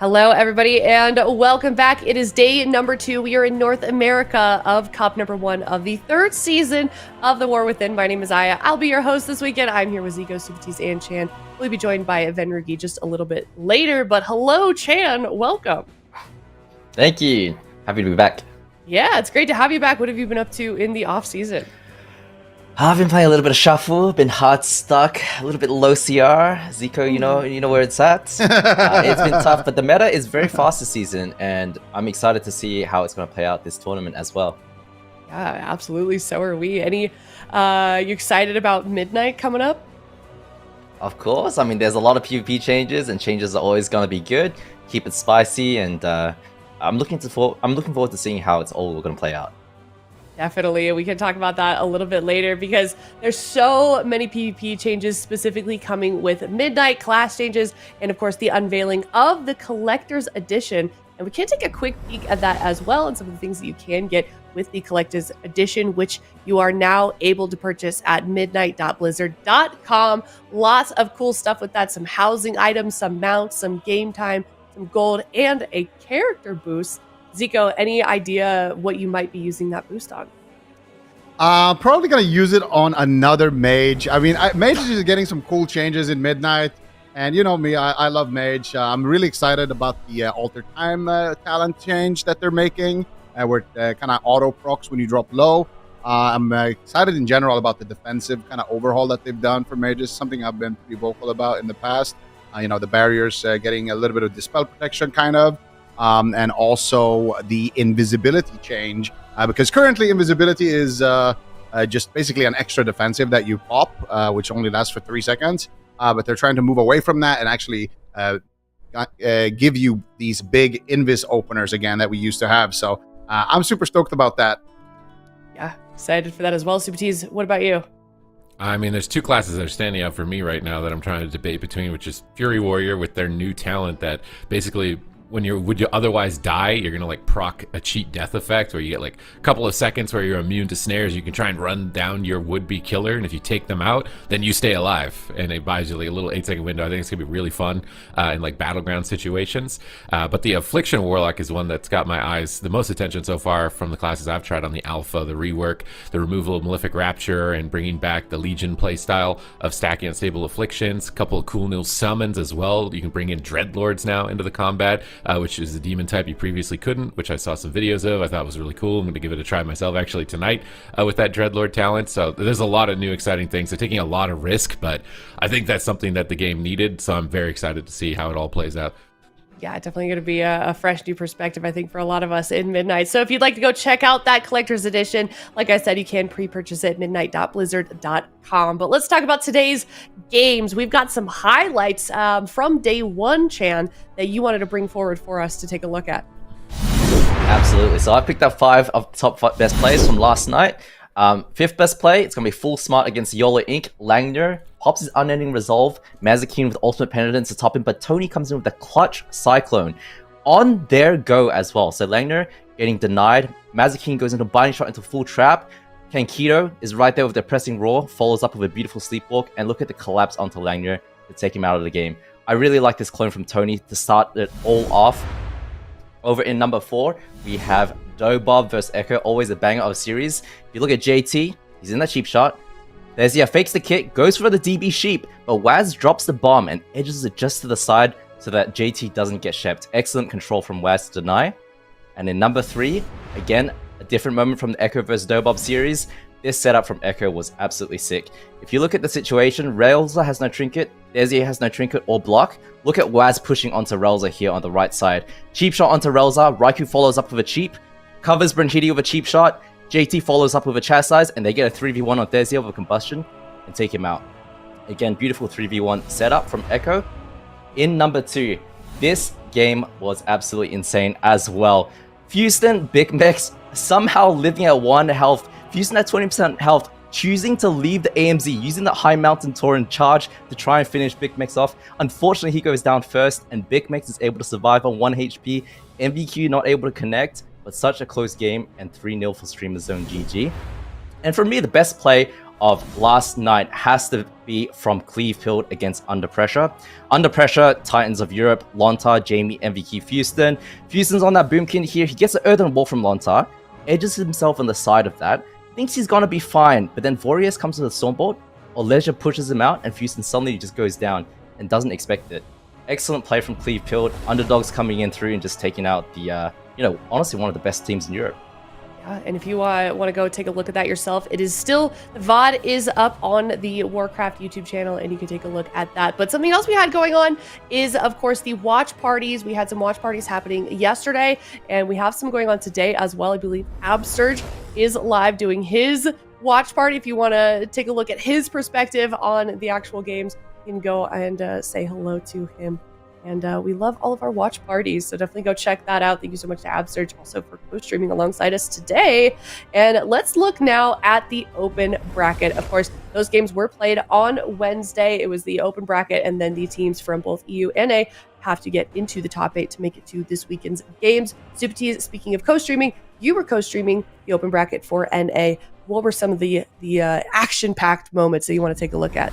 Hello, everybody, and welcome back. It is day number 2. We are in North America of Cup number 1 of the 3rd season of The War Within. My name is Aya. I'll be your host this weekend. I'm here with Zico, Supatis, and Chan. We'll be joined by Venrugi just a little bit later, but hello, Chan. Welcome. Thank you. Happy to be back. Yeah, it's great to have you back. What have you been up to in the off-season? I've been playing a little bit of Shuffle, been hard stuck, a little bit low CR. Zico, you know where it's at. It's been tough, but the meta is very fast this season, and I'm excited to see how it's going to play out this tournament as well. Yeah, absolutely. So are we. You excited about Midnight coming up? Of course. I mean, there's a lot of PvP changes, and changes are always going to be good. Keep it spicy, and I'm looking forward to seeing how it's all going to play out. Definitely. We can talk about that a little bit later because there's so many PvP changes specifically coming with Midnight, class changes, and of course the unveiling of the Collector's Edition. And we can take a quick peek at that as well and some of the things that you can get with the Collector's Edition, which you are now able to purchase at midnight.blizzard.com. Lots of cool stuff with that. Some housing items, some mounts, some game time, some gold, and a character boost. Zico, any idea what you might be using that boost on? Probably going to use it on another mage. I mean, mage is getting some cool changes in Midnight. And you know me, I love mage. I'm really excited about the alter time talent change that they're making. Where it kind of auto procs when you drop low. I'm excited in general about the defensive kind of overhaul that they've done for mages. Something I've been pretty vocal about in the past. The barriers getting a little bit of dispel protection kind of. And also the invisibility change, because currently invisibility is just basically an extra defensive that you pop, which only lasts for 3 seconds. But they're trying to move away from that and actually give you these big invis openers again that we used to have. So I'm super stoked about that. Yeah, excited for that as well. Supatis, what about you? I mean, there's 2 classes that are standing out for me right now that I'm trying to debate between, which is Fury Warrior with their new talent that basically would you otherwise die, you're gonna like proc a cheat death effect where you get like a couple of seconds where you're immune to snares. You can try and run down your would-be killer, and if you take them out, then you stay alive, and it buys you like a little 8-second window. I think it's gonna be really fun in like battleground situations. But the Affliction Warlock is one that's got my eyes the most attention so far from the classes I've tried on the alpha. The rework, the removal of Malefic Rapture, and bringing back the Legion playstyle of stacking unstable afflictions. A couple of cool new summons as well. You can bring in Dreadlords now into the combat. Which is the demon type you previously couldn't, which I saw some videos of. I thought was really cool. I'm going to give it a try myself actually tonight with that Dreadlord talent. So there's a lot of new exciting things. They're taking a lot of risk, but I think that's something that the game needed. So I'm very excited to see how it all plays out. Yeah, definitely going to be a fresh new perspective, I think, for a lot of us in Midnight. So if you'd like to go check out that Collector's Edition, like I said, you can pre-purchase it at midnight.blizzard.com. But let's talk about today's games. We've got some highlights from day 1, Chan, that you wanted to bring forward for us to take a look at. Absolutely. So I picked up 5 of the top 5 best plays from last night. 5th best play, it's going to be Full Smart against YOLO Inc. Langner pops his Unending Resolve, Mazikeen with Ultimate Penitence to top him, but Tony comes in with a clutch Cyclone on their go as well. So Langner getting denied, Mazikeen goes into Binding Shot into full trap, Kankito is right there with the Pressing Roar, follows up with a beautiful Sleepwalk, and look at the collapse onto Langner to take him out of the game. I really like this clone from Tony to start it all off. Over in number 4, we have Dobob versus Echo, always a banger of a series. If you look at JT, he's in that cheap shot. There's fakes the kit, goes for the DB sheep, but Waz drops the bomb and edges it just to the side so that JT doesn't get shept. Excellent control from Waz to deny. And in number 3, again, a different moment from the Echo versus Dobob series. This setup from Echo was absolutely sick. If you look at the situation, Railza has no trinket, Desi has no trinket or block. Look at Waz pushing onto Railza here on the right side. Cheap shot onto Railza, Raikou follows up with a cheap, covers Branchiti with a cheap shot, JT follows up with a chastise, and they get a 3v1 on Thessia with a combustion and take him out. Again, beautiful 3v1 setup from Echo. In number 2, this game was absolutely insane as well. Houston, Big Mex, somehow living at 1 health. Houston at 20% health, choosing to leave the AMZ, using the High Mountain Torrent charge to try and finish Big Mex off. Unfortunately, he goes down first, and Big Mex is able to survive on 1 HP. MVQ not able to connect, but such a close game, and 3-0 for Streamer Zone GG. And for me, the best play of last night has to be from Clevefield against Under Pressure. Under Pressure, Titans of Europe, Lontar, Jamie, MVQ, Houston. Houston's on that boomkin here. He gets an earthen wall from Lontar, edges himself on the side of that, thinks he's gonna be fine, but then Vorius comes with a Stormbolt, or Leisure pushes him out, and Houston suddenly just goes down and doesn't expect it. Excellent play from Clevefield. Underdogs coming in through and just taking out the, honestly one of the best teams in Europe. And if you want to go take a look at that yourself, it is still, the VOD is up on the Warcraft YouTube channel, and you can take a look at that. But something else we had going on is, of course, the watch parties. We had some watch parties happening yesterday, and we have some going on today as well. I believe Absurge is live doing his watch party. If you want to take a look at his perspective on the actual games, you can go and say hello to him. And we love all of our watch parties, so definitely go check that out. Thank you so much to Absurge also for co-streaming alongside us today. And let's look now at the open bracket. Of course, those games were played on Wednesday. It was the open bracket, and then the teams from both EU and NA have to get into the top 8 to make it to this weekend's games. Super T's, speaking of co-streaming, you were co-streaming the open bracket for NA. What were some of the action-packed moments that you want to take a look at?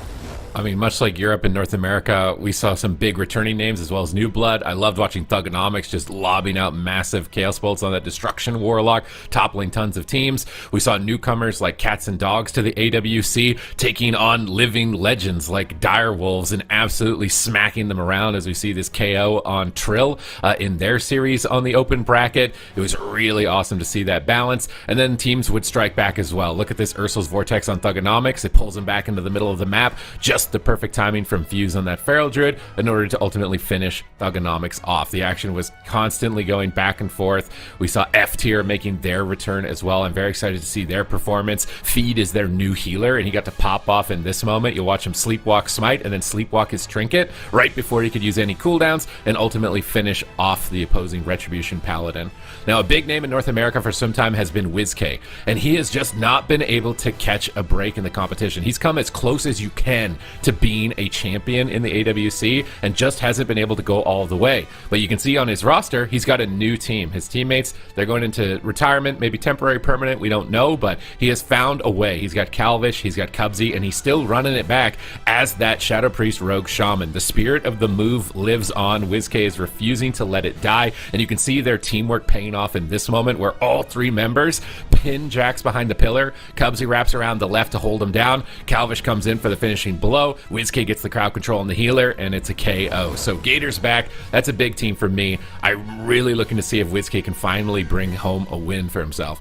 I mean, much like Europe and North America, we saw some big returning names as well as new blood. I loved watching Thugonomics just lobbing out massive Chaos Bolts on that Destruction Warlock, toppling tons of teams. We saw newcomers like Cats and Dogs to the AWC taking on living legends like Dire Wolves and absolutely smacking them around as we see this KO on Trill in their series on the open bracket. It was really awesome to see that balance. And then teams would strike back as well. Look at this Ursul's Vortex on Thugonomics. It pulls him back into the middle of the map. Just the perfect timing from Fuse on that Feral Druid in order to ultimately finish Thugonomics off. The action was constantly going back and forth. We saw F tier making their return as well. I'm very excited to see their performance. Feed is their new healer, and he got to pop off in this moment. You'll watch him sleepwalk Smite and then sleepwalk his Trinket right before he could use any cooldowns and ultimately finish off the opposing Retribution Paladin. Now, a big name in North America for some time has been WizK, and he has just not been able to catch a break in the competition. He's come as close as you can to being a champion in the AWC and just hasn't been able to go all the way. But you can see on his roster, he's got a new team. His teammates, they're going into retirement, maybe temporary, permanent, we don't know, but he has found a way. He's got Calvish, he's got Cubsy, and he's still running it back as that Shadow Priest Rogue Shaman. The spirit of the move lives on. WizK is refusing to let it die, and you can see their teamwork paying off in this moment where all 3 members pin Jax behind the pillar. Cubsy wraps around the left to hold him down. Calvish comes in for the finishing blow. WizK gets the crowd control on the healer, and it's a KO. So Gators back. That's a big team for me. I'm really looking to see if WizK can finally bring home a win for himself.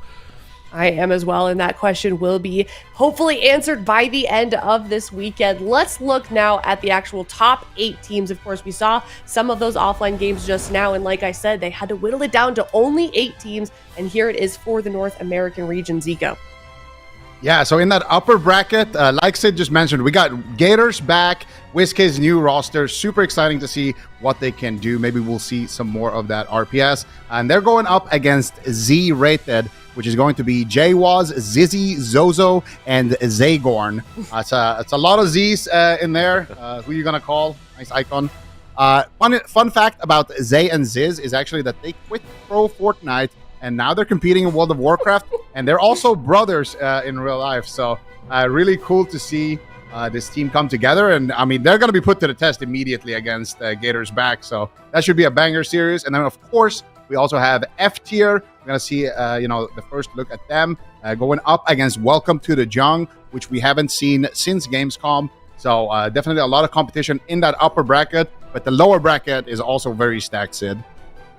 I am as well, and that question will be hopefully answered by the end of this weekend. Let's look now at the actual top 8 teams. Of course, we saw some of those offline games just now, and like I said, they had to whittle it down to only 8 teams, and here it is for the North American region. Zico. Yeah, so in that upper bracket, like Sid just mentioned, we got Gators back, WizK's new roster. Super exciting to see what they can do. Maybe we'll see some more of that RPS. And they're going up against Z-rated, which is going to be Jwaz, Zizzy, Zozo, and Zagorn. It's a lot of Z's in there. Who are you going to call? Nice icon. Fun fact about Zay and Ziz is actually that they quit Pro Fortnite, and now they're competing in World of Warcraft, and they're also brothers in real life. So really cool to see this team come together. And I mean, they're going to be put to the test immediately against Gators back. So that should be a banger series. And then, of course, we also have F tier. We're going to see, the first look at them going up against Welcome to the Jung, which we haven't seen since Gamescom. So definitely a lot of competition in that upper bracket. But the lower bracket is also very stacked, Sid.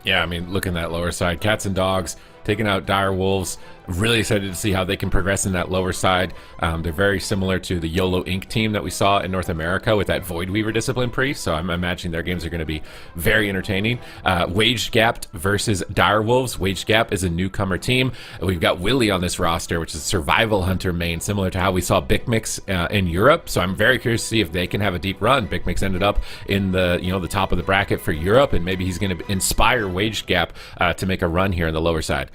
Yeah, I mean, look in that lower side. Cats and Dogs taking out Dire Wolves. Really excited to see how they can progress in that lower side. They're very similar to the YOLO Inc. team that we saw in North America with that Void Weaver Discipline Priest, so I'm imagining their games are going to be very entertaining. Waged Gap versus Dire Wolves. Waged Gap is a newcomer team. We've got Willie on this roster, which is a Survival Hunter main, similar to how we saw Bikmix in Europe, so I'm very curious to see if they can have a deep run. Bikmix ended up in the top of the bracket for Europe, and maybe he's going to inspire Waged Gap to make a run here in the lower side.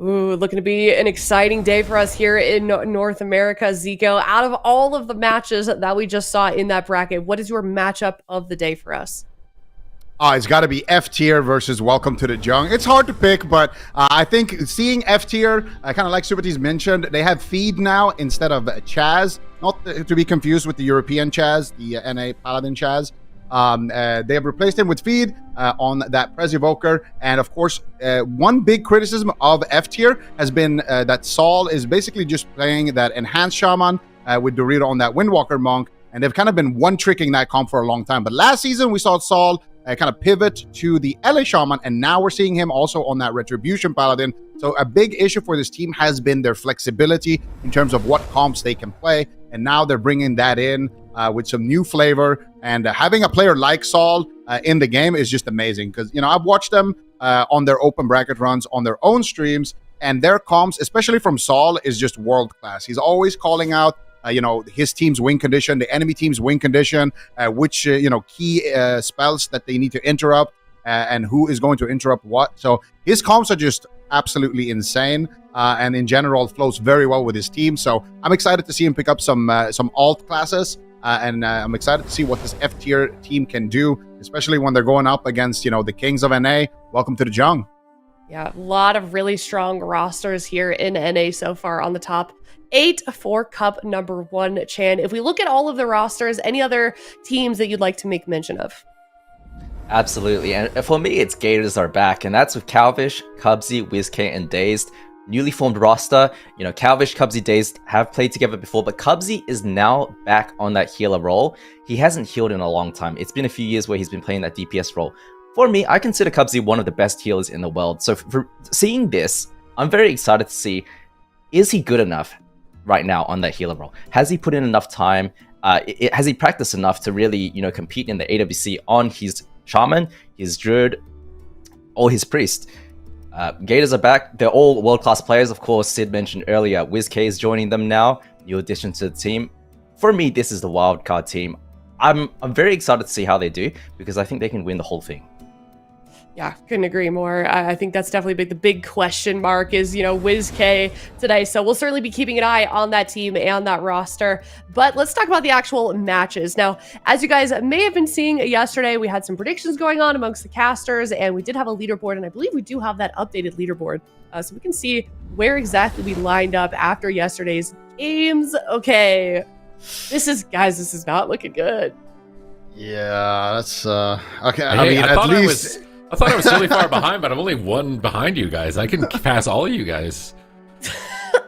Ooh, looking to be an exciting day for us here in North America. Zico, out of all of the matches that we just saw in that bracket, what is your matchup of the day for us? Oh, it's got to be F tier versus Welcome to the Jung. It's hard to pick, but I think seeing F tier, kind of like Supertees mentioned, they have Feed now instead of Chaz. Not to be confused with the European Chaz, the NA Paladin Chaz. They have replaced him with Feed on that Prez Evoker. And of course, one big criticism of F tier has been that Saul is basically just playing that Enhanced Shaman with Dorito on that Windwalker Monk. And they've kind of been one-tricking that comp for a long time. But last season, we saw Saul kind of pivot to the LA Shaman, and now we're seeing him also on that Retribution Paladin. So a big issue for this team has been their flexibility in terms of what comps they can play. And now they're bringing that in with some new flavor. And having a player like Saul in the game is just amazing. Because, I've watched them on their open bracket runs on their own streams. And their comps, especially from Saul, is just world-class. He's always calling out his team's win condition, the enemy team's win condition, which, key spells that they need to interrupt, and who is going to interrupt what. So his comps are just absolutely insane, and in general flows very well with his team. So I'm excited to see him pick up some alt classes, and I'm excited to see what this F tier team can do, especially when they're going up against, the Kings of NA. Welcome to the Jung. Yeah, a lot of really strong rosters here in NA so far on the top 8 for Cup number 1, Chan. If we look at all of the rosters, any other teams that you'd like to make mention of? Absolutely, and for me, it's Gators are back, and that's with Calvish, Cubsy, WizK, and Dazed. Newly formed roster. Calvish, Cubsy, Dazed have played together before, but Cubsy is now back on that healer role. He hasn't healed in a long time. It's been a few years where he's been playing that DPS role. For me, I consider Cubsy one of the best healers in the world. So for seeing this, I'm very excited to see, is he good enough right now on that healer role? Has he put in enough time? Has he practiced enough to really, compete in the AWC on his Shaman, his Druid, or his Priest? Gators are back. They're all world-class players. Of course, Sid mentioned earlier, WizK is joining them now, new addition to the team. For me, this is the wildcard team. I'm very excited to see how they do, because I think they can win the whole thing. Yeah, couldn't agree more. I think that's definitely the big question mark is, WizK today. So we'll certainly be keeping an eye on that team and that roster. But let's talk about the actual matches. Now, as you guys may have been seeing yesterday, we had some predictions going on amongst the casters, and we did have a leaderboard, and I believe we do have that updated leaderboard. So we can see where exactly we lined up after yesterday's games. Okay, this is not looking good. Yeah, that's okay. Hey, I thought I was really far behind, but I'm only one behind you guys. I can pass all of you guys.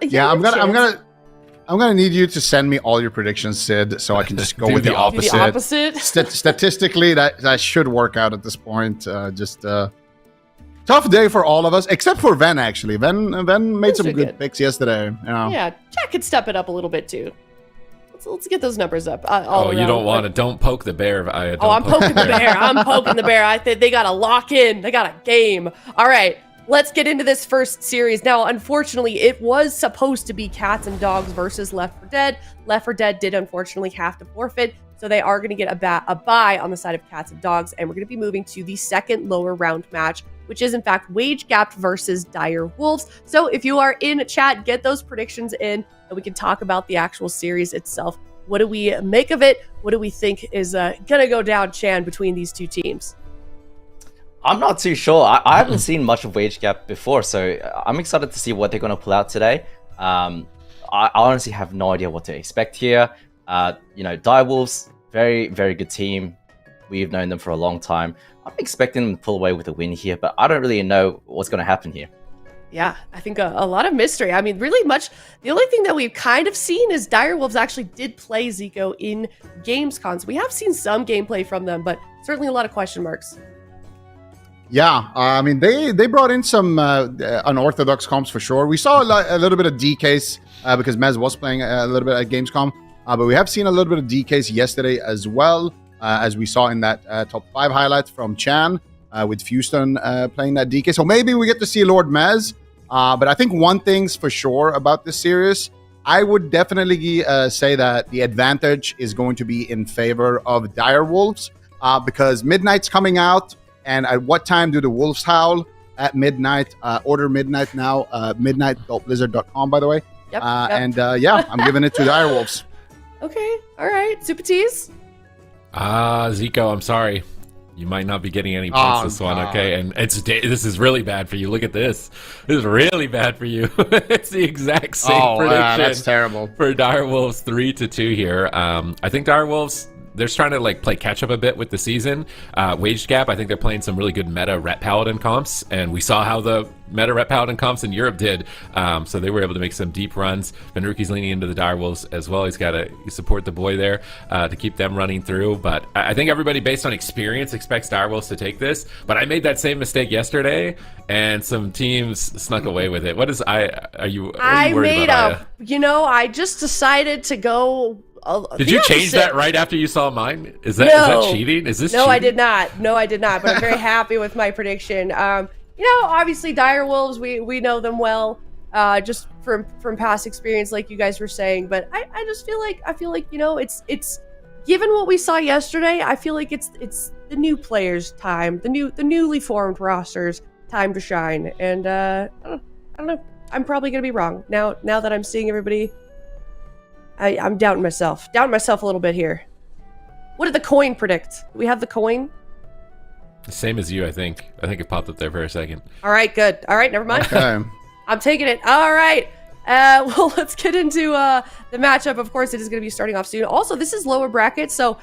Yeah, I'm gonna need you to send me all your predictions, Sid, so I can just go with the opposite. The opposite? Statistically, that should work out at this point. Tough day for all of us, except for Ven. Actually, Ven made some good picks yesterday. Yeah, Jack could step it up a little bit too. Let's get those numbers up. You don't want to. Don't poke the bear. I'm poking the bear. I'm poking the bear. I think they got to lock in. They got a game. All right, let's get into this first series. Now, unfortunately, it was supposed to be Cats and Dogs versus Left 4 Dead. Left 4 Dead did unfortunately have to forfeit, so they are going to get a bye on the side of Cats and Dogs, and we're going to be moving to the second lower round match, which is in fact Wage Gapped versus Dire Wolves. So if you are in chat, get those predictions in, and we can talk about the actual series itself. What do we make of it? What do we think is gonna go down, Chan, between these two teams? I'm not too sure. I haven't seen much of Wage Gap before, so I'm excited to see what they're going to pull out today. I honestly have no idea what to expect here. Dire Wolves, very, very good team. We've known them for a long time. I'm expecting them to pull away with a win here, but I don't really know what's going to happen here. Yeah, I think a lot of mystery. I mean, really much. The only thing that we've kind of seen is Dire Wolves actually did play Zico in Gamescom. So we have seen some gameplay from them, but certainly a lot of question marks. Yeah, I mean, they brought in some unorthodox comps for sure. We saw a little bit of DKs because Mez was playing a little bit at Gamescom, but we have seen a little bit of DKs yesterday as well, as we saw in that top 5 highlights from Chan with Fuston playing that DK. So maybe we get to see Lord Mez. But I think one thing's for sure about this series, I would definitely say that the advantage is going to be in favor of Dire Wolves because Midnight's coming out. And at what time do the wolves howl? At midnight. Order midnight now. Midnight.blizzard.com, by the way. Yep. And I'm giving it to Dire Wolves. Okay. All right. Super Tees? Zico, I'm sorry. You might not be getting any points this one, okay? And this is really bad for you. Look at this. This is really bad for you. It's the exact same prediction. That's terrible. For Direwolves 3-2 here. I think Direwolves, they're trying to like play catch up a bit with the season. Wage Gap, I think they're playing some really good meta Ret Paladin comps, and we saw how the meta Ret Paladin comps in Europe did. So they were able to make some deep runs. Benruki's leaning into the Direwolves as well. He's got to support the boy there to keep them running through. But I think everybody, based on experience, expects Direwolves to take this. But I made that same mistake yesterday, and some teams snuck away with it. What is are you worried about? I just decided to go. Did you change that right after you saw mine? Is that cheating? Is this cheating? I did not. No, I did not. But I'm very happy with my prediction. Obviously Direwolves, we know them well, just from past experience, like you guys were saying. But I just feel like it's given what we saw yesterday. I feel like it's the new players' time, the newly formed rosters' time to shine. And I don't know. I'm probably gonna be wrong now that I'm seeing everybody. I'm doubting myself a little bit here. What did the coin predict? Do we have the coin? The same as you, I think. I think it popped up there for a second. All right, good. All right, never mind. Okay. I'm taking it. All right. Well, let's get into the matchup. Of course, it is going to be starting off soon. Also, this is lower bracket, so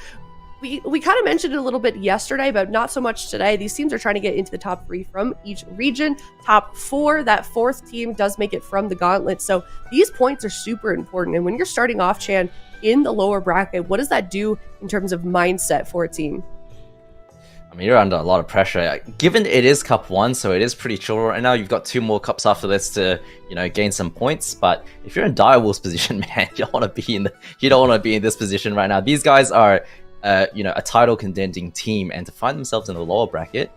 we kind of mentioned it a little bit yesterday, but not so much today. These teams are trying to get into the top 3 from each region. Top 4, that 4th team does make it from the gauntlet. So these points are super important. And when you're starting off, Chan, in the lower bracket, what does that do in terms of mindset for a team? I mean, you're under a lot of pressure. Given it is Cup 1, so it is pretty chill right now. You've got 2 more cups after this to, gain some points. But if you're in Direwolves' position, man, you don't want to be in this position right now. These guys are a title contending team, and to find themselves in the lower bracket,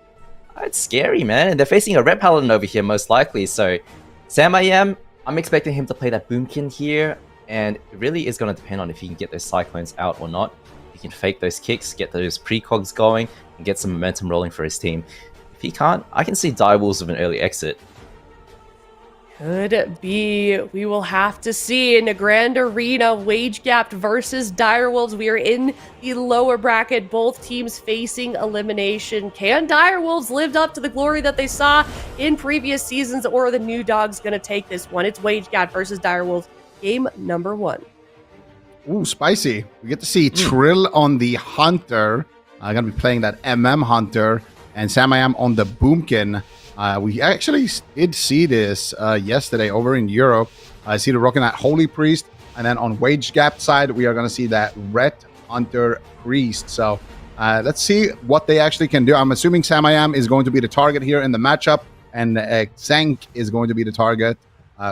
it's scary, man. And they're facing a Ret Paladin over here, most likely. So, Sam I'm expecting him to play that Boomkin here, and it really is going to depend on if he can get those Cyclones out or not. He can fake those kicks, get those precogs going, and get some momentum rolling for his team. If he can't, I can see Direwolves with an early exit. Could be. We will have to see in a grand arena. Wage Gap versus Direwolves. We are in the lower bracket. Both teams facing elimination. Can Direwolves live up to the glory that they saw in previous seasons, or are the new dogs going to take this one? It's Wage Gap versus Direwolves. Game number 1. Ooh, spicy. We get to see Trill on the Hunter. I'm going to be playing that Hunter, and Sam on the Boomkin. We actually did see this yesterday over in Europe. I see the rocking that Holy Priest, and then on Wage Gap side, we are going to see that Ret Hunter Priest. So let's see what they actually can do. I'm assuming Sam is going to be the target here in the matchup, and Zank is going to be the target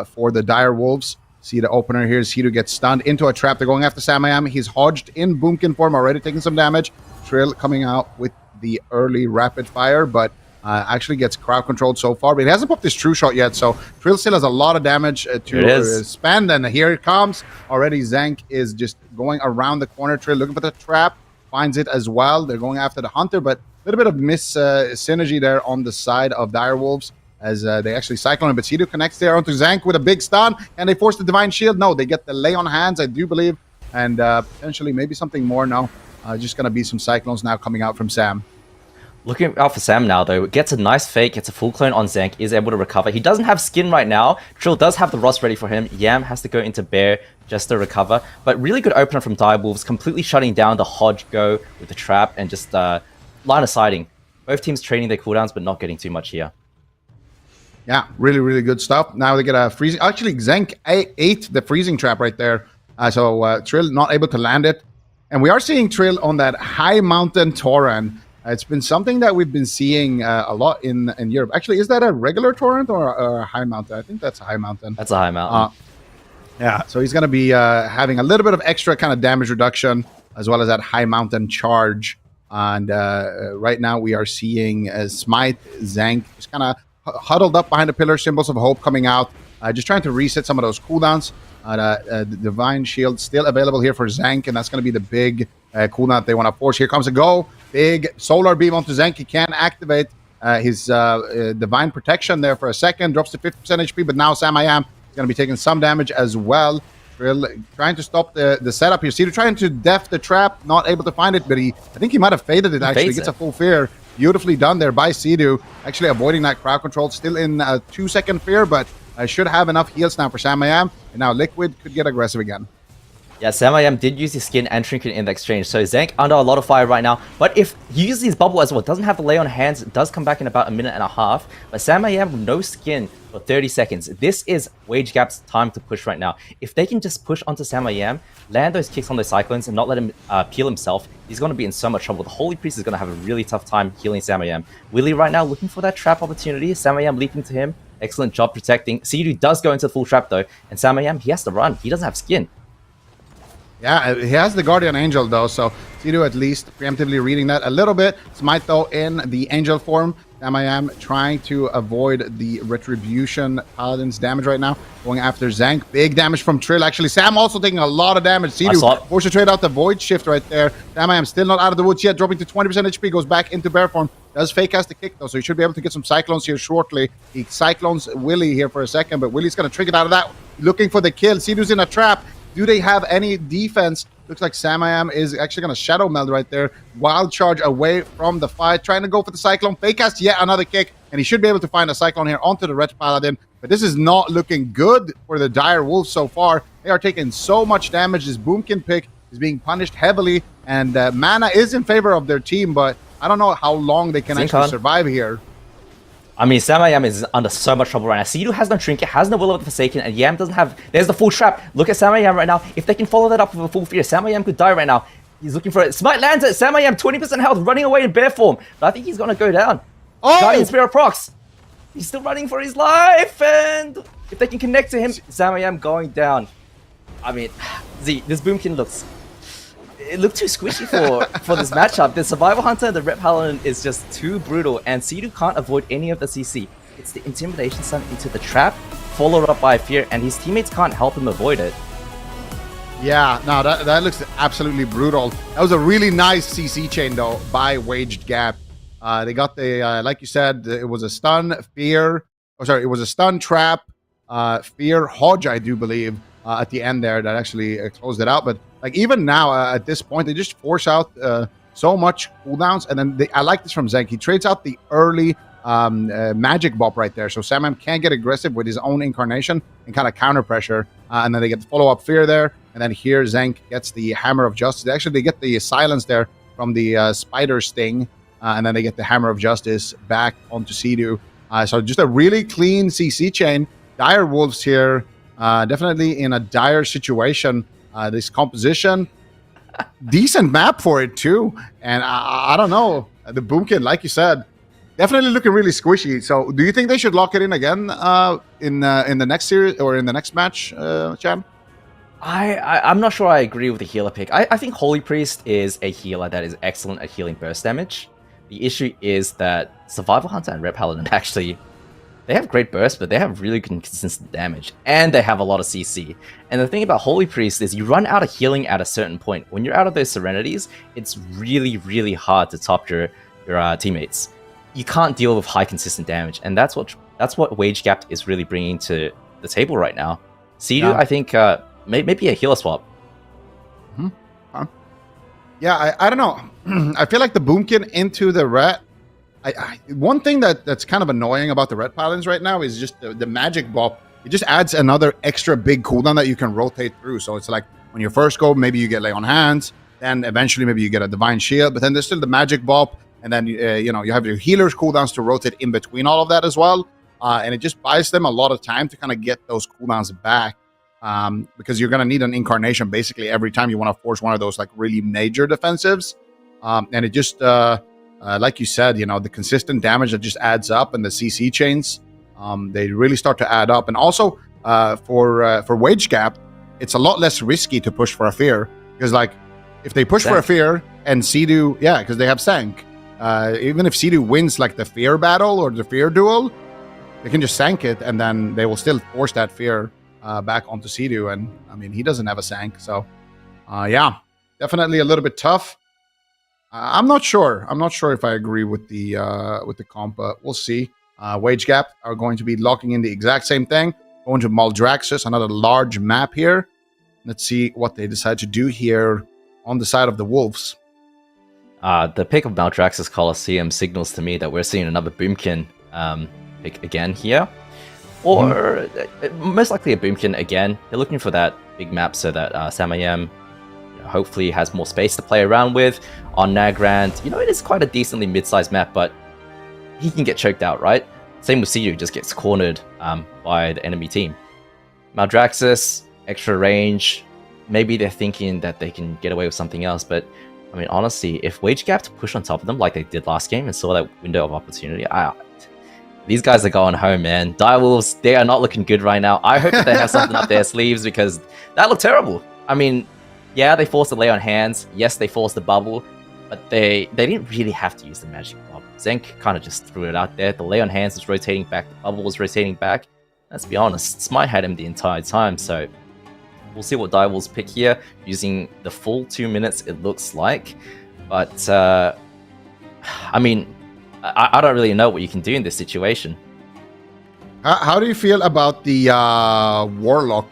for the Direwolves. See the opener here. Sidu gets stunned into a trap. They're going after Sam. He's hodged in Boomkin form, already taking some damage. Trill coming out with the early rapid fire, but actually gets crowd controlled so far. But he hasn't popped his true shot yet, so Trill still has a lot of damage to spend. And here it comes. Already Zank is just going around the corner. Trill looking for the trap. Finds it as well. They're going after the Hunter, but a little bit of synergy there on the side of Direwolves, as they actually cyclone him. But Sidu connects there onto Zank with a big stun, and they force the Divine Shield. No, they get the lay on hands, I do believe, and potentially maybe something more. No, just going to be some Cyclones now coming out from Sam. Looking out for Sam now, though, gets a nice fake, gets a full clone on Zank, is able to recover. He doesn't have skin right now. Trill does have the Ross ready for him. Yam has to go into Bear just to recover. But really good opener from Direwolves, completely shutting down the Hodge go with the trap and just line of sighting. Both teams trading their cooldowns, but not getting too much here. Yeah, really, really good stuff. Now they get a freezing. Actually, Zank ate the freezing trap right there. So Trill not able to land it. And we are seeing Trill on that high mountain torrent. It's been something that we've been seeing a lot in Europe. Actually, is that a regular torrent or a high mountain? I think that's a high mountain. That's a high mountain. Yeah, so he's going to be having a little bit of extra kind of damage reduction, as well as that high mountain charge. And right now we are seeing Smite, Zank, just kind of huddled up behind the pillar, symbols of hope coming out, just trying to reset some of those cooldowns. The Divine Shield still available here for Zank, and that's going to be the big cooldown that they want to force. Here comes a go. Big solar beam onto Zank. He can activate his Divine Protection there for a second. Drops to 50% HP, but now Sam is going to be taking some damage as well. Trill trying to stop the setup here. Cedar trying to def the trap, not able to find it, but I think he might have faded it actually. Gets a full fear. Beautifully done there by Sidu. Actually avoiding that crowd control. Still in a 2-second fear, but should have enough heals now for Samayam. And now Liquid could get aggressive again. Yeah, Samayam did use his skin and trinket in the exchange, so Zank under a lot of fire right now. But if he uses his bubble as well, doesn't have the lay on hands, it does come back in about a minute and a half. But Samayam with no skin for 30 seconds. This is Wage Gap's time to push right now. If they can just push onto Samayam, land those kicks on those cyclones, and not let him peel himself, he's going to be in so much trouble. The Holy Priest is going to have a really tough time healing Samayam. Willie right now looking for that trap opportunity. Samayam leaping to him. Excellent job protecting. Sidu does go into the full trap though, and Samayam, he has to run. He doesn't have skin. Yeah, he has the Guardian Angel though, so Sidu at least preemptively reading that a little bit. Smite though in the Angel form. Samayam trying to avoid the Retribution Paladin's damage right now. Going after Zank. Big damage from Trill actually. Sam also taking a lot of damage. Sidu forced to trade out the Void Shift right there. Samayam still not out of the woods yet, dropping to 20% HP. Goes back into bear form. Does fake cast the kick though, so he should be able to get some Cyclones here shortly. He Cyclones Willie here for a second, but Willie's going to trigger out of that. Looking for the kill. Sidu's in a trap. Do they have any defense? Looks like Samayam is actually going to Shadow Meld right there. Wild Charge away from the fight. Trying to go for the Cyclone. Fake cast yet another kick. And he should be able to find a Cyclone here onto the Red Paladin. But this is not looking good for the Dire Wolves so far. They are taking so much damage. This Boomkin pick is being punished heavily. And mana is in favor of their team. But I don't know how long they can actually survive here. I mean, Samayam is under so much trouble right now. Sidu has no Trinket, has no Will of the Forsaken, and Yam doesn't have... There's the full trap. Look at Samayam right now. If they can follow that up with a full fear, Samayam could die right now. He's looking for it. Smite lands it. Samayam, 20% health, running away in bear form. But I think he's going to go down. Oh! Guardian Spirit procs. He's still running for his life, and if they can connect to him, Samayam going down. I mean, Z, this Boomkin looks... It looked too squishy for this matchup. The Survival Hunter and the Red Paladin is just too brutal, and Sidu can't avoid any of the CC. It's the Intimidation Stun into the trap, followed up by Fear, and his teammates can't help him avoid it. Yeah, no, that looks absolutely brutal. That was a really nice CC chain, though, by Waged Gap. They got the, like you said, it was a stun, Fear, oh, sorry, it was a stun trap, Fear, Hodge, I do believe, at the end there that actually closed it out. But like even now at this point, they just force out so much cooldowns. And then I like this from Zank. He trades out the early magic bop right there. So Samam can get aggressive with his own incarnation and kind of counter pressure. And then they get the follow-up fear there. And then here Zank gets the Hammer of Justice. Actually, they get the silence there from the Spider Sting. And then they get the Hammer of Justice back onto Sidu. So just a really clean CC chain. Dire Wolves here. Definitely in a dire situation. This composition, decent map for it too. And I don't know, the Boomkin, like you said, definitely looking really squishy. So do you think they should lock it in again in the next series or in the next match, Chan? I'm not sure I agree with the healer pick. I think Holy Priest is a healer that is excellent at healing burst damage. The issue is that Survival Hunter and Red Paladin actually... They have great burst, but they have really consistent damage. And they have a lot of CC. And the thing about Holy Priest is you run out of healing at a certain point. When you're out of those Serenities, it's really, really hard to top your teammates. You can't deal with high consistent damage. And that's what Wage Gap is really bringing to the table right now. Sidu, I think, maybe a healer swap. Mm-hmm. Huh? Yeah, I don't know. I feel like the Boomkin into the Ret... one thing that's kind of annoying about the Red Paladins right now is just the magic bop. It just adds another extra big cooldown that you can rotate through. So it's like when you first go, maybe you get Lay on Hands, then eventually maybe you get a Divine Shield, but then there's still the magic bop, and then you have your healers cooldowns to rotate in between all of that as well. And it just buys them a lot of time to kind of get those cooldowns back, because you're going to need an incarnation basically every time you want to force one of those like really major defensives. And it just... like you said, the consistent damage that just adds up and the CC chains, they really start to add up. And also for Wage Gap, it's a lot less risky to push for a fear because like if they push for a fear and Sidu, because they have Sank, even if Sidu wins like the fear battle or the fear duel, they can just Sank it and then they will still force that fear back onto Sidu. And I mean, he doesn't have a Sank. So definitely a little bit tough. I'm not sure. I'm not sure if I agree with the comp, but we'll see. Wage Gap are going to be locking in the exact same thing. Going to Maldraxxus, another large map here. Let's see what they decide to do here on the side of the Wolves. The pick of Maldraxxus Colosseum signals to me that we're seeing another Boomkin pick again here. Or most likely a Boomkin again. They're looking for that big map so that Samayam hopefully has more space to play around with. On Nagrand, it is quite a decently mid-sized map, but he can get choked out, right? Same with Sidu, just gets cornered by the enemy team. Maldraxxus, extra range. Maybe they're thinking that they can get away with something else, but I mean, honestly, if Wage Gap to push on top of them like they did last game and saw that window of opportunity, these guys are going home, man. Direwolves, they are not looking good right now. I hope that they have something up their sleeves because that looked terrible. I mean, yeah, they forced the lay on hands. Yes, they forced the bubble, but they didn't really have to use the magic bubble. Zenk kind of just threw it out there. The lay on hands was rotating back. The bubble was rotating back. Let's be honest, Smite had him the entire time, so we'll see what Direwolves pick here, using the full 2 minutes, it looks like. But, I mean, I don't really know what you can do in this situation. How do you feel about the Warlock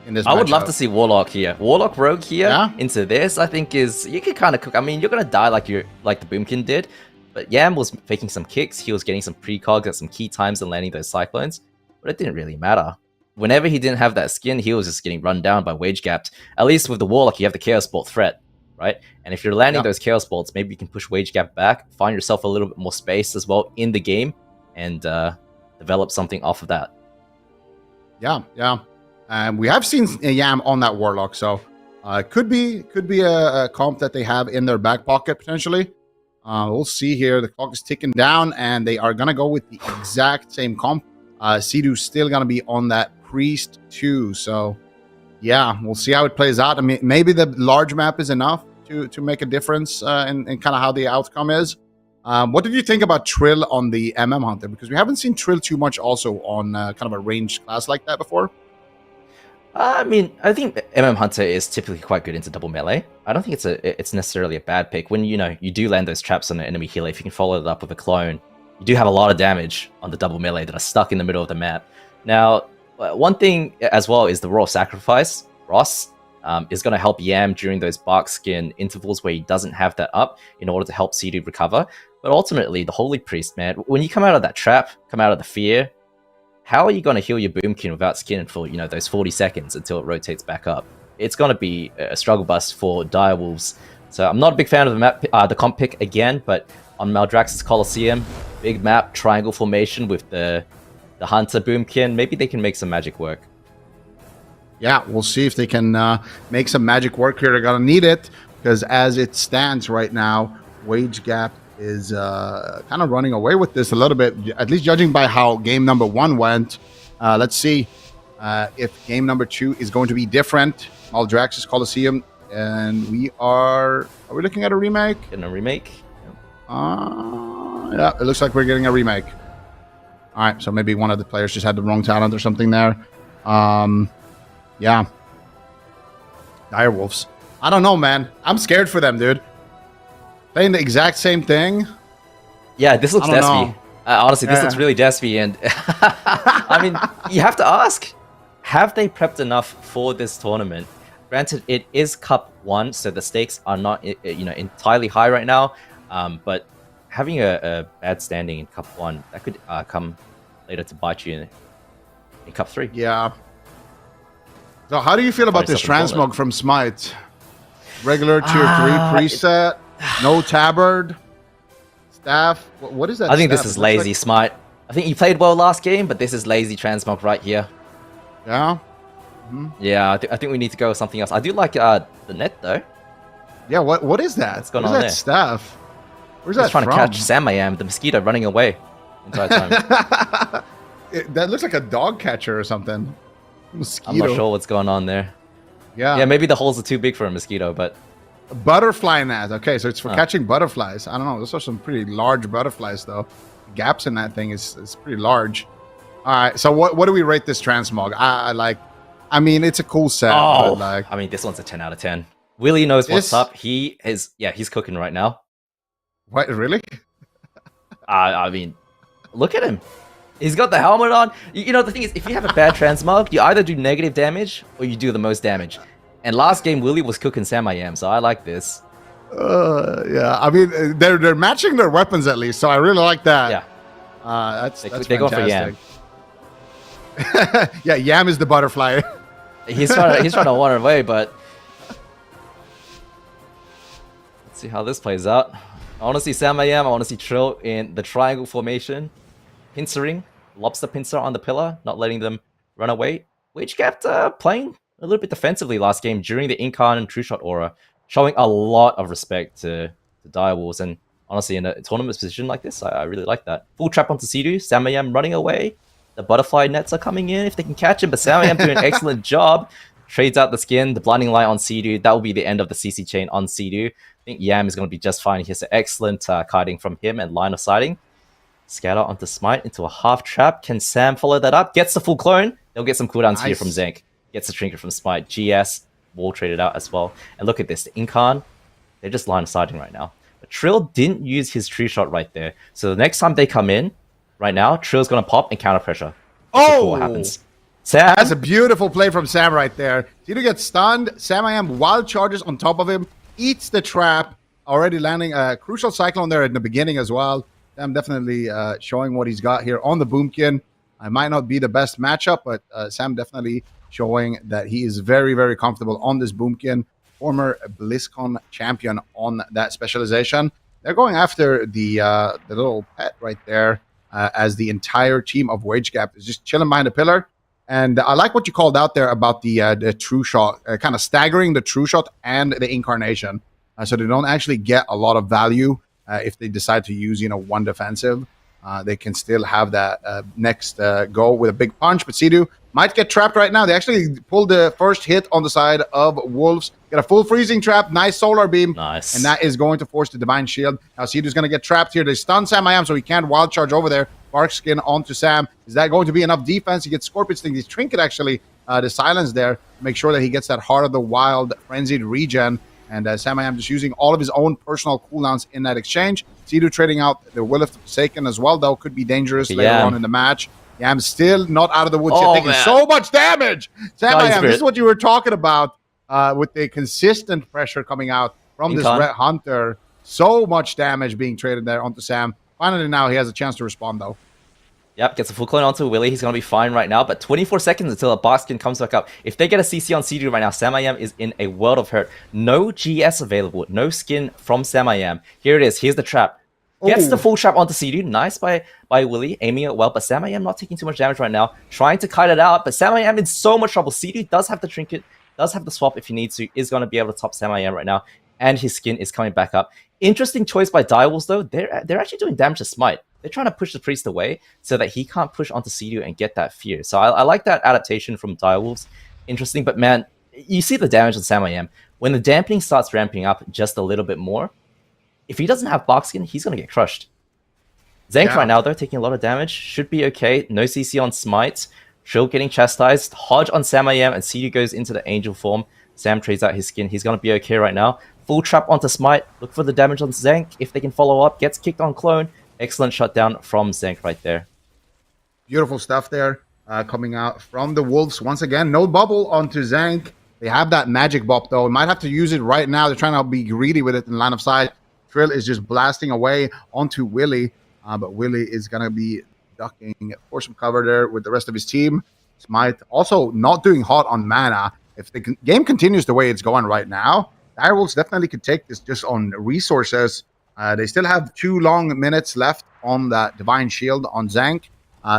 in this I would love matchup? to see Warlock here. Warlock Rogue here into this, I think you could kind of cook. I mean, you're going to die like the Boomkin did. But Yam was faking some kicks. He was getting some precogs at some key times and landing those Cyclones. But it didn't really matter. Whenever he didn't have that skin, he was just getting run down by Wage Gapped. At least with the Warlock, you have the Chaos Bolt threat, right? And if you're landing those Chaos Bolts, maybe you can push Wage Gap back, find yourself a little bit more space as well in the game, and develop something off of that. Yeah. We have seen Yam on that Warlock, so could be a comp that they have in their back pocket potentially. We'll see here. The clock is ticking down, and they are gonna go with the exact same comp. Sidu's still gonna be on that Priest too, so yeah, we'll see how it plays out. I mean, maybe the large map is enough to make a difference in kind of how the outcome is. What did you think about Trill on the MM Hunter? Because we haven't seen Trill too much also on kind of a ranged class like that before. I mean, I think MM Hunter is typically quite good into double melee. I don't think it's necessarily a bad pick. When you do land those traps on an enemy healer, if you can follow it up with a clone, you do have a lot of damage on the double melee that are stuck in the middle of the map. Now, one thing as well is the Raw Sacrifice. Ross is going to help Yam during those bark skin intervals where he doesn't have that up in order to help CD recover. But ultimately, the Holy Priest, man, when you come out of that trap, come out of the fear, how are you going to heal your Boomkin without skin for, those 40 seconds until it rotates back up? It's going to be a struggle bus for Direwolves. So I'm not a big fan of the map, the comp pick again, but on Maldraxxus Colosseum, big map, triangle formation with the Hunter Boomkin, maybe they can make some magic work. Yeah, we'll see if they can make some magic work here. They're going to need it, because as it stands right now, Wage Gap is kind of running away with this a little bit, at least judging by how game number 1 went. Let's see if game number 2 is going to be different. Maldraxxus Colosseum, and are we looking at a remake? Getting a remake? Yeah, it looks like we're getting a remake. All right, so maybe one of the players just had the wrong talent or something there. Yeah. Direwolves. I don't know, man. I'm scared for them, dude. Playing the exact same thing. Yeah, this looks Despy. Honestly, this Yeah. looks really Despy, and I mean, you have to ask, have they prepped enough for this tournament? Granted, it is Cup 1, so the stakes are not entirely high right now, but having a bad standing in Cup 1, that could come later to bite you in Cup 3. Yeah. So how do you feel about this transmog from Smite? Regular tier 3 preset, no tabard, staff. What is that? I think staff? this is lazy, Smite. I think you played well last game, but this is lazy transmog right here. Yeah. Yeah, I think we need to go with something else. I do like the net though. Yeah. What is that? What's going What on is there? that staff? Where's He's that trying from? to catch Samayam, the mosquito running away the entire time. That looks like a dog catcher or something. Mosquito. I'm not sure what's going on there. Yeah. Yeah, maybe the holes are too big for a mosquito, but Butterfly net. Okay, so it's for catching butterflies. I don't know. Those are some pretty large butterflies, though. Gaps in that thing is pretty large. All right. So what do we rate this transmog? I mean, it's a cool set. oh, But like, I mean, this one's a 10 out of 10. Willie knows what's This- up. He's cooking right now. what? Really? I mean, look at him. He's got the helmet on. You know, the thing is, if you have a bad transmog, you either do negative damage or you do the most damage. And last game, Willie was cooking Sam I Am, so I like this. Yeah, I mean, they're matching their weapons at least, so I really like that. Yeah. That's They go for Yam. Yeah, Yam is the butterfly. He's trying to wander away, but let's see how this plays out. I want to see Sam I Am. I want to see Trill in the triangle formation, pincering, lobster pincer on the pillar, not letting them run away. Which kept playing a little bit defensively last game during the Incarn and True Shot aura, showing a lot of respect to Direwolves. And honestly, in a tournament position like this, I really like that. Full trap onto Sea-Doo, Sam I Am running away. The butterfly nets are coming in if they can catch him, but Sam I Am doing an excellent job. Trades out the skin, the blinding light on Sea-Doo. That will be the end of the CC chain on Sea-Doo. I think Yam is going to be just fine. He has an excellent kiting from him and line of sighting. Scatter onto Smite into a half trap. Can Sam follow that up? Gets the full clone. They'll get some cooldowns here from Zank. Gets the trinket from Smite. GS, wall traded out as well. And look at this, the Incarn, they're just line of sighting right now. But Trill didn't use his tree shot right there. So the next time they come in, right now, Trill's going to pop and counter pressure. Oh! What happens? Sam? That's a beautiful play from Sam right there. Tito gets stunned. Sam I Am wild charges on top of him. Eats the trap. Already landing a crucial cyclone there in the beginning as well. Sam definitely showing what he's got here on the Boomkin. I might not be the best matchup, but Sam definitely showing that he is very, very comfortable on this Boomkin. Former BlizzCon champion on that specialization. They're going after the little pet right there as the entire team of Wage Gap is just chilling behind the pillar. And I like what you called out there about the True Shot, kind of staggering the True Shot and the Incarnation. So they don't actually get a lot of value if they decide to use, one defensive. They can still have that next go with a big punch. But Sea-Doo might get trapped right now. They actually pulled the first hit on the side of Wolves. Get a full freezing trap. Nice solar beam. Nice. And that is going to force the Divine Shield. Now Sea-Doo's going to get trapped here. They stun Sam I Am, so he can't wild charge over there. Bark Skin onto Sam. Is that going to be enough defense? He gets Scorpion Sting. He's Trinket, actually, the silence there. Make sure that he gets that Heart of the Wild Frenzied regen. And Sam I Am just using all of his own personal cooldowns in that exchange. Sea-Doo trading out the Will of the Forsaken as well, though. Could be dangerous later on in the match. Yam still not out of the woods yet, taking so much damage. Sam I Am, this is what you were talking about with the consistent pressure coming out from this Red Hunter. So much damage being traded there onto Sam. Finally now he has a chance to respond, though. Yep, gets a full clone onto Willie. He's going to be fine right now, but 24 seconds until a Bark Skin comes back up. If they get a CC on Sea-Doo right now, Sam I Am is in a world of hurt. No GS available. No skin from Sam I Am. Here it is. Here's the trap. Gets the full trap onto Sea-Doo. Nice by Willie, aiming it well, but Sam I Am not taking too much damage right now. Trying to kite it out, but Sam I Am in so much trouble. Sea-Doo does have the trinket, does have the swap if he needs to, is going to be able to top Sam I Am right now, and his skin is coming back up. Interesting choice by Direwolves, though. They're actually doing damage to Smite. They're trying to push the priest away so that he can't push onto Sea-Doo and get that fear. So I like that adaptation from Direwolves. Interesting, but man, you see the damage on Sam I Am. When the dampening starts ramping up just a little bit more, if he doesn't have Barkskin, he's going to get crushed. Zank right now, though, taking a lot of damage. Should be okay. No CC on Smite. Trill getting chastised. Hodge on Sam I Am, and Sea-Doo goes into the angel form. Sam trades out his skin. He's going to be okay right now. Full trap onto Smite. Look for the damage on Zank. If they can follow up, gets kicked on Clone. Excellent shutdown from Zank right there. Beautiful stuff there coming out from the Wolves. Once again, no bubble onto Zank. They have that magic bop, though. Might have to use it right now. They're trying to be greedy with it in line of sight. Trill is just blasting away onto Willie. But Willie is going to be ducking for some cover there with the rest of his team. Smite also not doing hot on mana. If the game continues the way it's going right now, Direwolves definitely could take this just on resources. They still have 2 long minutes left on that Divine Shield on Zank.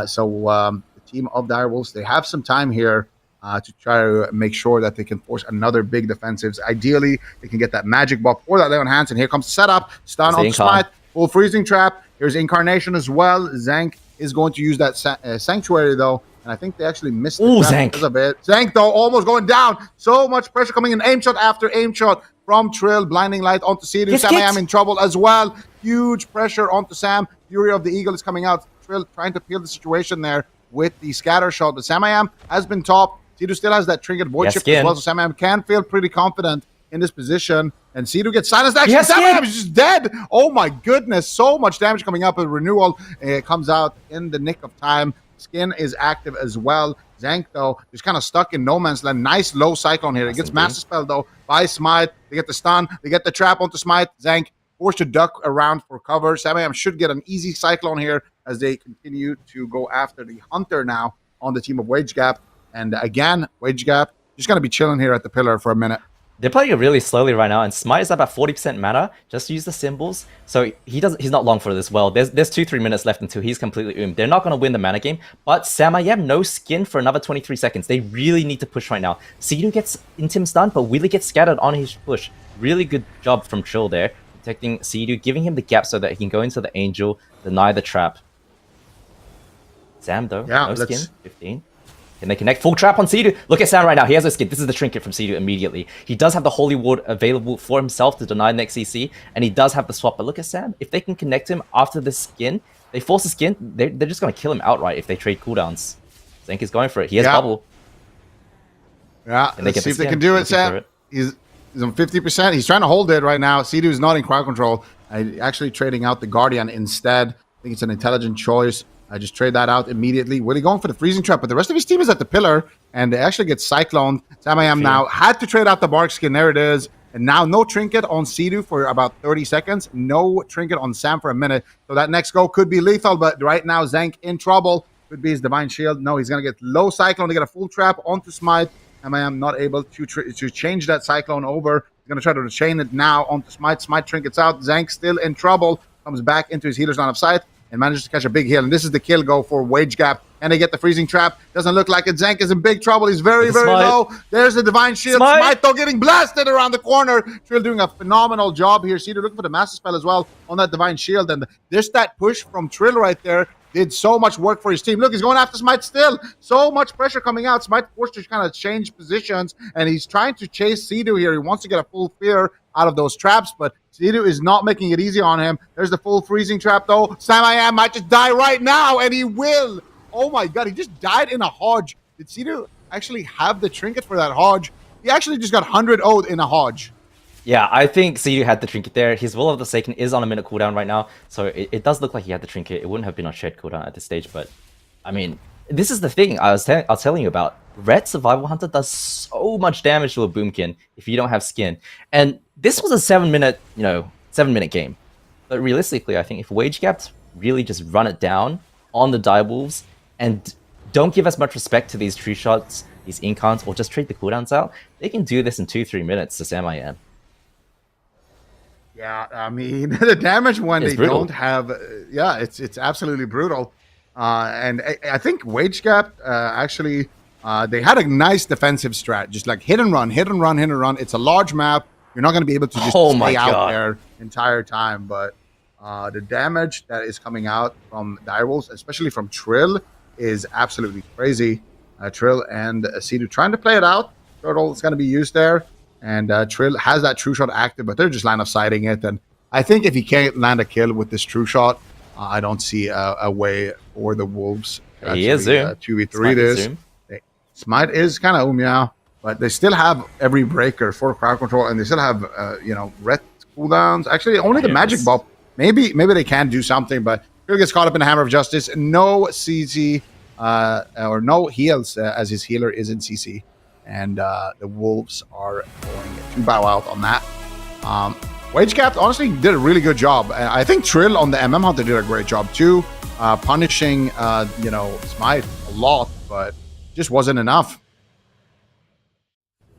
So the team of Direwolves, they have some time here to try to make sure that they can force another big defensives. Ideally, they can get that magic buff or that Leon Hands. And here comes the setup. Stun on Smite. Full freezing trap. Here's Incarnation as well. Zank is going to use that Sanctuary, though. And I think they actually missed the trap because of it. Zank, though, almost going down. So much pressure coming in. Aim shot after aim shot from Trill. Blinding light onto Sea-Doo. Sam I Am in trouble as well. Huge pressure onto Sam. Fury of the Eagle is coming out. Trill trying to peel the situation there with the scatter shot. But Sam I Am has been top. Sea-Doo still has that Trinket Void Shift as well. So Sam I Am can feel pretty confident in this position, and Sidu gets silenced. Actually, Yes, Sam is just dead. Oh my goodness, so much damage coming up. A renewal comes out in the nick of time. Skin is active as well. Zank, though, is kind of stuck in no man's land. Nice low cyclone here. It gets Master Spell, though, by Smite. They get the stun. They get the trap onto Smite. Zank forced to duck around for cover. Samayam should get an easy cyclone here as they continue to go after the Hunter now on the team of Wage Gap. And again, Wage Gap just going to be chilling here at the pillar for a minute. They're playing it really slowly right now, and Smite is about 40% mana. Just use the symbols. So he's not long for this well. There's 2-3 minutes left until he's completely oomed. They're not going to win the mana game, but Samayam no skin for another 23 seconds. They really need to push right now. Sidu gets Intim stunned, but Willy gets scattered on his push. Really good job from Trill there, protecting Sidu, giving him the gap so that he can go into the Angel, deny the trap. Sam though, no skin, 15. Can they connect? Full trap on Sidu. Look at Sam right now. He has a skin. This is the trinket from Sidu immediately. He does have the Holy Ward available for himself to deny next CC, and he does have the swap. But look at Sam. If they can connect him after the skin, they force the skin, they're just going to kill him outright if they trade cooldowns. Zank is going for it. He has bubble. Yeah, let's see if they can do it, Sam. He's on 50%. He's trying to hold it right now. Sidu is not in crowd control. Actually trading out the Guardian instead. I think it's an intelligent choice. I just trade that out immediately. Willy going for the freezing trap, but the rest of his team is at the pillar, and they actually get cycloned. Samayam now had to trade out the bark skin. There it is. And now no trinket on Sidu for about 30 seconds. No trinket on Sam for a minute. So that next go could be lethal, but right now Zank in trouble. Could be his Divine Shield. No, he's going to get low cyclone to get a full trap onto Smite. Samayam not able to change that cyclone over. He's going to try to chain it now onto Smite. Smite trinkets out. Zank still in trouble. Comes back into his healer's line of sight and manages to catch a big heal. And this is the kill go for Wage Gap. And they get the freezing trap. Doesn't look like it. Zank is in big trouble. He's very, very low. There's the Divine Shield. Smite, though, getting blasted around the corner. Trill doing a phenomenal job here. Cedar looking for the Master Spell as well on that Divine Shield. And there's that push from Trill right there. Did so much work for his team. Look, he's going after Smite still. So much pressure coming out. Smite forced to kind of change positions, and he's trying to chase Sidu here. He wants to get a full fear out of those traps, but Sidu is not making it easy on him. There's the full freezing trap, though. Samayam might just die right now, and he will. Oh, my God. He just died in a Hodge. Did Sidu actually have the trinket for that Hodge? He actually just got 100-0'd in a Hodge. Yeah, I think Sidu had the trinket there. His Will of the Forsaken is on a minute cooldown right now, so it does look like he had the trinket. It wouldn't have been on shared cooldown at this stage, but I mean, this is the thing I was telling you about. Red Survival Hunter does so much damage to a Boomkin if you don't have skin. And this was a 7-minute, 7-minute game. But realistically, I think if Wage Gaps really just run it down on the Direwolves and don't give as much respect to these true shots, these incarns, or just trade the cooldowns out, they can do this in 2-3 minutes to Samayam. Yeah, I mean, the damage when it's they brutal. don't have, it's absolutely brutal. And I think Wage Gap actually, they had a nice defensive strat, just like hit and run, hit and run, hit and run. It's a large map. You're not going to be able to just stay out there entire time. But the damage that is coming out from Direwolves, especially from Trill, is absolutely crazy. Trill and Sidu trying to play it out. Turtle is going to be used there. And Trill has that true shot active, but they're just line of sighting it. And I think if he can't land a kill with this true shot, I don't see a way for the Wolves to he is 2v3 this. Smite is kind of yeah, but they still have every breaker for crowd control, and they still have red cooldowns. Actually, only the magic buff. Maybe they can do something, but Trill gets caught up in the Hammer of Justice. No CC or no heals as his healer is in CC. And the Wolves are going to bow out on that. Wage Cap honestly did a really good job. I think Trill on the MM Hunter did a great job too, punishing Smite a lot, but just wasn't enough.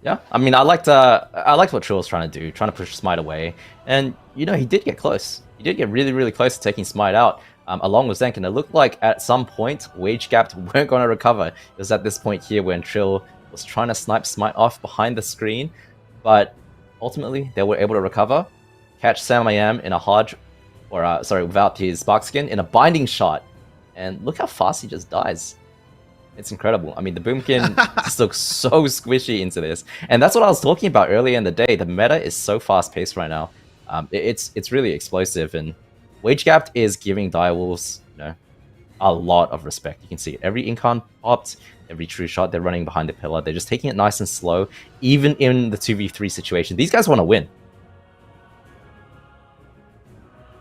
Yeah, I mean, I liked what Trill was trying to do, trying to push Smite away, and he did get close. He did get really, really close to taking Smite out, along with Zank, and it looked like at some point Wage Gap weren't going to recover. It was at this point here when Trill was trying to snipe Smite off behind the screen, but ultimately they were able to recover, catch Samayam in a Hodge, without his Spark Skin, in a binding shot, and look how fast he just dies. It's incredible. I mean, the Boomkin just looks so squishy into this, and that's what I was talking about earlier in the day. The meta is so fast-paced right now. It's really explosive, and Wage Gap is giving Direwolves a lot of respect. You can see it. Every Incon popped, every true shot, they're running behind the pillar. They're just taking it nice and slow, even in the 2v3 situation. These guys want to win.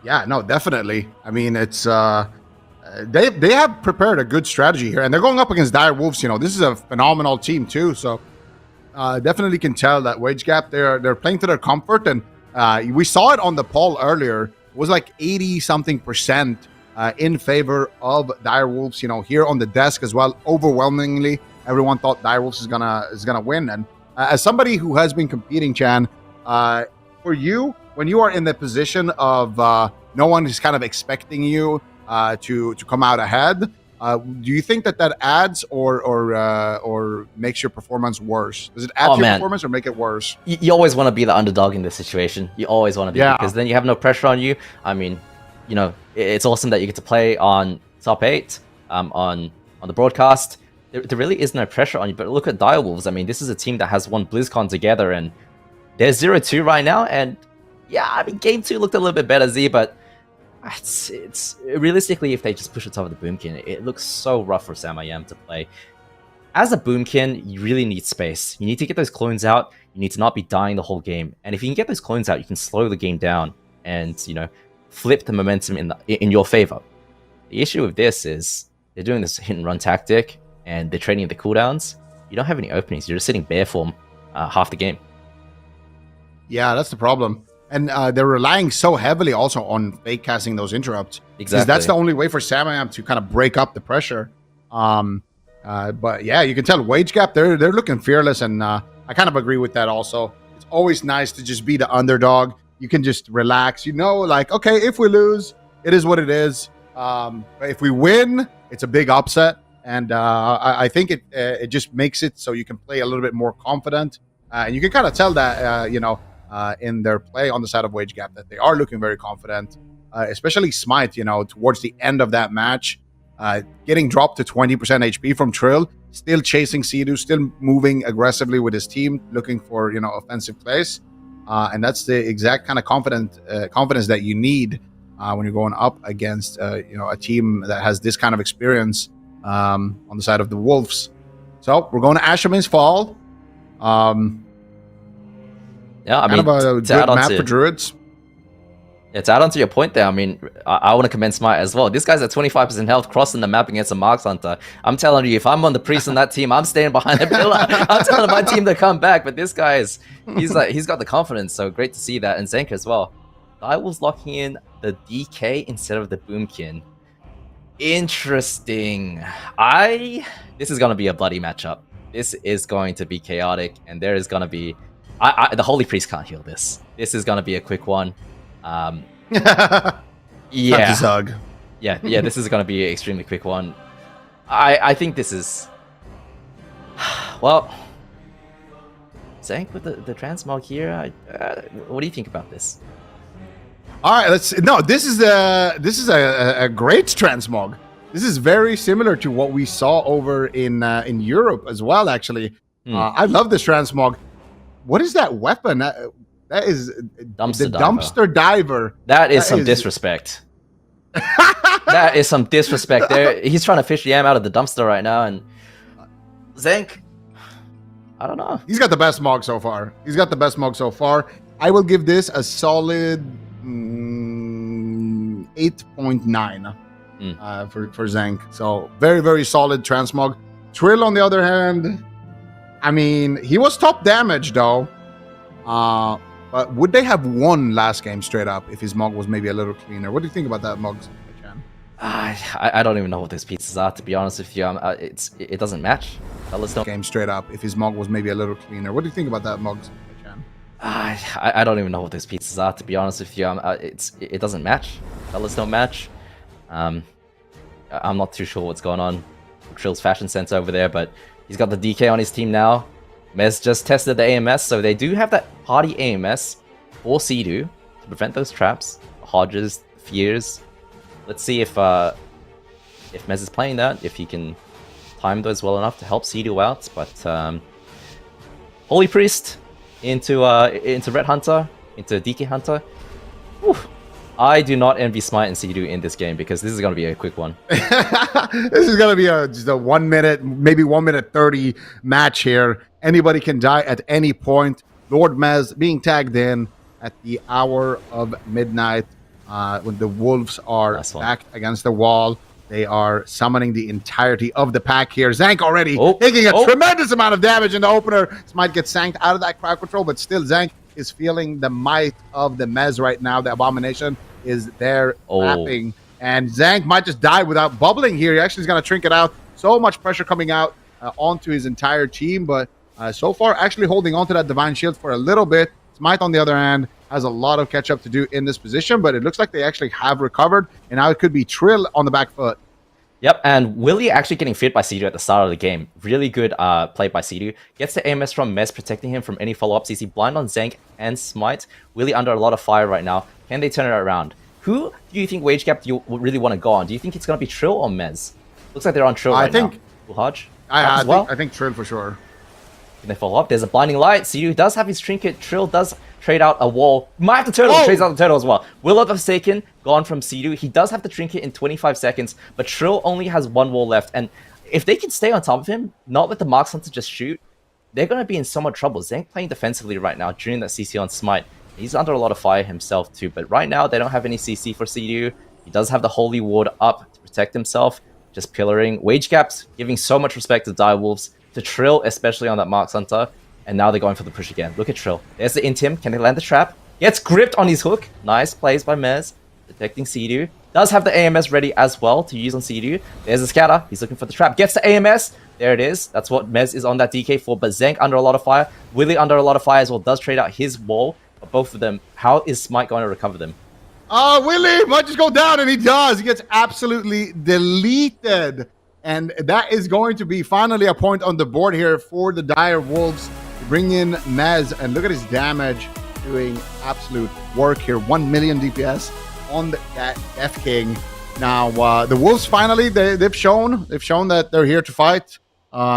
Yeah, no, definitely. I mean, it's they have prepared a good strategy here, and they're going up against Dire Wolves. You know, this is a phenomenal team too. So definitely can tell that Wage Gap they're playing to their comfort, and we saw it on the poll earlier. It was like 80-something% in favor of Dire Wolves. You know, here on the desk as well, overwhelmingly, everyone thought Dire Wolves is gonna win. And as somebody who has been competing, Chan, for you, when you are in the position of no one is kind of expecting you to come out ahead, do you think that adds or makes your performance worse? Does it add to your performance or make it worse? You always want to be the underdog in this situation. You always want to be, because then you have no pressure on you. I mean, you know, it's awesome that you get to play on top 8 on the broadcast. There really is no pressure on you. But look at Dire Wolves. I mean, this is a team that has won BlizzCon together, and they're 0-2 right now. And yeah, I mean, game 2 looked a little bit better, Z, but it's realistically, if they just push it top of the Boomkin, it looks so rough for Samayam to play. As a Boomkin, you really need space. You need to get those clones out. You need to not be dying the whole game. And if you can get those clones out, you can slow the game down and, you know, flip the momentum in your favor. The issue with this is they're doing this hit and run tactic, and they're trading the cooldowns. You don't have any openings. You're just sitting bare form half the game. Yeah, that's the problem. And they're relying so heavily also on fake casting those interrupts. Exactly. Because that's the only way for Samayam to kind of break up the pressure. But yeah, you can tell Wage Gap, they're looking fearless, and I kind of agree with that also. It's always nice to just be the underdog. You can just relax. You know, like, okay, if we lose, it is what it is. But if we win, it's a big upset. And I think it just makes it so you can play a little bit more confident. And you can kind of tell that, you know, in their play on the side of Wage Gap, that they are looking very confident, especially Smite, you know, towards the end of that match, getting dropped to 20% HP from Trill, still chasing Sea-Doo, still moving aggressively with his team, looking for, you know, offensive plays. And that's the exact kind of confidence that you need when you're going up against, you know, a team that has this kind of experience on the side of the Wolves. So we're going to Asherman's Fall. Yeah, I mean, kind of a good map for Druids. Yeah, to add on to your point there, I mean, I want to commend Smite as well. This guy's at 25% health, crossing the map against a Marks Hunter. I'm telling you, if I'm on the Priest on that team, I'm staying behind the pillar. I'm telling my team to come back, but this guy's, he's got the confidence, so great to see that. And Zenka as well. I was locking in the DK instead of the Boomkin. Interesting. This is going to be a bloody matchup. This is going to be chaotic, and there is going to be... the Holy Priest can't heal this. This is going to be a quick one. Yeah. Yeah, this is going to be an extremely quick one. I think this is... Well... Zank with the transmog here, what do you think about this? All right, this is a great transmog. This is very similar to what we saw over in Europe as well, actually. I love this transmog. What is that weapon? That is dumpster diver. That is some disrespect. That is some disrespect there. He's trying to fish the yam out of the dumpster right now, and Zank, I don't know. He's got the best mog so far. I will give this a solid 8.9 for Zank. So very, very solid transmog. Trill, on the other hand, I mean, he was top damage though. But would they have won last game straight up if his mog was maybe a little cleaner? What do you think about that mog, Chan? I don't even know what those pizzas are, to be honest with you. It doesn't match. Let's don't game straight up if his mog was maybe a little cleaner. What do you think about that mog, Chan? I don't even know what those pizzas are, to be honest with you. It doesn't match. Colors don't match. I'm not too sure what's going on with Trill's fashion sense over there, but he's got the DK on his team now. Mez just tested the AMS, so they do have that party AMS for Sea-Doo to prevent those traps, Hodges, Fears. Let's see if Mez is playing that, if he can time those well enough to help Sea-Doo out. But Holy Priest into Red Hunter, into DK Hunter. Whew. I do not envy Smite and Sea-Doo in this game because this is going to be a quick one. This is going to be just a 1 minute, maybe 1 minute 30 match here. Anybody can die at any point. Lord Mez being tagged in at the hour of midnight when the wolves are backed against the wall. They are summoning the entirety of the pack here. Zank already taking a tremendous amount of damage in the opener. Smite gets sanked out of that crowd control, but still Zank is feeling the might of the Mez right now. The Abomination is there tapping. And Zank might just die without bubbling here. He actually is going to trinket out. So much pressure coming out onto his entire team, but so far actually holding on to that Divine Shield for a little bit. Smite, on the other hand, has a lot of catch-up to do in this position, but it looks like they actually have recovered, and now it could be Trill on the back foot. Yep, and Willie actually getting feared by Sea-Doo at the start of the game. Really good play by Sea-Doo. Gets the AMS from Mez, protecting him from any follow-ups. You see blind on Zank and Smite. Willie under a lot of fire right now. Can they turn it around? Who do you think Wage Gap you really want to go on? Do you think it's going to be Trill or Mez? Looks like they're on Trill right now. I think Trill for sure. Can they follow up? There's a blinding light. Sea-Doo does have his trinket. Trill does trade out a wall. Might have the turtle. Trades out the turtle as well. Will of the Forsaken gone from Sea-Doo. He does have the trinket in 25 seconds, but Trill only has one wall left. And if they can stay on top of him, not let the Marks Hunter just shoot, they're going to be in so much trouble. Zank playing defensively right now during that CC on Smite. He's under a lot of fire himself too, but right now they don't have any CC for Sea-Doo. He does have the Holy Ward up to protect himself, just pillaring. Wage Gaps giving so much respect to Direwolves, to Trill, especially on that Marks Hunter. And now they're going for the push again. Look at Trill. There's the Intim. Can they land the trap? Gets gripped on his hook. Nice plays by Mez. Detecting Sea-Doo. Does have the AMS ready as well to use on Sea-Doo. There's the scatter. He's looking for the trap. Gets the AMS. There it is. That's what Mez is on that DK for. But Zank under a lot of fire. Willie under a lot of fire as well. Does trade out his wall. But both of them, how is Smite going to recover them? Willie might just go down, and he does. He gets absolutely deleted. And that is going to be finally a point on the board here for the Dire Wolves. Bring in Mez, and look at his damage, doing absolute work here. 1 million DPS on that Death King. Now, the Wolves finally, they've shown that they're here to fight,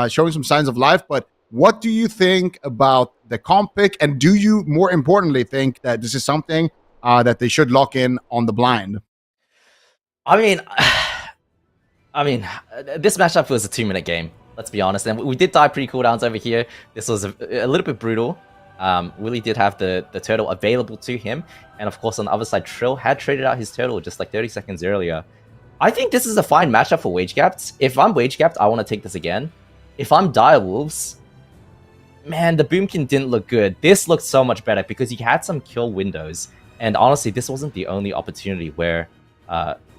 showing some signs of life. But what do you think about the comp pick? And do you, more importantly, think that this is something that they should lock in on the blind? I mean, this matchup was a 2-minute game. Let's be honest. And we did die pre-cooldowns over here. This was a little bit brutal. Willie did have the turtle available to him. And of course, on the other side, Trill had traded out his turtle just like 30 seconds earlier. I think this is a fine matchup for Wage Gapped. If I'm Wage Gapped, I want to take this again. If I'm Direwolves, man, the Boomkin didn't look good. This looked so much better because he had some kill windows. And honestly, this wasn't the only opportunity where...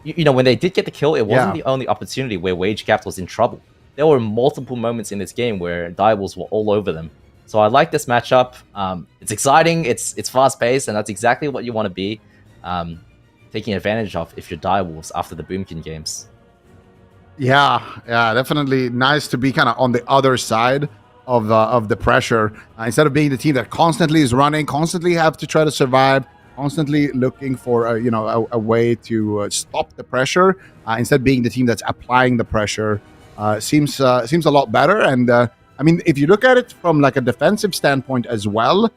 you know, when they did get the kill, it wasn't the only opportunity where Wage Gapped was in trouble. There were multiple moments in this game where Direwolves were all over them. So I like this matchup. It's exciting, it's fast-paced, and that's exactly what you want to be taking advantage of if you're Direwolves after the Boomkin games. Yeah, definitely nice to be kind of on the other side of the pressure. Instead of being the team that constantly is running, constantly have to try to survive, constantly looking for a way to stop the pressure. Instead, being the team that's applying the pressure seems a lot better. And I mean, if you look at it from like a defensive standpoint as well,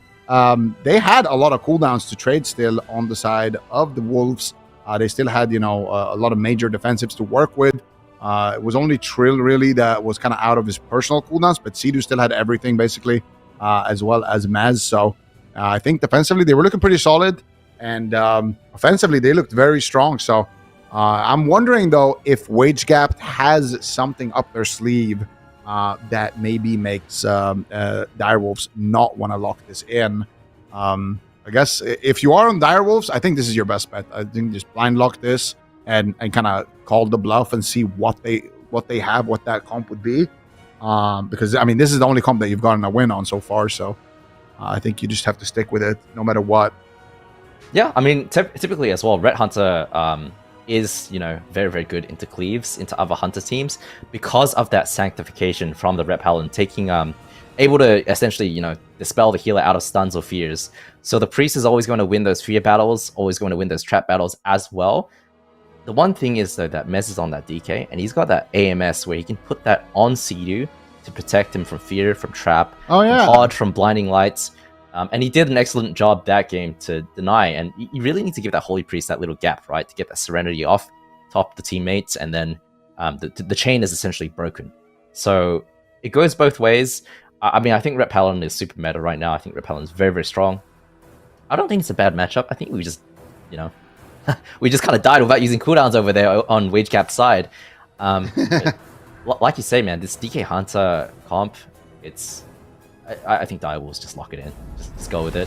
they had a lot of cooldowns to trade still on the side of the Wolves. They still had a lot of major defensives to work with. It was only Trill really that was kind of out of his personal cooldowns, but Sea-Doo still had everything basically, as well as Mez. So I think defensively they were looking pretty solid, and offensively they looked very strong. So I'm wondering though if Wage Gap has something up their sleeve that maybe makes Direwolves not want to lock this in. I guess if you are on Direwolves, I think this is your best bet. I think just blind lock this and kind of call the bluff and see what they have, what that comp would be. Because I mean, this is the only comp that you've gotten a win on so far. So I think you just have to stick with it no matter what. Yeah, I mean, typically as well, Red Hunter is, very, very good into cleaves, into other hunter teams, because of that sanctification from the Rep Paladin, taking, able to essentially, dispel the healer out of stuns or fears. So the priest is always going to win those fear battles, always going to win those trap battles as well. The one thing is, though, that Mez is on that DK, and he's got that AMS where he can put that on Sea-Doo to protect him from fear, from trap, from hard, from blinding lights. And he did an excellent job that game to deny. And you really need to give that Holy Priest that little gap, right? To get that Serenity off, top the teammates, and then the chain is essentially broken. So it goes both ways. I mean, I think Ret Paladin is super meta right now. I think Ret Paladin is very, very strong. I don't think it's a bad matchup. I think we just, you know, we just kind of died without using cooldowns over there on Wagecap's side. Like you say, man, this DK Hunter comp, I think Direwolves just lock it in. Just go with it.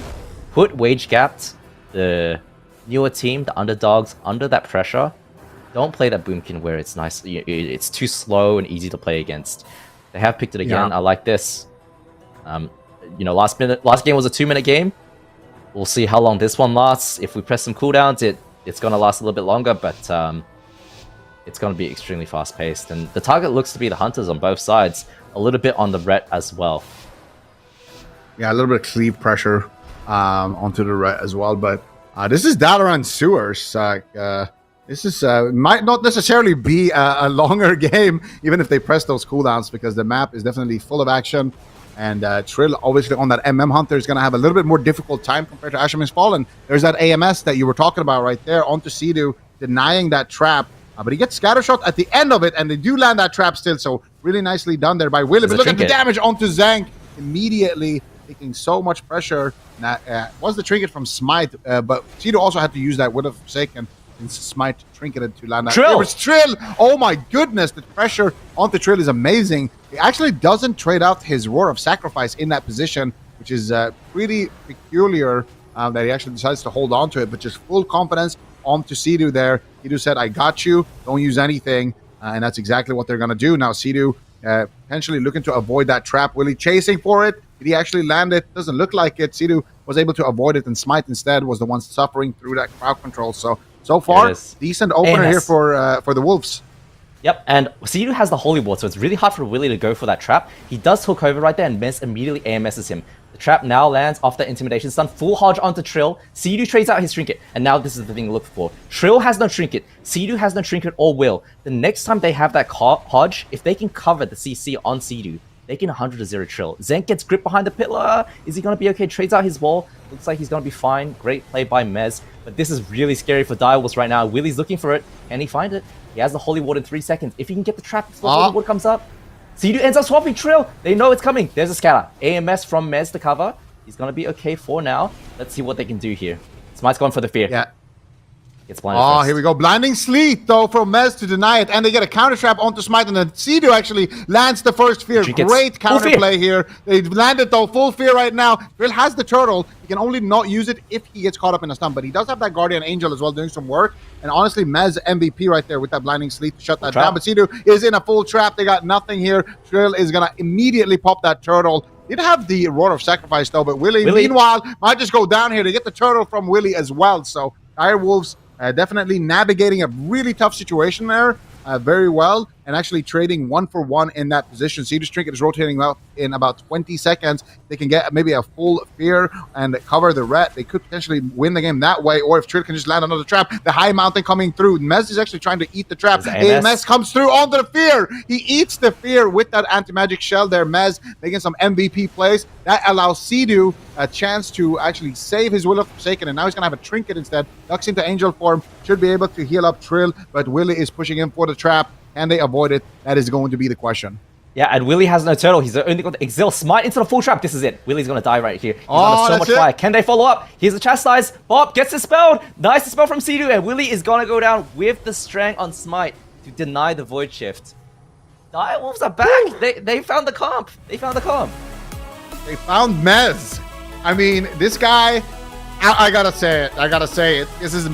Put Wagecapped, the newer team, the underdogs, under that pressure. Don't play that Boomkin where it's nice. It's too slow and easy to play against. They have picked it again. I like this. You know, last game was a 2-minute game. We'll see how long this one lasts. If we press some cooldowns, it's going to last a little bit longer, but it's going to be extremely fast-paced. And the target looks to be the Hunters on both sides. A little bit on the Ret as well. Yeah, a little bit of cleave pressure onto the Ret as well. But this is Dalaran Sewers. This is might not necessarily be a longer game, even if they press those cooldowns, because the map is definitely full of action. And Trill, obviously, on that MM Hunter is going to have a little bit more difficult time compared to Asham's Fallen. There's that AMS that you were talking about right there onto Sea-Doo, denying that trap. But he gets Scattershot at the end of it, and they do land that trap still. So really nicely done there by Willie. But look at the damage onto Zank immediately, taking so much pressure. That was the trinket from Smite, but Sea-Doo also had to use that Will of Forsaken and Smite trinketed to land that. Trill! Trill! Oh my goodness, the pressure onto Trill is amazing. He actually doesn't trade out his Roar of Sacrifice in that position, which is pretty peculiar that he actually decides to hold on to it, but just full confidence onto Sea-Doo there. Sea-Doo said, I got you, don't use anything, and that's exactly what they're going to do. Now Sea-Doo potentially looking to avoid that trap. Willie chasing for it. Did he actually land it? Doesn't look like it. Sea-Doo was able to avoid it, and Smite instead was the one suffering through that crowd control. So far, decent opener here for the Wolves. Yep, and Sea-Doo has the Holy Ward, so it's really hard for Willie to go for that trap. He does hook over right there, and Mez immediately AMSs him. The trap now lands off that Intimidation Stun, full Hodge onto Trill. Sea-Doo trades out his Trinket, and now this is the thing to look for. Trill has no Trinket, Sea-Doo has no Trinket or Will. The next time they have that Hodge, if they can cover the CC on Sea-Doo, they can 100-0 Trill. Zenk gets gripped behind the pillar. Is he going to be okay? Trades out his wall. Looks like he's going to be fine. Great play by Mez. But this is really scary for Direwolves right now. Willie's looking for it. Can he find it? He has the Holy Ward in 3 seconds. If he can get the trap before the Holy Ward comes up, Sea-Doo ends up swapping Trill. They know it's coming. There's a scatter. AMS from Mez to cover. He's going to be okay for now. Let's see what they can do here. Smite's going for the fear. Yeah. Gets blinded first. Here we go. Blinding Sleet, though, from Mez to deny it. And they get a counter trap onto Smite. And then Sea-Doo actually lands the first fear. Great counter play here. They landed, though, full fear right now. Trill has the turtle. He can only not use it if he gets caught up in a stun. But he does have that Guardian Angel as well doing some work. And honestly, Mez MVP right there with that Blinding Sleet to shut that down. But Sea-Doo is in a full trap. They got nothing here. Trill is going to immediately pop that turtle. Did have the Roar of Sacrifice, though. But Willie, meanwhile, might just go down here to get the turtle from Willie as well. So Direwolves definitely navigating a really tough situation there very well, and actually trading 1-for-1 in that position. Sea-Doo's Trinket is rotating out in about 20 seconds. They can get maybe a full fear and cover the Ret. They could potentially win the game that way, or if Trill can just land another trap. The High Mountain coming through. Mez is actually trying to eat the trap. AMS comes through onto the fear. He eats the fear with that anti-magic shell there. Mez making some MVP plays. That allows Sea-Doo a chance to actually save his Will of Forsaken, and now he's going to have a Trinket instead. Ducks into Angel form. Should be able to heal up Trill, but Willie is pushing him for the trap. Can they avoid it? That is going to be the question. Yeah, and Willie has no turtle. He's only got the Exil. Smite into the full trap. This is it. Willie's going to die right here. He's under so much fire. Can they follow up? Here's a Chastise. Bob gets dispelled. Nice dispel from Sea-Doo, and Willie is going to go down with the Strength on Smite to deny the Void Shift. Direwolves are back. They found the comp. They found They found Mez. I mean, this guy, I gotta say it.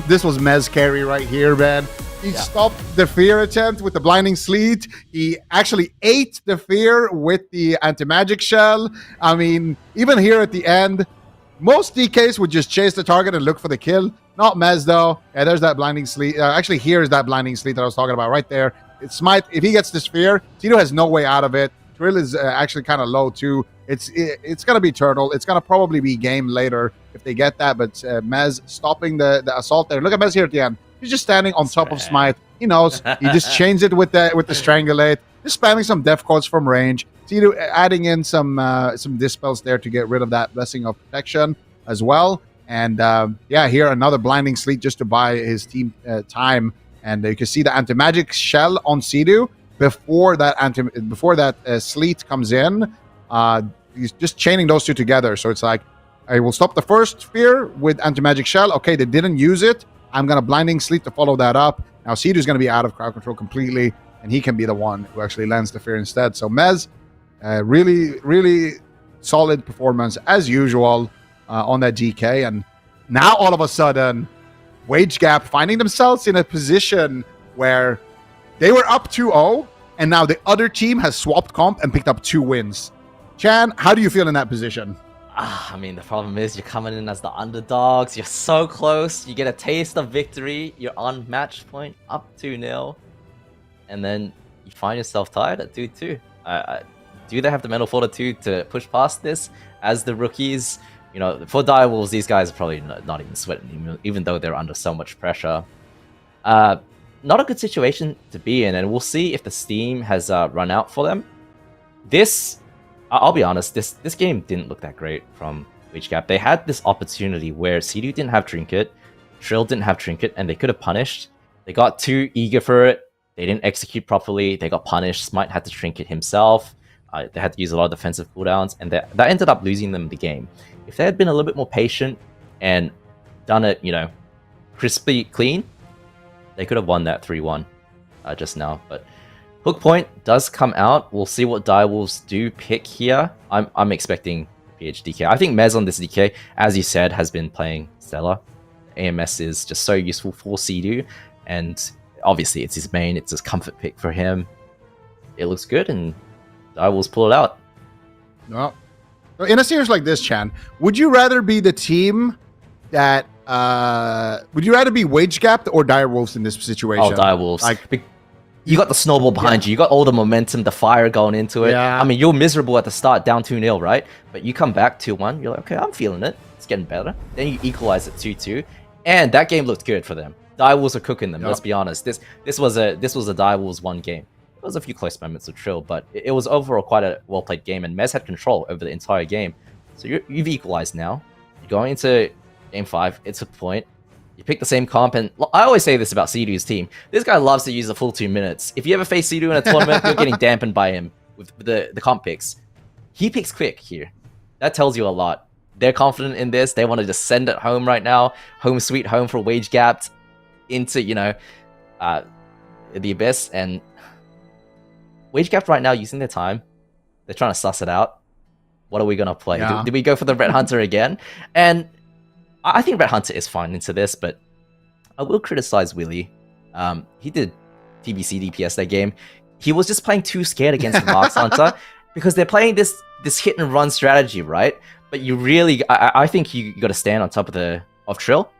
This was Mez carry right here, man. He stopped the fear attempt with the Blinding Sleet. He actually ate the fear with the anti-magic shell. I mean, even here at the end, most DKs would just chase the target and look for the kill. Not Mez, though. Yeah, there's that Blinding Sleet. Actually, here's that Blinding Sleet that I was talking about right there. It's Smite. If he gets this fear, Sea-Doo has no way out of it. Trill is actually kind of low, too. It's going to be Turtle. It's going to probably be game later if they get that. But Mez stopping the assault there. Look at Mez here at the end. He's just standing on top of Smite. He knows. He just chains it with the Strangulate. Just spamming some death codes from range. Sidu adding in some dispels there to get rid of that Blessing of Protection as well. And yeah, here another Blinding Sleet just to buy his team time. And you can see the Anti-Magic Shell on Sidu before that Sleet comes in. He's just chaining those two together. So it's like, I will stop the first Fear with Anti-Magic Shell. Okay, they didn't use it. I'm going to Blinding Sleet to follow that up. Now Sidu's going to be out of crowd control completely, and he can be the one who actually lands the Fear instead. So Mez, really, really solid performance as usual on that GK. And now all of a sudden, Wage Gap finding themselves in a position where they were up 2-0, and now the other team has swapped comp and picked up 2 wins. Chan, how do you feel in that position? I mean, the problem is you're coming in as the underdogs. You're so close. You get a taste of victory. You're on match point, up 2-0. And then you find yourself tied at 2-2. Do they have the mental fortitude to push past this as the rookies? You know, for Direwolves, these guys are probably not even sweating, even though they're under so much pressure. Not a good situation to be in, and we'll see if the steam has run out for them. I'll be honest, this game didn't look that great from Wage Gap. They had this opportunity where Sidu didn't have Trinket, Trill didn't have Trinket, and they could have punished. They got too eager for it. They didn't execute properly. They got punished. Smite had to Trinket himself. They had to use a lot of defensive cooldowns, and that ended up losing them the game. If they had been a little bit more patient and done it, you know, crispy clean, they could have won that 3-1 just now. But Hook Point does come out. We'll see what Direwolves do pick here. I'm expecting PH-DK. I think Mez on this DK, as you said, has been playing stellar. AMS is just so useful for Sidu, and obviously it's his main, it's his comfort pick for him. It looks good, and Direwolves pull it out. Well, in a series like this, Chan, would you rather be the team that would you rather be Wage Gapped or Direwolves in this situation? Oh, Direwolves. You got the snowball behind you. You got all the momentum, the fire going into it. Yeah. I mean, you're miserable at the start, down 2-0, right? But you come back 2-1. You're like, okay, I'm feeling it. It's getting better. Then you equalize at 2-2, and that game looked good for them. Direwolves are cooking them. Yep. Let's be honest. This was a Direwolves 1 game. There was a few close moments of Trill, but it was overall quite a well played game, and Mez had control over the entire game. So you've equalized now. You're going into Game 5. It's a point. You pick the same comp, and I always say this about Sidu's team. This guy loves to use the full 2 minutes. If you ever face Sidu in a tournament, you're getting dampened by him with the comp picks. He picks quick here. That tells you a lot. They're confident in this. They want to just send it home right now. Home sweet home for Wage Gapped into, you know, the Abyss. And Wage Gapped right now using their time. They're trying to suss it out. What are we going to play? Yeah. Do we go for the Red Hunter again? And I think Red Hunter is fine into this, but I will criticize Willie. He did TBC DPS that game. He was just playing too scared against the Marks Hunter because they're playing this hit and run strategy, right? But you really, I think you got to stand on top of Trill,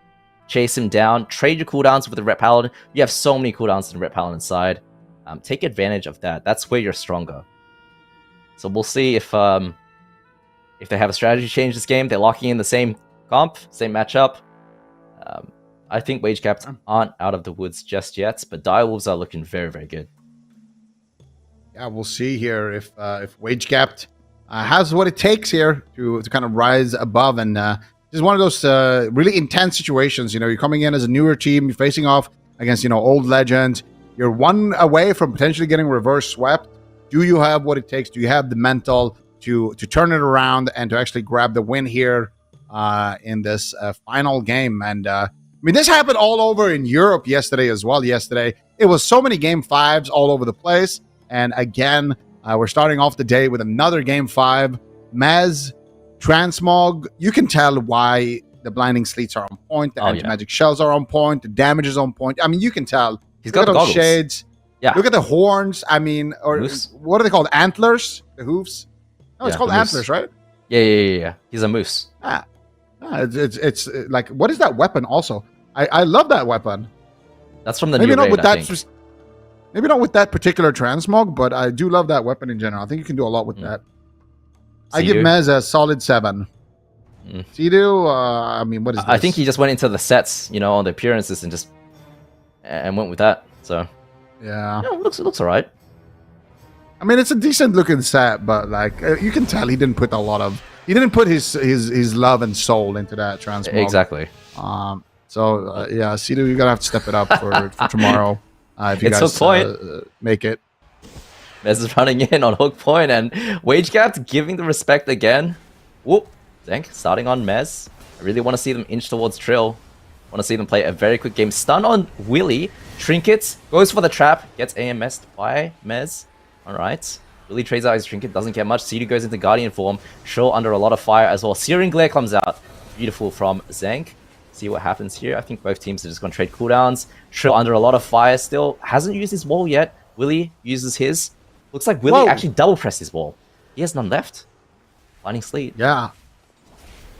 chase him down, trade your cooldowns with the Ret Paladin. You have so many cooldowns in the Ret Paladin side. Take advantage of that. That's where you're stronger. So we'll see if they have a strategy change this game. They're locking in the same comp, same matchup. I think Wage Gapped aren't out of the woods just yet, but Direwolves are looking very, very good. Yeah, we'll see here if Wage Gapped has what it takes here to kind of rise above. And this is one of those really intense situations. You know, you're coming in as a newer team, you're facing off against, you know, old legends. You're one away from potentially getting reverse swept. Do you have what it takes? Do you have the mental to turn it around and to actually grab the win here in this final game? And I mean, this happened all over in Europe yesterday as well. Yesterday, it was so many Game 5s all over the place. And again, we're starting off the day with another Game 5. Mez, Transmog, you can tell why the Blinding Sleets are on point. The Anti-Magic Shells are on point. The damage is on point. I mean, you can tell. He's got those goggles. Shades. Yeah. Look at the horns. I mean, or Moose. What are they called? Antlers? The hoofs? No, it's Yeah, called the moose. antlers, right? Yeah. He's a moose. It's like, what is that weapon also? I love that weapon. That's from the Maybe new not raid, with I that. think. Maybe not with that particular transmog, but I do love that weapon in general. I think you can do a lot with that. I give Sidu? Mez a solid 7. Sidu, I mean, what is this? I think he just went into the sets, you know, on the appearances and went with that. So Yeah. it looks alright. I mean, it's a decent looking set, but like you can tell he didn't put he didn't put his love and soul into that transmog. Exactly. So yeah, Sidu, you're gonna have to step it up for tomorrow if you It's guys Hook make it. Mez is running in on Hook Point, and Wage Gap giving the respect again. Whoop. Zank starting on Mez. I really want to see them inch towards Trill. Want to see them play a very quick game. Stun on Willy. Trinkets. Goes for the trap. Gets AMS'd by Mez. Alright. Willy trades out his Trinket. Doesn't get much. CD goes into Guardian form. Trill under a lot of fire as well. Searing Glare comes out. Beautiful from Zank. See what happens here. I think both teams are just going to trade cooldowns. Trill under a lot of fire still. Hasn't used his wall yet. Willy uses his. Looks like Willy actually double pressed his wall. He has none left. Blinding Sleet. Yeah.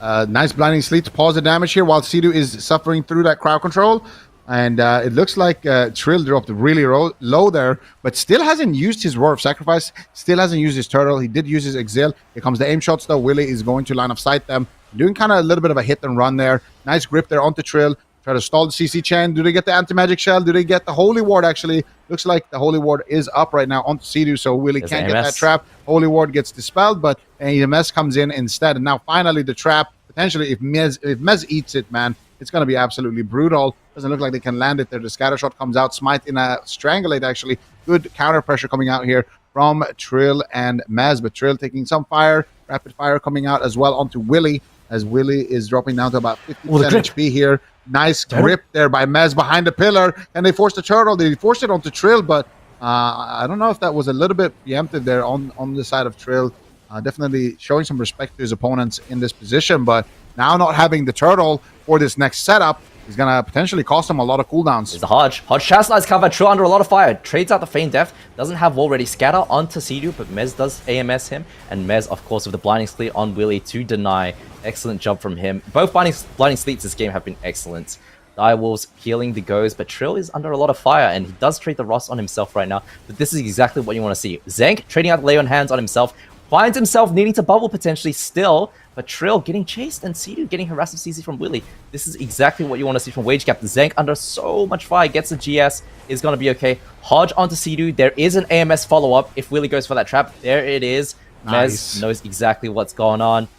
Nice Blinding Sleet to pause the damage here while Sidu is suffering through that crowd control. And it looks like Trill dropped really low there, but still hasn't used his Roar of Sacrifice, still hasn't used his Turtle. He did use his Exile. Here comes the aim shots though. Willy is going to line of sight them. Doing kind of a little bit of a hit and run there. Nice grip there onto Trill. Try to stall the CC chain. Do they get the anti-magic shell? Do they get the Holy Ward actually? Looks like the Holy Ward is up right now onto Sidu, so Willy can't get that trap. Holy Ward gets dispelled, but AMS comes in instead. And now finally the trap, potentially if Mez eats it, man, it's going to be absolutely brutal. Doesn't look like they can land it there. The scatter shot comes out. Smite in a strangulate, actually. Good counter pressure coming out here from Trill and Mez. But Trill taking some fire. Rapid fire coming out as well onto Willy, as Willy is dropping down to about 50% HP here. Nice grip there by Mez behind the pillar. And they forced the turtle. They forced it onto Trill, but I don't know if that was a little bit preemptive there on the side of Trill. Definitely showing some respect to his opponents in this position, but now not having the turtle for this next setup is going to potentially cost him a lot of cooldowns. It's the Hodge. Hodge Chastise cover. Trill under a lot of fire. Trades out the Feign Death. Doesn't have wall ready. Scatter onto Sidu, but Mez does AMS him. And Mez, of course, with the Blinding Sleet on Willy to deny. Excellent job from him. Both Blinding Sleets this game have been excellent. Direwolves healing the goes, but Trill is under a lot of fire, and he does trade the Ross on himself right now. But this is exactly what you want to see. Zank trading out the Lay on Hands on himself. Finds himself needing to bubble potentially still, but Trill getting chased and Sidu getting harassed with CC from Willy. This is exactly what you want to see from Wage Gap. Zank under so much fire, gets the GS, is going to be okay. Hodge onto Sidu. There is an AMS follow-up if Willy goes for that trap. There it is. Nice. Mez knows exactly what's going on.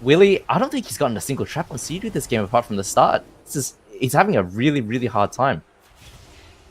Willy, I don't think he's gotten a single trap on Sidu this game apart from the start. He's having a really, really hard time.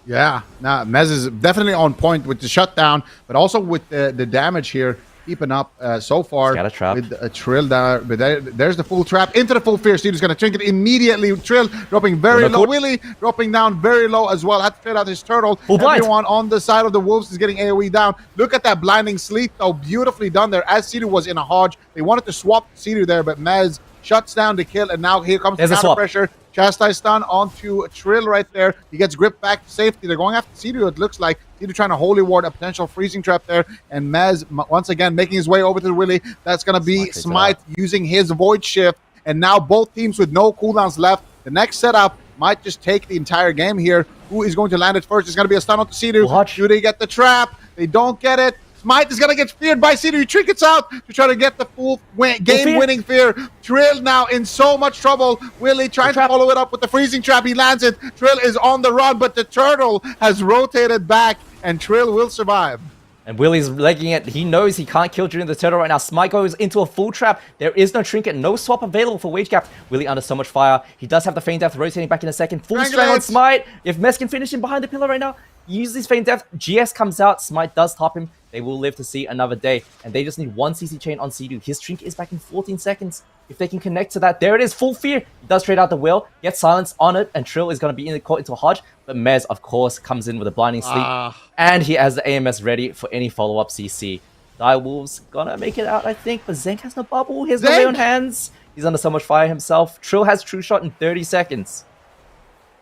Yeah, nah, Mez is definitely on point with the shutdown, but also with the damage here. Keeping up so far with a Trill there, but there's the full trap into the full fear. Sidu's going to drink it immediately. Trill dropping very low. Willy dropping down very low as well. Had to trade out his turtle. Everyone on the side of the wolves is getting AoE down. Look at that blinding sleep though, beautifully done there. As Sidu was in a Hodge, they wanted to swap Sidu there, but Mez shuts down the kill, and now here comes the counter pressure. Chastise stun onto Trill right there. He gets gripped back to safety. They're going after Sidu, it looks like. Sidu trying to Holy Ward a potential freezing trap there. And Mez, once again, making his way over to Willy. That's going to be Smite using his Void Shift. And now both teams with no cooldowns left. The next setup might just take the entire game here. Who is going to land it first? It's going to be a stun onto Sidu. Do they get the trap? They don't get it. Smite is going to get feared by Sidu. He trinkets out to try to get the full game-winning fear. Trill now in so much trouble. Willy trying to follow it up with the freezing trap. He lands it. Trill is on the run, but the turtle has rotated back, and Trill will survive. And Willy's legging it. He knows he can't kill during the turtle right now. Smite goes into a full trap. There is no trinket, no swap available for Wage Gap. Willy under so much fire. He does have the Feign Death rotating back in a second. Full strength on Smite. If Mez can finish him behind the pillar right now, he uses his Feign Death. GS comes out. Smite does top him. They will live to see another day. And they just need one CC chain on Sidu. His trinket is back in 14 seconds. If they can connect to that, there it is. Full fear. He does trade out the will. Gets silence on it. And Trill is going to be caught into a Hodge. But Mez, of course, comes in with a blinding sleep. And he has the AMS ready for any follow-up CC. Direwolves gonna make it out, I think. But Zank has no bubble. He has no Lay on Hands. He's under so much fire himself. Trill has True Shot in 30 seconds.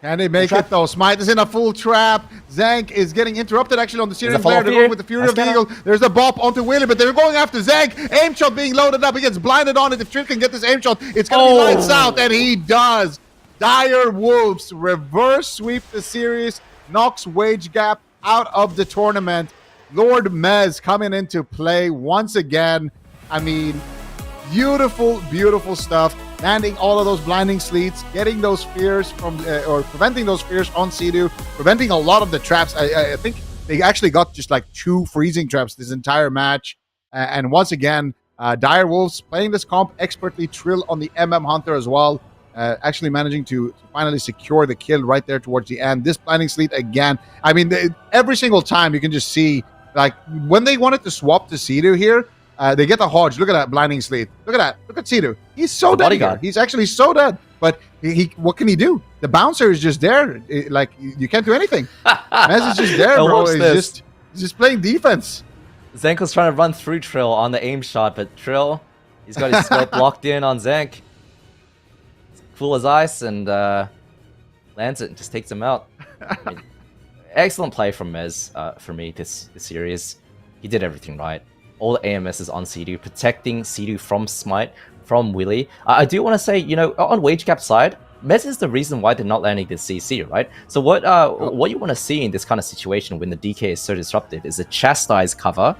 Can they make it though? Smite is in a full trap. Zank is getting interrupted actually on the Searing Glare. They're going with the Fury of the Eagle. There's the bop onto Willy, but they're going after Zank. Aim shot being loaded up. He gets blinded on it. If Trill can get this aim shot, it's going to be lights out, and he does. Dire Wolves reverse sweep the series, knocks Wage Gap out of the tournament. Lord Mez coming into play once again. I mean, beautiful, beautiful stuff. Landing all of those blinding sleets, getting those fears from, or preventing those fears on Sidu, preventing a lot of the traps. I think they actually got just like 2 freezing traps this entire match. And once again, Dire Wolves playing this comp expertly. Trill on the Hunter as well. Actually managing to finally secure the kill right there towards the end. This Blinding Sleet again. I mean, every single time you can just see, like, when they wanted to swap to Sidu here, they get the Hodge. Look at that Blinding Sleet. Look at that. Look at Sidu. He's so dead here. He's actually so dead. But he what can he do? The bouncer is just there. Like, you can't do anything. Mez is just there, bro. He's just playing defense. Zenko's trying to run through Trill on the aim shot, but Trill, he's got his scope locked in on Zenk. Cool as ice, and lands it and just takes him out. I mean, excellent play from Mez for me this series. He did everything right. All the AMSs on Sidu, protecting Sidu from Smite, from Willy. I do want to say, you know, on Wage Gap side, Mez is the reason why they're not landing this CC, right? So what you want to see in this kind of situation when the DK is so disruptive is a Chastise cover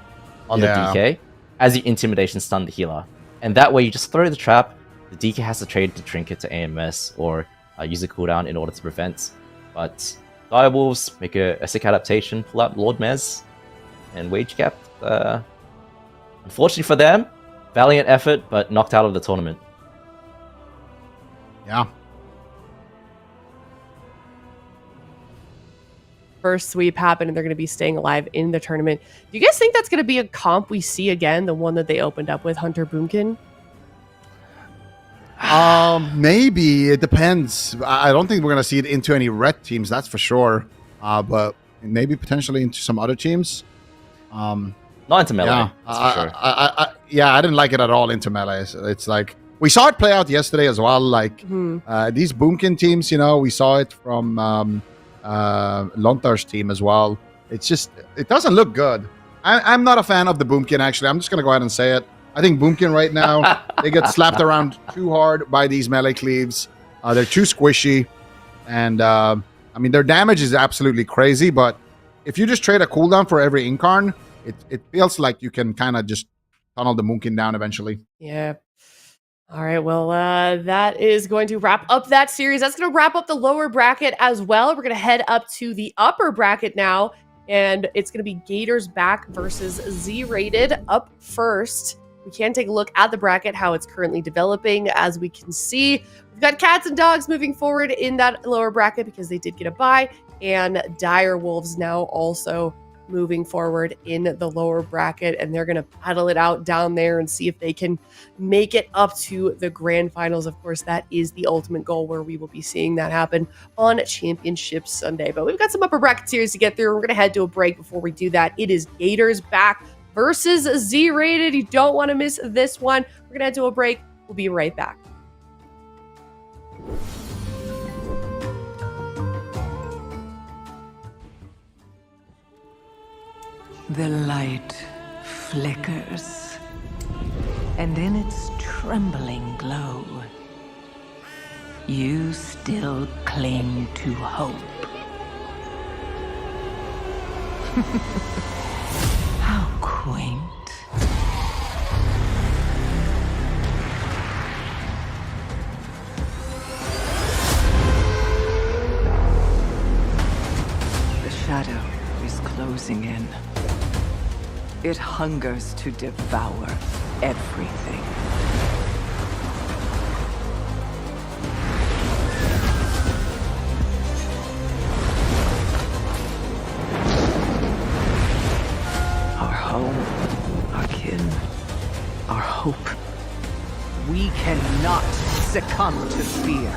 on the DK as the Intimidation stun the healer. And that way you just throw the trap, the DK has to trade the Trinket to AMS or use a cooldown in order to prevent. But Dire Wolves make a sick adaptation, pull out Lord Mez, and Wage Gap, unfortunately for them, valiant effort, but knocked out of the tournament. Yeah. First sweep happened, and they're going to be staying alive in the tournament. Do you guys think that's going to be a comp we see again, the one that they opened up with Hunter Boomkin? Maybe. It depends. I don't think we're going to see it into any red teams, that's for sure. But maybe potentially into some other teams. Not into melee, that's for sure. I didn't like it at all into melee. It's like, we saw it play out yesterday as well. Like, these Boomkin teams, you know, we saw it from Lontar's team as well. It's just, it doesn't look good. I'm not a fan of the Boomkin, actually. I'm just going to go ahead and say it. I think Boomkin right now, they get slapped around too hard by these melee cleaves. They're too squishy. And, I mean, their damage is absolutely crazy, but if you just trade a cooldown for every Incarn, it feels like you can kind of just tunnel the Boomkin down eventually. Yeah. All right, well, that is going to wrap up that series. That's going to wrap up the lower bracket as well. We're going to head up to the upper bracket now, and it's going to be Gators back versus Z-Rated up first. We can take a look at the bracket, how it's currently developing. As we can see, we've got Cats and Dogs moving forward in that lower bracket because they did get a bye, and Dire Wolves now also moving forward in the lower bracket, and they're going to battle it out down there and see if they can make it up to the grand finals. Of course, that is the ultimate goal, where we will be seeing that happen on Championship Sunday. But we've got some upper bracket series to get through. We're going to head to a break. Before we do that, it is Gators back versus Z-Rated. You don't want to miss this one. We're going to head to a break. We'll be right back. The light flickers, and in its trembling glow, you still cling to hope. How quaint. The shadow is closing in. It hungers to devour everything. Our home, our kin, our hope. We cannot succumb to fear.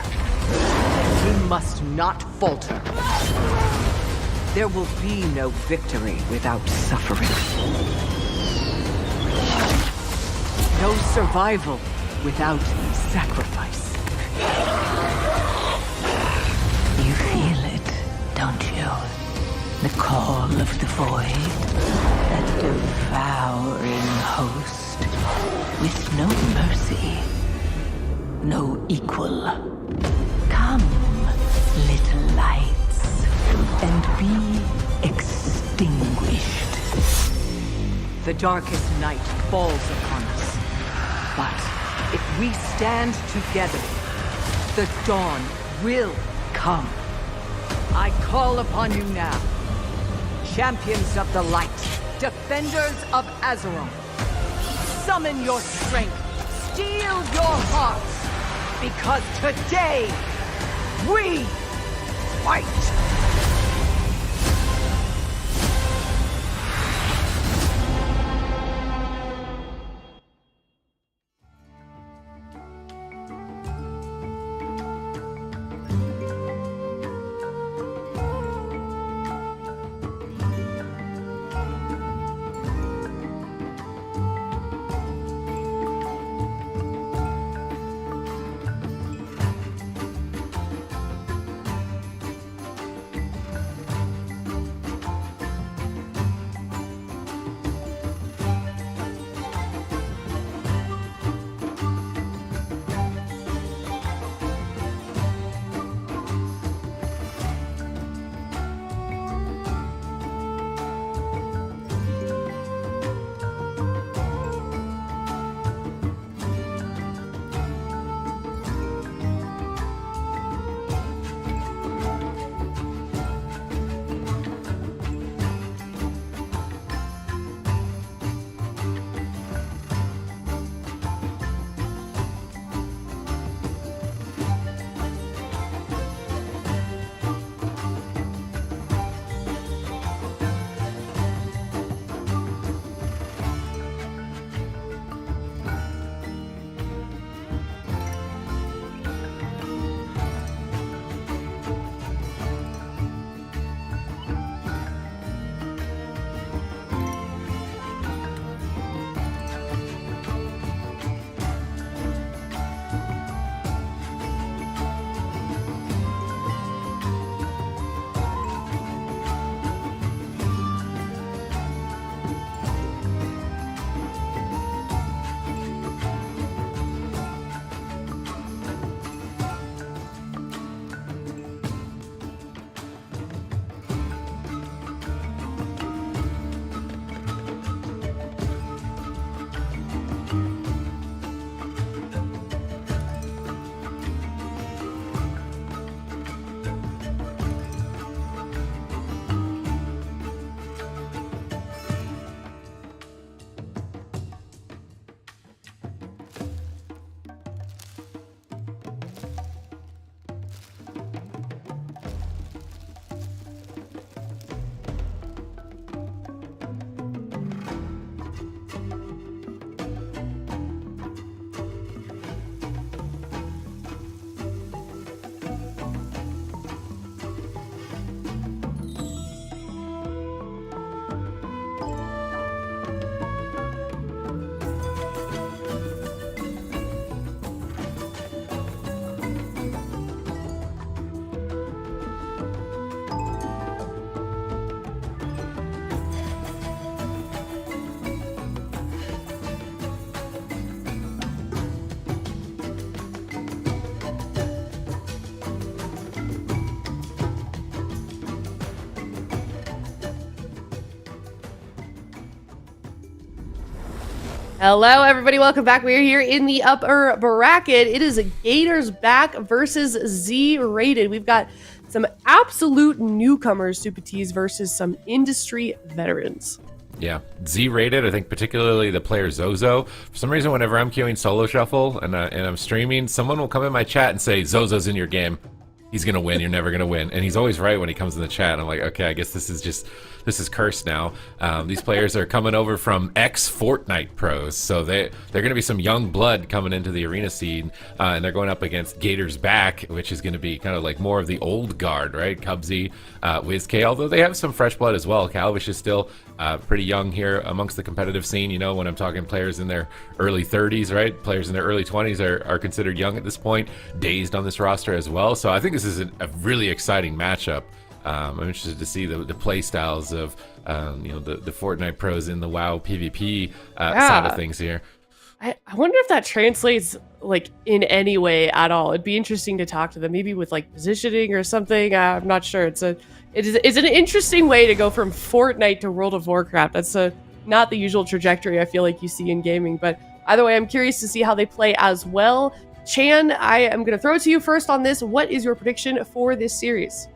We must not falter. There will be no victory without suffering. No survival without sacrifice. You feel it, don't you? The call of the void, that devouring host, with no mercy, no equal. Come, little light, and be extinguished. The darkest night falls upon us, but if we stand together, the dawn will come. I call upon you now. Champions of the light, defenders of Azeroth, summon your strength, steel your hearts, because today, we fight! Hello, everybody. Welcome back. We're here in the upper bracket. It is Gators back versus Z-rated. We've got some absolute newcomers, Super T's, versus some industry veterans. Yeah, Z-rated. I think particularly the player Zozo. For some reason, whenever I'm queuing solo shuffle and I'm streaming, someone will come in my chat and say, "Zozo's in your game. He's gonna win. You're never gonna win." And he's always right when he comes in the chat. I'm like, okay, I guess this is cursed now. These players are coming over from ex-Fortnite pros, so they're gonna be some young blood coming into the arena scene, and they're going up against Gators back, which is gonna be kind of like more of the old guard, right? Cubsy, WizK, although they have some fresh blood as well. Calvish is still pretty young here amongst the competitive scene. You know, when I'm talking players in their early 30s, right? Players in their early 20s are considered young at this point. Dazed on this roster as well. So I think this is a really exciting matchup. I'm interested to see the play styles of the Fortnite pros in the WoW PvP side of things here. I wonder if that translates like in any way at all. It'd be interesting to talk to them, maybe with like positioning or something. I'm not sure. It's an interesting way to go from Fortnite to World of Warcraft. That's not the usual trajectory I feel like you see in gaming. But either way, I'm curious to see how they play as well. Chan, I am going to throw it to you first on this. What is your prediction for this series?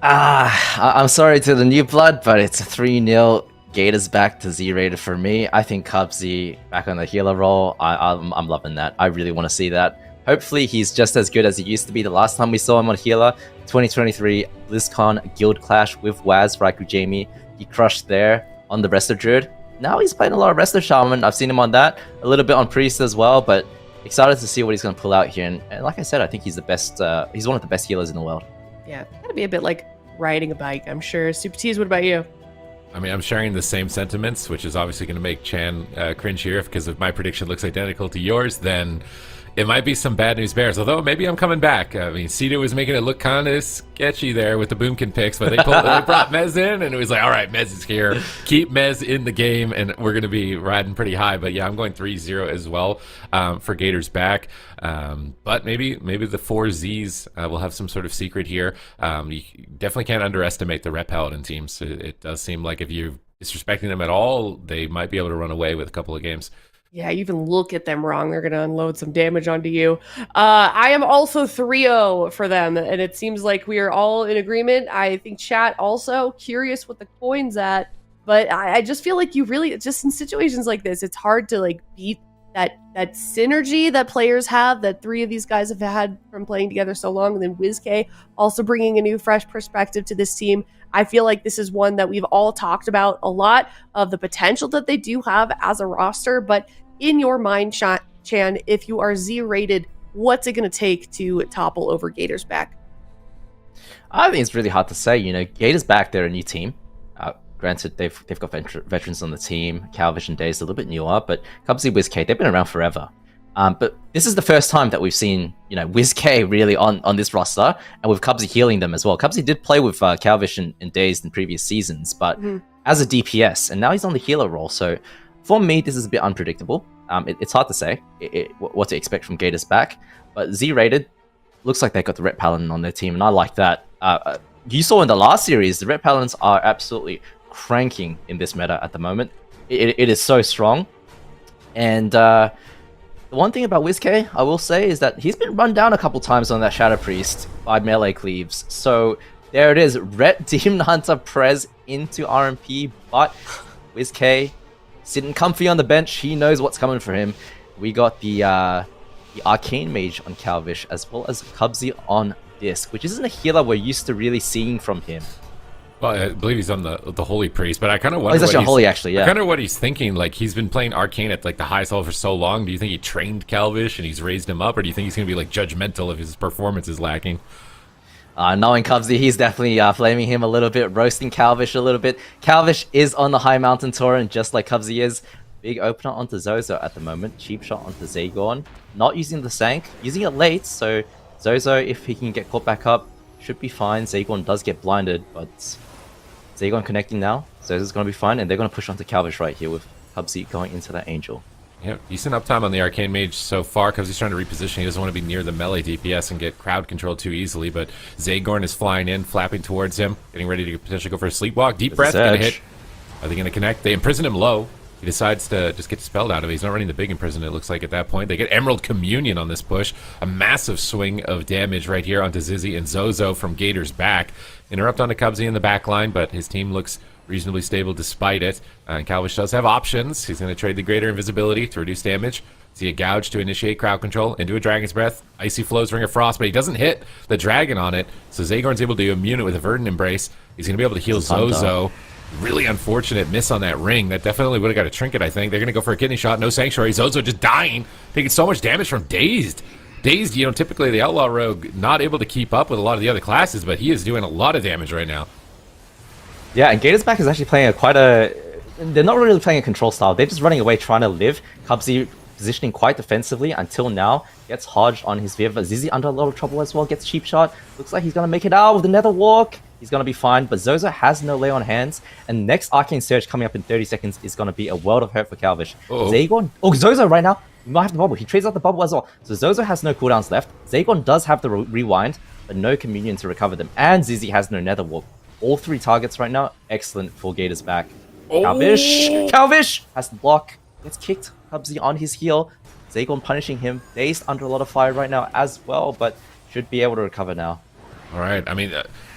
I'm sorry to the new blood, but it's a 3-0 Gators back to Z-rated for me. I think Cubsy back on the healer role. I'm loving that. I really want to see that. Hopefully he's just as good as he used to be the last time we saw him on healer. 2023 BlizzCon Guild Clash with Waz, Raikou, Jamie. He crushed there on the Resto Druid. Now he's playing a lot of Resto Shaman. I've seen him on that. A little bit on Priest as well, but excited to see what he's going to pull out here. And like I said, I think he's the best. He's one of the best healers in the world. Yeah, gotta be a bit like riding a bike, I'm sure. Super T's, what about you? I mean, I'm sharing the same sentiments, which is obviously going to make Chan cringe here, because if my prediction looks identical to yours, then it might be some bad news bears. Although maybe I'm coming back. I mean, Cedo was making it look kind of sketchy there with the Boomkin picks, but they brought Mez in, and it was like, all right, Mez is here. Keep Mez in the game, and we're going to be riding pretty high. But yeah, I'm going 3-0 as well for Gators back. But maybe the 4Zs will have some sort of secret here. You definitely can't underestimate the Rep Paladin teams. It does seem like if you're disrespecting them at all, they might be able to run away with a couple of games. Yeah, you even look at them wrong, they're going to unload some damage onto you. I am also 3-0 for them, and it seems like we are all in agreement. I think chat also curious what the coin's at, but I just feel like you really, just in situations like this, it's hard to like beat that synergy that players have, that three of these guys have had from playing together so long, and then WizK also bringing a new fresh perspective to this team. I feel like this is one that we've all talked about a lot, of the potential that they do have as a roster. But in your mind, Chan, if you are Z-rated, what's it going to take to topple over Gators back? I think it's really hard to say. You know, Gators back, they're a new team. Granted, they've got veterans on the team. Calvish and Days a little bit newer, but Cubsy, WizK, they've been around forever. But this is the first time that we've seen, you know, WizK really on this roster, and with Cubsy healing them as well. Cubsy did play with Calvish and Days in previous seasons, but as a DPS, and now he's on the healer role. So for me, this is a bit unpredictable. It's hard to say what to expect from Gators back, but Z-rated looks like they got the Ret Paladin on their team, and I like that. You saw in the last series, the Ret Paladins are absolutely cranking in this meta at the moment. It is so strong, and the one thing about WizK, I will say, is that he's been run down a couple times on that Shadow Priest by melee cleaves. So there it is, Ret Demon Hunter Prez into RMP, but WizK sitting comfy on the bench. He knows what's coming for him. We got the Arcane Mage on Calvish, as well as Cubsy on Disc, which isn't a healer we're used to really seeing from him. Well, I believe he's on the Holy Priest, but I kind of wonder. He's actually Holy, actually, yeah. I kind of what he's thinking. Like, he's been playing Arcane at like the highest level for so long. Do you think he trained Calvish and he's raised him up, or do you think he's going to be like judgmental if his performance is lacking? Knowing Cubsy, he's definitely flaming him a little bit, roasting Calvish a little bit. Calvish is on the High Mountain Tour, and just like Cubsy is, big opener onto Zozo at the moment. Cheap shot onto Zagorn. Not using the Sank, using it late, so Zozo, if he can get caught back up, should be fine. Zagorn does get blinded, but Zagorn connecting now. Zozo's going to be fine, and they're going to push onto Calvish right here with Cubsy going into that Angel. Yeah, decent uptime on the Arcane Mage so far, because he's trying to reposition. He doesn't want to be near the melee DPS and get crowd controlled too easily, but Zagorn is flying in, flapping towards him, getting ready to potentially go for a sleepwalk. Deep breath, gonna hit. Are they going to connect? They imprison him low. He decides to just get dispelled out of it. He's not running the big imprison, it looks like, at that point. They get Emerald Communion on this push. A massive swing of damage right here onto Zizzy and Zozo from Gators back. Interrupt onto Cubsy in the back line, but his team looks reasonably stable despite it. And Calvish does have options. He's going to trade the Greater Invisibility to reduce damage. See a Gouge to initiate crowd control, into a Dragon's Breath. Icy Flows, Ring of Frost, but he doesn't hit the Dragon on it. So Zagorn's able to immune it with a Verdant Embrace. He's going to be able to heal Zozo. Really unfortunate miss on that ring. That definitely would have got a trinket, I think. They're going to go for a kidney shot. No Sanctuary. Zozo just dying. Taking so much damage from Dazed. Dazed, you know, typically the Outlaw Rogue not able to keep up with a lot of the other classes, but he is doing a lot of damage right now. Yeah, and Gators back is actually playing they're not really playing a control style. They're just running away, trying to live. Cubsy positioning quite defensively until now. Gets Hodge on his Viv. Zizzy under a lot of trouble as well. Gets cheap shot. Looks like he's going to make it out with the Nether Walk. He's going to be fine, but Zozo has no lay on hands. And next Arcane Surge coming up in 30 seconds is going to be a world of hurt for Calvish. Zagorn. Oh, Zozo right now. He might have the bubble. He trades out the bubble as well. So Zozo has no cooldowns left. Zagorn does have the rewind, but no Communion to recover them. And Zizzy has no Nether Walk. All three targets right now. Excellent for Gators back. Calvish has the block. Gets kicked. Cubsy on his heel. Zagorn punishing him. Dazed under a lot of fire right now as well, but should be able to recover now. All right. I mean,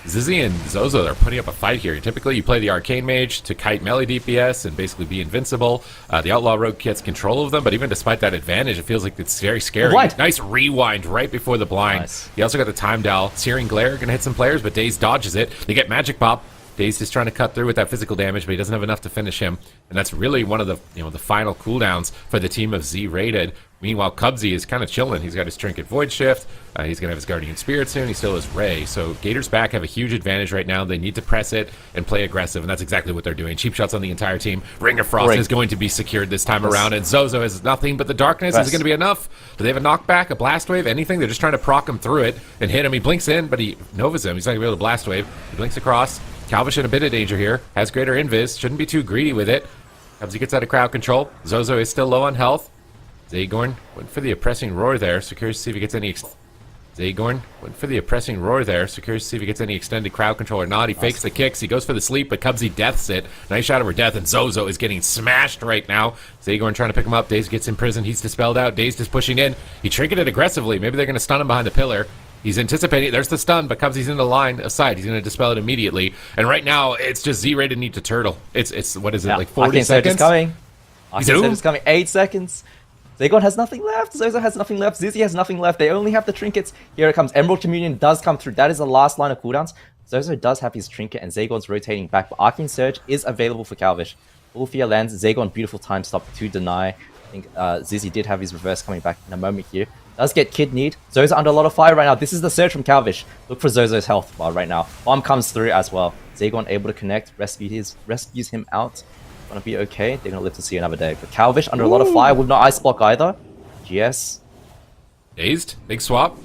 Zizzy and Zozo are putting up a fight here. Typically, you play the Arcane Mage to kite melee DPS and basically be invincible. The Outlaw Rogue gets control of them, but even despite that advantage, it feels like it's very scary. Blind. Nice rewind right before the blind. Nice. He also got the Time Dial. Searing Glare going to hit some players, but Daze dodges it. They get Magic Pop. Daze is trying to cut through with that physical damage, but he doesn't have enough to finish him. And that's really one of the the final cooldowns for the team of Z-Rated. Meanwhile, Cubsy is kind of chilling. He's got his Trinket Void Shift. He's going to have his Guardian Spirit soon. He still has Ray. So Gators back have a huge advantage right now. They need to press it and play aggressive, and that's exactly what they're doing. Cheap shots on the entire team. Ring of Frost is going to be secured this time around, and Zozo has nothing but the darkness. Is going to be enough? Do they have a knockback, a blast wave, anything? They're just trying to proc him through it and hit him. He blinks in, but he Novas him. He's not going to be able to blast wave. He blinks across. Calvish in a bit of danger here. Has greater invis. Shouldn't be too greedy with it. Cubsy gets out of crowd control. Zozo is still low on health. Zagorn went for the oppressing roar there. So curious to see if he gets any... Zagorn went for the oppressing roar there. So curious to see if he gets any extended crowd control or not. He fakes the kicks. He goes for the sleep, but Cubsy deaths it. Nice shot over death, and Zozo is getting smashed right now. Zagorn trying to pick him up. Daze gets imprisoned. He's dispelled out. Daze is pushing in. He trinketed aggressively. Maybe they're going to stun him behind the pillar. He's anticipating. There's the stun, but Cubsy's in the line aside. He's going to dispel it immediately. And right now, it's just Z-Rated need to turtle. It's what is it, like 40 seconds? Is coming. He's Arcane Surge is coming. 8 seconds. Zagon has nothing left. Zozo has nothing left. Zizzy has nothing left. They only have the trinkets. Here it comes. Emerald Communion does come through. That is the last line of cooldowns. Zozo does have his trinket, and Zagon's rotating back. But Arcane Surge is available for Calvish. Full Fear lands. Zagon, beautiful time stop to deny. I think Zizzy did have his reverse coming back in a moment here. Does get kidneyed. Zozo under a lot of fire right now. This is the surge from Calvish. Look for Zozo's health bar right now. Bomb comes through as well. Zagon able to connect, rescues him out. Gonna be okay. They're gonna live to see another day. But Calvish under a lot of fire with no ice block either. GS. Dazed. Big swap.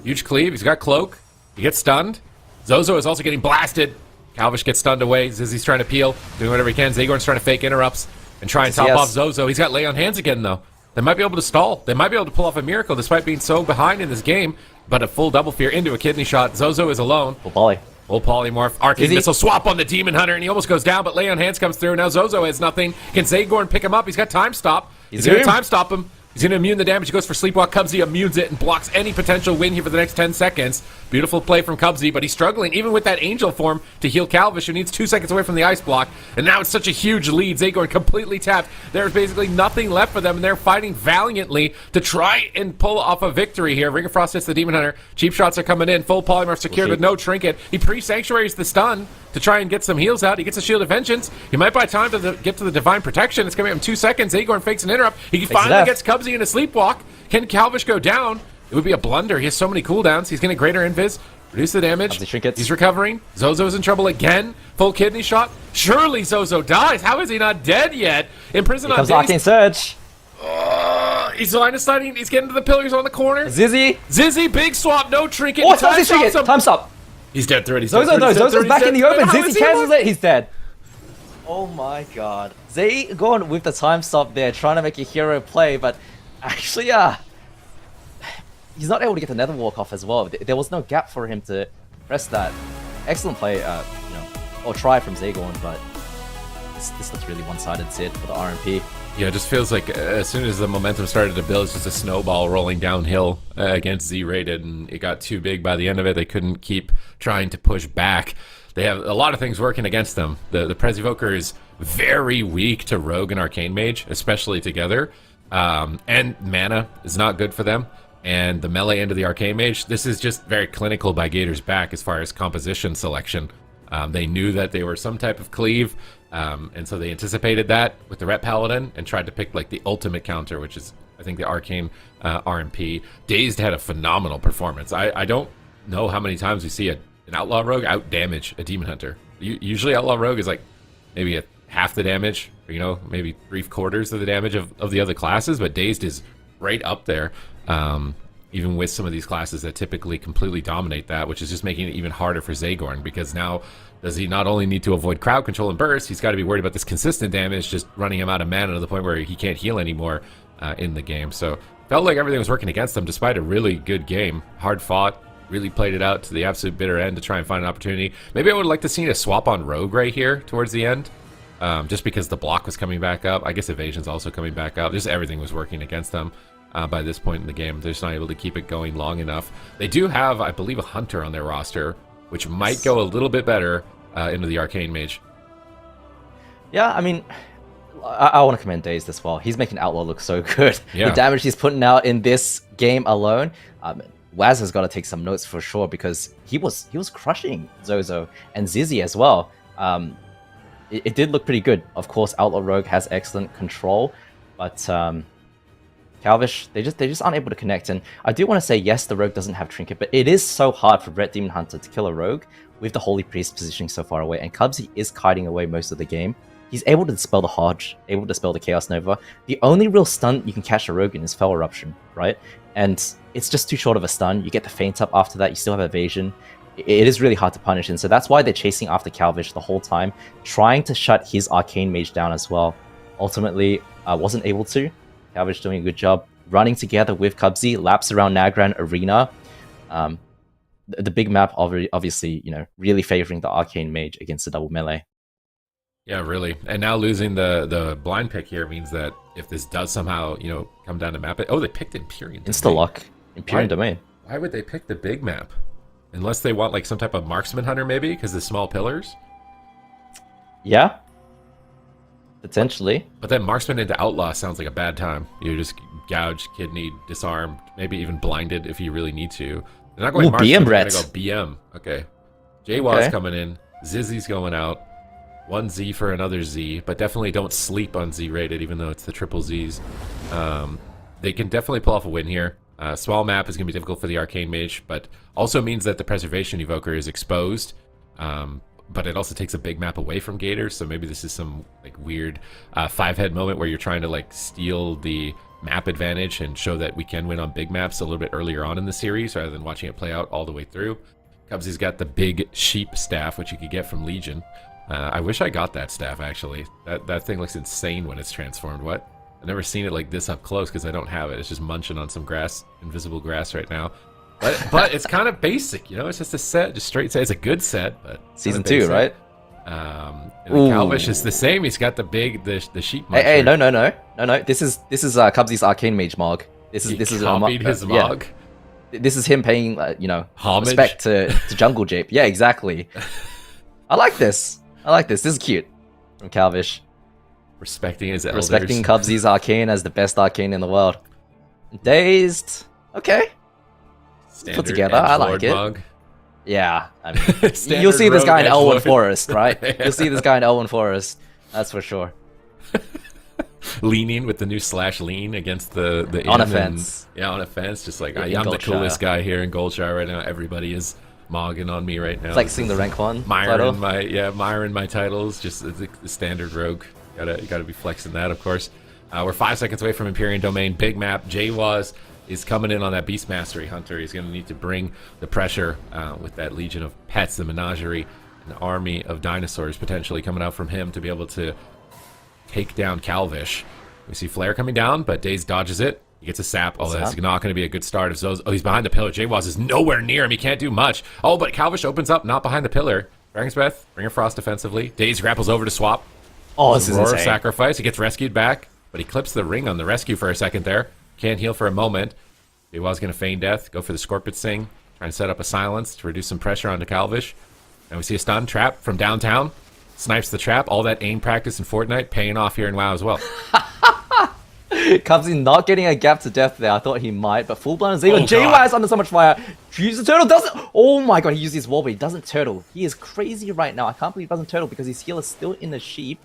Huge cleave. He's got cloak. He gets stunned. Zozo is also getting blasted. Calvish gets stunned away. Zizzy's trying to peel. Doing whatever he can. Zagorn's trying to fake interrupts and try and top off Zozo. He's got lay on hands again though. They might be able to stall. They might be able to pull off a miracle despite being so behind in this game. But a full double fear into a kidney shot. Zozo is alone. Full poly. Full polymorph. Arcane missile swap on the Demon Hunter, and he almost goes down, but lay on hands comes through. Now Zozo has nothing. Can Zagorn pick him up? He's got time stop. He's going to time stop him. He's going to immune the damage. He goes for Sleepwalk. Cubsy immunes it and blocks any potential win here for the next 10 seconds. Beautiful play from Cubsy, but he's struggling, even with that Angel form, to heal Calvish, who needs 2 seconds away from the ice block. And now it's such a huge lead. Zagorn completely tapped. There's basically nothing left for them, and they're fighting valiantly to try and pull off a victory here. Ring of Frost hits the Demon Hunter. Cheap shots are coming in. Full polymorph secured with no trinket. He pre-sanctuaries the stun to try and get some heals out. He gets a Shield of Vengeance. He might buy time to get to the Divine Protection. It's going to be him 2 seconds. Zagorn fakes an interrupt. He finally gets Cubsy in a Sleepwalk. Can Calvish go down? It would be a blunder. He has so many cooldowns. He's getting greater invis. Reduce the damage. He's recovering. Zozo's in trouble again. Full kidney shot. Surely Zozo dies. How is he not dead yet? Imprisoned on Daze. Arcane Surge. He's line of sighting. He's getting to the pillars on the corner. Zizzy, big swap. No trinket. Oh, time trinket. Time stop. He's dead through it. Zozo's back in the open. Zizzy cancels it. He's dead. Oh my god. Zagon with the time stop there, trying to make a hero play, but actually, he's not able to get the Nether Walk off as well. There was no gap for him to press that. Excellent play, or try from Zagorn, but this looks really one-sided Sid for the RMP. Yeah, it just feels like as soon as the momentum started to build, it's just a snowball rolling downhill against Z-Rated, and it got too big by the end of it. They couldn't keep trying to push back. They have a lot of things working against them. The Prez Evoker is very weak to Rogue and Arcane Mage, especially together. And mana is not good for them. And the melee end of the Arcane Mage, this is just very clinical by Gators back as far as composition selection. They knew that they were some type of cleave, and so they anticipated that with the Ret Paladin and tried to pick like the ultimate counter, which is, I think, the Arcane RMP. Dazed had a phenomenal performance. I don't know how many times we see an Outlaw Rogue out-damage a Demon Hunter. Usually Outlaw Rogue is like maybe half the damage, or, maybe 3/4 of the damage of the other classes, but Dazed is right up there, even with some of these classes that typically completely dominate that, which is just making it even harder for Zagorn, because now does he not only need to avoid crowd control and burst, he's got to be worried about this consistent damage just running him out of mana to the point where he can't heal anymore in the game. So felt like everything was working against them despite a really good game. Hard fought, really played it out to the absolute bitter end to try and find an opportunity. Maybe I would like to see a swap on Rogue right here towards the end. Just because the block was coming back up. I guess evasion's also coming back up. Just everything was working against them. by this point in the game. They're just not able to keep it going long enough. They do have, I believe, a Hunter on their roster, which might go a little bit better into the Arcane Mage. Yeah, I mean, I want to commend Dazed as well. He's making Outlaw look so good. Yeah. The damage he's putting out in this game alone. Waz has got to take some notes for sure, because he was crushing Zozo and Zizzy as well. It did look pretty good. Of course, Outlaw Rogue has excellent control, but Calvish, they just aren't able to connect. And I do want to say, yes, the Rogue doesn't have Trinket, but it is so hard for Red Demon Hunter to kill a Rogue with the Holy Priest positioning so far away, and Cubsy is kiting away most of the game. He's able to dispel the Hodge, able to dispel the Chaos Nova. The only real stun you can catch a Rogue in is Fell Eruption, right? And it's just too short of a stun. You get the feint up after that, you still have evasion. It is really hard to punish, and so that's why they're chasing after Calvish the whole time, trying to shut his Arcane Mage down as well. Ultimately, wasn't able to. Calvish doing a good job running together with Cubsy, laps around Nagran Arena. The big map, obviously, you know, really favoring the Arcane Mage against the double melee. Yeah, really. And now losing the blind pick here means that if this does somehow, you know, come down to map it. Oh, they picked Empyrean Domain. Insta-lock. Empyrean Domain. Why would they pick the big map? Unless they want like some type of marksman hunter, maybe, because the small pillars. Yeah. Potentially. But then marksman into outlaw sounds like a bad time. You just gouge, kidney, disarmed, maybe even blinded if you really need to. They're not going marksman. BM They're Brett. gonna go BM. Okay. J-Waz coming in. Zizzy's going out. One Z for another Z, but definitely don't sleep on Z rated, even though it's the triple Zs. They can definitely pull off a win here. Small map is going to be difficult for the Arcane Mage, but also means that the Preservation Evoker is exposed. But it also takes a big map away from Gators, so maybe this is some like weird 5-head moment where you're trying to like steal the map advantage and show that we can win on big maps a little bit earlier on in the series rather than watching it play out all the way through. Cubsy's got the big sheep staff, which you could get from Legion. I wish I got that staff, actually. That thing looks insane when it's transformed. What? I've never seen it like this up close because I don't have it. It's just munching on some grass, invisible grass right now. But it's kind of basic, you know? It's just a set, just straight set. It's a good set, but... Season 2, right? And the Calvish is the same. He's got the sheep muncher. Hey, no. This is Cubsy's Arcane Mage Mog. This is copied his Mog? Yeah. This is him paying, homage? Respect to Jungle Jape. Yeah, exactly. I like this. This is cute from Calvish. Respecting his elders. Respecting Cubsy's Arcane as the best Arcane in the world. Dazed. Okay. Standard Put together. I like Edgelord it. Mug. Yeah. I mean, you'll see this guy in Elwyn Edgelord. Forest, right? You'll see this guy in Elwyn Forest. That's for sure. Leaning with the new /lean against the On a inn fence. Yeah, on a fence. Just like, In I'm the Goldshire. coolest guy here in Goldshire right now. Everybody is mogging on me right now. Flexing the rank 1 Myron title. Myron my titles, just the standard rogue. Gotta be flexing that, of course. We're 5 seconds away from Empyrean Domain. Big map. J-Waz is coming in on that Beast Mastery Hunter. He's gonna need to bring the pressure with that Legion of Pets, the Menagerie, an army of dinosaurs potentially coming out from him to be able to take down Calvish. We see Flare coming down, but Daze dodges it. He gets a sap. Oh, that's not going to be a good start. Oh, he's behind the pillar. J-Waz is nowhere near him. He can't do much. Oh, but Calvish opens up, not behind the pillar. Dragon's Breath, Ring of Frost defensively. Daze grapples over to swap. Oh, this is Aurora insane. sacrifice. He gets rescued back, but he clips the ring on the rescue for a second there. Can't heal for a moment. J-Waz going to feign death, go for the Scorpion Sing, trying to set up a silence to reduce some pressure onto Calvish. And we see a stun trap from downtown. Snipes the trap. All that aim practice in Fortnite paying off here in WoW as well. Cubsy not getting a gap to death there. I thought he might, but full blown Zero. Oh, J-Waz under so much fire. Uses the turtle, doesn't. Oh my god, he uses his wall, but he doesn't turtle. He is crazy right now. I can't believe he doesn't turtle because his heal is still in the sheep.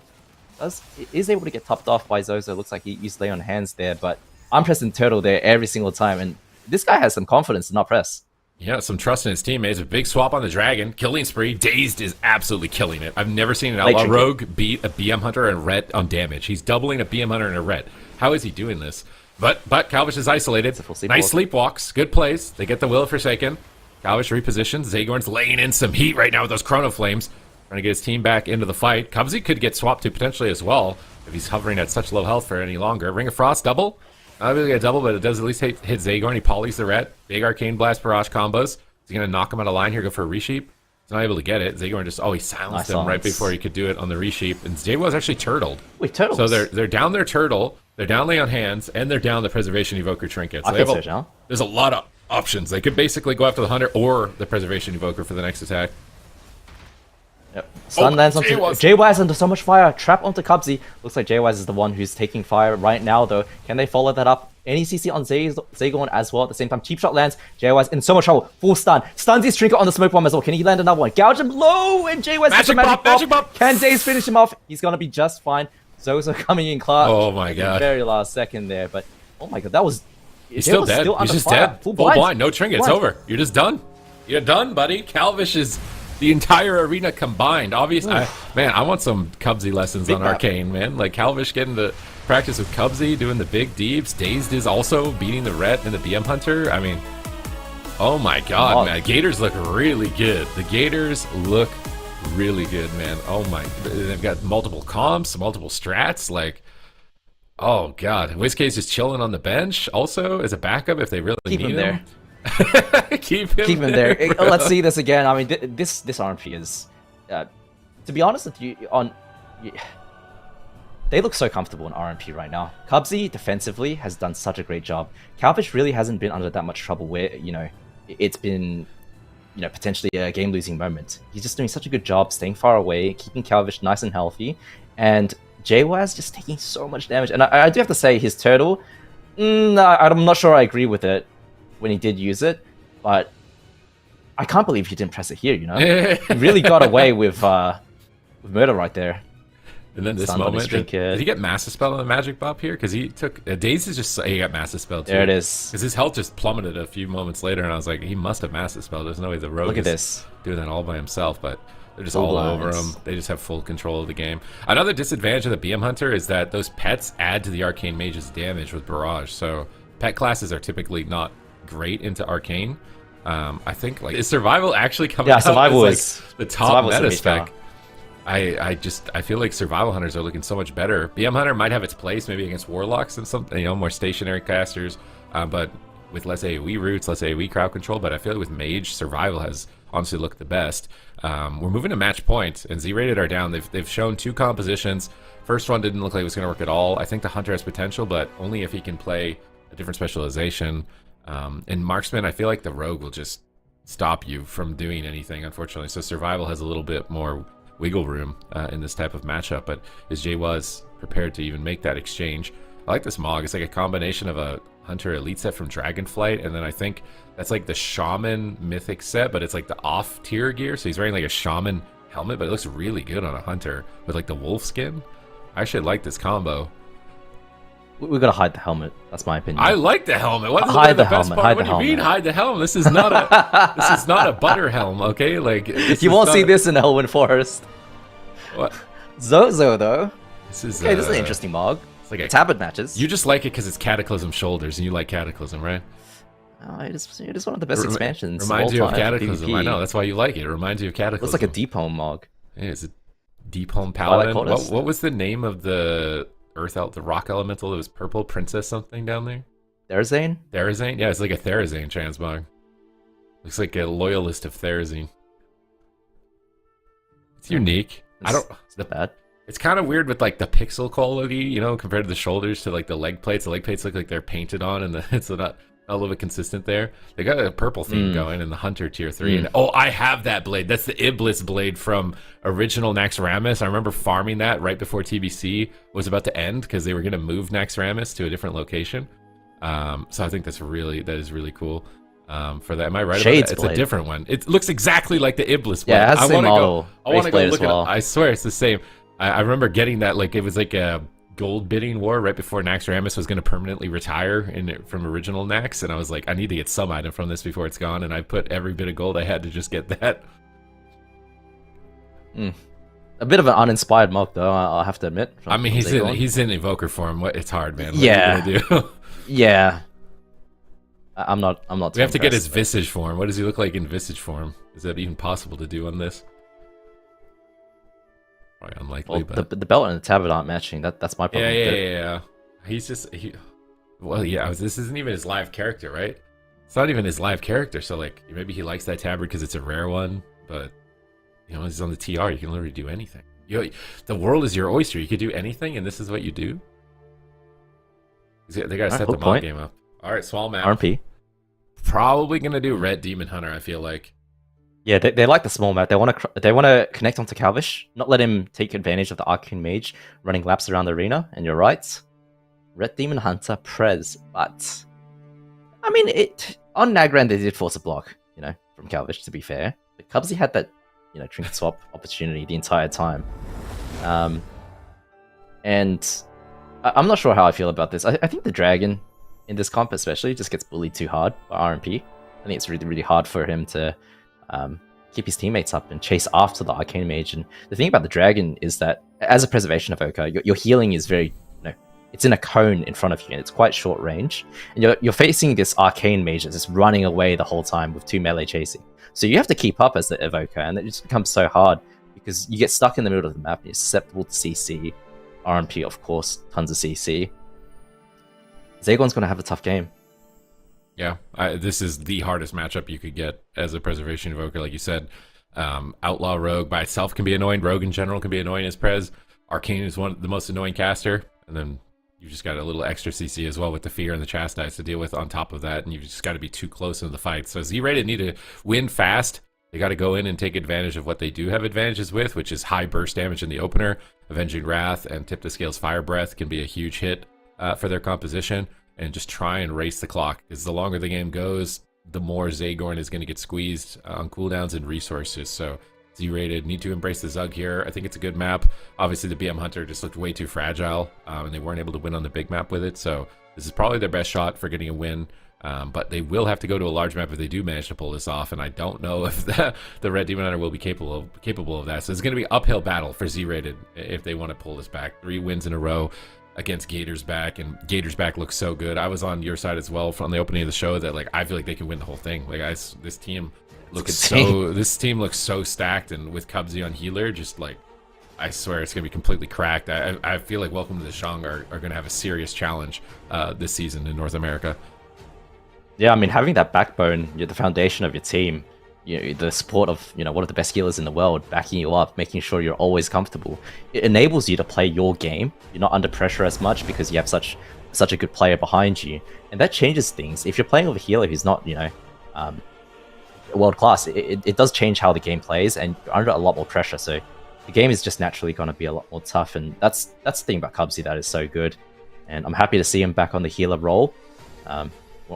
Is able to get topped off by Zozo. Looks like he used lay on hands there, but I'm pressing turtle there every single time, and this guy has some confidence to not press. Yeah, some trust in his teammates. A big swap on the dragon. Killing spree. Dazed is absolutely killing it. I've never seen an outlaw rogue beat a BM hunter and ret on damage. He's doubling a BM hunter and a ret. How is he doing this? But Calvish is isolated. Nice sleepwalks. Good plays. They get the Will of Forsaken. Calvish repositions. Zagorn's laying in some heat right now with those Chrono Flames. Trying to get his team back into the fight. Cubsy could get swapped to potentially as well if he's hovering at such low health for any longer. Ring of Frost double. Not really a double, but it does at least hit Zagorn. He polys the ret. Big Arcane Blast Barrage combos. Is he going to knock him out of line here? Go for a resheep. He's not able to get it. Zagorn just he silenced Nice him right silence. before he could do it on the reshape. And JWoww's actually turtled. Wait, turtles. So they're down their turtle, they're down lay on hands, and they're down the Preservation Evoker trinket. So I they have think so, Zhao. there's a lot of options. They could basically go after the Hunter or the Preservation Evoker for the next attack. Yep. Stun lands onto JWoww's under so much fire. Trap onto Cubsy. Looks like JWoww's is the one who's taking fire right now, though. Can they follow that up? Any CC on Zagorn as well at the same time. Cheap shot lands. JWoww's in so much trouble. Full stun. Stuns his trinket on the smoke bomb as well. Can he land another one? Gouge him low, and JWoww's gets a magic bop. Can Daze finish him off? He's gonna be just fine. Zozo coming in clutch. Oh my god. Very last second there, but oh my god, that was. He's still dead. He's just dead. Full blind. No trinket. It's over. You're just done. You're done, buddy. Calvish is the entire arena combined. Obviously, man, I want some Cubsy lessons on Arcane, man. Like Calvish getting to practice with Cubsy, doing the big deeps. Dazed is also beating the Ret and the BM Hunter. I mean, oh my god, man. Gators look really good. The Gators look really good, man. Oh my, they've got multiple comps, multiple strats. Like, oh god. WizK's just chilling on the bench also as a backup if they really Keep need him there. Keep him there. bro. Let's see this again. I mean, this RMP is, to be honest with you, they look so comfortable in RMP right now. Cubsy defensively has done such a great job. Calvish really hasn't been under that much trouble where it's been potentially a game-losing moment. He's just doing such a good job staying far away, keeping Calvish nice and healthy, and JWoww's just taking so much damage. And I do have to say, his turtle, I'm not sure I agree with it when he did use it, but I can't believe he didn't press it here, He really got away with murder right there. And then this moment, did he get Master Spell on the Magic Bop here? Because he took... Daze is just... He got Master Spell too. There it is. Because his health just plummeted a few moments later, and I was like, he must have Master Spell. There's no way the Rogue is doing that all by himself, but they're just all over him. They just have full control of the game. Another disadvantage of the BM Hunter is that those pets add to the Arcane Mage's damage with Barrage, so pet classes are typically not great into Arcane. I think, like, is Survival actually coming out Survival as, like, the top meta spec? I feel like Survival Hunters are looking so much better. BM Hunter might have its place maybe against Warlocks and something, more stationary casters, but with less AoE roots, less AoE crowd control. But I feel like with Mage, Survival has honestly looked the best. We're moving to match point, and Z-Rated are down. They've shown two compositions. First one didn't look like it was going to work at all. I think the Hunter has potential, but only if he can play a different specialization. In Marksman, I feel like the Rogue will just stop you from doing anything, unfortunately. So Survival has a little bit more wiggle room in this type of matchup, but is JWoww's prepared to even make that exchange? I like this Mog. It's like a combination of a Hunter Elite set from Dragonflight, and then I think that's like the Shaman Mythic set, but it's like the off-tier gear, so he's wearing like a Shaman helmet, but it looks really good on a Hunter with like the wolf skin. I actually like this combo. We gotta hide the helmet. That's my opinion. I like the helmet. What's hide the best helmet. part? Hide What the do you mean helmet. hide the helmet? This is not a this is not a butter helm, okay? Like you won't see this in Elwyn Forest. What? Zozo though. This is this is an interesting Mog. It's like it's habit matches. You just like it because it's Cataclysm shoulders, and you like Cataclysm, right? Oh, it is one of the best expansions. Reminds you of all-time Cataclysm. PvP. I know. That's why you like it. It reminds you of Cataclysm. Looks like a Deep Home Mog. Yeah, it's a Deep Home Paladin. Coldest. What was the name of the the rock elemental? It was purple princess something down there. Therazane? Therazane? Yeah, it's like a Therazane transmog. Looks like a loyalist of Therazane. It's unique. It's not bad. It's kind of weird with like the pixel quality, compared to the shoulders to like the leg plates. The leg plates look like they're painted on, and it's not a little bit consistent there. They got a purple theme going in the Hunter tier 3. And I have that blade. That's the Iblis blade from original Naxxramas. I remember farming that right before TBC was about to end because they were going to move Naxxramas to a different location. So I think that is really cool. For that, am I right Shades about that? blade. It's a different one. It looks exactly like the Iblis blade. Yeah, it has the same model. I want to go Race look blade as well. at it. I swear it's the same. I remember getting that, like, it was like a gold bidding war right before Naxxramas was going to permanently retire from original Nax, and I was like, I need to get some item from this before it's gone, and I put every bit of gold I had to just get that. A bit of an uninspired Mog, though, I'll have to admit. I mean, he's in Evoker form. It's hard, man. What Yeah. are you gonna do? Yeah. I'm not. We have to get his Visage form. What does he look like in Visage form? Is that even possible to do on this? Probably unlikely, Well, but the belt and the tabard aren't matching. That's my problem. yeah. He's just this isn't even his live character, right? It's not even his live character. So like maybe he likes that tabard because it's a rare one, but You know, he's on the TR. You can literally do anything. The world is your oyster. You could do anything, and this is what you do. They gotta set the mod game up. All right, small map. RMP. Probably gonna do Red Demon Hunter. I feel like. Yeah, they like the small map. They want to connect onto Calvish, not let him take advantage of the Arcane Mage running laps around the arena. And you're right, Red Demon Hunter Prez. But I mean, on Nagran they did force a block, you know, from Calvish. To be fair, but Cubsy had that, you know, trinket swap opportunity the entire time. And I'm not sure how I feel about this. I think the Dragon in this comp especially just gets bullied too hard by RMP. I think it's really, really hard for him to keep his teammates up and chase after the Arcane Mage. And the thing about the Dragon is that as a preservation evoker, your healing is very, you know, it's in a cone in front of you and it's quite short range. And you're facing this Arcane Mage that's just running away the whole time with 2 melee chasing. So you have to keep up as the evoker, and it just becomes so hard because you get stuck in the middle of the map and you're susceptible to CC. RMP, of course, tons of CC. Zagon's going to have a tough game. Yeah, this is the hardest matchup you could get as a preservation evoker, like you said. Outlaw Rogue by itself can be annoying. Rogue in general can be annoying as Prez. Arcane is the most annoying caster. And then you've just got a little extra CC as well with the Fear and the Chastise to deal with on top of that. And you've just got to be too close in the fight. So Z-Rated need to win fast. They got to go in and take advantage of what they do have advantages with, which is high burst damage in the opener. Avenging Wrath and Tip the Scales Fire Breath can be a huge hit for their composition. And just try and race the clock, because the longer the game goes, the more Zagorn is going to get squeezed on cooldowns and resources. So Z-Rated need to embrace the Zug here. I think it's a good map. Obviously, the BM Hunter just looked way too fragile, and they weren't able to win on the big map with it. So this is probably their best shot for getting a win. But they will have to go to a large map if they do manage to pull this off, and I don't know if the Red Demon Hunter will be capable of that. So it's going to be an uphill battle for Z-Rated if they want to pull this back. 3 wins in a row against Gators back, and Gators back looks so good. I was on your side as well from the opening of the show that, like, I feel like they can win the whole thing. Like, this team looks so stacked, and with Cubsy on healer, just like, I swear it's gonna be completely cracked. I feel like Welcome to the JUNG are gonna have a serious challenge this season in North America. Yeah, I mean, having that backbone, the foundation of your team, you know, the support of, you know, one of the best healers in the world, backing you up, making sure you're always comfortable. It enables you to play your game. You're not under pressure as much because you have such a good player behind you, and that changes things. If you're playing with a healer who's not, you know, world class, it does change how the game plays, and you're under a lot more pressure. So the game is just naturally going to be a lot more tough, and that's the thing about Cubsy that is so good. And I'm happy to see him back on the healer role.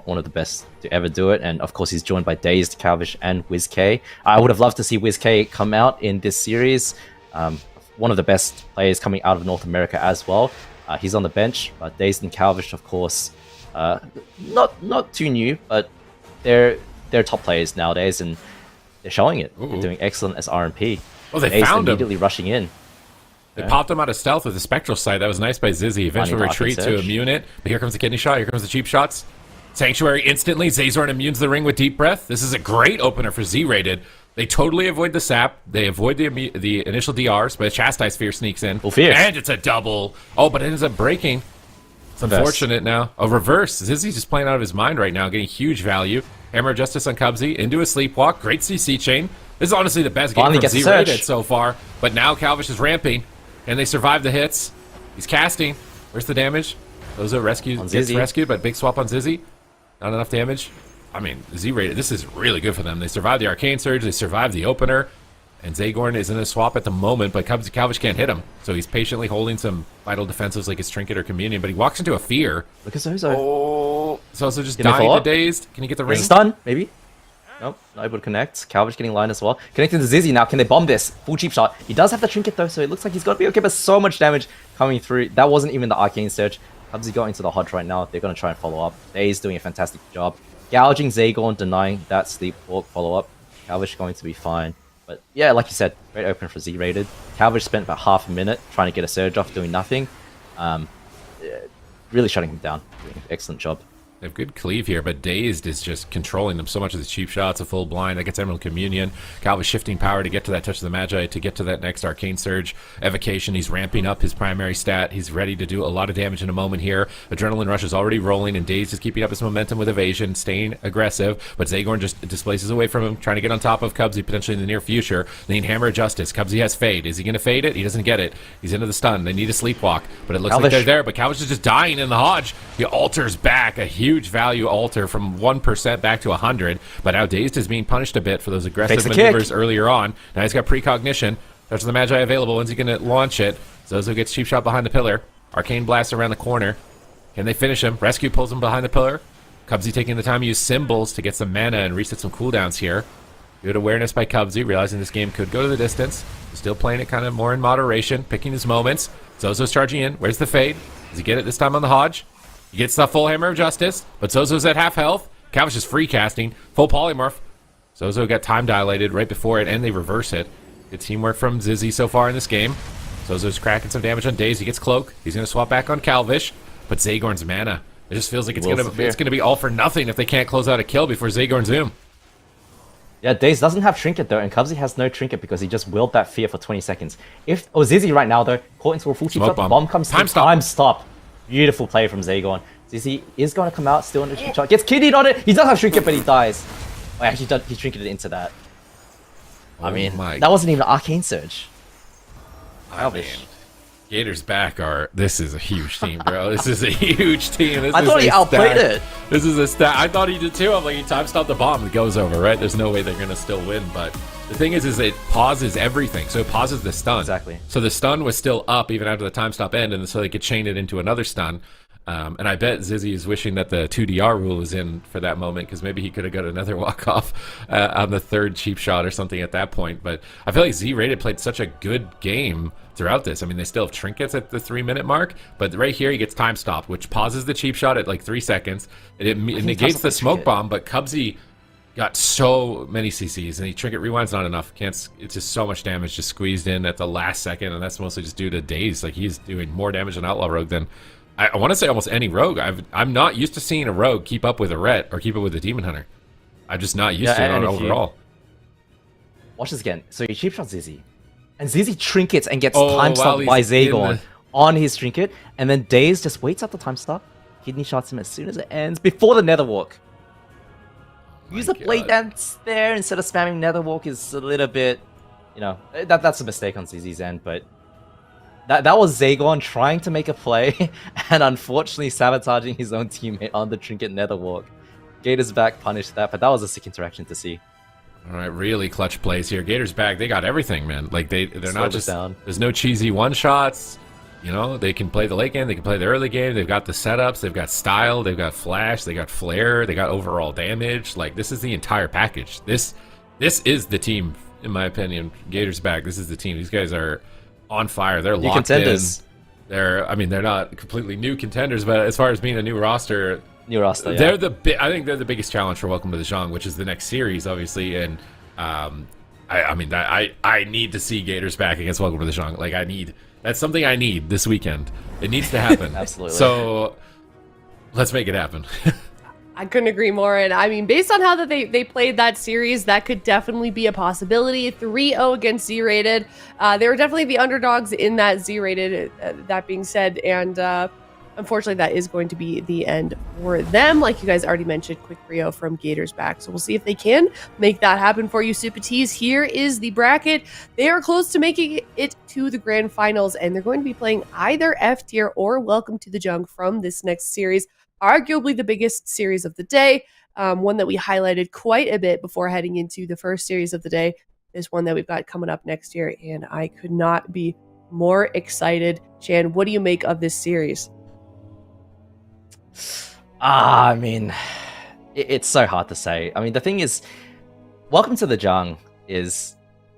One of the best to ever do it, and of course he's joined by Dazed, Calvish, and WizK. I would have loved to see WizK come out in this series. One of the best players coming out of North America as well. He's on the bench, but Dazed and Calvish, of course, not too new, but they're top players nowadays, and they're showing it. They're doing excellent as RMP. Oh, they Dazed found him. Immediately rushing in. They popped him out of stealth with a Spectral Sight. That was nice by Zizzy. Eventual retreat to immune it. But here comes the kidney shot. Here comes the cheap shots. Sanctuary instantly. Zazorn immunes the ring with Deep Breath. This is a great opener for Z-Rated. They totally avoid the sap. They avoid the initial DRs, but Chastise Fear sneaks in. Well, Fear. And it's a double. Oh, but it ends up breaking. It's unfortunate now. A reverse. Zizzy's just playing out of his mind right now, getting huge value. Hammer of Justice on Cubsy. Into a Sleepwalk. Great CC chain. This is honestly the best game from Z-Rated so far. But now Calvish is ramping, and they survive the hits. He's casting. Where's the damage? Those are rescued. Gets rescued, but big swap on Zizzy. Not enough damage. I mean, Z-Rated, this is really good for them. They survived the Arcane Surge, they survived the opener, and Zagorn is in a swap at the moment, but Calvish can't hit him. So he's patiently holding some vital defensives like his Trinket or Communion, but he walks into a Fear. Look at Zozo. Oh, Zozo just dying to Dazed. Can he get the ring? Stun, maybe? Nope, not able to connect. Calvish getting line as well. Connecting to Zizzy now. Can they bomb this? Full cheap shot. He does have the Trinket though, so it looks like he's got to be okay, but so much damage coming through. That wasn't even the Arcane Surge. Cubsy got into the Hodge right now. They're going to try and follow up. Daze doing a fantastic job. Gouging Zagorn, denying that Sleepwalk follow-up. Calvish going to be fine. But yeah, like you said, great open for Z-Rated. Calvish spent about half a minute trying to get a Surge off, doing nothing. Really shutting him down. Doing an excellent job. They have good cleave here, but Dazed is just controlling them so much of the cheap shots, a full blind. That gets Emerald Communion. Cal was shifting power to get to that Touch of the Magi, to get to that next Arcane Surge. Evocation, he's ramping up his primary stat. He's ready to do a lot of damage in a moment here. Adrenaline Rush is already rolling, and Dazed is keeping up his momentum with evasion, staying aggressive, but Zagorn just displaces away from him, trying to get on top of Cubsy potentially in the near future. They need Hammer of Justice. Cubsy has Fade. Is he going to fade it? He doesn't get it. He's into the stun. They need a Sleepwalk, but it looks like they're there, but Calvish is just dying in the Hodge. He alters back, a huge value alter from 1% back to 100, but now Dazed is being punished a bit for those aggressive maneuvers earlier on. Now he's got precognition. Touch of the Magi available. When's he going to launch it? Zozo gets cheap shot behind the pillar. Arcane Blast around the corner. Can they finish him? Rescue pulls him behind the pillar. Cubsy taking the time to use symbols to get some mana and reset some cooldowns here. Good awareness by Cubsy, realizing this game could go to the distance. Still playing it kind of more in moderation, picking his moments. Zozo's charging in. Where's the fade? Does he get it this time on the Hodge? He gets the full Hammer of Justice, but Zozo's at half health. Calvish is free casting, full polymorph. Zozo got time dilated right before it, and they reverse it. Good teamwork from Zizzy so far in this game. Zozo's cracking some damage on Daze. He gets Cloak. He's going to swap back on Calvish, but Zagorn's mana. It just feels like it's going to be all for nothing if they can't close out a kill before Zagorn Zoom. Yeah, Daze doesn't have Trinket though, and Cubsy has no Trinket because he just willed that fear for 20 seconds. Zizzy right now though, caught into a full cheap shot, bomb comes through, time stop. Beautiful play from Zagorn. Zizzy is going to come out, still in the cheap shot, gets kiddied on it, he does have Trinket but he dies. Oh, actually, he Trinketed into that. I mean, that wasn't even an Arcane Surge. Gators back this is a huge team, bro. This is a huge team. I thought he outplayed it. This is a stat. I thought he did too. I'm like, he time stopped the bomb. It goes over, right? There's no way they're going to still win. But the thing is it pauses everything. So it pauses the stun. Exactly. So the stun was still up even after the time stop end, and so they could chain it into another stun. And I bet Zizzy is wishing that the 2DR rule was in for that moment, because maybe he could have got another walk-off on the third cheap shot or something at that point. But I feel like Z-Rated played such a good game throughout this. I mean, they still have trinkets at the 3-minute mark, but right here he gets time stopped, which pauses the cheap shot at like 3 seconds. It negates the smoke bomb, but Cubsy got so many CCs, and he trinket rewinds not enough. It's just so much damage just squeezed in at the last second, and that's mostly just due to Daze. Like, he's doing more damage on Outlaw Rogue than I want to say almost any rogue. I'm not used to seeing a rogue keep up with a Ret or keep up with a Demon Hunter. I'm just not used to it overall. Watch this again. So he cheap shots Zizzy, and Zizzy trinkets and gets time stopped by Zagorn on his trinket, and then Daze just waits up the time stop, kidney shots him as soon as it ends before the Netherwalk. Use a Blade Dance there instead of spamming Netherwalk is a little bit, that's a mistake on Zizzy's end, but that was Zagorn trying to make a play and unfortunately sabotaging his own teammate on the Trinket Netherwalk. Gators back punished that, but that was a sick interaction to see. All right, really clutch plays here. Gators back, they got everything, man. Like they're not just there's no cheesy one shots. They can play the late game, they can play the early game. They've got the setups, they've got style, they've got flash, they got flare, they got overall damage. Like, this is the entire package. This is the team, in my opinion. Gators back. This is the team. These guys are on fire. They're locked in. They're not completely new contenders, but as far as being a new roster, yeah. I think they're the biggest challenge for Welcome to the JUNG, which is the next series, obviously. And I need to see Gators back against Welcome to the JUNG. Like, that's something I need this weekend. It needs to happen. Absolutely. So let's make it happen. I couldn't agree more. And I mean, based on how that they played that series, that could definitely be a possibility. 3-0 against Z-Rated. They were definitely the underdogs in that Z-Rated, that being said. And unfortunately, that is going to be the end for them. Like you guys already mentioned, quick 3-0 from Gators back. So we'll see if they can make that happen for you, Super Tees. Here is the bracket. They are close to making it to the grand finals, and they're going to be playing either F tier or Welcome to the JUNG from this next series. Arguably the biggest series of the day, one that we highlighted quite a bit before heading into the first series of the day, is one that we've got coming up next year, and I could not be more excited. Chan, what do you make of this series? I mean, it's so hard to say. I mean, the thing is, Welcome to the JUNG is...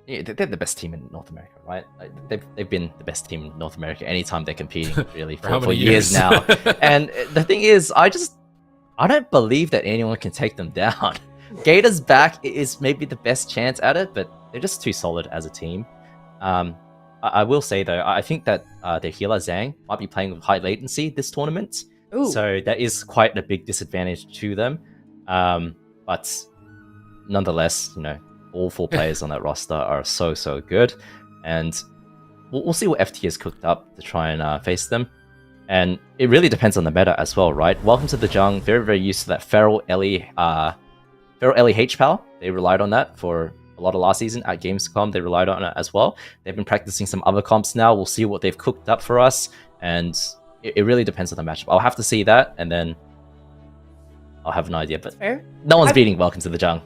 they're the best team in North America, right? They've been the best team in North America anytime they're competing, really, for years now. And the thing is, I don't believe that anyone can take them down. Gators back is maybe the best chance at it, but they're just too solid as a team. I will say, though, I think that their healer Zhang might be playing with high latency this tournament. Ooh. So that is quite a big disadvantage to them. But nonetheless, all 4 players on that roster are so good. And we'll see what FT has cooked up to try and face them. And it really depends on the meta as well, right? Welcome to the Jung. Very used to that Feral Ellie H-Power. They relied on that for a lot of last season. At Gamescom, they relied on it as well. They've been practicing some other comps now. We'll see what they've cooked up for us. And it really depends on the matchup. I'll have to see that, and then I'll have an idea. But Fair. no one's beating Welcome to the Jung.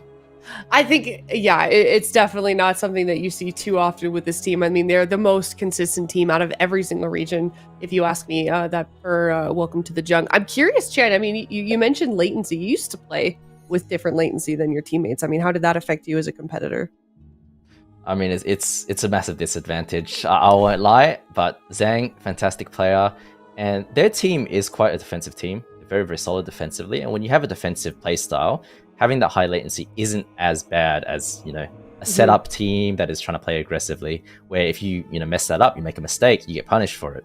I think, yeah, it's definitely not something that you see too often with this team. I mean, they're the most consistent team out of every single region, if you ask me, that for Welcome to the Jung. I'm curious, Chan, I mean, you mentioned latency. You used to play with different latency than your teammates. I mean, how did that affect you as a competitor? I mean, it's a massive disadvantage. I won't lie, but Zhang, fantastic player, and their team is quite a defensive team. They're very solid defensively, and when you have a defensive playstyle, having that high latency isn't as bad as, a setup team that is trying to play aggressively, where if you, mess that up, you make a mistake, you get punished for it.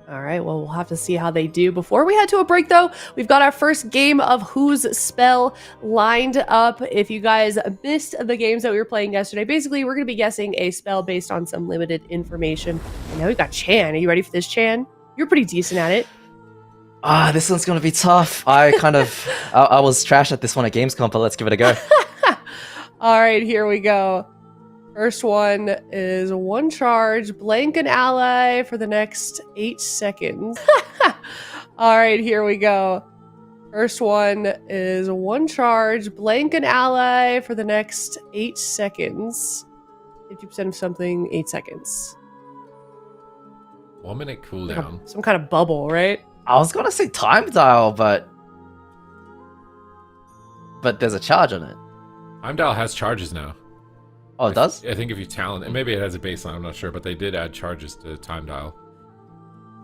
All right, well, we'll have to see how they do. Before we head to a break, though, we've got our first game of Who's Spell lined up. If you guys missed the games that we were playing yesterday, basically, we're going to be guessing a spell based on some limited information. And now we've got Chan. Are you ready for this, Chan? You're pretty decent at it. This one's going to be tough. I was trash at this one at Gamescom, but let's give it a go. All right, here we go. First one is 1 charge, blank an ally for the next 8 seconds. All right, here we go. First one is 1 charge, blank an ally for the next 8 seconds. 50% of something, 8 seconds. 1 minute cooldown. Some kind of bubble, right? I was going to say time dial, but there's a charge on it. Time dial has charges now. Oh, it does? I think if you talent, and maybe it has a baseline, I'm not sure, but they did add charges to time dial.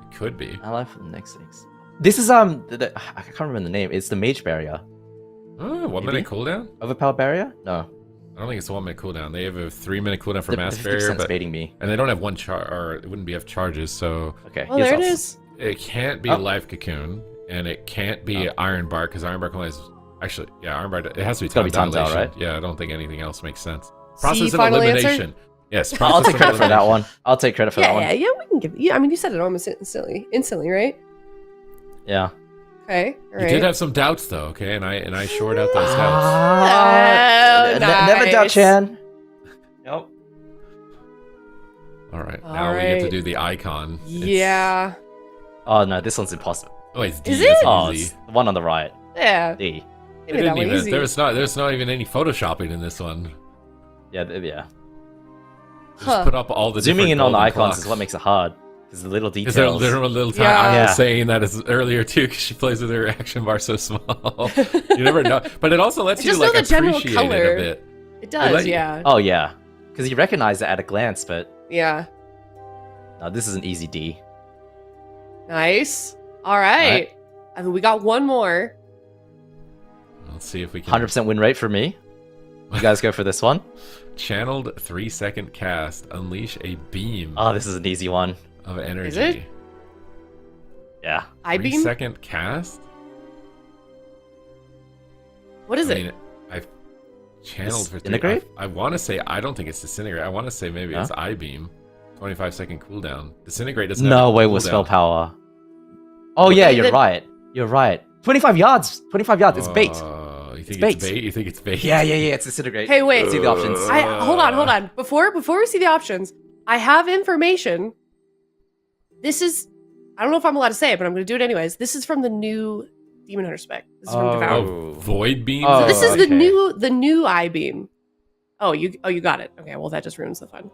It could be. Ally for the next 6. This is I can't remember the name. It's the Mage Barrier. Oh, 1 minute cooldown? Overpower Barrier? No. I don't think it's a 1 minute cooldown. They have a 3 minute cooldown for Mass The Barrier, but baiting me. and they don't have one charge, or it wouldn't be have charges. So Okay. Oh, there it is. it can't be Life Cocoon, and it can't be Iron Bar because Iron Bar only has actually, Iron Bar. It has to be It's gotta time be time dial, dilation. right? Yeah, I don't think anything else makes sense. C, Process of final elimination. answer? Yes, I'll process take of credit for that elimination. one. I'll take credit for that one. Yeah, we can give you. I mean, you said it almost instantly, right? Yeah. Okay, all You right. did have some doubts though, okay, and I shored out those doubts. Never doubt nice. Chan. Nope. All right, All now we get to right. do the icon. It's- Yeah. Oh no, this one's impossible. Oh, it's D. Is That's it? Oh, easy. it's the one on the right. Yeah. D. It Maybe that didn't one even. easy. There's not even any photoshopping in this one. Yeah, yeah. Just Huh. put up all the Zooming in different on the golden icons clocks. is what makes it hard. Because the little details. Is there a little time? Yeah. I Yeah. was saying that as earlier too, because she plays with her action bar so small. You never know, but it also lets I you just know like the general appreciate color. it a bit. It does, let you- yeah. Oh yeah. Because you recognize it at a glance, but Yeah. no, this is an easy D. Nice. All right. I mean, we got one more. Let's see if we can 100% win rate for me. You guys go for this one. channeled 3-second cast. Unleash a beam Oh, this is an easy one. of energy. Is it? Yeah. I-beam? 3-second cast. What is I it? mean, I've channeled for 3. Disintegrate? I want to say I don't think it's disintegrate. I want to say maybe it's I-beam. 25-second cooldown. Disintegrate doesn't. have No a way with cooldown. spell power. Oh yeah, Okay, you're then- right. You're right. 25 yards. 25 yards. It's bait. You think It's it's bait. bait? You think it's bait? Yeah. It's disintegrate. Hey, wait. See the options. Hold on. Before we see the options, I have information. This is, I don't know if I'm allowed to say it, but I'm going to do it anyways. This is from the new Demon Hunter spec. This is from Devour. Oh, void beams. Oh, So this is okay. the new I-beam. Oh, you got it. Okay, well that just ruins the fun.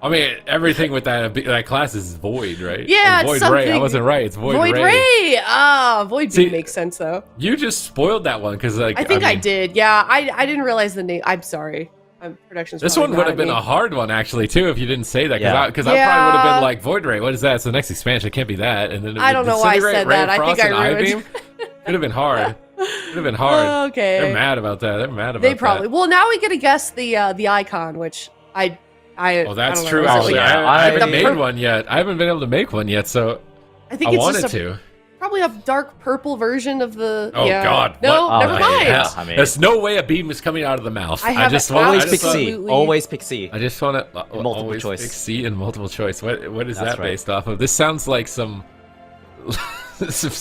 I mean, everything with that class is void, right? Yeah, Or it's void ray. I something- wasn't right. It's void, Void ray. Ray. Ah, Void See- Beam makes sense though. You just spoiled that one because, like, I think I mean, did. Yeah, I didn't realize the name. I'm sorry. Production's This probably one would mad have at been me. a hard one actually too if you didn't say that Yeah. because I probably would have Yeah. been like void ray. What is that? It's the next expansion. It can't be that. And then it I would don't know why I Disintegrate, said Ray that. of I think Frost, I and ruined. I-beam. Could have been hard. Could have been hard. Okay. They're mad about that. They're mad about They probably. that. Well, now we get to guess the icon, which I. Oh, that's I don't true. know. Is it Actually, like- yeah. I haven't The made per- one yet. I haven't been able to make one yet, so I think I it's wanted just a to. probably a dark purple version of the. Oh yeah. God! No, what? never Oh, mind. yeah. I mean- There's no way a beam is coming out of the mouth. I have just Always I pick just want- C. absolutely- Always pick C. I just want to Multiple always choice. pick C and multiple choice. What is That's that right. based off of? This sounds like some.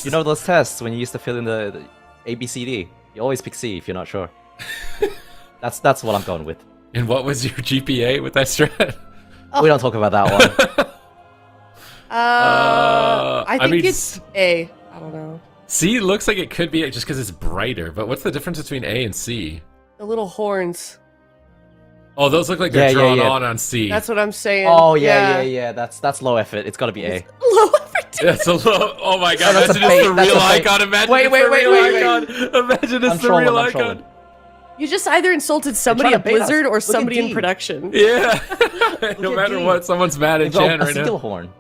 You know those tests when you used to fill in the A, B, C, D? You always pick C if you're not sure. That's what I'm going with. And what was your GPA with that strat? We don't talk about that one. I think mean, it's A. I don't know. C looks like it could be just because it's brighter. But what's the difference between A and C? The little horns. Oh, those look like they're Yeah, drawn yeah. on C. That's what I'm saying. Oh yeah. That's low effort. It's got to be A. Low effort. That's a little. Oh my God! That's a Imagine it's the fake- that's real a fake- icon. Imagine Wait, it's wait, the wait, real wait, icon. Imagine it's I'm the trolling, real I'm icon. trolling. You just either insulted somebody trying at to bait us. Blizzard or Look at somebody in D. production. Yeah. No at matter D. what, someone's mad at It's all Jan a right single now. horn.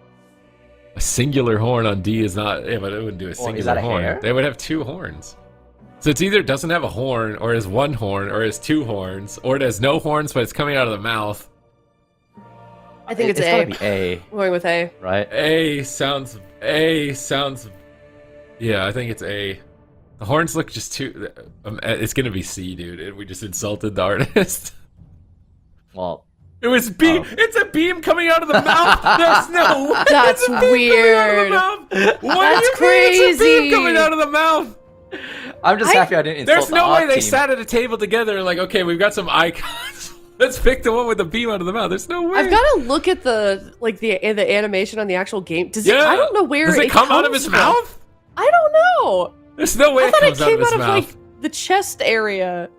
A singular horn on D is not. Yeah, but it wouldn't do a singular that a horn. hair? They would have two horns. So it's either doesn't have a horn, or has one horn, or has two horns, or it has no horns but it's coming out of the mouth. I think it's It's A. gotta be A, I'm going with A. right? A sounds. Yeah, I think it's A. The horns look just too. It's gonna be C, dude. We just insulted the artist. Well, It was beam. It's a beam coming out of the mouth. There's no way. That's It's a beam weird. coming out of the mouth. What That's do you mean it's a crazy. beam coming out of the mouth? I'm just happy I didn't insult There's the no way art they team. sat at a table together and like, okay, we've got some icons. Let's pick the one with the beam out of the mouth. There's no way. I've got to look at the animation on the actual game. Does it? Yeah. I don't know where Does it come out of his comes from. mouth? I don't know. There's no way I it thought it comes out of came his out of mouth. like the chest area.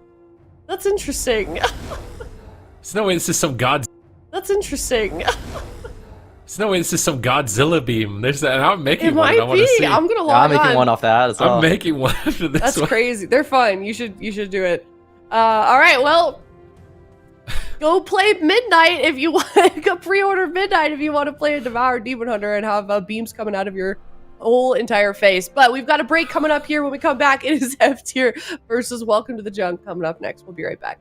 That's interesting. There's no way this is some god. That's interesting. There's no way this is some Godzilla beam. There's that. I'm making It one. might I want to see. be. I'm gonna Yeah, log I'm making on. one off that as well. I'm making one after this That's one. crazy. They're fun. You should do it. All right. Well, go play Midnight if you want. Go pre-order Midnight if you want to play a Devoured Demon Hunter and have beams coming out of your whole entire face. But we've got a break coming up here. When we come back, it is F tier versus Welcome to the Jung coming up next. We'll be right back.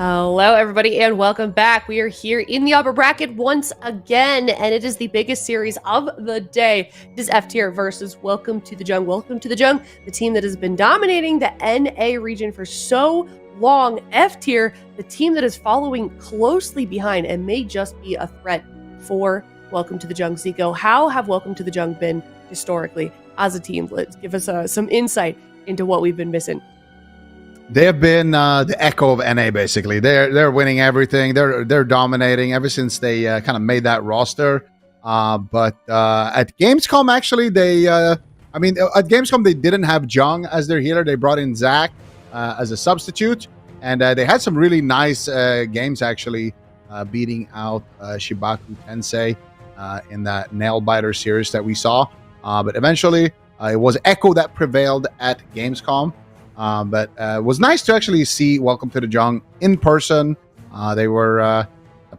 Hello, everybody, and welcome back. We are here in the upper bracket once again, and it is the biggest series of the day. It is F tier versus Welcome to the Jung. Welcome to the Jung, the team that has been dominating the NA region for so long. F tier, the team that is following closely behind and may just be a threat for Welcome to the Jung. Zico, how have Welcome to the Jung been historically as a team? Let's give us some insight into what we've been missing. They have been the echo of NA. Basically, they're winning everything. They're dominating ever since they kind of made that roster. But at Gamescom, actually, at Gamescom they didn't have Jung as their healer. They brought in Zach as a substitute, and they had some really nice games actually, beating out Shibaku Tensei in that Nail Biter series that we saw. But eventually, it was Echo that prevailed at Gamescom. But it was nice to actually see Welcome to the Jung in person. They were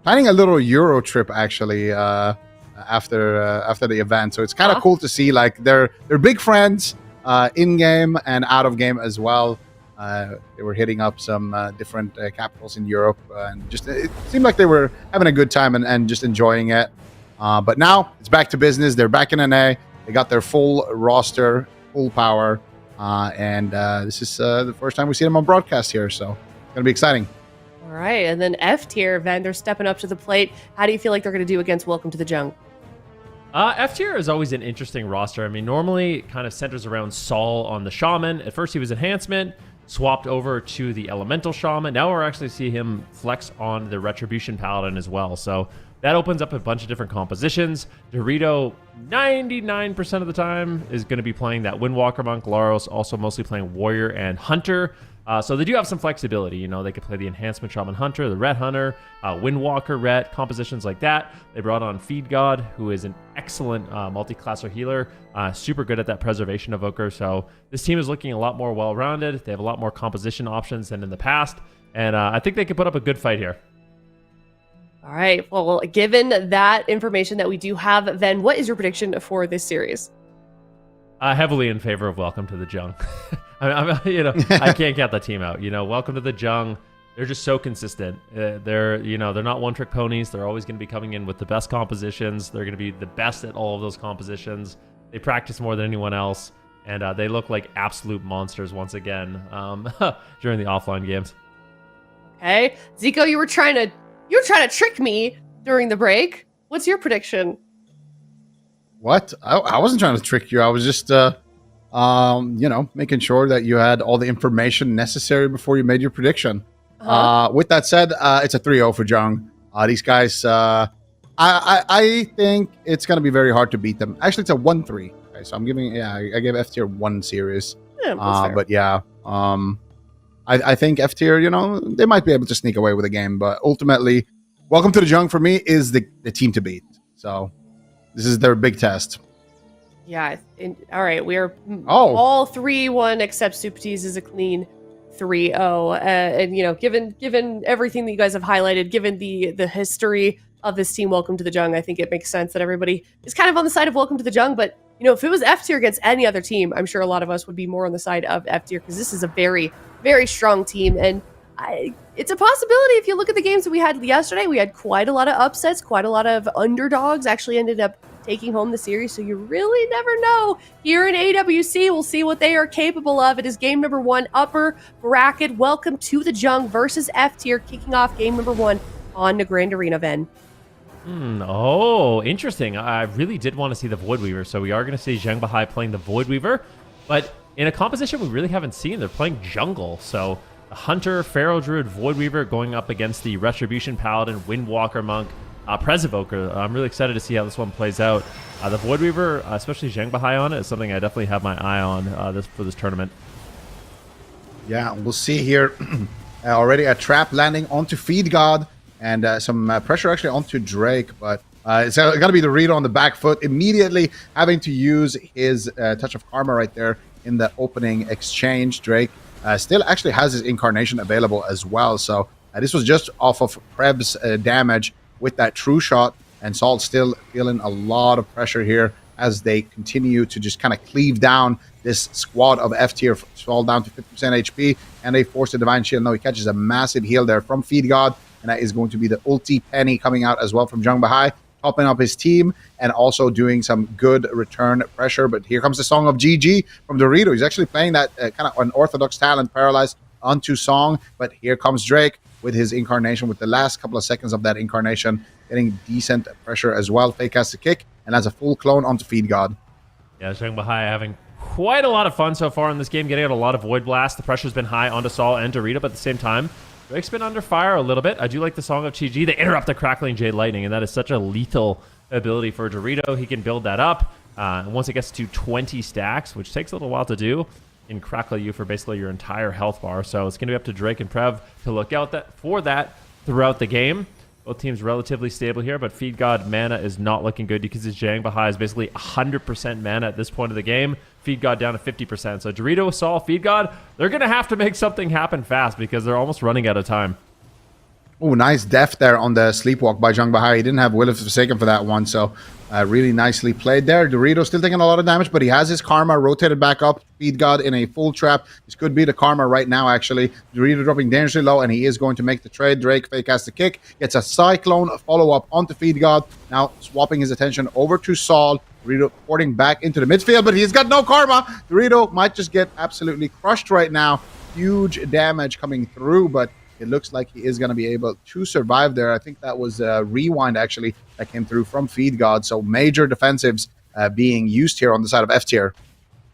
planning a little Euro trip actually after the event, so it's kind of cool to see like they're big friends in game and out of game as well. They were hitting up some different capitals in Europe, and just it seemed like they were having a good time and just enjoying it. But now it's back to business. They're back in NA. They got their full roster, full power. And this is the first time we see them on broadcast here, so it's gonna be exciting. All right, and then F tier, Van, they're stepping up to the plate. How do you feel like they're going to do against Welcome to the Jung? F tier is always an interesting roster. I mean, normally it kind of centers around Saul on the Shaman. At first he was Enhancement, swapped over to the Elemental Shaman. Now we're actually see him flex on the Retribution Paladin as well. So that opens up a bunch of different compositions. Dorito, 99% of the time, is going to be playing that Windwalker Monk. Laros also mostly playing Warrior and Hunter. So they do have some flexibility. You know, they could play the Enhancement Shaman Hunter, the Ret Hunter, Windwalker Ret, compositions like that. They brought on Feed God, who is an excellent multi-classer healer, super good at that Preservation Evoker. So this team is looking a lot more well-rounded. They have a lot more composition options than in the past. And I think they could put up a good fight here. All right. Well, given that information that we do have, then what is your prediction for this series? Heavily in favor of Welcome to the Jung. I can't count that team out. Welcome to the Jung. They're just so consistent. They're not one-trick ponies. They're always going to be coming in with the best compositions. They're going to be the best at all of those compositions. They practice more than anyone else, and they look like absolute monsters once again during the offline games. Okay, Zico, you were trying to trick me during the break. What's your prediction? What? I wasn't trying to trick you. I was just, making sure that you had all the information necessary before you made your prediction. With that said, it's a 3-0 for Jung. These guys, I think it's going to be very hard to beat them. Actually, it's a 1-3. Okay, so I gave F tier 1 series. Yeah, but yeah, I think F tier, they might be able to sneak away with a game, but ultimately, Welcome to the Jung for me is the team to beat. So this is their big test. Yeah. All right. We are all 3-1 except Supatese is a clean 3-0. And given everything that you guys have highlighted, given the history of this team, Welcome to the Jung, I think it makes sense that everybody is kind of on the side of Welcome to the Jung. But if it was F tier against any other team, I'm sure a lot of us would be more on the side of F tier because this is a very, very strong team. And it's a possibility. If you look at the games that we had yesterday, we had quite a lot of upsets, quite a lot of underdogs actually ended up taking home the series. So you really never know. Here in AWC, we'll see what they are capable of. It is game number 1, upper bracket. Welcome to the Jung versus F tier, kicking off game number 1 on the Grand Arena, Ven. Interesting. I really did want to see the Void Weaver. So we are going to see Zhang Bahai playing the Void Weaver, but in a composition we really haven't seen. They're playing jungle. So the Hunter, Pharaoh Druid, Void Weaver going up against the Retribution Paladin, Windwalker Monk, Pres Evoker. I'm really excited to see how this one plays out. The Void Weaver, especially Zhang Bahai on it, is something I definitely have my eye on for this tournament. Yeah, we'll see here. Already a trap landing onto Feed God and some pressure actually onto Drake, but it's going to be the read on the back foot, immediately having to use his Touch of Karma right there in the opening exchange. Drake still actually has his Incarnation available as well, so this was just off of Preb's damage with that True Shot, and Saul still feeling a lot of pressure here as they continue to just kind of cleave down this squad of F tier, fall down to 50% HP, and they force the Divine Shield. Now he catches a massive heal there from Feed God, and that is going to be the ulti penny coming out as well from Jung Bahai, topping up his team and also doing some good return pressure. But here comes the Song of GG from Dorito. He's actually playing that kind of unorthodox talent, Paralyzed onto Song, but here comes Drake with his incarnation, with the last couple of seconds of that incarnation getting decent pressure as well. Fake has the kick and has a full clone onto Feed God. Yeah, Zheng Bahai having quite a lot of fun so far in this game, getting out a lot of Void Blast. The pressure's been high onto Saul and Dorito, but at the same time, Drake's been under fire a little bit. I do like the Song of GG. They interrupt the Crackling Jade Lightning, and that is such a lethal ability for Dorito. He can build that up. And once it gets to 20 stacks, which takes a little while to do, can crackle you for basically your entire health bar. So it's going to be up to Drake and Prev to look out for that throughout the game. Both teams relatively stable here, but Feed God mana is not looking good because his Zhang Bahai is basically 100% mana at this point of the game. Feed God down to 50%. So Dorito, Saul, Feed God, they're going to have to make something happen fast because they're almost running out of time. Oh, nice def there on the sleepwalk by Jung Bahai. He didn't have Will of Forsaken for that one, so really nicely played there. Dorito still taking a lot of damage, but he has his Karma rotated back up. Feed God in a full trap. This could be the Karma right now, actually. Dorito dropping dangerously low, and he is going to make the trade. Drake fake has the kick. Gets a Cyclone follow-up onto Feed God. Now swapping his attention over to Saul. Dorito porting back into the midfield, but he's got no Karma. Dorito might just get absolutely crushed right now. Huge damage coming through, but it looks like he is going to be able to survive there. I think that was a rewind, actually, that came through from Feed God. So major defensives being used here on the side of F tier.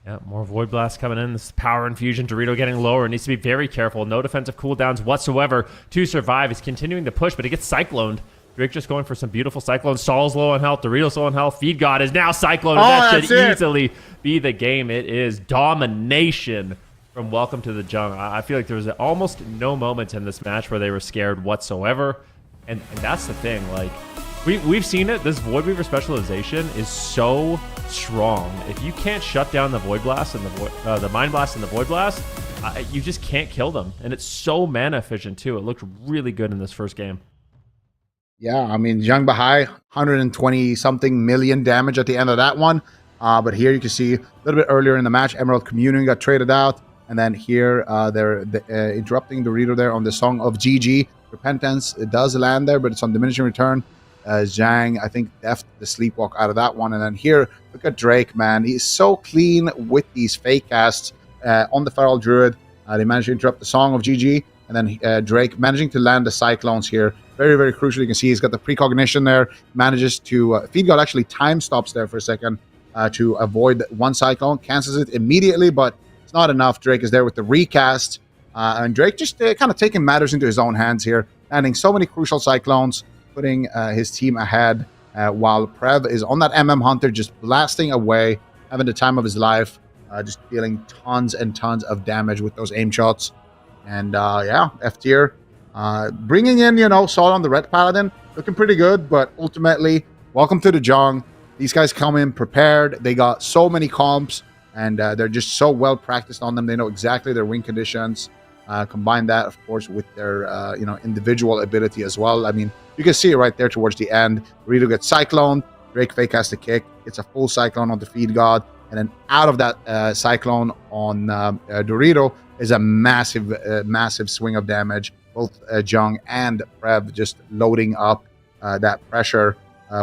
Yeah, more Void Blast coming in. This Power Infusion. Dorito getting lower. Needs to be very careful. No defensive cooldowns whatsoever to survive. He's continuing to push, but he gets Cycloned. Drake just going for some beautiful Cyclones. Saul's low on health. Dorito's low on health. Feed God is now Cycloned. And that should easily be the game. It is domination from Welcome to the Jung. I feel like there was almost no moment in this match where they were scared whatsoever. And that's the thing. Like, we've seen it. This Void Weaver specialization is so strong. If you can't shut down the Void Blast and the Mind Blast and the Void Blast, you just can't kill them. And it's so mana efficient too. It looked really good in this first game. Yeah, I mean, Jung Bahai, 120-something million damage at the end of that one. But here you can see a little bit earlier in the match, Emerald Communion got traded out. And then here, they're interrupting Dorito there on the Song of GG. Repentance, it does land there, but it's on diminishing return. Zhang, I think, deft the sleepwalk out of that one. And then here, look at Drake, man. He's so clean with these fake casts on the Feral Druid. They managed to interrupt the Song of GG. And then Drake managing to land the Cyclones here. Very, very crucial. You can see he's got the precognition there. Manages to... Feed God actually time stops there for a second to avoid one Cyclone. Cancels it immediately, but it's not enough. Drake is there with the recast. And Drake just kind of taking matters into his own hands here. Landing so many crucial Cyclones. Putting his team ahead. While Prev is on that Hunter just blasting away. Having the time of his life. Just dealing tons and tons of damage with those aim shots. And yeah, F tier. Bringing in, Saul on the Red Paladin. Looking pretty good. But ultimately, welcome to the Jung. These guys come in prepared. They got so many comps. And they're just so well practiced on them. They know exactly their win conditions. Combine that, of course, with their individual ability as well. I mean, you can see it right there towards the end. Dorito gets Cyclone. Drake fake has the kick. It's a full Cyclone on the Feed God. And then out of that Cyclone on Dorito is a massive swing of damage. Both Jung and Prev just loading up that pressure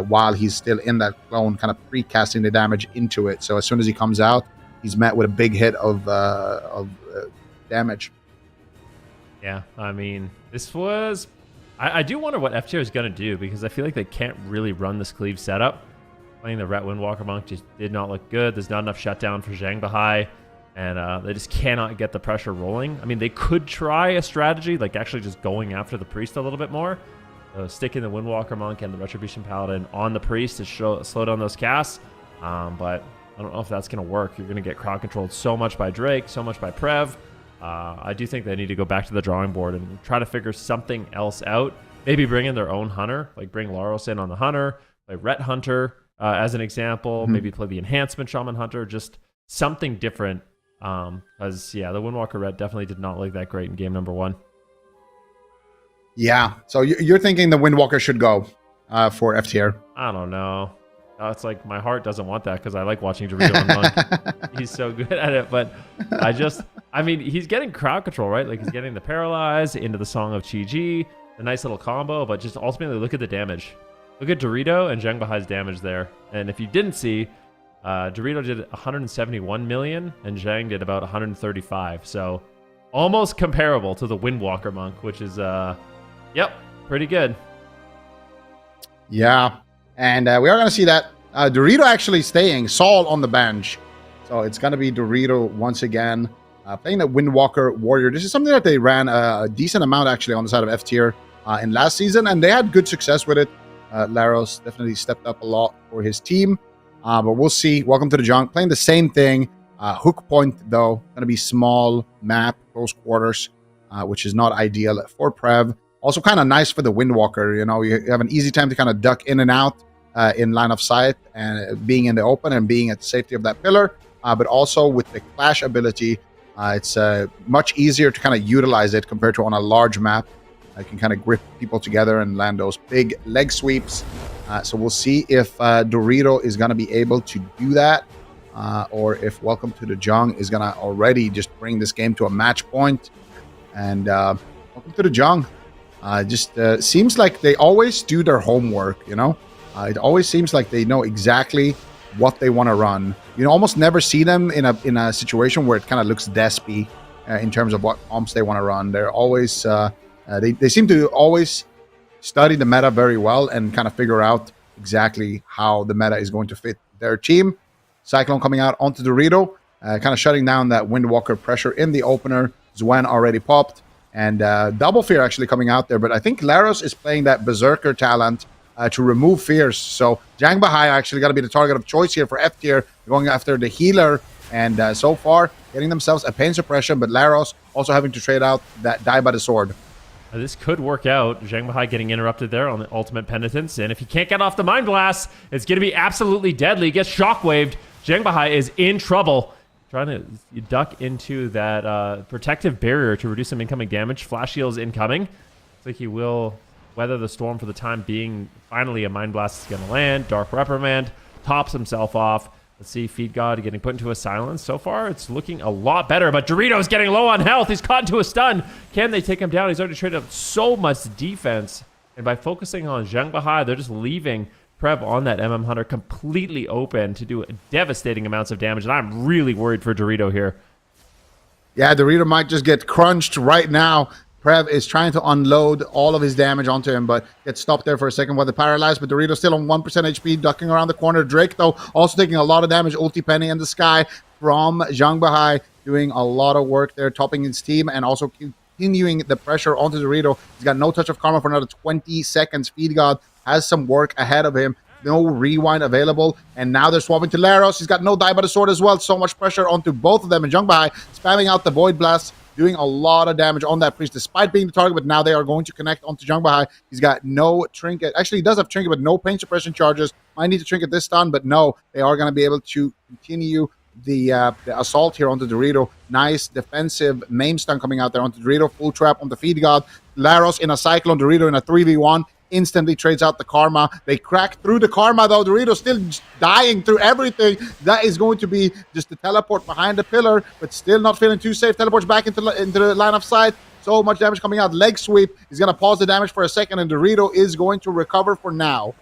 while he's still in that clone, kind of pre-casting the damage into it. So as soon as he comes out, he's met with a big hit of damage. Yeah, I mean, this was... I do wonder what F tier is going to do, because I feel like they can't really run this cleave setup. Playing the Ret Windwalker Monk just did not look good. There's not enough shutdown for Zhang Bahai, and they just cannot get the pressure rolling. I mean, they could try a strategy, like actually just going after the Priest a little bit more. Sticking the Windwalker Monk and the Retribution Paladin on the Priest to slow down those casts. But I don't know if that's going to work. You're going to get crowd controlled so much by Drake, so much by Prev. I do think they need to go back to the drawing board and try to figure something else out. Maybe bring in their own Hunter, like bring Laros in on the Hunter, play Ret Hunter as an example. Mm-hmm. Maybe play the Enhancement Shaman Hunter, just something different. Because, yeah, the Windwalker Ret definitely did not look that great in game number 1. Yeah, so you're thinking the Windwalker should go for F tier? I don't know. It's like my heart doesn't want that because I like watching Dorito and Monk. He's so good at it. But I mean, he's getting crowd control, right? Like he's getting the paralyze into the Song of Chi-Ji, the nice little combo, but just ultimately look at the damage. Look at Dorito and Zhang Bahai's damage there. And if you didn't see, Dorito did 171 million and Zhang did about 135. So almost comparable to the Windwalker Monk, which is, yep, pretty good. Yeah. And we are going to see that Dorito actually staying, Saul on the bench. So it's going to be Dorito once again, playing the Windwalker Warrior. This is something that they ran a decent amount actually on the side of F tier in last season, and they had good success with it. Laros definitely stepped up a lot for his team, but we'll see. Welcome to the Junk. Playing the same thing. Hook point, though, going to be small map, close quarters, which is not ideal for Prev. Also kind of nice for the Windwalker. You know, you have an easy time to kind of duck in and out in line of sight and being in the open and being at the safety of that pillar. But also with the Clash ability, it's much easier to kind of utilize it compared to on a large map. You can kind of grip people together and land those big leg sweeps. So we'll see if Dorito is going to be able to do that, or if Welcome to the Jung is going to already just bring this game to a match point. And Welcome to the Jung. Just seems like they always do their homework, you know? It always seems like they know exactly what they want to run. You almost never see them in a situation where it kind of looks despy in terms of what comps they want to run. They're always they seem to always study the meta very well and kind of figure out exactly how the meta is going to fit their team. Cyclone coming out onto Dorito, kind of shutting down that Windwalker pressure in the opener. Zwen already popped, and Double Fear actually coming out there. But I think Laros is playing that Berserker talent to remove fears. So Zhang Bahai actually got to be the target of choice here for F tier, going after the healer. And so far, getting themselves a pain suppression, but Laros also having to trade out that Die by the Sword. This could work out. Zhang Bahai getting interrupted there on the ultimate penitence. And if he can't get off the Mind Blast, it's going to be absolutely deadly. He gets shockwaved. Zhang Bahai is in trouble. Trying to duck into that protective barrier to reduce some incoming damage. Flash heals incoming. Looks like he will weather the storm for the time being. Finally, a Mind Blast is going to land. Dark Reprimand tops himself off. Let's see, Feed God getting put into a silence. So far, it's looking a lot better, but Dorito's getting low on health. He's caught into a stun. Can they take him down? He's already traded up so much defense. And by focusing on Zhang Bahai, they're just leaving Prev on that MM Hunter completely open to do devastating amounts of damage. And I'm really worried for Dorito here. Yeah, Dorito might just get crunched right now. Prev is trying to unload all of his damage onto him, but gets stopped there for a second while they're paralyzed. But Dorito still on 1% HP, ducking around the corner. Drake, though, also taking a lot of damage. Ulti Penny in the sky from Zhang Bahai, doing a lot of work there, topping his team, and also continuing the pressure onto Dorito. He's got no touch of karma for another 20 seconds. Feed God has some work ahead of him. No rewind available, and now they're swapping to Laros. He's got no Die by the Sword as well. So much pressure onto both of them, and Zhang Bahai spamming out the Void Blast, doing a lot of damage on that priest despite being the target, but now they are going to connect onto Zhang Bahai. He's got no trinket. Actually, he does have trinket, but no pain suppression charges. Might need to trinket this stun, but no, they are going to be able to continue the assault here onto Dorito. Nice defensive main stun coming out there onto Dorito. Full trap on the Feed God. Laros in a Cyclone, Dorito in a 3v1. Instantly trades out the karma. They crack through the karma, though. Dorito still dying through everything. That is going to be just the teleport behind the pillar, but still not feeling too safe. Teleports back into the line of sight. So much damage coming out. Leg sweep. He's going to pause the damage for a second, and Dorito is going to recover for now.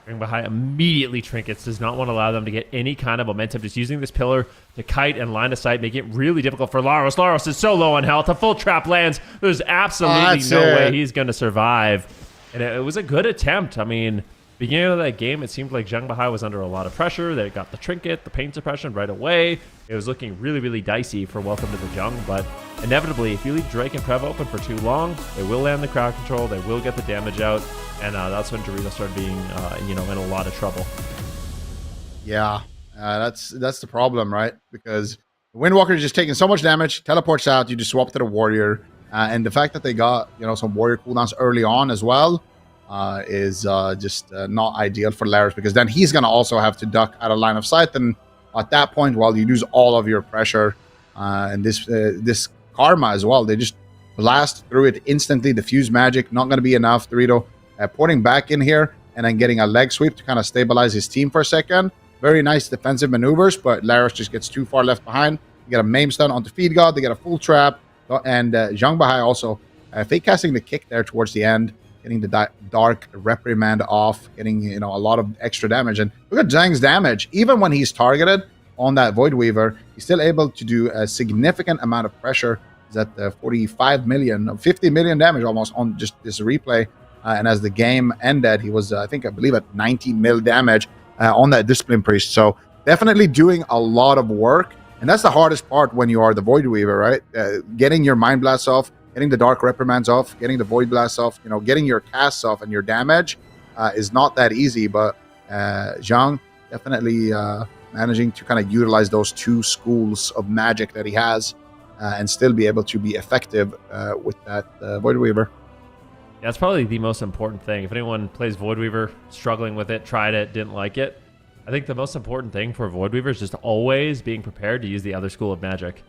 Zhang Bahai immediately trinkets. Does not want to allow them to get any kind of momentum. Just using this pillar to kite and line of sight, making it really difficult for Laros. Laros is so low on health. A full trap lands. There's absolutely no way he's going to survive. And it was a good attempt. I mean, beginning of that game, it seemed like Zhang Bahai was under a lot of pressure. They got the trinket, the pain suppression right away. It was looking really, really dicey for Welcome to the Jung. But inevitably, if you leave Drake and Prev open for too long, they will land the crowd control. They will get the damage out. And that's when Dorito started being, in a lot of trouble. Yeah, that's the problem, right? Because the Windwalker is just taking so much damage, teleports out, you just swap to the Warrior. And the fact that they got, some Warrior cooldowns early on as well is just not ideal for Laros, because then he's going to also have to duck out of line of sight. And at that point, well, you lose all of your pressure. And this karma as well, they just blast through it instantly. Diffuse magic, not going to be enough. Dorito porting back in here. and then getting a leg sweep to kind of stabilize his team for a second. Very nice defensive maneuvers, but Laros just gets too far left behind. You get a maim stun onto Feed God, they get a full trap, and Zhang Bahai also fake casting the kick there towards the end, getting the dark reprimand off, getting a lot of extra damage. And look at Zhang's damage. Even when he's targeted on that Void Weaver, he's still able to do a significant amount of pressure. He's at 45 million, 50 million damage almost on just this replay. And as the game ended, he was, I believe, at 90 mil damage on that Discipline Priest. So definitely doing a lot of work. And that's the hardest part when you are the Void Weaver, right? Getting your Mind Blasts off, getting the Dark Reprimands off, getting the Void Blasts off, getting your casts off and your damage is not that easy. But Zhang definitely managing to kind of utilize those two schools of magic that he has and still be able to be effective with that Void Weaver. Yeah, that's probably the most important thing. If anyone plays Void Weaver, struggling with it, tried it, didn't like it, I think the most important thing for Void Weaver is just always being prepared to use the other school of magic.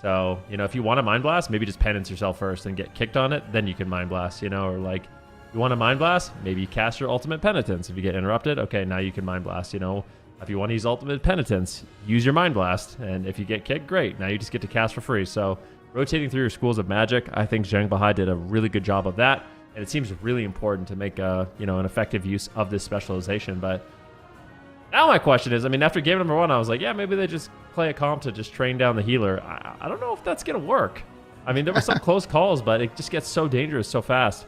So, if you want to Mind Blast, maybe just penance yourself first and get kicked on it, then you can Mind Blast, or like, you want to Mind Blast, maybe you cast your Ultimate Penitence. If you get interrupted, okay, now you can Mind Blast, If you want to use Ultimate Penitence, use your Mind Blast, and if you get kicked, great, now you just get to cast for free. So, rotating through your schools of magic, I think Zhang Bahai did a really good job of that, and it seems really important to make an effective use of this specialization, but now my question is, after game number 1, I was like, yeah, maybe they just play a comp to just train down the healer. I don't know if that's going to work. There were some close calls, but it just gets so dangerous so fast.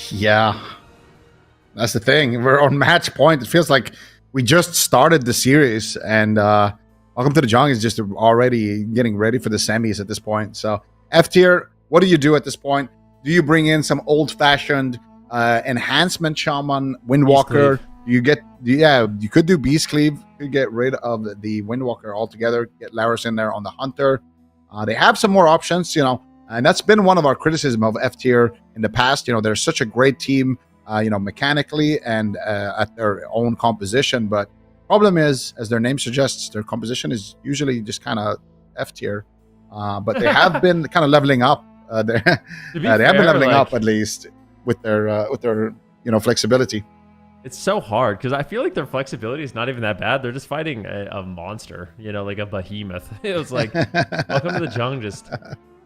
Yeah. That's the thing. We're on match point. It feels like we just started the series, and Welcome to the Jung is just already getting ready for the semis at this point. So F tier, what do you do at this point? Do you bring in some old-fashioned enhancement shaman, Windwalker? You could do Beast Cleave. You could get rid of the Windwalker altogether. Get Laros in there on the Hunter. They have some more options, and that's been one of our criticism of F tier in the past. They're such a great team, mechanically and at their own composition. But problem is, as their name suggests, their composition is usually just kind of F tier. But they have been kind of leveling up. They have been leveling up at least with their flexibility. It's so hard because I feel like their flexibility is not even that bad. They're just fighting a monster, like a behemoth. It was like, welcome to the Jung.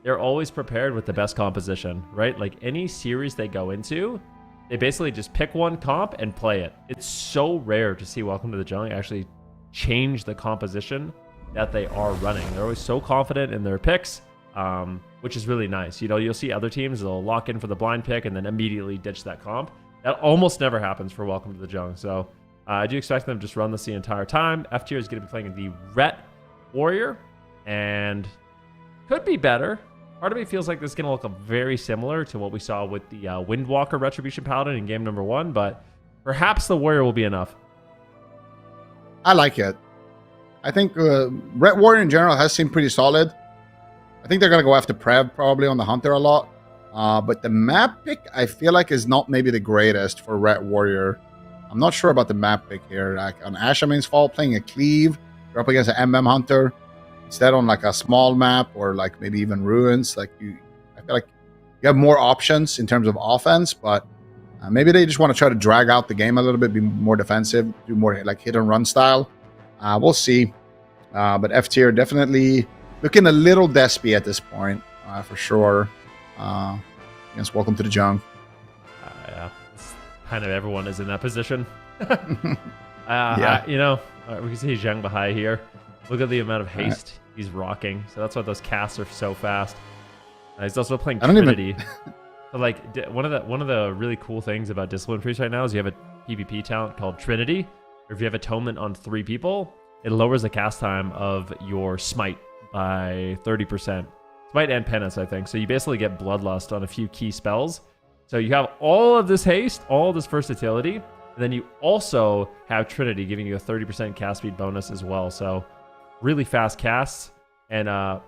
They're always prepared with the best composition, right? Like any series they go into, they basically just pick one comp and play it. It's so rare to see Welcome to the Jung actually change the composition that they are running. They're always so confident in their picks, which is really nice. You'll see other teams, they'll lock in for the blind pick and then immediately ditch that comp. That almost never happens for Welcome to the Jung. So I do expect them to just run this the entire time. F tier is going to be playing the Ret Warrior and could be better. Part of me feels like this is going to look very similar to what we saw with the Windwalker Retribution Paladin in game number 1, but perhaps the Warrior will be enough. I like it. I think Ret Warrior in general has seemed pretty solid. I think they're going to go after Prev probably on the Hunter a lot. But the map pick, I feel like, is not maybe the greatest for Ret Warrior. I'm not sure about the map pick here. Like on Ashamine's Fall, playing a Cleave, you're up against an MM Hunter. Instead on like a small map or like maybe even Ruins, I feel like you have more options in terms of offense, but maybe they just want to try to drag out the game a little bit, be more defensive, do more like hit and run style. We'll see. But F tier definitely looking a little despy at this point, for sure. Against Welcome to the Jung. Yeah, kind of everyone is in that position. Yeah. We can see Zhang Bahai here. Look at the amount of haste he's rocking. So that's why those casts are so fast. He's also playing Trinity. So one of the really cool things about Discipline Priest right now is you have a PvP talent called Trinity. Or if you have Atonement on 3 people, it lowers the cast time of your Smite by 30%. Smite and Penance, I think. So you basically get Bloodlust on a few key spells. So you have all of this haste, all of this versatility, and then you also have Trinity giving you a 30% cast speed bonus as well. So really fast casts. And I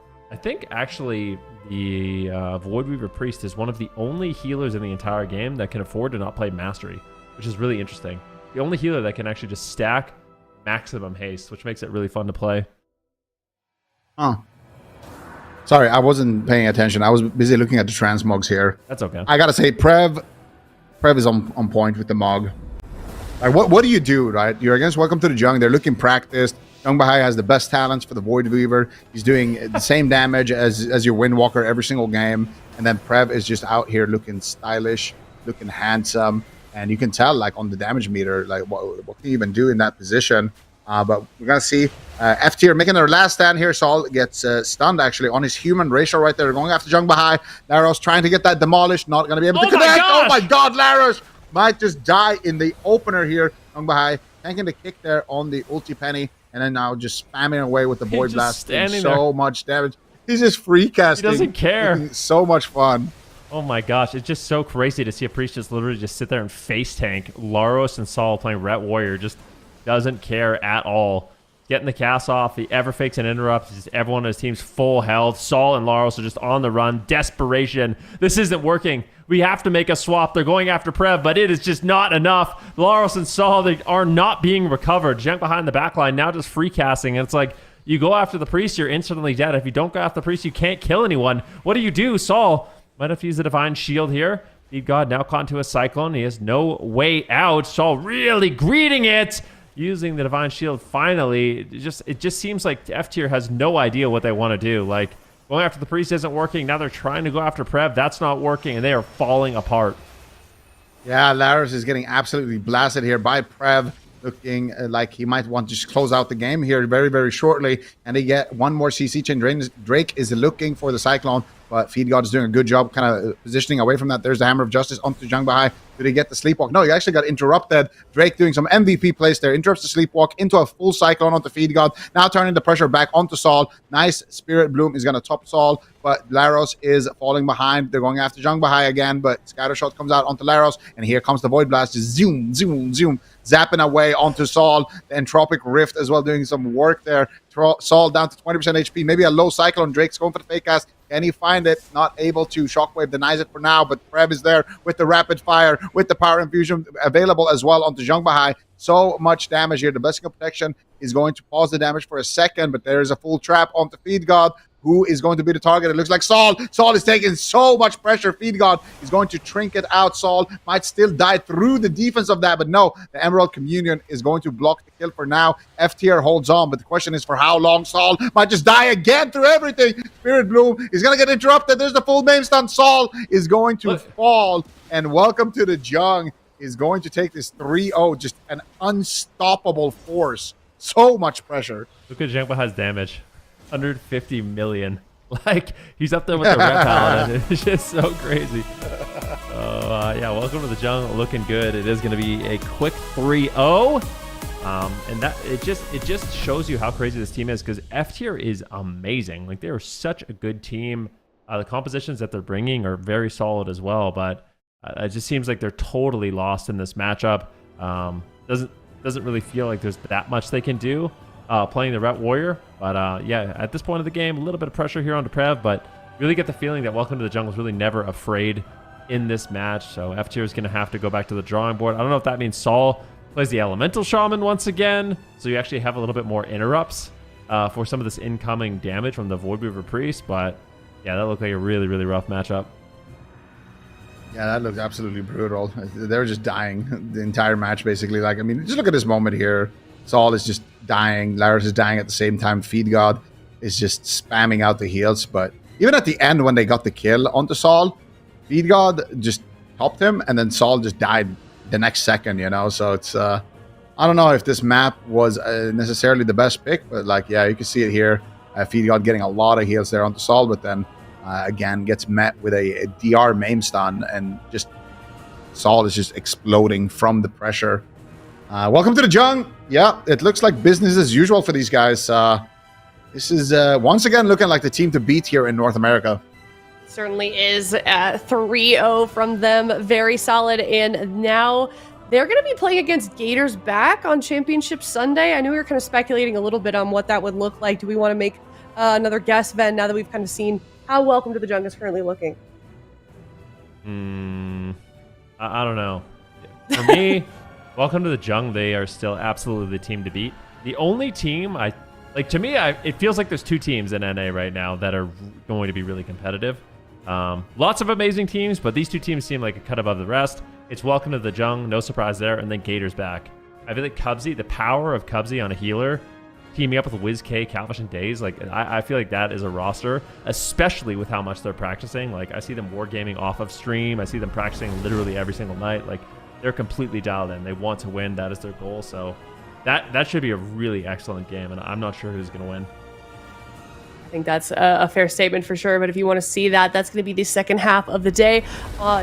think actually the Void Weaver Priest is one of the only healers in the entire game that can afford to not play Mastery, which is really interesting. The only healer that can actually just stack maximum haste, which makes it really fun to play. Oh. Sorry, I wasn't paying attention. I was busy looking at the transmogs here. That's okay. I gotta say, Prev, Prev is on point with the Mog. Like, what do you do, right? You're against Welcome to the Jung. They're looking practiced. Jung Bahai has the best talents for the Void Weaver. He's doing the same damage as your Windwalker every single game. And then Prev is just out here looking stylish, looking handsome. And you can tell, like, on the damage meter, like, what can you even do in that position? But we're going to see F tier making their last stand here. Saul gets stunned, actually, on his human racial right there. Going after Jung Bahai. Laros trying to get that demolished. Not going to be able to connect. Oh, my God, Laros might just die in the opener here. Jung Bahai tanking the kick there on the ulti penny. And then now just spamming away with the Void Blast. So much damage. He's just free casting. He doesn't care. So much fun. Oh my gosh, it's just so crazy to see a priest just literally just sit there and face tank. Laros and Saul playing Ret Warrior just doesn't care at all. Getting the cast off, he ever fakes an interrupt. Just everyone on his team's full health. Saul and Laros are just on the run. Desperation. This isn't working. We have to make a swap. They're going after Prev, but it is just not enough. Laros and Saul, they are not being recovered. Junk behind the back line, now just free casting. And it's like, you go after the priest, you're instantly dead. If you don't go after the priest, you can't kill anyone. What do? Saul might have to use the Divine Shield here. Feed God now caught into a Cyclone. He has no way out. Saul really greeting it. Using the Divine Shield finally. It just seems like F tier has no idea what they want to do. Like, going after the priest isn't working. Now they're trying to go after Prev. That's not working, and they are falling apart. Yeah, Laros is getting absolutely blasted here by Prev. Looking like he might want to just close out the game here very, very shortly. And they get one more CC chain. Drake is looking for the Cyclone, but Feed God is doing a good job kind of positioning away from that. There's the Hammer of Justice onto Jung Bahai. Did he get the Sleepwalk? No, he actually got interrupted. Drake doing some MVP plays there. Interrupts the Sleepwalk into a full Cyclone onto Feed God. Now turning the pressure back onto Saul. Nice Spirit Bloom is going to top Saul, but Laros is falling behind. They're going after Jung Bahai again, but Scatter Shot comes out onto Laros, and here comes the Void Blast. Just zoom, zoom, zoom, zapping away onto Saul. The Entropic Rift as well, doing some work there. Saul down to 20% HP. Maybe a low Cyclone. Drake's going for the fake cast. Can he find it? Not able to. Shockwave denies it for now, but Prev is there with the Rapid Fire, with the Power Infusion available as well onto Jung Bahai. So much damage here. The Blessing of Protection is going to pause the damage for a second, but there is a full trap onto Feed God. Who is going to be the target? It looks like Saul. Saul is taking so much pressure. Feed God is going to trinket out. Saul might still die through the defense of that, but no, the Emerald Communion is going to block the kill for now. F tier holds on, but the question is for how long. Saul might just die again through everything. Spirit Bloom is going to get interrupted. There's the full main stun. Saul is going to fall, and Welcome to the Jung is going to take this 3-0, just an unstoppable force. So much pressure. Look at Jung Bahai's damage. 150 million. Like, he's up there with the Red Paladin. It's just so crazy. Yeah, Welcome to the Jung, looking good. It is going to be a quick 3-0. And that it just shows you how crazy this team is, because F tier is amazing. Like, they are such a good team. The compositions that they're bringing are very solid as well, but it just seems like they're totally lost in this matchup. Doesn't really feel like there's that much they can do playing the Ret Warrior. But yeah, at this point of the game, a little bit of pressure here on Prev, but really get the feeling that Welcome to the Jungle is really never afraid in this match. So F tier is going to have to go back to the drawing board. I don't know if that means Saul plays the Elemental Shaman once again, so you actually have a little bit more interrupts for some of this incoming damage from the Void Weaver Priest. But yeah, that looked like a really, really rough matchup. Yeah, that looked absolutely brutal. They were just dying the entire match, basically. Like, I mean, just look at this moment here. Saul is just dying. Laros is dying at the same time. Feed God is just spamming out the heals. But even at the end, when they got the kill onto Saul, Feed God just topped him, and then Saul just died the next second, you know? So it's, I don't know if this map was necessarily the best pick, but like, yeah, you can see it here. Feed God getting a lot of heals there onto Saul, but then again gets met with a DR main stun, and just Saul is just exploding from the pressure. Welcome to the Jung. Yeah, it looks like business as usual for these guys. This is once again looking like the team to beat here in North America. Certainly is. 3-0 from them. Very solid. And now they're going to be playing against Gators back on Championship Sunday. I knew we were kind of speculating a little bit on what that would look like. Do we want to make another guess, Ben, now that we've kind of seen how Welcome to the Jung is currently looking? I don't know. For me, Welcome to the Jung, they are still absolutely the team to beat. The only team it feels like there's two teams in NA right now that are going to be really competitive. Lots of amazing teams, but these two teams seem like a cut above the rest. It's welcome to the Jung, no surprise there, and then Gators back. I feel like Cubsy, the power of Cubsy on a healer, teaming up with Wiz K, Calvish, and Daze, like I feel like that is a roster, especially with how much they're practicing. Like I see them wargaming off of stream. I see them practicing literally every single night. Like they're completely dialed in. They want to win. That is their goal. So that should be a really excellent game, and I'm not sure who's going to win. I think that's a fair statement for sure. But if you want to see that, that's going to be the second half of the day.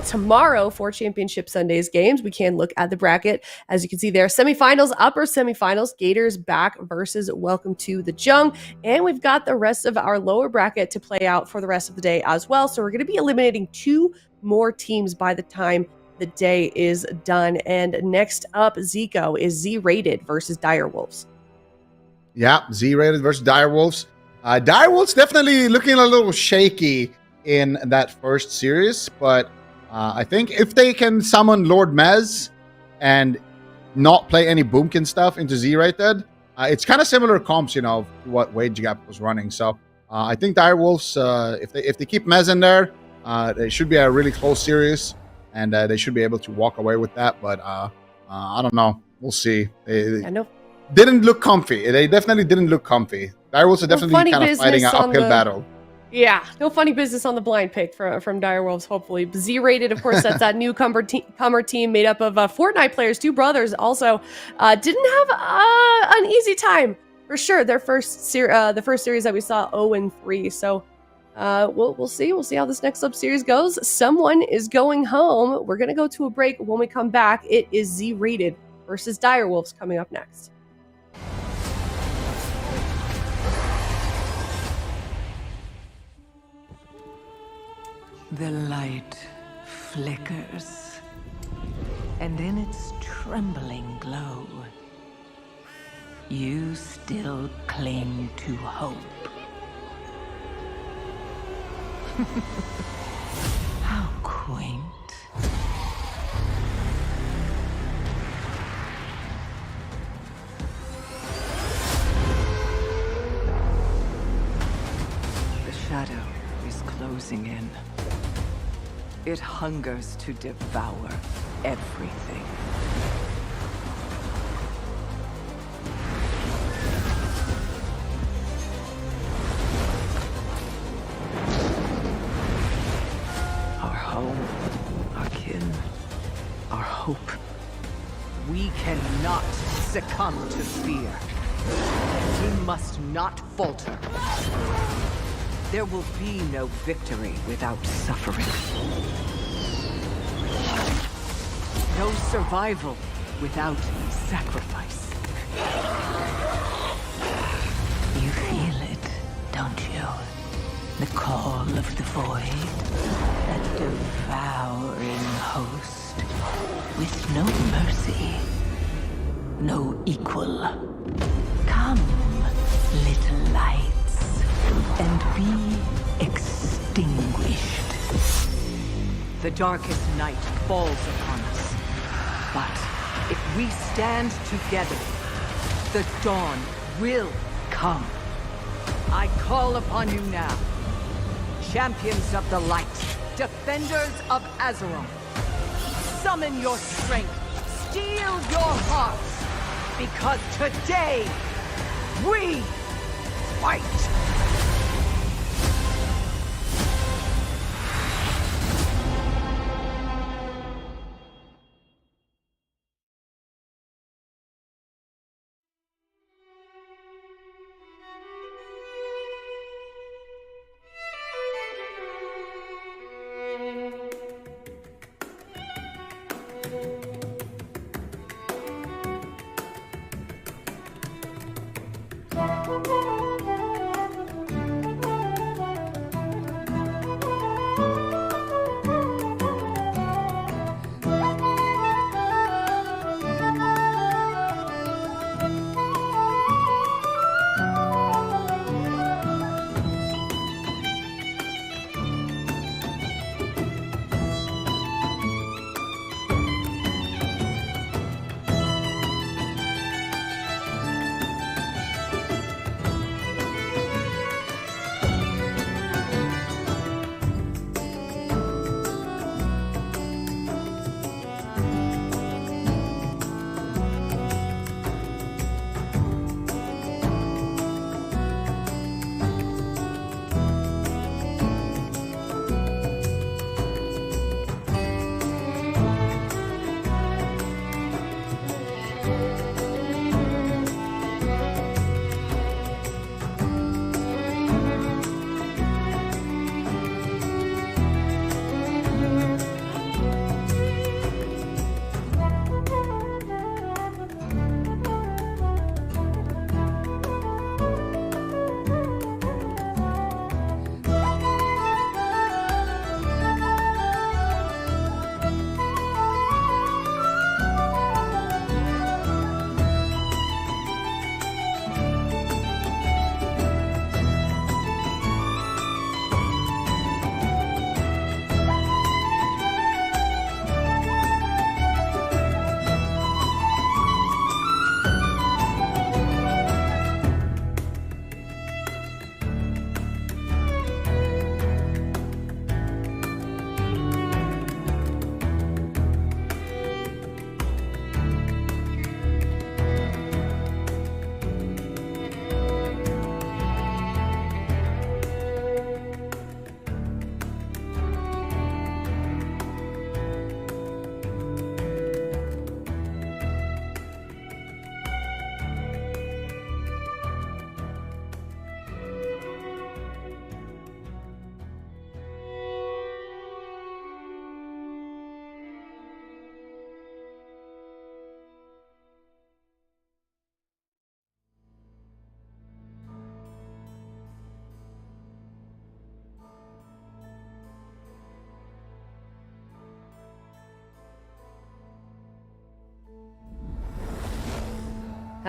Tomorrow for Championship Sunday's games, we can look at the bracket. As you can see there, semifinals, upper semifinals, Gators back versus Welcome to the Jung. And we've got the rest of our lower bracket to play out for the rest of the day as well. So we're going to be eliminating 2 more teams by the time the day is done. And next up, Zico is Z-Rated versus Direwolves. Yeah, Z-Rated versus Direwolves. Direwolves definitely looking a little shaky in that first series, but I think if they can summon Lord Mez and not play any Boomkin stuff into Z-Rated, it's kind of similar comps, to what Wage Gap was running. So I think Direwolves, if they keep Mez in there, it should be a really close series, and they should be able to walk away with that. But I don't know. We'll see. Didn't look comfy. They definitely didn't look comfy. Direwolves are definitely kind of fighting an uphill battle. Yeah, no funny business on the blind pick from Direwolves, hopefully. Z-Rated, of course, that's that newcomer team made up of Fortnite players, 2 brothers. Also, didn't have an easy time, for sure. Their the first series that we saw, 0-3. So we'll see. We'll see how this next sub-series goes. Someone is going home. We're going to go to a break. When we come back, it is Z-Rated versus Direwolves coming up next. The light flickers, and in its trembling glow, you still cling to hope. How quaint. The shadow is closing in. It hungers to devour everything. Our home, our kin, our hope. We cannot succumb to fear. We must not falter. There will be no victory without suffering. No survival without sacrifice. You feel it, don't you? The call of the void, that devouring host, with no mercy, no equal. Come, little lights, and be extinguished. The darkest night falls upon us. But if we stand together, the dawn will come. I call upon you now. Champions of the light, defenders of Azeroth. Summon your strength, steel your hearts, because today, we fight!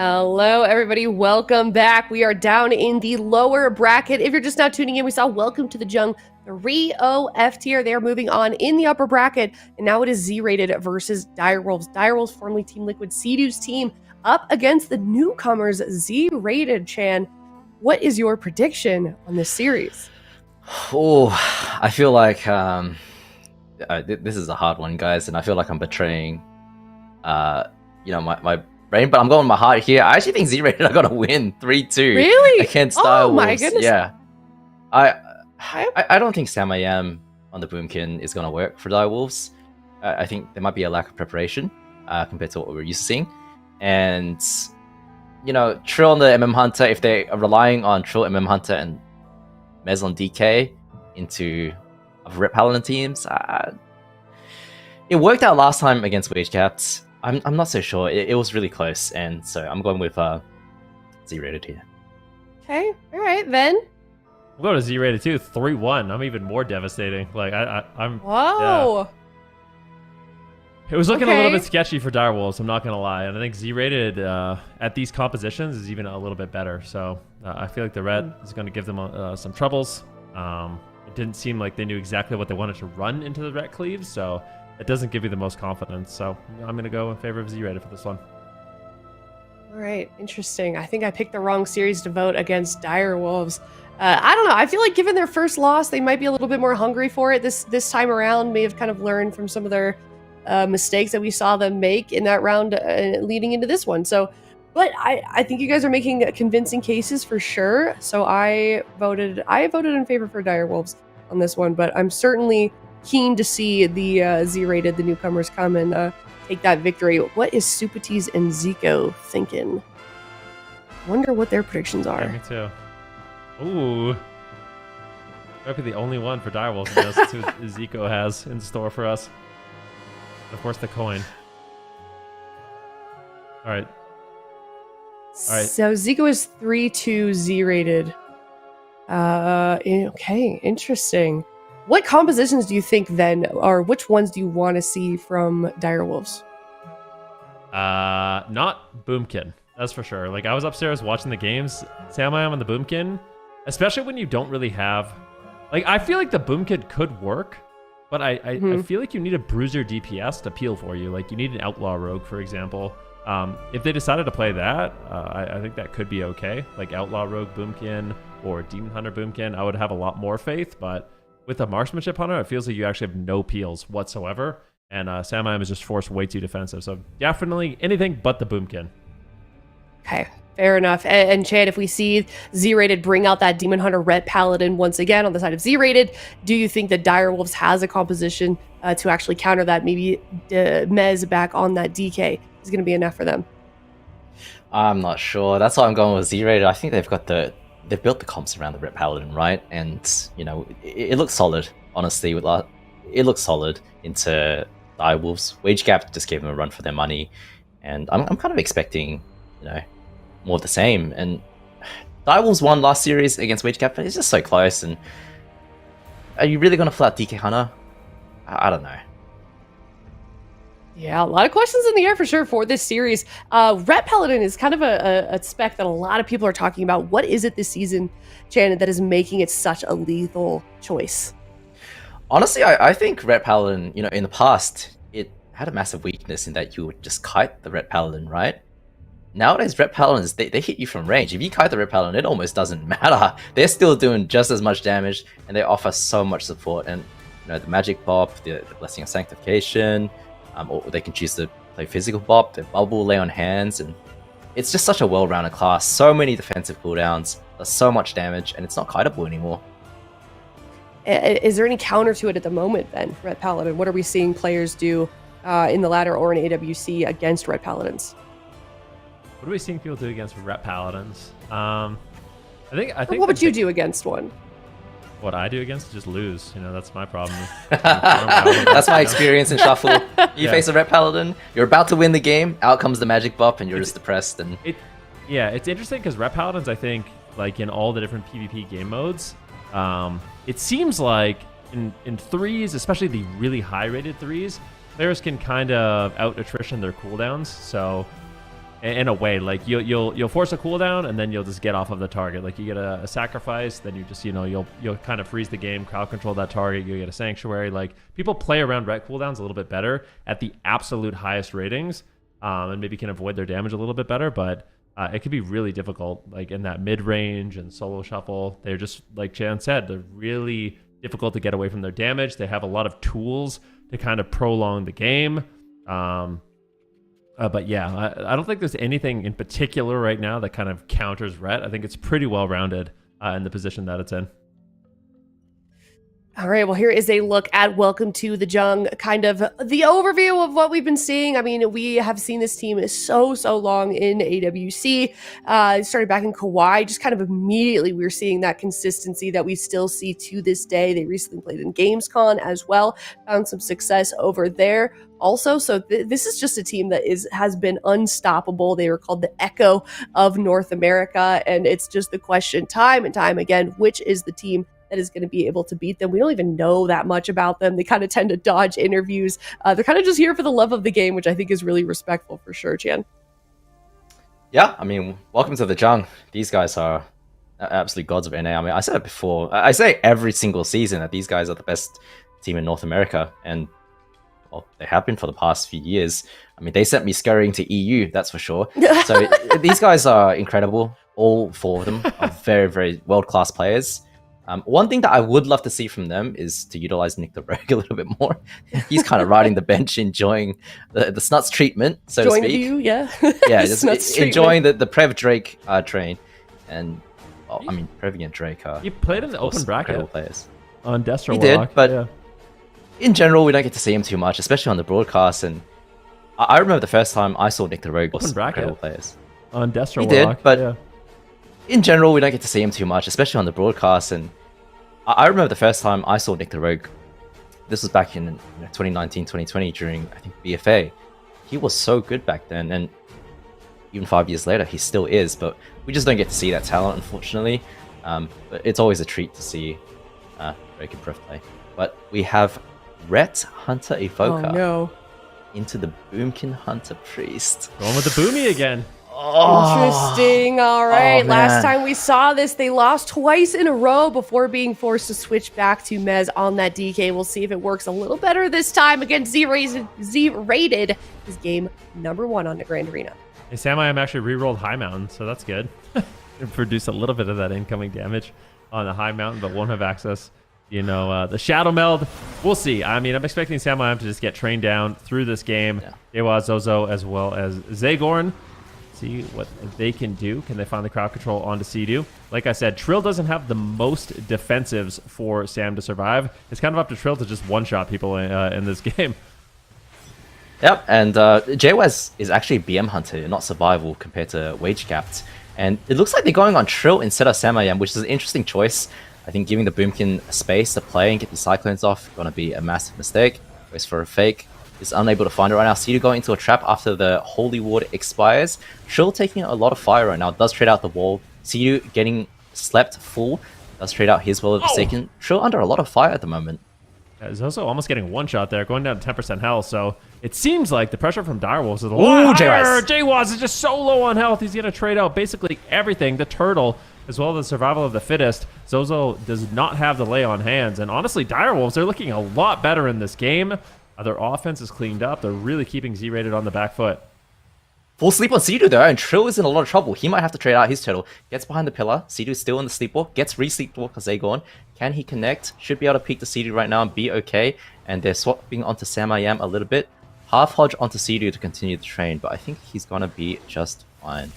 Hello, everybody. Welcome back. We are down in the lower bracket. If you're just now tuning in, we saw Welcome to the JUNG 3-0 F tier. They are moving on in the upper bracket, and now it is Z-rated versus Direwolves. Direwolves, formerly Team Liquid, Sea-Doo's team, up against the newcomers, Z-rated. Chan, what is your prediction on this series? Oh, I feel like this is a hard one, guys, and I feel like I'm betraying, my brain, but I'm going with my heart here. I actually think Z-rated are gonna win 3-2. Really? Against Oh Direwolves. my goodness. Yeah. I don't think Sam I Am on the Boomkin is gonna work for Direwolves. I think there might be a lack of preparation compared to what we're used to seeing, and Trill on the Hunter. If they are relying on Trill, Hunter, and Mez on DK into other Rep Paladin teams, it worked out last time against Wage Caps. I'm not so sure. It was really close, and so I'm going with Z-rated here. Okay, all right then. We'll go to Z-rated too, 3-1. I'm even more devastating. Like I'm. Whoa. Yeah. It was looking a Okay. little bit sketchy for Direwolves, I'm not gonna lie, and I think Z-rated at these compositions is even a little bit better. So I feel like the red is going to give them some troubles. It didn't seem like they knew exactly what they wanted to run into the ret cleaves, so it doesn't give you the most confidence. So I'm gonna go in favor of Z-rated for this one. All right, interesting. I think I picked the wrong series to vote against Direwolves. I don't know. I feel like given their first loss, they might be a little bit more hungry for it this time around. May have kind of learned from some of their mistakes that we saw them make in that round leading into this one. So, but I think you guys are making convincing cases for sure. So I voted in favor for Direwolves on this one, but I'm certainly keen to see the Z-rated, the newcomers, come and take that victory. What is Supatis and Zico thinking? Wonder what their predictions are. Yeah, me too. Ooh. Might be the only one for Direwolves to see what Zico has in store for us. And of course, the coin. All right. All right. So Zico is 3-2 Z-rated. Okay, interesting. What compositions do you think then, or which ones do you want to see from Direwolves? Not Boomkin. That's for sure. Like, I was upstairs watching the games. Sam I Am on the Boomkin, especially when you don't really have, like, I feel like the Boomkin could work, but I feel like you need a bruiser DPS to peel for you. Like, you need an outlaw rogue, for example. If they decided to play that, I think that could be okay. Like outlaw rogue Boomkin or demon hunter Boomkin, I would have a lot more faith. But with a marksmanship hunter, it feels like you actually have no peels whatsoever. And Sam I Am is just forced way too defensive. So definitely anything but the Boomkin. Okay, fair enough. And Chad, if we see Z-rated bring out that demon hunter ret paladin once again on the side of Z-rated, do you think that Direwolves has a composition to actually counter that? Maybe Mez back on that DK is going to be enough for them. I'm not sure. That's why I'm going with Z-rated. I think they've built the comps around the Ret Paladin, right? And it looks solid. Honestly, it looks solid into Direwolves. Wage Gap just gave them a run for their money, and I'm kind of expecting more of the same. And Direwolves won last series against Wage Gap, but it's just so close. And are you really going to flat DK Hunter? I don't know. Yeah, a lot of questions in the air for sure for this series. Ret Paladin is kind of a spec that a lot of people are talking about. What is it this season, Shannon, that is making it such a lethal choice? Honestly, I think Ret Paladin, in the past, it had a massive weakness in that you would just kite the Ret Paladin, right? Nowadays, Ret Paladins, they hit you from range. If you kite the Ret Paladin, it almost doesn't matter. They're still doing just as much damage, and they offer so much support. And, the Magic Bop, the Blessing of Sanctification, or they can choose to play Physical Bop, the Bubble, Lay on Hands, and it's just such a well-rounded class. So many defensive cooldowns, does so much damage, and it's not kiteable anymore. Is there any counter to it at the moment then, Ret Paladin? What are we seeing players do in the ladder or in AWC against Ret Paladins? What are we seeing people do against Ret Paladins? I think. What would you do against one? What I do against, just lose. That's my problem. That's my experience in Shuffle. You face a Ret Paladin, you're about to win the game, out comes the Magic Bop, and you're just depressed. And it's interesting because Ret Paladins, I think, like in all the different PvP game modes, it seems like in threes, especially the really high rated threes, players can kind of out attrition their cooldowns. So in a way. Like you'll force a cooldown and then you'll just get off of the target. Like you get a sacrifice, then you just you'll kind of freeze the game, crowd control that target. You get a sanctuary. Like people play around ret cooldowns a little bit better at the absolute highest ratings, and maybe can avoid their damage a little bit better. But it could be really difficult, like in that mid range and solo shuffle. They're just like Chan said, they're really difficult to get away from their damage. They have a lot of tools to kind of prolong the game. But yeah, I don't think there's anything in particular right now that kind of counters Ret. I think it's pretty well rounded in the position that it's in. All right, well, here is a look at Welcome to the Jung, kind of the overview of what we've been seeing. I mean, we have seen this team so long in AWC. It started back in Kauai, just kind of immediately we were seeing that consistency that we still see to this day. They recently played in GamesCon as well, found some success over there also. So this is just a team that has been unstoppable. They were called the Echo of North America, and it's just the question time and time again, which is the team that is going to be able to beat them. We don't even know that much about them. They kind of tend to dodge interviews. They're kind of just here for the love of the game, which I think is really respectful for sure, Chan. Yeah, I mean, welcome to the Jung. These guys are absolute gods of NA. I mean, I said it before. I say every single season that these guys are the best team in North America, and well, they have been for the past few years. I mean, they sent me scurrying to EU, that's for sure. So these guys are incredible. All four of them are very world-class players. One thing that I would love to see from them is to utilize Nick the Rogue a little bit more. He's kind of riding the bench, enjoying the Snuts treatment, so to speak. You, yeah. Yeah, just enjoying the Prev Drake train. And, well, I mean, Prev and Drake are... You played in the open bracket players. on Destro He Warlock. did, but yeah. in general, we don't get to see him too much, especially on the broadcast. And I remember the first time I saw Nick the Rogue was Open bracket. incredible players. On Destro He Warlock. did, but yeah. in general, we don't get to see him too much, especially on the broadcast. And I remember the first time I saw Nick the Rogue. This was back in 2019, 2020 during, I think, BFA. He was so good back then, and even 5 years later, he still is. But we just don't get to see that talent, unfortunately. But it's always a treat to see Drake and Prev play. But we have Ret Hunter Evoker Oh, no. into the Boomkin Hunter Priest. Going with the Boomy again. Interesting. All right. Last man. time we saw this, they lost twice in a row before being forced to switch back to Mez on that DK. We'll see if it works a little better this time against Z-Rated, his game #1 on the Grand Arena. Hey, Samayam actually re-rolled High Mountain, so that's good. It produced a little bit of that incoming damage on the High Mountain, but won't have access, the Shadow Meld. We'll see. I mean, I'm expecting Samayam to just get trained down through this game. Dewa, Zozo, as well as Zagorn. See what they can do. Can they find the crowd control onto Sea-Doo? Like I said, Trill doesn't have the most defensives for Sam to survive. It's kind of up to Trill to just one-shot people in this game. Yep, and JWaz is actually BM Hunter, not survival compared to Wage Capped. And it looks like they're going on Trill instead of Samayam, which is an interesting choice. I think giving the Boomkin space to play and get the Cyclones off going to be a massive mistake. Goes for a fake. Is unable to find it right now. Sea-Doo going into a trap after the Holy Ward expires. Trill taking a lot of fire right now. Does trade out the wall. Sea-Doo getting slept full. Does trade out his Will of the Forsaken. Trill under a lot of fire at the moment. He's also almost getting one shot there, going down to 10% health. So it seems like the pressure from Direwolves is a lot higher. JWaz is just so low on health. He's going to trade out basically everything. The turtle, as well as the survival of the fittest. Zozo does not have the lay on hands. And honestly, Direwolves, they're looking a lot better in this game. Their offense is cleaned up. They're really keeping Z-Rated on the back foot. Full sleep on Sea-Doo though, and Trill is in a lot of trouble. He might have to trade out his turtle. Gets behind the pillar. Sea-Doo's still in the sleepwalk. Gets re-sleepwalk as Zagorn. Can he connect? Should be able to peek the Sea-Doo right now and be okay. And they're swapping onto Samayam a little bit. Half Hodge onto Sea-Doo to continue the train, but I think he's gonna be just fine.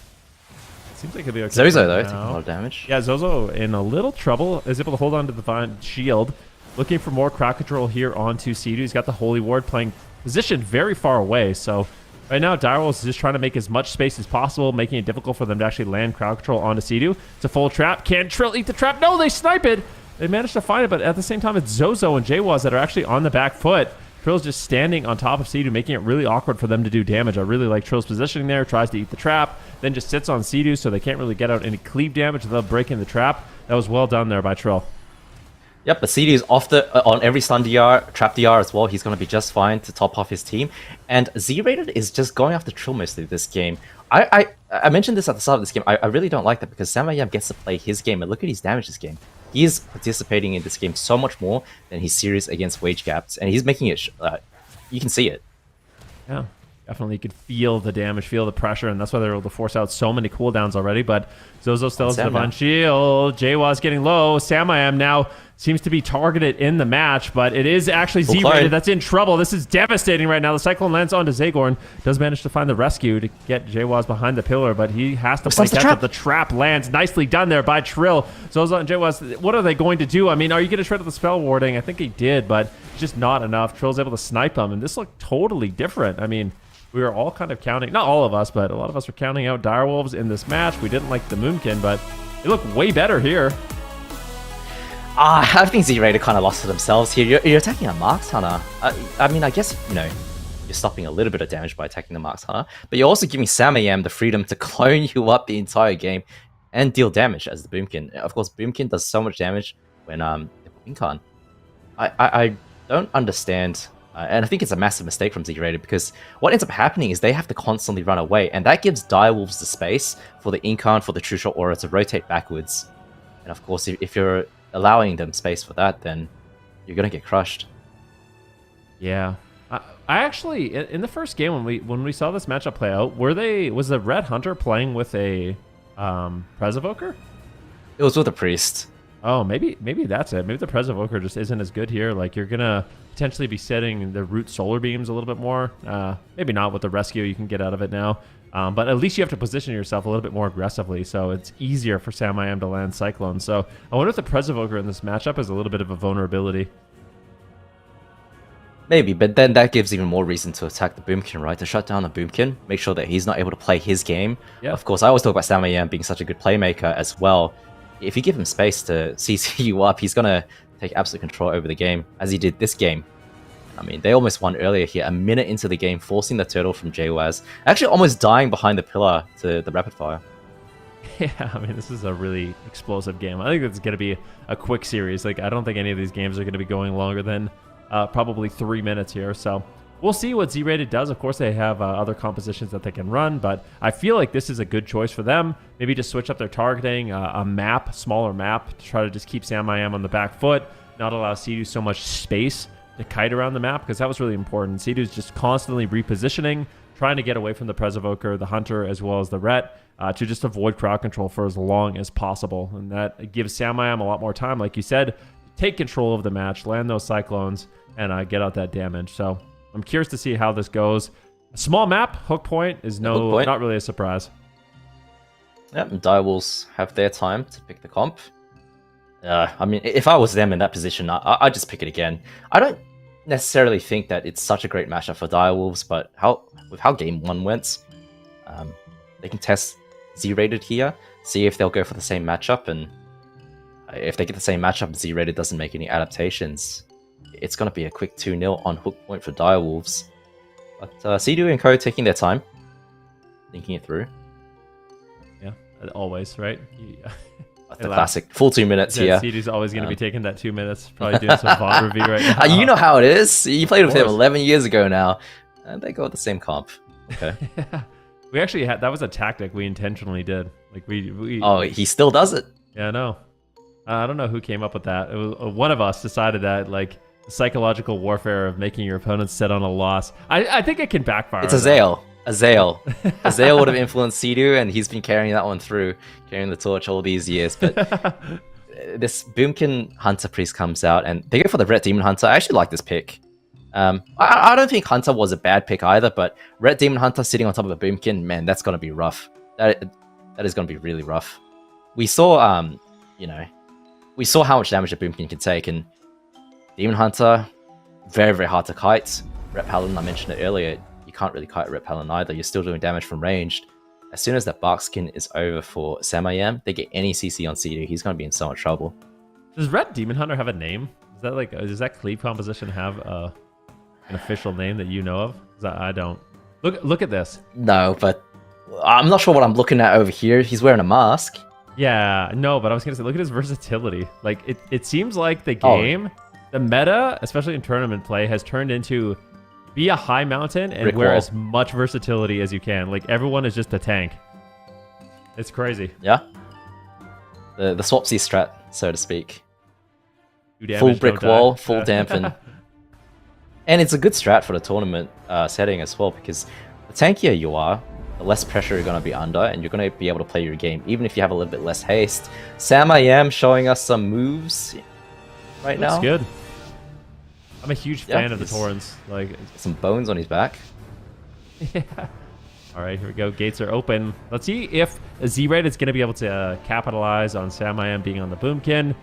Seems like he'll be okay. Zozo though, taking a lot of damage. Yeah, Zozo in a little trouble. Is able to hold on to the Divine Shield. Looking for more crowd control here onto Sea-Doo. He's got the Holy Ward playing positioned very far away. So right now, Direwolves is just trying to make as much space as possible, making it difficult for them to actually land crowd control onto Sea-Doo. It's a full trap. Can Trill eat the trap? No, they snipe it. They managed to find it, but at the same time, it's Zozo and JWaz that are actually on the back foot. Trill's just standing on top of Sea-Doo, making it really awkward for them to do damage. I really like Trill's positioning there. Tries to eat the trap, then just sits on Sea-Doo, so they can't really get out any cleave damage without breaking the trap. That was well done there by Trill. Yep, but CD is off on every stun DR, trap DR as well. He's going to be just fine to top off his team. And Z-Rated is just going after Trill mostly this game. I mentioned this at the start of this game. I really don't like that because Samayam gets to play his game, and look at his damage this game. He is participating in this game so much more than his series against Wage Gaps, and he's making it. You can see it. Yeah, definitely. You could feel the damage, feel the pressure, and that's why they're able to force out so many cooldowns already. But Zozo still has Divine Shield. Jawa's getting low. Samayam now seems to be targeted in the match, but it is actually Z-rated that's in trouble. This is devastating right now. The Cyclone lands onto Zagorn. Does manage to find the rescue to get Jawas behind the pillar, but he has to play catch up. The trap lands. Nicely done there by Trill. Zozo and Jawas, what are they going to do? I mean, are you going to shred up the spell warding? I think he did, but just not enough. Trill's able to snipe him, and this looked totally different. I mean, we were all kind of counting, not all of us, but a lot of us were counting out Direwolves in this match. We didn't like the Moonkin, but they look way better here. I think Z-Rated kind of lost to themselves here. You're attacking a Marks Hunter. I mean, I guess, you're stopping a little bit of damage by attacking the Marks Hunter, but you're also giving Samayam the freedom to clone you up the entire game and deal damage as the Boomkin. Of course, Boomkin does so much damage when the Boomkin. I don't understand, and I think it's a massive mistake from Z-Rated because what ends up happening is they have to constantly run away, and that gives Direwolves the space for the Incarn, for the True Shot Aura to rotate backwards. And of course, if you're allowing them space for that, then you're gonna get crushed. Yeah, I actually in the first game when we saw this matchup play out, was the Red Hunter playing with a Presevoker? It was with a Priest. Oh, maybe that's it. Maybe the Presevoker just isn't as good here. Like, you're gonna potentially be setting the root solar beams a little bit more. Maybe not with the rescue you can get out of it now. But at least you have to position yourself a little bit more aggressively, so it's easier for Samayam to land Cyclone. So I wonder if the Presevoker in this matchup is a little bit of a vulnerability. Maybe, but then that gives even more reason to attack the Boomkin, right? To shut down the Boomkin, make sure that he's not able to play his game. Yeah. Of course, I always talk about Samayam being such a good playmaker as well. If you give him space to CC you up, he's going to take absolute control over the game, as he did this game. I mean, they almost won earlier here, a minute into the game, forcing the turtle from Jwaz. Actually almost dying behind the pillar to the rapid fire. Yeah, I mean, this is a really explosive game. I think it's going to be a quick series. Like, I don't think any of these games are going to be going longer than probably 3 minutes here. So we'll see what Z-Rated does. Of course, they have other compositions that they can run, but I feel like this is a good choice for them. Maybe just switch up their targeting, a smaller map, to try to just keep Samayam on the back foot, not allow Sea-Doo so much space to kite around the map, because that was really important. Sea-Doo's just constantly repositioning, trying to get away from the Presevoker, the Hunter, as well as the Ret, to just avoid crowd control for as long as possible. And that gives Samayam a lot more time, like you said, to take control of the match, land those Cyclones, and get out that damage. So I'm curious to see how this goes. A small map, Hook Point, is not really a surprise. Yep, and Direwolves have their time to pick the comp. I mean, if I was them in that position, I'd just pick it again. I don't necessarily think that it's such a great matchup for Direwolves, but with how game 1 went, they can test Z-Rated here, see if they'll go for the same matchup, and if they get the same matchup and Z-Rated doesn't make any adaptations, it's going to be a quick 2-0 on Hook Point for Direwolves. But Sea-Doo and Co taking their time, thinking it through. Yeah, always, right? The classic full 2 minutes here. Sea-Doo's always going to be taking that 2 minutes, probably doing some VOD review right now. You know how it is. You played with him 11 years ago now, and they go with the same comp. Okay. We actually had, that was a tactic we intentionally did. Like oh, he still does it. Yeah, I know. I don't know who came up with that. It was one of us decided that, like, the psychological warfare of making your opponents set on a loss. I think it can backfire. It's Azael. Azael would have influenced Sea-Doo, and he's been carrying that one through, carrying the torch all these years. But this Boomkin Hunter Priest comes out, and they go for the Ret Demon Hunter. I actually like this pick. I don't think Hunter was a bad pick either, but Ret Demon Hunter sitting on top of a Boomkin, man, that's going to be rough. That is going to be really rough. We saw, we saw how much damage a Boomkin can take, and Demon Hunter, very, very hard to kite. Ret Paladin, I mentioned it earlier, you can't really kite Ret Paladin either. You're still doing damage from ranged. As soon as that Bark Skin is over for Samayam, they get any CC on Sea-Doo, he's going to be in so much trouble. Does Ret Demon Hunter have a name? Is that does that cleave composition have an official name that you know of? I don't. Look at this. No, but I'm not sure what I'm looking at over here. He's wearing a mask. Yeah, no, but I was going to say, look at his versatility. Like, it seems like the game, the meta, especially in tournament play, has turned into be a high mountain and Brick wear wall. as much versatility as you can. Like, everyone is just a tank. It's crazy. Yeah. The swapsy strat, so to speak. 2 damage, Full brick don't die. wall, full dampen. And it's a good strat for the tournament setting as well, because the tankier you are, the less pressure you're going to be under, and you're going to be able to play your game, even if you have a little bit less haste. Sam I Am showing us some moves right Looks now. good. I'm a huge Yeah, fan of the he's- Torrents. Like, Some bones on his back. yeah. All right, here we go. Gates are open. Let's see if Z-Raid is going to be able to capitalize on Sam I Am being on the Boomkin.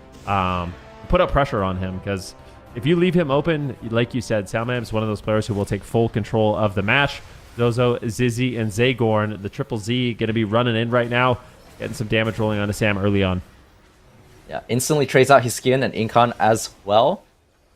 Put up pressure on him, because if you leave him open, like you said, Sam I Am is one of those players who will take full control of the match. Zozo, Zizzy, and Zagorn, the triple Z, going to be running in right now, getting some damage rolling onto Sam early on. Yeah, instantly trades out his skin and Incarn as well.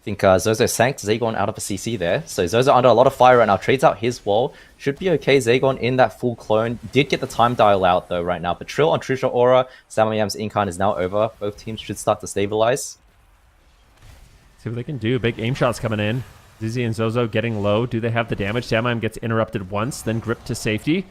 I think Zozo sank Zagon out of a CC there. So Zozo under a lot of fire right now, trades out his wall. Should be okay. Zagon in that full clone. Did get the time dial out though right now. But Trill on Trusha Aura, Samayam's Incarn is now over. Both teams should start to stabilize. See what they can do. Big aim shots coming in. Zizzy and Zozo getting low. Do they have the damage? Samayam gets interrupted once, then gripped to safety.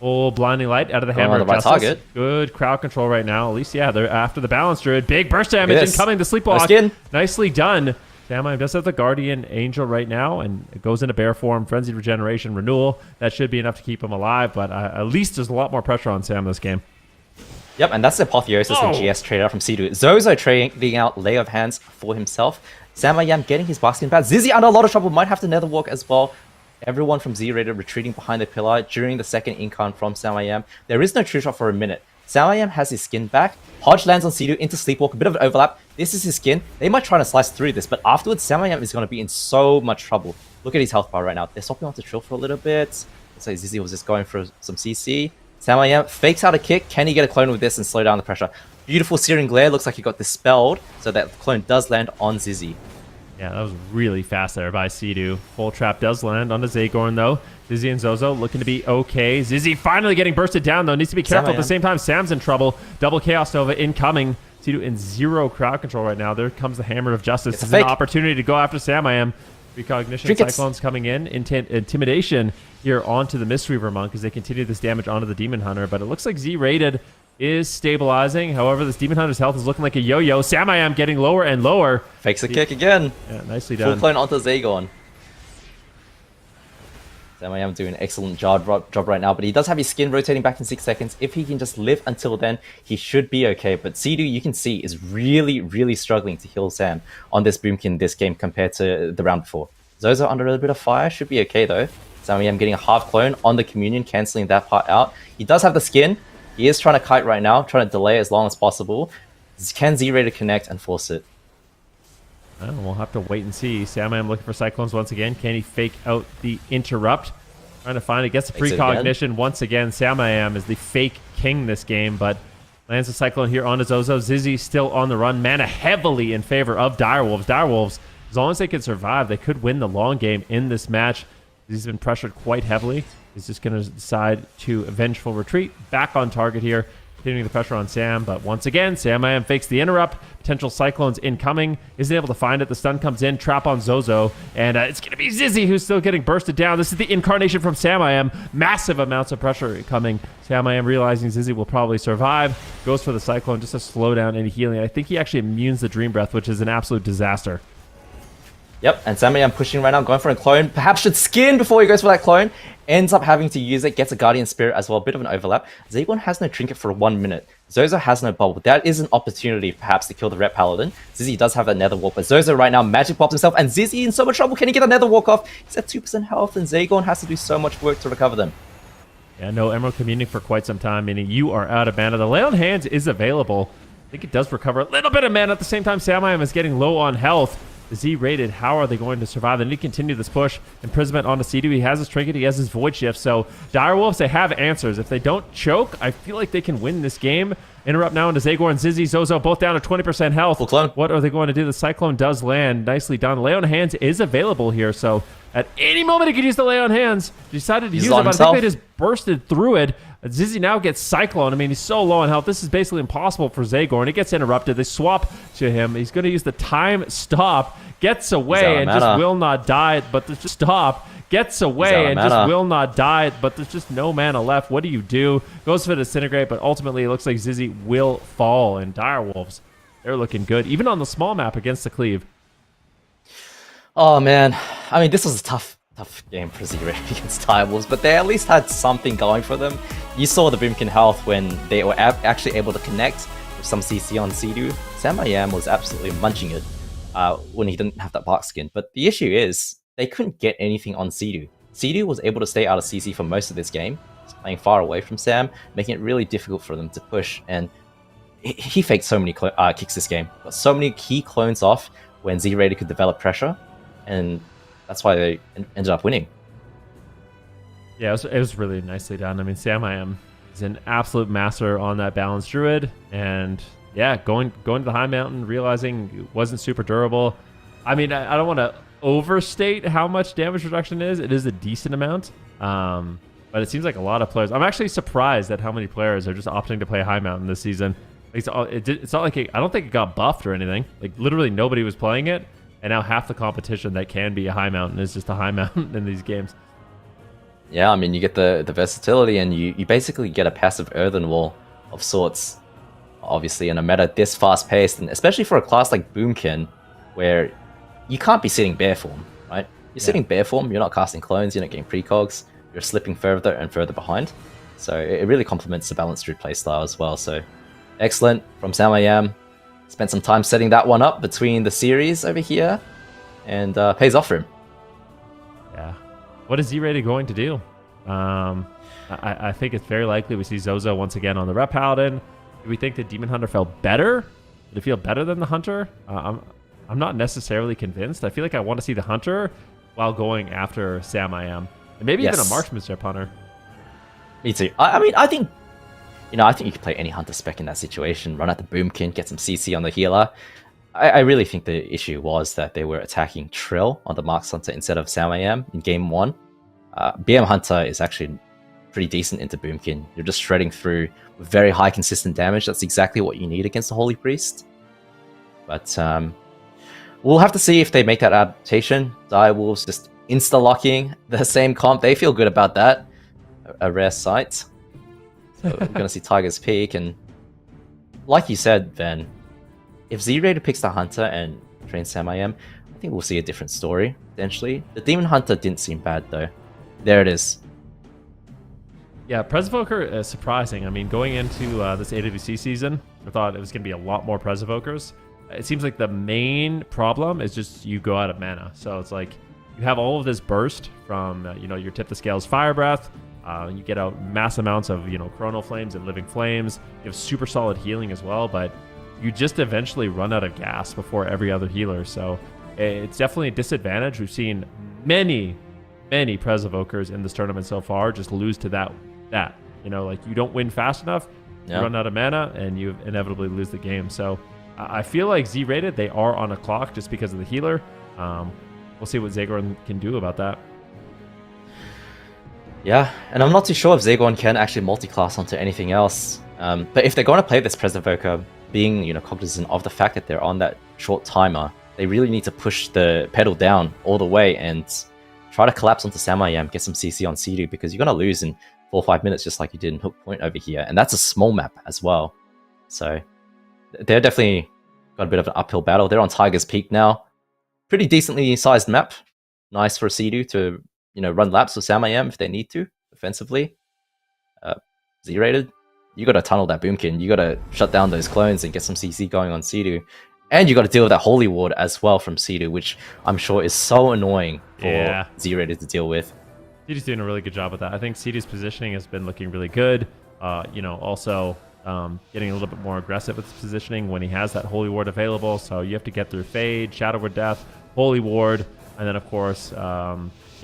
Full blinding light out of the Going hammer on of the right justice. target. Good crowd control right now. At least, yeah, they're after the balance druid. Big burst damage Yes. incoming. The No sleepwalk. skin. Nicely done. Samayam does have the Guardian Angel right now, and it goes into bear form. Frenzied Regeneration, Renewal. That should be enough to keep him alive, but at least there's a lot more pressure on Sam this game. Yep, and that's the Apotheosis and GS trade out from Sidu. Zozo trading out Lay of Hands for himself. Samayam getting his basket back. Zizzy under a lot of trouble, might have to nether walk as well. Everyone from Z-Rated retreating behind the pillar during the second Incarn from Samayam. There is no true shot for a minute. Samayam has his skin back. Hodge lands on Sidu into Sleepwalk, a bit of an overlap. This is his skin. They might try to slice through this, but afterwards, Samayam is going to be in so much trouble. Look at his health bar right now. They're swapping onto Trill for a little bit. Looks like Zizzy was just going for some CC. Samayam fakes out a kick. Can he get a clone with this and slow down the pressure? Beautiful Searing Glare. Looks like he got dispelled, so that clone does land on Zizzy. Yeah, that was really fast there by Sidu. Full trap does land on the Zagorn, though. Zizzy and Zozo looking to be okay. Zizzy finally getting bursted down, though. Needs to be careful. At the same time, Sam's in trouble. Double Chaos Nova incoming. Sidu in 0 crowd control right now. There comes the Hammer of Justice. This is an opportunity to go after Samayam. Recognition Trinkets. Cyclones coming in. Intimidation here onto the Mistweaver Monk as they continue this damage onto the Demon Hunter. But it looks like Z-Rated is stabilizing. However, this Demon Hunter's health is looking like a yo-yo. Samayam getting lower and lower. Fakes a kick again. Yeah, nicely Full done. clone onto Zagon. Samayam doing an excellent job right now, but he does have his skin rotating back in 6 seconds. If he can just live until then, he should be okay. But Sidu, you can see, is really, really struggling to heal Sam on this Boomkin this game compared to the round before. Zozo under a little bit of fire, should be okay though. Samayam getting a half clone on the Communion, cancelling that part out. He does have the skin. He is trying to kite right now, trying to delay as long as possible. Can Z-Rated connect and force it? Well, we'll have to wait and see. Samayam looking for Cyclones once again. Can he fake out the interrupt? Trying to find it. Gets the Fakes it precognition once again. Samayam is the fake king this game, but lands a Cyclone here onto Zozo. Zizzy still on the run. Mana heavily in favor of Direwolves. Direwolves, as long as they can survive, they could win the long game in this match. He's been pressured quite heavily. He's just going to decide to vengeful retreat. Back on target here. Continuing the pressure on Sam, but once again, Samayam fakes the interrupt. Potential Cyclones incoming. Isn't able to find it. The stun comes in. Trap on Zozo. And it's going to be Zizzy who's still getting bursted down. This is the incarnation from Samayam. Massive amounts of pressure coming. Samayam realizing Zizzy will probably survive. Goes for the Cyclone just to slow down any healing. I think he actually immunes the Dream Breath, which is an absolute disaster. Yep, and Samayam pushing right now, going for a clone. Perhaps should skin before he goes for that clone. Ends up having to use it, gets a Guardian Spirit as well, a bit of an overlap. Zagon has no trinket for 1 minute. Zozo has no bubble. That is an opportunity perhaps to kill the Ret Paladin. Zizzy does have that Nether Walk, but Zozo right now magic pops himself, and Zizzy in so much trouble. Can he get a Nether Walk off? He's at 2% health, and Zagon has to do so much work to recover them. Yeah, no Emerald Communion for quite some time, meaning you are out of mana. The Lay on Hands is available. I think it does recover a little bit of mana. At the same time, Samayam is getting low on health. Z-Rated, how are they going to survive? They need to continue this push. Imprisonment onto Sidu. He has his trinket. He has his Void Shift. So Direwolves, they have answers. If they don't choke, I feel like they can win this game. Interrupt now into Zagor and Zizzy. Zozo both down to 20% health. Full clone. What are they going to do? The Cyclone does land. Nicely done. Lay on Hands is available here. So at any moment, he could use the Lay on Hands. Decided to use it, but I think they just bursted through it. Zizzy now gets Cyclone. I mean, he's so low on health. This is basically impossible for Zagor, and it gets interrupted. They swap to him. He's going to use the time stop. Gets away and just will not die, but the stop gets away out of and just mana. will not die, but there's just no mana left. What do you do? Goes for the Disintegrate, but ultimately it looks like Zizzy will fall, and Direwolves, they're looking good, even on the small map against the Cleave. Oh man, I mean, this was a tough game for Z-Ray against Direwolves, but they at least had something going for them. You saw the Boomkin health when they were actually able to connect with some CC on Sea-Doo. Sam I Am was absolutely munching it when he didn't have that bark skin, but the issue is they couldn't get anything on Sea-Doo. Sea-Doo was able to stay out of CC for most of this game, just playing far away from Sam, making it really difficult for them to push, and he faked so many kicks this game. Got so many key clones off when Z-Raider could develop pressure, and that's why they ended up winning. Yeah, it was really nicely done. I mean, Sam I Am is an absolute master on that balanced druid, and yeah, going to the high mountain, realizing it wasn't super durable. I mean, I don't want to overstate how much damage reduction is. It is a decent amount, but it seems like a lot of players. I'm actually surprised at how many players are just opting to play high mountain this season. It's not like I don't think it got buffed or anything. Like literally nobody was playing it. And now half the competition that can be a high mountain is just a high mountain in these games. Yeah, I mean, you get the versatility, and you basically get a passive earthen wall of sorts, obviously, in a meta this fast-paced, and especially for a class like Boomkin, where you can't be sitting bare form, right? You're sitting bare form, you're not casting clones, you're not getting precogs, you're slipping further and further behind. So it really complements the balanced druid playstyle as well. So excellent from Sam I Am. Spent some time setting that one up between the series over here, and pays off for him. Yeah. What is Z-Rated going to do? I think it's very likely we see Zozo once again on the Rep Paladin. Do we think the Demon Hunter felt better? Did it feel better than the Hunter? I'm not necessarily convinced. I feel like I want to see the Hunter while going after Sam I Am. And maybe even a Marksmanship Hunter. Me too. I mean, I think you could play any Hunter spec in that situation, run out the Boomkin, get some CC on the healer. I really think the issue was that they were attacking Trill on the Marks Hunter instead of Sam I Am in game 1. BM Hunter is actually pretty decent into Boomkin. You're just shredding through with very high consistent damage. That's exactly what you need against the Holy Priest. But we'll have to see if they make that adaptation. Direwolves just insta-locking the same comp. They feel good about that. A rare sight. So we're going to see Tiger's Peak, and like you said, Ben, if Z-Raider picks the Hunter and trains Sam I Am, I think we'll see a different story, potentially. The Demon Hunter didn't seem bad, though. There it is. Yeah, Presvoker is surprising. I mean, going into this AWC season, I thought it was going to be a lot more Presvokers. It seems like the main problem is just you go out of mana. So it's like you have all of this burst from, your Tip the Scales Fire Breath. You get out mass amounts of, Chronal Flames and Living Flames. You have super solid healing as well, but you just eventually run out of gas before every other healer. So it's definitely a disadvantage. We've seen many Pres Evokers in this tournament so far just lose to that. Like you don't win fast enough, you run out of mana, and you inevitably lose the game. So I feel like Z-Rated, they are on a clock just because of the healer. We'll see what Zagorn can do about that. Yeah, and I'm not too sure if Zagorn can actually multi-class onto anything else. But if they're going to play this Preservoker, being cognizant of the fact that they're on that short timer, they really need to push the pedal down all the way and try to collapse onto Sam I Am, get some CC on Sea-Doo, because you're going to lose in 4 or 5 minutes just like you did in Hook Point over here. And that's a small map as well. So they're definitely got a bit of an uphill battle. They're on Tiger's Peak now. Pretty decently sized map. Nice for Sea-Doo to run laps with Sam I Am if they need to, offensively. Z-Rated, you got to tunnel that Boomkin. You got to shut down those clones and get some CC going on Sea-Doo. And you got to deal with that Holy Ward as well from Sea-Doo, which I'm sure is so annoying for Z-Rated to deal with. Sea-Doo's doing a really good job with that. I think Sea-Doo's positioning has been looking really good. Also getting a little bit more aggressive with his positioning when he has that Holy Ward available. So you have to get through Fade, Shadow Word Death, Holy Ward, and then of course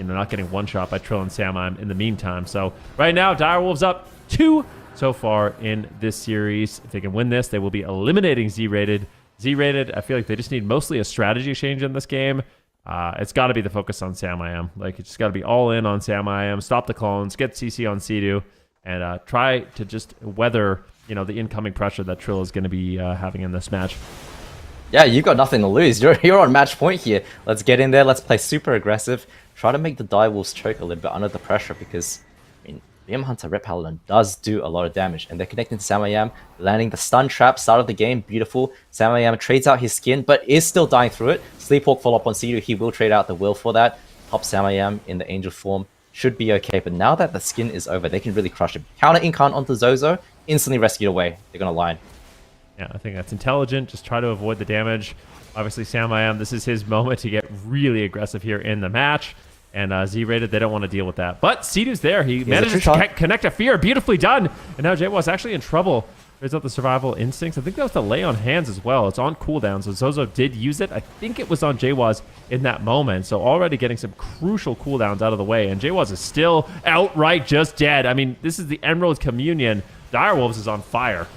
not getting one shot by Trill and Sam I Am in the meantime. So right now, Direwolves up 2 so far in this series. If they can win this, they will be eliminating Z-Rated. Z-Rated, I feel like they just need mostly a strategy change in this game. It's got to be the focus on Sam I Am. Like, it's just got to be all in on Sam I Am. Stop the clones, get CC on Sea-Doo, and try to just weather, the incoming pressure that Trill is going to be having in this match. Yeah, you've got nothing to lose. You're on match point here. Let's get in there. Let's play super aggressive. try to make the Direwolves choke a little bit under the pressure because, I mean, Demon Hunter Red Paladin does do a lot of damage, and they're connecting to Samayam, landing the stun trap, start of the game, beautiful. Samayam trades out his skin, but is still dying through it. Sleepwalk follow up on Sidu, he will trade out the will for that. Pop Samayam in the angel form, should be okay, but now that the skin is over, they can really crush him. Counter Incarn onto Zozo, instantly rescued away. They're gonna line. Yeah, I think that's intelligent. Just try to avoid the damage. Obviously, Samayam, this is his moment to get really aggressive here in the match. And Z-rated, they don't want to deal with that. But Sidu's there. He manages to connect a fear. Beautifully done. And now JWA's actually in trouble. There's up the survival instincts. I think that was the lay on hands as well. It's on cooldown, so Zozo did use it. I think it was on JWA's in that moment. So already getting some crucial cooldowns out of the way. And JWA's is still outright just dead. I mean, this is the Emerald Communion. Direwolves is on fire.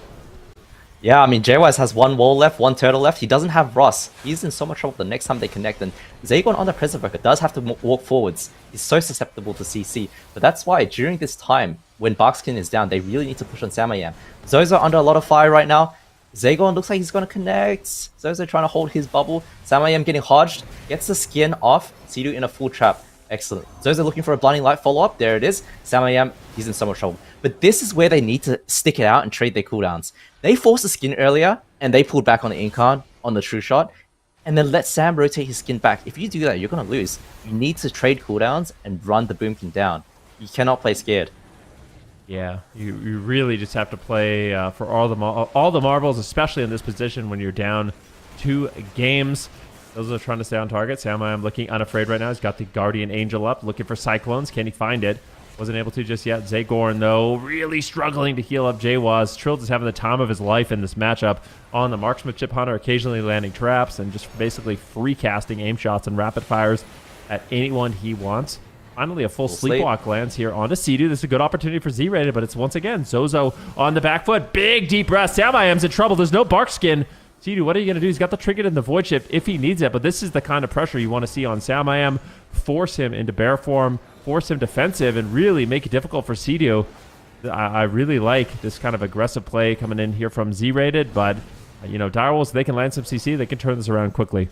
Yeah, I mean, JWise has one wall left, one turtle left. He doesn't have Ross. He's in so much trouble the next time they connect. And Zagon on the Preserver does have to walk forwards. He's so susceptible to CC. But that's why during this time, when Barkskin is down, they really need to push on Samayam. Zozo under a lot of fire right now. Zagon looks like he's going to connect. Zozo trying to hold his bubble. Samayam getting hodged. Gets the skin off. Sidu in a full trap. Excellent. Zozo looking for a Blinding Light follow-up. There it is. Samayam, he's in so much trouble. But this is where they need to stick it out and trade their cooldowns. They forced the skin earlier, and they pulled back on the Incarn, on the True Shot, and then let Sam rotate his skin back. If you do that, you're going to lose. You need to trade cooldowns and run the Boomkin down. You cannot play scared. Yeah, you really just have to play for all the marbles, especially in this position when you're down 2 games. Those are trying to stay on target. Samayam looking unafraid right now. He's got the Guardian Angel up, looking for Cyclones. Can he find it? Wasn't able to just yet. Zagorn, though, really struggling to heal up JWA's. Trills is having the time of his life in this matchup on the Marksmanship Hunter, occasionally landing traps and just basically free casting aim shots and rapid fires at anyone he wants. Finally, a full sleepwalk lands here onto Sidu. This is a good opportunity for Z-rated, but it's once again Zozo on the back foot. Big deep breath. Samayam's in trouble. There's no bark skin. Sidu, what are you going to do? He's got the trinket and the void shift if he needs it, but this is the kind of pressure you want to see on Samayam. Force him into bear form, force him defensive, and really make it difficult for Sidu. I really like this kind of aggressive play coming in here from Z-rated, but you know, Direwolves, they can land some CC, they can turn this around quickly.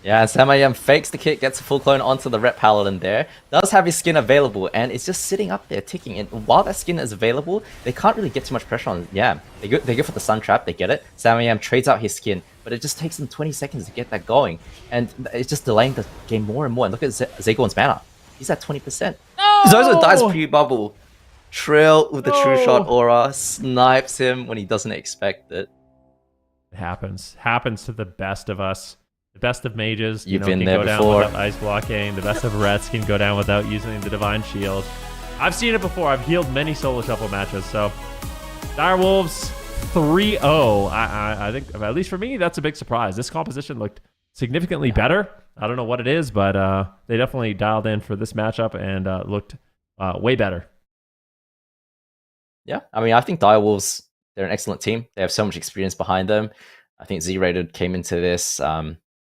Yeah, and Samayam fakes the kit, gets a full clone onto the Ret Paladin there. Does have his skin available, and it's just sitting up there ticking. And while that skin is available, they can't really get too much pressure on Yam. They go for the Sun Trap, they get it. Samayam trades out his skin, but it just takes them 20 seconds to get that going. And it's just delaying the game more and more. And look at Zagorn's mana. He's at 20%. No! Zozo dies pre-bubble. Trill with the True Shot aura snipes him when he doesn't expect it. It happens. Happens to the best of us. The best of mages, You've can been there go before. down without ice blocking. The best of rets can go down without using the divine shield. I've seen it before. I've healed many solo shuffle matches. So, Direwolves 3-0. I think, at least for me, that's a big surprise. This composition looked significantly better. I don't know what it is, but they definitely dialed in for this matchup and looked way better. Yeah, I mean, I think Direwolves, they're an excellent team. They have so much experience behind them. I think Z-rated came into this.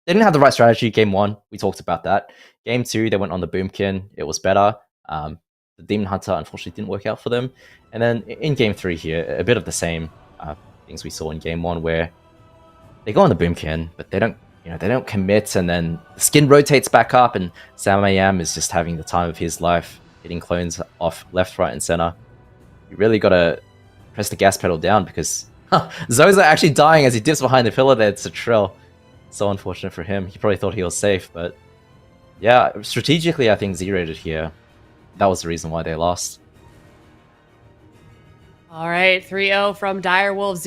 They didn't have the right strategy. Game 1, we talked about that. Game 2, they went on the Boomkin. It was better. The Demon Hunter, unfortunately, didn't work out for them. And then in Game 3 here, a bit of the same things we saw in Game 1, where they go on the Boomkin, but they don't commit, and then the skin rotates back up, and Samayam is just having the time of his life, hitting clones off left, right, and center. You really got to press the gas pedal down, because Zozo actually dying as he dips behind the pillar there to Trill. So unfortunate for him. He probably thought he was safe, but yeah, strategically, I think Z-rated here. That was the reason why they lost. All right, 3-0 from Direwolves,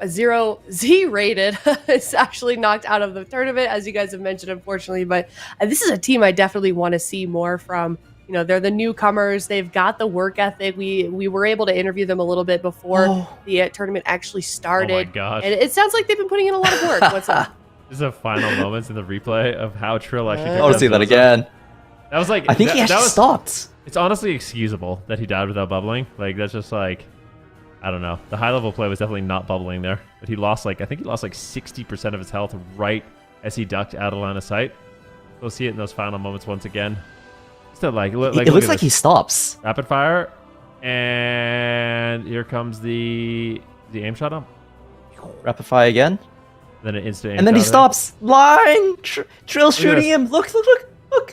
0 Z-rated. It's actually knocked out of the tournament, as you guys have mentioned, unfortunately. But this is a team I definitely want to see more from. You know, they're the newcomers. They've got the work ethic. We were able to interview them a little bit before the tournament actually started. Oh my gosh. And it sounds like they've been putting in a lot of work. What's up? This is the final moments in the replay of how Trill actually I want to see that again. That was like... I think he actually stopped. It's honestly excusable that he died without bubbling. Like, that's just like... I don't know. The high-level play was definitely not bubbling there. But he lost like... I think he lost like 60% of his health right as he ducked out of line of sight. We'll see it in those final moments once again. Still like... It looks like he stops. Rapid fire. And here comes the aim shot up. Rapid fire again. Then an instant aim and then shot he stops. Line! Trill's shooting him. Look. Oh,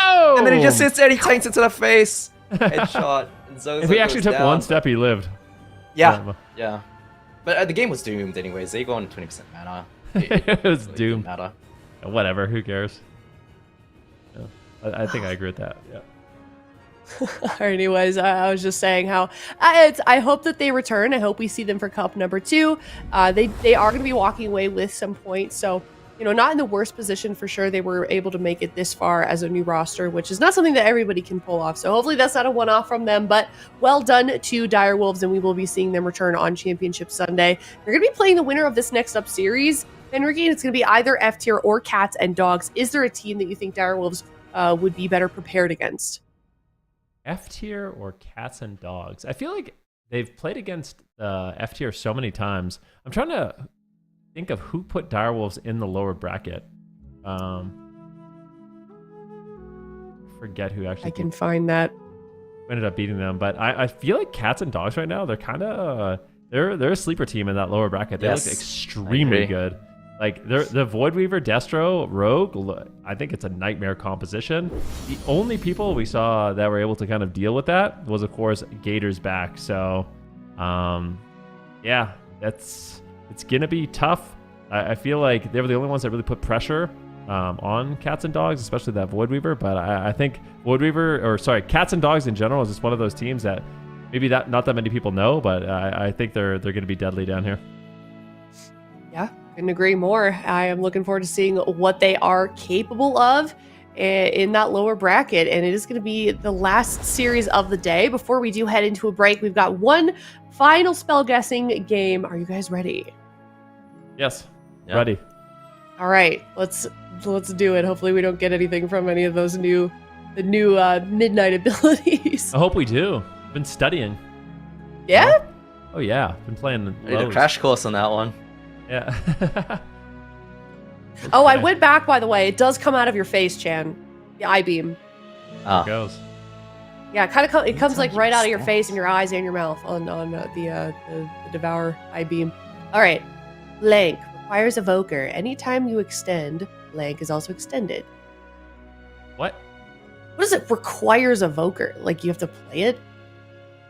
Oh! And then he just sits there and he tanks it to the face. Headshot. And Zozo If he actually goes took down. one step, he lived. Yeah. Yeah. But the game was doomed anyways. They go on 20% mana. It was really doomed. didn't matter. Whatever, who cares? Yeah. I think I agree with that. Yeah. Anyways, I was just saying how I hope that they return. I hope we see them for Cup number 2. They are going to be walking away with some points, so not in the worst position for sure. They were able to make it this far as a new roster, which is not something that everybody can pull off. So hopefully that's not a one-off from them. But well done to Direwolves, and we will be seeing them return on Championship Sunday. They're going to be playing the winner of this next up series, Henrique, and it's going to be either F tier or Cats and Dogs. Is there a team that you think Direwolves would be better prepared against? F tier or Cats and Dogs? I feel like they've played against F tier so many times. I'm trying to think of who put Direwolves in the lower bracket. Forget who actually I can find that. ended up beating them, but I feel like Cats and Dogs right now, they're kind of they're a sleeper team in that lower bracket. They Yes, look extremely good. Like the Void Weaver, Destro, Rogue, I think it's a nightmare composition. The only people we saw that were able to kind of deal with that was, of course, Gators back. So, yeah, it's gonna be tough. I feel like they were the only ones that really put pressure on Cats and Dogs, especially that Void Weaver. But I think Cats and Dogs in general is just one of those teams that maybe not that many people know, but I think they're gonna be deadly down here. Yeah, couldn't agree more. I am looking forward to seeing what they are capable of in that lower bracket, and it is going to be the last series of the day. Before we do head into a break, we've got one final spell guessing game. Are you guys ready? Yes, Yeah. ready. All right, let's do it. Hopefully, we don't get anything from any of those new midnight abilities. I hope we do. I've been studying. Yeah. Oh yeah, been playing. I did a loads. crash course on that one. Yeah. Oh, I went back, by the way. It does come out of your face, Chan. The eye beam. Ah. Goes. Yeah, it comes like right out of your face and your eyes and your mouth on the Devour eye beam. All right. Blank requires Evoker. Anytime you extend, blank is also extended. What? What does it requires Evoker? Like you have to play it?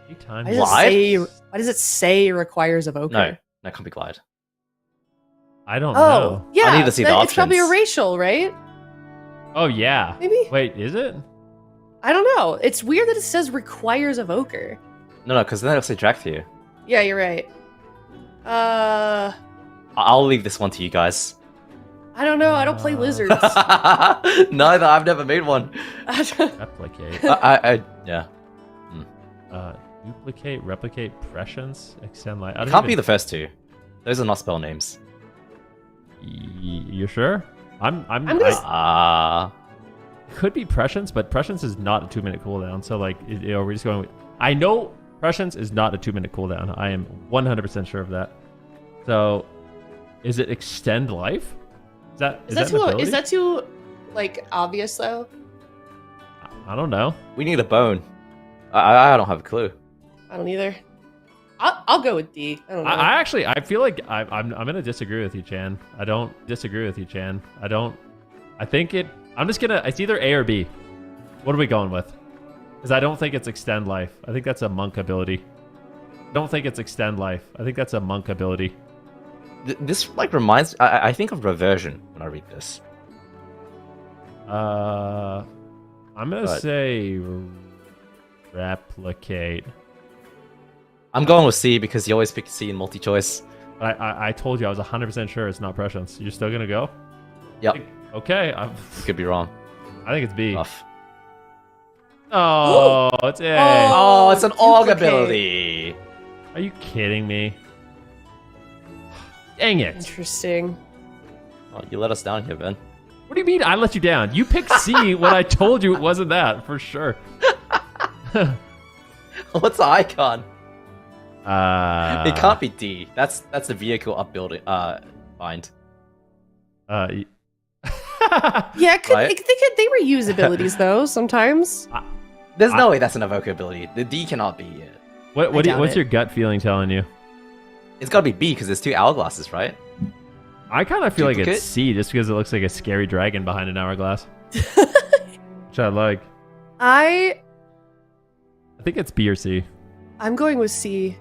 Anytime. Glide? Why does it say requires Evoker? No, that can't be Glide. I don't Oh, know. yeah. I need to see the It's probably a options. racial, right? Oh yeah. Maybe? Wait, is it? I don't know. It's weird that it says requires Evoker. No, because then it'll say Dragtheer. Yeah, you're right. I'll leave this one to you guys. I don't know. I don't play lizards. Neither. I've never made one. Replicate. Yeah. Duplicate, replicate, prescience, extend light. I It don't can't be even- the first two. Those are not spell names. You sure? I'm gonna I- could be prescience, but prescience is not a 2-minute cooldown. So like, we're just going. I know prescience is not a 2-minute cooldown. I am 100% sure of that. So, is it extend life? Is that an ability? Is that too like obvious though? I don't know. We need a bone. I don't have a clue. I don't either. I'll go with D. I don't know. I feel like I'm gonna disagree with you, Chan. I don't disagree with you, Chan. I think it's either A or B. What are we going with? Because I don't think it's extend life. I think that's a monk ability. I don't think it's extend life. I think that's a monk ability. This like reminds. I think of reversion when I read this. I'm gonna But- say replicate. I'm going with C because you always pick C in multi-choice. I told you I was 100% sure it's not prescience. You're still gonna go? Yep. Okay. You could be wrong. I think it's B. Tough. Oh, it's A. Oh, it's an AUG duplicate. ability. Are you kidding me? Dang it. Interesting. Oh, you let us down here, Ben. What do you mean I let you down? You picked C when I told you it wasn't that, for sure. What's the icon? It It can't be D. That's the vehicle upbuilding bind. Yeah, Right? they reuse abilities though sometimes. There's no way that's an evoker ability. The D cannot be it. doubt what's it. your gut feeling telling you? It's gotta be B because there's 2 hourglasses, right? I kind of feel like Duplicate? it's C just because it looks like a scary dragon behind an hourglass. Which which I like. I I think it's B or C. I'm going with C.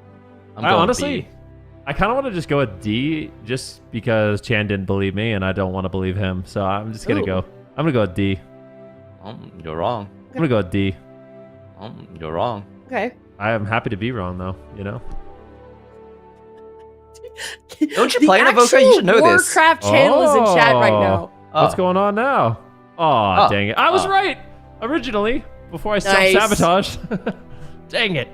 I'm going honestly, B. I kind of want to just go with D, just because Chan didn't believe me, and I don't want to believe him. So I'm just gonna Ooh. go. I'm gonna go with D. You're wrong. I'm gonna go with D. You're wrong. Okay. I am happy to be wrong, though. You know. Don't you The play in Avoca? You should know actual this. Warcraft channel is in chat right now. What's going on now? Oh, Oh. dang it! I was Oh. right originally before I Nice. self-sabotaged. Dang it!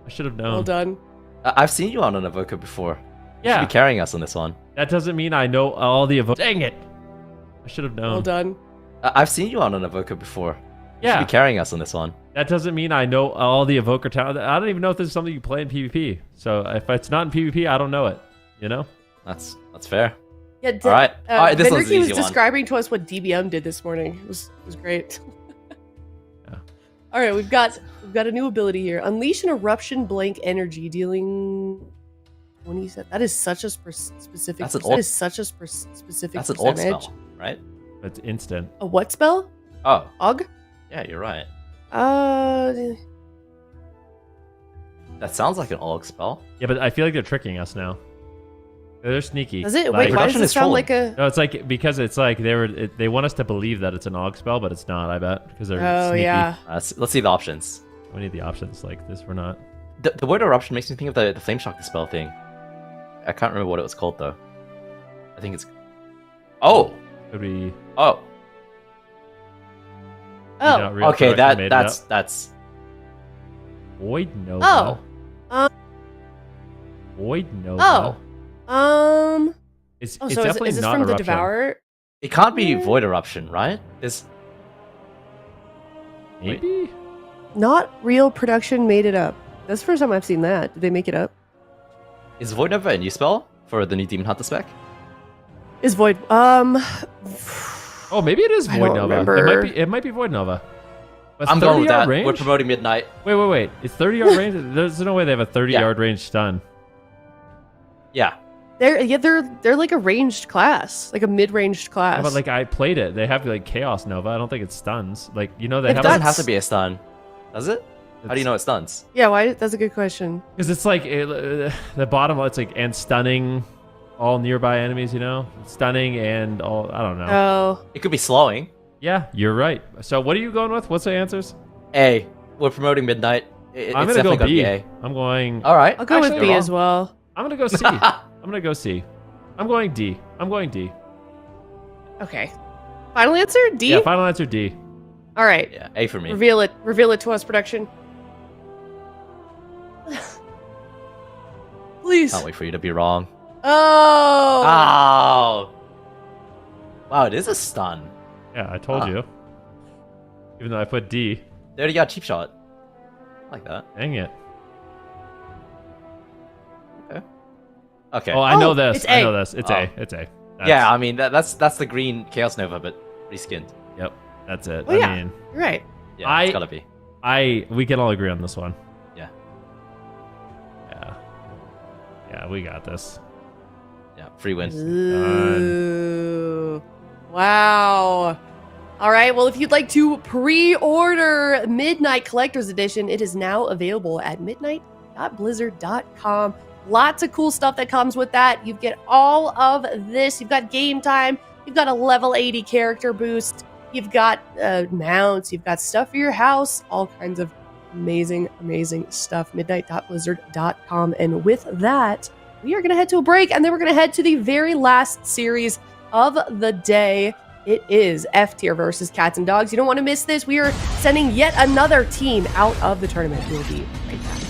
I should have known. Well done. I've seen you on an Avoca before. You should Yeah, be carrying us on this one. that doesn't mean I know all the Avoca. Dang it! I should have known. Well done. I've seen you on an Avoca before. You should Yeah, be carrying us on this one. that doesn't mean I know all the Evoker talent. I don't even know if this is something you play in PvP. So if it's not in PvP, I don't know it. You know? That's fair. Yeah, All right. All right, this one's Benricky an was easy one. describing to us what DBM did this morning. It was great. Yeah. All right, we've got a new ability here. Unleash an eruption blank energy, dealing. When you said that is such a specific. That's an that is such a specific. That's an old percentage. spell, right? It's instant. A what spell? Oh, Og? yeah, you're right. Does That sounds like an Olg spell. Yeah, but I feel like they're tricking us now. They're sneaky. it? Wait, Like- why does Production it is sound trolling. like a? No, it's like because it's like they want us to believe that it's an AUG spell, but it's not. I bet because they're Oh sneaky. yeah. Let's see the options. We need the options like this. We're not. The word eruption makes me think of the Flame Shock Dispel thing. I can't remember what it was called though. I think it's. Oh. Could we? Oh. Oh. not real Okay. production made it up? That's. Void Nova. Oh. Void Nova. Oh. It's Oh, it's so definitely is this not from the eruption. Devourer? It can't be Void Eruption, right? There's. Maybe. Not real production made it up. That's the first time I've seen that. Did they make it up? Is Void Nova a new spell for the new Demon Hunter spec? Is Void Oh, maybe it is I Void don't Nova. remember. It might be Void Nova. But I'm going with 30-yard that. range? We're promoting Midnight. Wait. It's 30-yard range. There's no way they have a 30-yard range stun. Yeah. they're like a ranged class, like a mid-ranged class. But like I played it. They have like Chaos Nova. I don't think it stuns. Like they If have It doesn't that's- have to be a stun, does it? How do you know it stuns? Yeah, why? That's a good question. because it's like the bottom. It's like and stunning all nearby enemies. You know, stunning and all. I don't know. Oh, It could be slowing. Yeah, you're right. So what are you going with? What's the answers? A. We're promoting Midnight. I'm It's gonna go definitely B. gonna be I'm going. A. All right. I'll go Actually, with B you're as wrong. well. I'm gonna go C. I'm gonna go C. I'm going D. I'm going D. Okay. Final answer D. Yeah, final answer D. All right. Yeah, A for me. Reveal it. Reveal it to us, production. Please. Can't wait for you to be wrong. Oh. Oh. Wow, it is a stun. Yeah, I told Ah. you. Even though I put D. They already got a cheap shot. I like that. Dang it. Okay. Oh, I know Oh, this. it's I A. know this. It's Oh. A. It's A. That's- Yeah, I mean that's the green Chaos Nova, but reskinned. Yep. That's it. Oh, I yeah. mean, You're right. Yeah, it's gotta be. we can all agree on this one. Yeah. Yeah. Yeah, we got this. Yeah, free win. Ooh. Wow. All right. Well, if you'd like to pre-order Midnight Collector's Edition, it is now available at midnight.blizzard.com. Lots of cool stuff that comes with that. You get all of this. You've got game time. You've got a level 80 character boost. You've got mounts. You've got stuff for your house. All kinds of amazing, amazing stuff. Midnight.blizzard.com. And with that, we are going to head to a break, and then we're going to head to the very last series of the day. It is F tier versus Cats and Dogs. You don't want to miss this. We are sending yet another team out of the tournament. We'll be right back.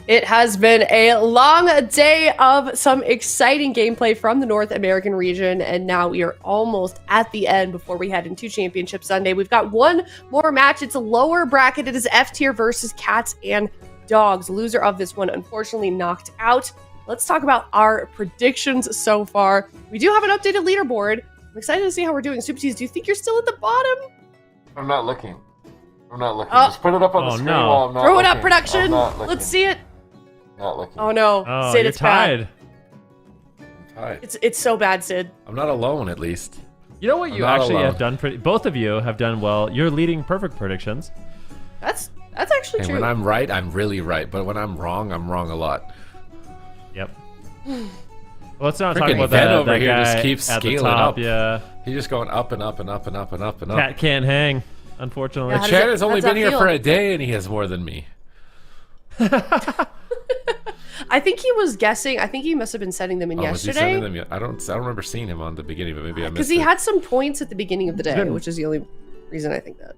It has been a long day of some exciting gameplay from the North American region, and now we are almost at the end before we head into Championship Sunday. We've got one more match. It's a lower bracket. It is F tier versus Cats and Dogs. Loser of this one, unfortunately, knocked out. Let's talk about our predictions so far. We do have an updated leaderboard. I'm excited to see how we're doing. Super Tees, do you think you're still at the bottom? I'm not looking. Just put it up on the screen while I'm not Throw looking. it up, production. I'm not looking. Let's see it. Not looking. Oh no, Oh, Sid, you're it's bad. tied. I'm tired. It's so bad, Sid. I'm not alone, at least. You know what I'm you not actually alone. have done pretty. Both of you have done well. You're leading perfect predictions. That's actually And true. when I'm right, I'm really right. But when I'm wrong a lot. Yep. Well, let's not talk Freaking about Ben that. over That here guy just keeps at the scaling top. up. Yeah. He's just going up and up and up and up and up and up. Cat can't hang, unfortunately. Yeah, how does Chad it- has only how's that been here feel? for a day, and he has more than me. I think he was guessing. I think he must have been sending them in Was he sending yesterday. them yet? I don't remember seeing him on the beginning, but maybe I missed Because it. he had some points at the beginning of the day, been- which is the only reason I think that.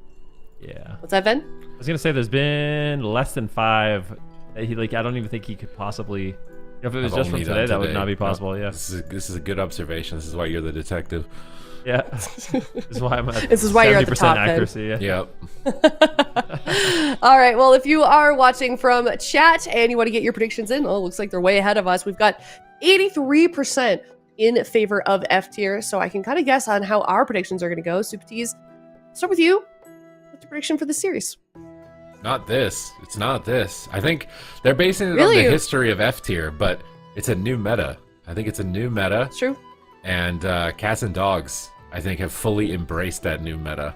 Yeah. What's that, Ben? I was gonna say there's been less than 5. He I don't even think he could possibly. If it was I've just from only today, done that would today. not be No, possible. Yeah. This is a good observation. This is why you're the detective. Yeah. This is why I'm at This is why you're at the 70% top, Ben. accuracy. Yeah. Yep. All right. Well, if you are watching from chat and you want to get your predictions in, looks like they're way ahead of us. We've got 83% in favor of F tier, so I can kind of guess on how our predictions are going to go. Super Tees, start with you. What's your prediction for the series? Not this. It's not this. I think they're basing it Really? on the history of F tier, but it's a new meta. I think it's a new meta, It's true. and Cats and Dogs, I think, have fully embraced that new meta.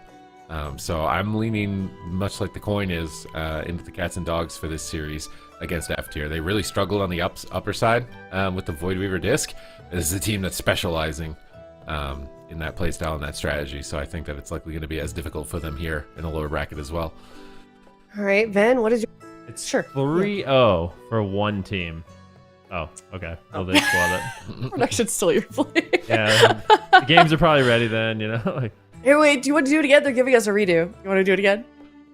So I'm leaning, much like the coin is, into the Cats and Dogs for this series against F tier. They really struggled on the upper side with the Void Weaver disc. This is a team that's specializing in that playstyle and that strategy, so I think that it's likely going to be as difficult for them here in the lower bracket as well. All right, Ben, what is your... It's Sure. 3-0 for one team. Oh, okay. Well, they spoiled it. Production's still your play. Yeah. The games are probably ready then, you know? Like, Hey, wait, do you want to do it again? They're giving us a redo. You want to do it again?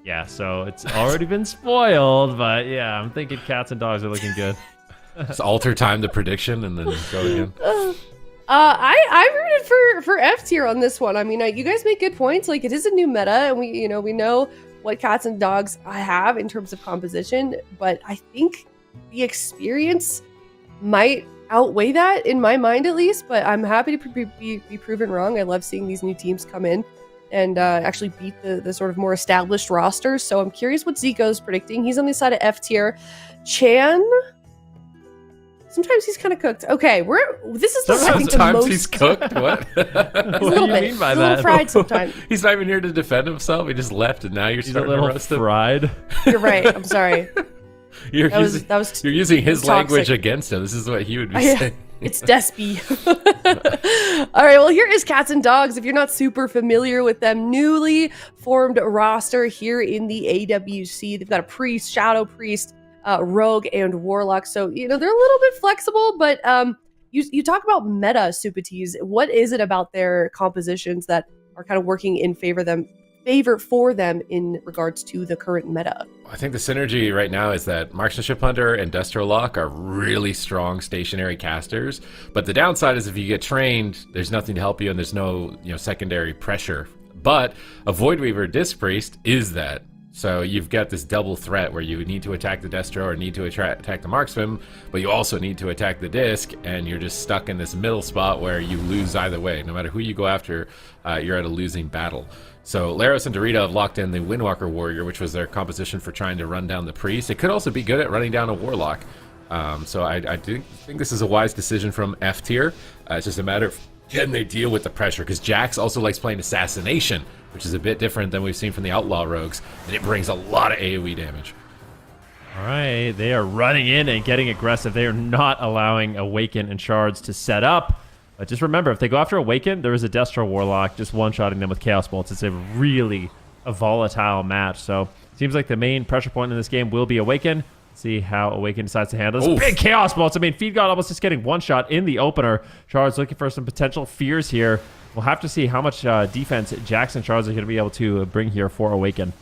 yeah, so it's already been spoiled, but yeah, I'm thinking Cats and Dogs are looking good. Just alter time the prediction and then go again. I rooted for F tier on this one. I mean, you guys make good points. Like, it is a new meta, and we know what Cats and Dogs have in terms of composition, but I think the experience might outweigh that in my mind, at least. But I'm happy to be proven wrong. I love seeing these new teams come in and actually beat the sort of more established rosters. So I'm curious what Zico's predicting. He's on the side of F tier. Chan. Sometimes he's kind of cooked. Okay, this is I think the Sometimes most he's cooked. What? a What little do you bit. mean by He's a little that? fried sometimes. He's not even here to defend himself. He just left, and now you're He's a starting to little roast him. fried. You're right. I'm sorry. You're That was you're using his toxic. language against him. This is what he would be saying. It's Despy. All right, well, here is Cats and Dogs. If you're not super familiar with them, newly formed roster here in the AWC. They've got a priest, shadow priest, rogue, and warlock. So, they're a little bit flexible, but you talk about meta, Supatees. What is it about their compositions that are kind of working in favor for them in regards to the current meta? I think the synergy right now is that Marksmanship Hunter and Destrolock are really strong stationary casters, but the downside is if you get trained, there's nothing to help you and there's no secondary pressure. But a Void Weaver Disc Priest is that. So you've got this double threat where you need to attack the Destro or need to attack the Marksman, but you also need to attack the Disc, and you're just stuck in this middle spot where you lose either way. No matter who you go after, you're at a losing battle. So Laros and Dorito have locked in the Windwalker Warrior, which was their composition for trying to run down the Priest. It could also be good at running down a Warlock. So I do think this is a wise decision from F tier. It's just a matter of can they deal with the pressure, because Jax also likes playing Assassination, which is a bit different than we've seen from the Outlaw Rogues, and it brings a lot of AoE damage. All right, they are running in and getting aggressive. They are not allowing Awaken and Shards to set up. But just remember, if they go after Awaken, there is a Destro Warlock just one-shotting them with Chaos Bolts. It's a volatile match. So seems like the main pressure point in this game will be Awaken. See how Awaken decides to handle this. Oof. Big Chaos Bolts. I mean, Feed God almost just getting one shot in the opener. Shards looking for some potential fears here. We'll have to see how much defense Jackson Shards are going to be able to bring here for Awaken.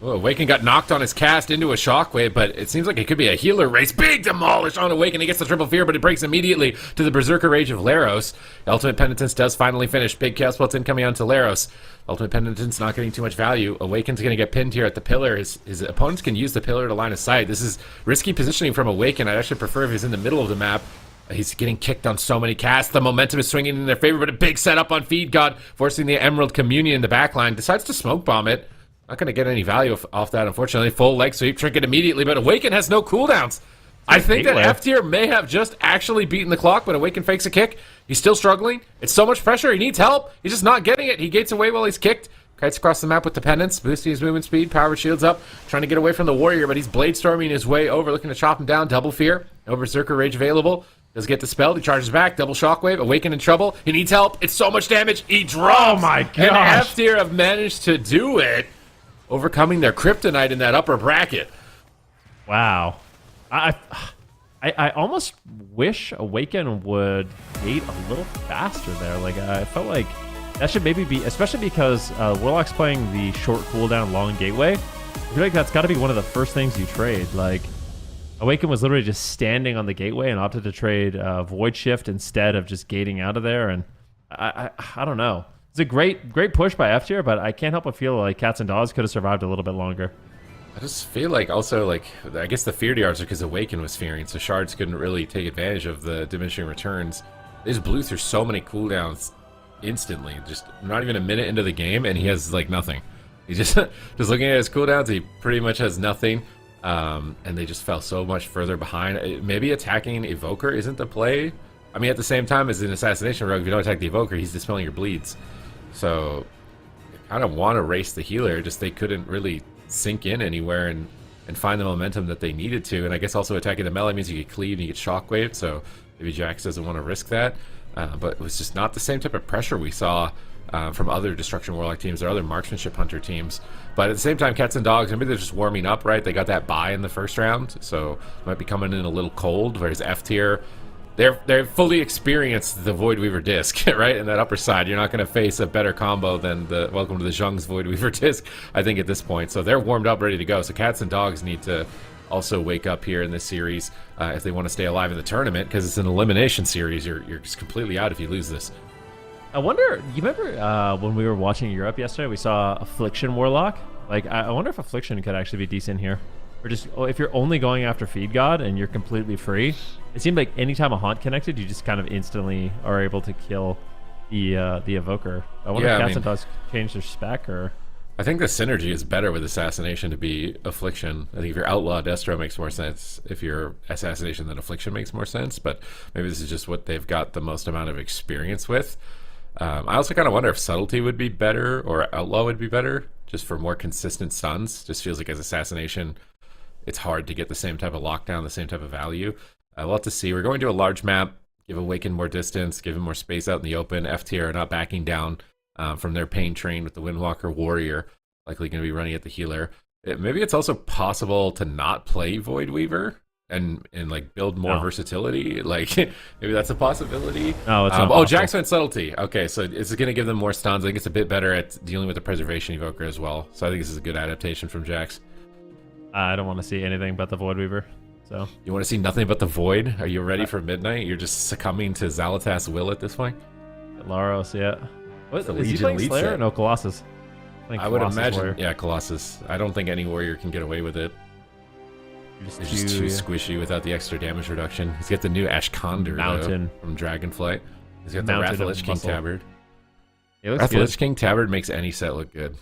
Oh, Awaken got knocked on his cast into a shockwave, but it seems like it could be a healer race. Big demolish on Awaken. He gets the triple fear, but it breaks immediately to the Berserker Rage of Laros. Ultimate Penitence does finally finish. Big Chaos Belt's incoming onto Laros. Ultimate Penitence not getting too much value. Awaken's going to get pinned here at the pillar. His opponents can use the pillar to line of sight. This is risky positioning from Awaken. I'd actually prefer if he's in the middle of the map. He's getting kicked on so many casts. The momentum is swinging in their favor, but a big setup on Feed God, forcing the Emerald Communion in the backline. Decides to smoke bomb it. Not going to get any value off that, unfortunately. Full leg sweep, trinket immediately, but Awaken has no cooldowns. I think that F tier may have just actually beaten the clock, but Awaken fakes a kick. He's still struggling. It's so much pressure. He needs help. He's just not getting it. He gates away while he's kicked. Kites across the map with the penance, boosting his movement speed, power shields up, trying to get away from the warrior, but he's blade storming his way over, looking to chop him down. Double fear. No Berserker Rage available. Does get dispelled. He charges back. Double shockwave. Awaken in trouble. He needs help. It's so much damage. He drops. Oh my gosh. And F tier have managed to do it, overcoming their kryptonite in that upper bracket. Wow. I almost wish Awaken would gate a little faster there. Like, I felt like that should maybe be, especially because Warlock's playing the short cooldown long gateway. I feel like that's got to be one of the first things you trade. Like, Awaken was literally just standing on the gateway and opted to trade Void Shift instead of just gating out of there. And I don't know. It's a great push by F tier, but I can't help but feel like Cats and Dogs could have survived a little bit longer. I just feel like also, like, I guess the fear DRs are because Awaken was fearing, so Shards couldn't really take advantage of the diminishing returns. They just blew through so many cooldowns instantly, just not even a minute into the game, and he has, like, nothing. He just looking at his cooldowns, he pretty much has nothing, and they just fell so much further behind. Maybe attacking Evoker isn't the play. I mean, at the same time as an Assassination Rogue, if you don't attack the Evoker, he's dispelling your bleeds. So, I kind of want to race the healer, just they couldn't really sink in anywhere and find the momentum that they needed to. And I guess also attacking the melee means you get cleave and you get shockwave, so maybe Jax doesn't want to risk that. But it was just not the same type of pressure we saw from other Destruction Warlock teams or other Marksmanship Hunter teams. But at the same time, Cats and Dogs, maybe they're just warming up, right? They got that bye in the first round, so might be coming in a little cold, whereas F tier, they're fully experienced the Void Weaver disc, right? In that upper side, you're not going to face a better combo than the Welcome to the Jung's Void Weaver disc, I think, at this point. So they're warmed up, ready to go. So Cats and Dogs need to also wake up here in this series if they want to stay alive in the tournament, because it's an elimination series. You're just completely out if you lose this. I wonder, you remember when we were watching Europe yesterday, we saw Affliction Warlock? Like, I wonder if Affliction could actually be decent here. Or just, if you're only going after Feed God and you're completely free, it seemed like anytime a Haunt connected, you just kind of instantly are able to kill the Evoker. I wonder if Cats and Dogs change their spec, or... I think the synergy is better with Assassination to be Affliction. I think if you're Outlaw, Destro makes more sense. If you're Assassination, then Affliction makes more sense. But maybe this is just what they've got the most amount of experience with. I also kind of wonder if Subtlety would be better or Outlaw would be better, just for more consistent stuns. Just feels like as Assassination, it's hard to get the same type of lockdown, the same type of value. We'll have to see. We're going to a large map, give Awaken more distance, give him more space out in the open. F tier are not backing down from their pain train with the Windwalker Warrior, likely going to be running at the healer. Maybe it's also possible to not play Void Weaver and like build more versatility. Like, maybe that's a possibility. No, it's not Jax went Subtlety. Okay, so it's going to give them more stuns. I think it's a bit better at dealing with the Preservation Evoker as well. So I think this is a good adaptation from Jax. I don't want to see anything but the Void Weaver. So you want to see nothing but the Void? Are you ready for midnight? You're just succumbing to Xal'atath's will at this point? Laros, yeah. What, the is he Legion playing lead Slayer? set. No, Colossus. I would imagine, Warrior. yeah, Colossus. I don't think any warrior can get away with it. You're It's just too squishy without the extra damage reduction. He's got the new Ashkonder Mountain. from Dragonflight. He's got the Mountain Wrath of of Lich King muscle. Tabard. It looks Wrath of good. Lich King Tabard makes any set look good.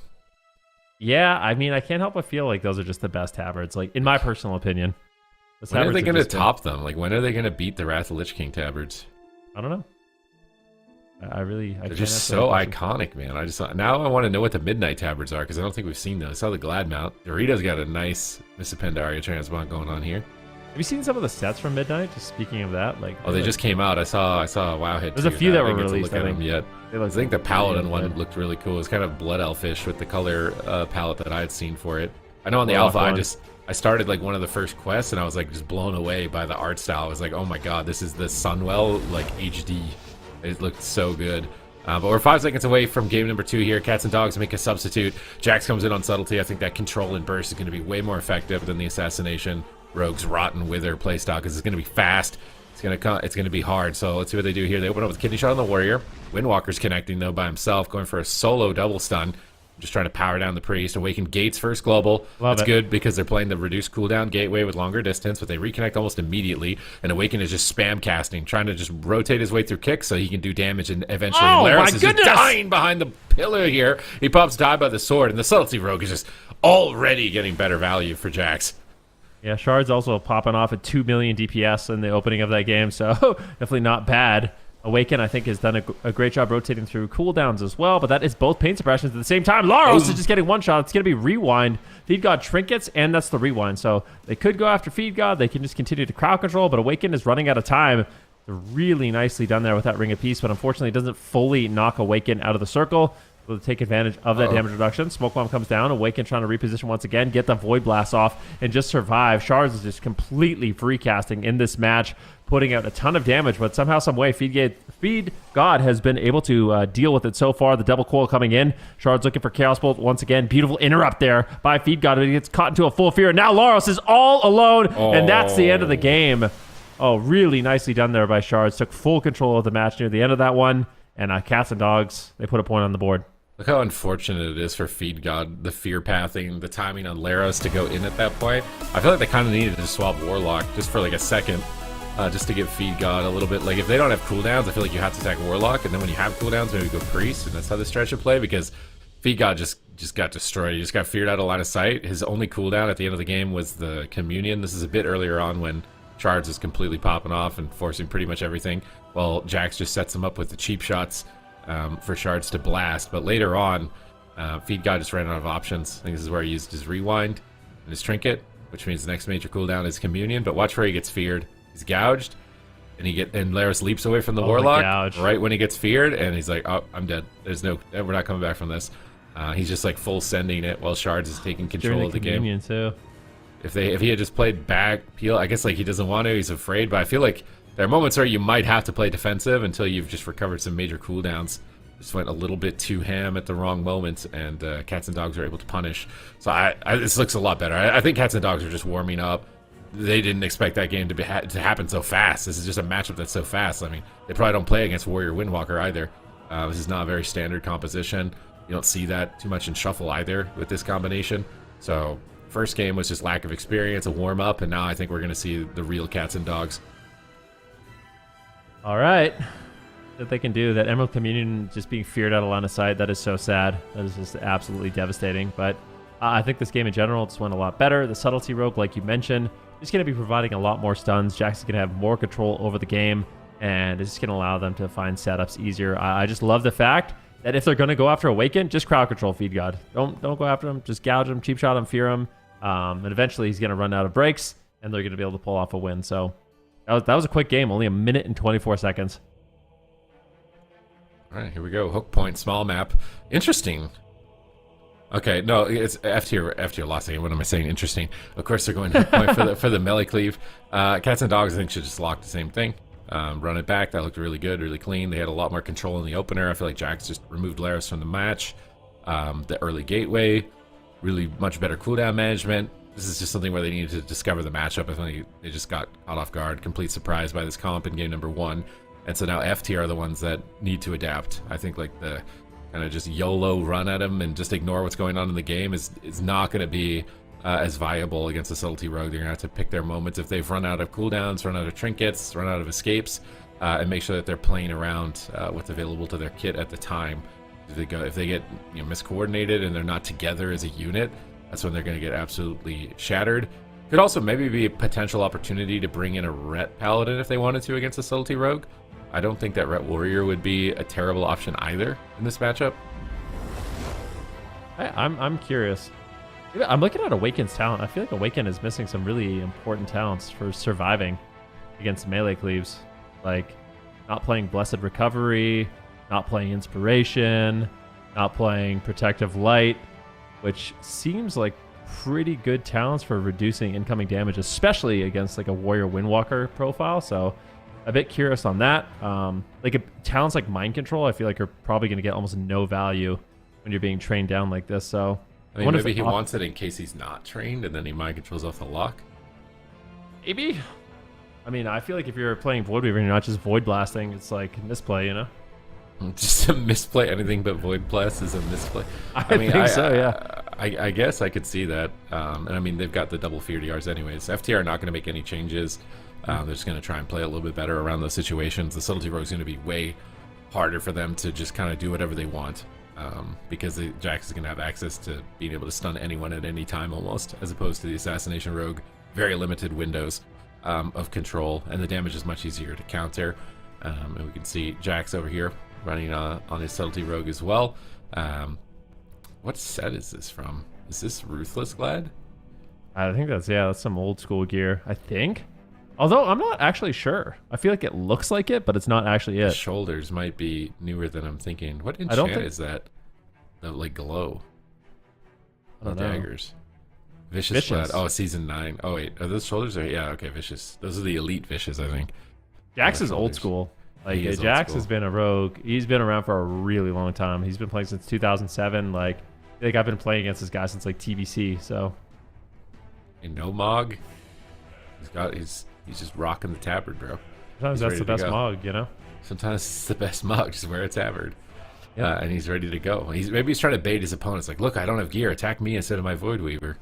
Yeah, I mean, I can't help but feel like those are just the best tabards, like, in my personal opinion. The When are tabards they going to just good. top them? Like, when are they going to beat the Wrath of Lich King Tabards? I don't know. I They're can't just answer so that question. iconic, man. Now I want to know what the Midnight Tabards are, because I don't think we've seen those. I saw the Glad Mount. Dorito's got a nice Missa Pandaria transmont going on here. Have you seen some of the sets from Midnight? Just speaking of that, like, Oh, they just came out. I saw a WoW hit. There's a too. few that I were didn't get to released, look I at them think. yet. They look I think the Paladin one good. looked really cool. It's kind of blood elfish with the color palette that I had seen for it. I know on the Warlock alpha, one. I started like one of the first quests and I was like just blown away by the art style. I was like, oh my god, this is the Sunwell like HD. It looked so good. But we're 5 seconds away from game number 2 here. Cats and Dogs make a substitute. Jax comes in on subtlety. I think that control and burst is going to be way more effective than the assassination Rogue's Rotten Wither playstyle, because it's going to be fast. It's going to be hard. So let's see what they do here. They open up with Kidney Shot on the Warrior. Windwalker's connecting though by himself, going for a solo double stun. Just trying to power down the Priest. Awaken Gates first global. That's good because they're playing the reduced cooldown Gateway with longer distance, but they reconnect almost immediately. And Awaken is just spam casting, trying to just rotate his way through kicks so he can do damage and eventually. Oh, Laris my is goodness! just dying behind the pillar here. He pops Die by the sword, and the Subtlety Rogue is just already getting better value for Jax. Yeah, Shard's also popping off at 2 million DPS in the opening of that game, so definitely not bad. Awaken, I think, has done a great job rotating through cooldowns as well, but that is both pain suppressions at the same time. Laros is just getting one shot. It's going to be Rewind. Feed God trinkets, and that's the Rewind. So they could go after Feed God. They can just continue to crowd control, but Awaken is running out of time. They're really nicely done there with that Ring of Peace, but unfortunately it doesn't fully knock Awaken out of the circle. Will take advantage of that damage reduction. Smoke Bomb comes down. Awaken trying to reposition once again, get the Void Blast off, and just survive. Shards is just completely free casting in this match, putting out a ton of damage, but somehow, some way, Feed God has been able to deal with it so far. The double coil coming in. Shards looking for Chaos Bolt once again. Beautiful interrupt there by Feed God, but he gets caught into a full fear. Now Laros is all alone, and that's the end of the game. Oh, really nicely done there by Shards. Took full control of the match near the end of that one, and Cats and Dogs, they put a point on the board. Look how unfortunate it is for Feed God, the fear pathing, the timing on Laros to go in at that point. I feel like they kind of needed to swap Warlock just for like a second, just to give Feed God a little bit. Like if they don't have cooldowns, I feel like you have to attack Warlock, and then when you have cooldowns, maybe go Priest, and that's how the stretch should play, because Feed God just got destroyed. He just got feared out of line of sight. His only cooldown at the end of the game was the Communion. This is a bit earlier on when Shards is completely popping off and forcing pretty much everything, while Jax just sets him up with the cheap shots for Shards to blast. But later on, Feed God just ran out of options. I think this is where he used his Rewind and his Trinket, which means the next major cooldown is Communion. But watch where he gets feared. He's gouged, and Laris leaps away from the Warlock right when he gets feared, and he's like, "Oh, I'm dead. We're not coming back from this." He's just like full sending it while Shards is taking control of the game. Too. If he had just played back peel, I guess like he doesn't want to. He's afraid, but I feel like there are moments where you might have to play defensive until you've just recovered some major cooldowns. Just went a little bit too ham at the wrong moment, and Cats and Dogs are able to punish. So this looks a lot better. I think Cats and Dogs are just warming up. They didn't expect that game to happen so fast. This is just a matchup that's so fast. I mean, they probably don't play against Warrior Windwalker either. This is not a very standard composition. You don't see that too much in Shuffle either with this combination. So first game was just lack of experience, a warm-up, and now I think we're going to see the real Cats and Dogs. All right. That they can do. That Emerald Communion just being feared out of line of sight, that is so sad. That is just absolutely devastating. But I think this game in general just went a lot better. The Subtlety Rogue, like you mentioned, is going to be providing a lot more stuns. Jax is going to have more control over the game, and it's just going to allow them to find setups easier. I just love the fact that if they're going to go after Awaken, just crowd control Feed God. Don't go after him. Just gouge him, cheap shot him, fear him. And eventually he's going to run out of breaks, and they're going to be able to pull off a win. So that was a quick game, only 1 minute and 24 seconds. All right, here we go. Hook point, small map. Interesting. Okay, no, it's F tier lost again. What am I saying? Interesting. Of course, they're going to point for the melee cleave. Cats and Dogs, I think, should just lock the same thing. Run it back. That looked really good, really clean. They had a lot more control in the opener. I feel like Jax just removed Laris from the match. The early gateway, really much better cooldown management. This is just something where they needed to discover the matchup. I think they just got caught off guard, complete surprise by this comp in game number 1. And so now F tier are the ones that need to adapt. I think like the kind of just YOLO run at him and just ignore what's going on in the game is not going to be as viable against the Subtlety Rogue. They're going to have to pick their moments if they've run out of cooldowns, run out of trinkets, run out of escapes, and make sure that they're playing around what's available to their kit at the time. If they get miscoordinated and they're not together as a unit, that's when they're going to get absolutely shattered. Could also maybe be a potential opportunity to bring in a Ret Paladin if they wanted to against the Subtlety Rogue. I don't think that Ret Warrior would be a terrible option either in this matchup. I'm curious. I'm looking at Awaken's talent. I feel like Awaken is missing some really important talents for surviving against melee cleaves. Like not playing Blessed Recovery, not playing Inspiration, not playing Protective Light, which seems like pretty good talents for reducing incoming damage, especially against like a Warrior Windwalker profile. So a bit curious on that. Like talents like mind control, I feel like are probably going to get almost no value when you're being trained down like this. So I mean, maybe he wants it in case he's not trained, and then he mind controls off the lock. Maybe. I mean, I feel like if you're playing Void Weaver and you're not just Void Blasting, it's like misplay, you know? Just a misplay. Anything but Void Blast is a misplay. I mean, think so, yeah. I guess I could see that. And I mean, they've got the double fear DRs anyways. FTR are not going to make any changes. They're just going to try and play a little bit better around those situations. The Subtlety Rogue is going to be way harder for them to just kind of do whatever they want. Because Jax is going to have access to being able to stun anyone at any time almost, as opposed to the Assassination Rogue. Very limited windows of control, and the damage is much easier to counter. And we can see Jax over here running on his Subtlety Rogue as well. What set is this from? Is this Ruthless Glad? I think that's some old school gear, I think. Although I'm not actually sure. I feel like it looks like it, but it's not actually it. The shoulders might be newer than I'm thinking. What enchant is that? The like glow. I don't know. Daggers. Vicious Glad. Oh, season 9. Oh wait, are those shoulders? Yeah, okay, Vicious. Those are the elite Vicious, I think. Jax is old school. Like Jax has been a rogue. He's been around for a really long time. He's been playing since 2007. Like I've been playing against this guy since like TBC. So. And no Mog. He's just rocking the tabard, bro. Sometimes that's the best Mog, you know. Sometimes it's the best Mog. Just wear a tabard. Yeah, and he's ready to go. Maybe he's trying to bait his opponents. Like, look, I don't have gear. Attack me instead of my Void Weaver.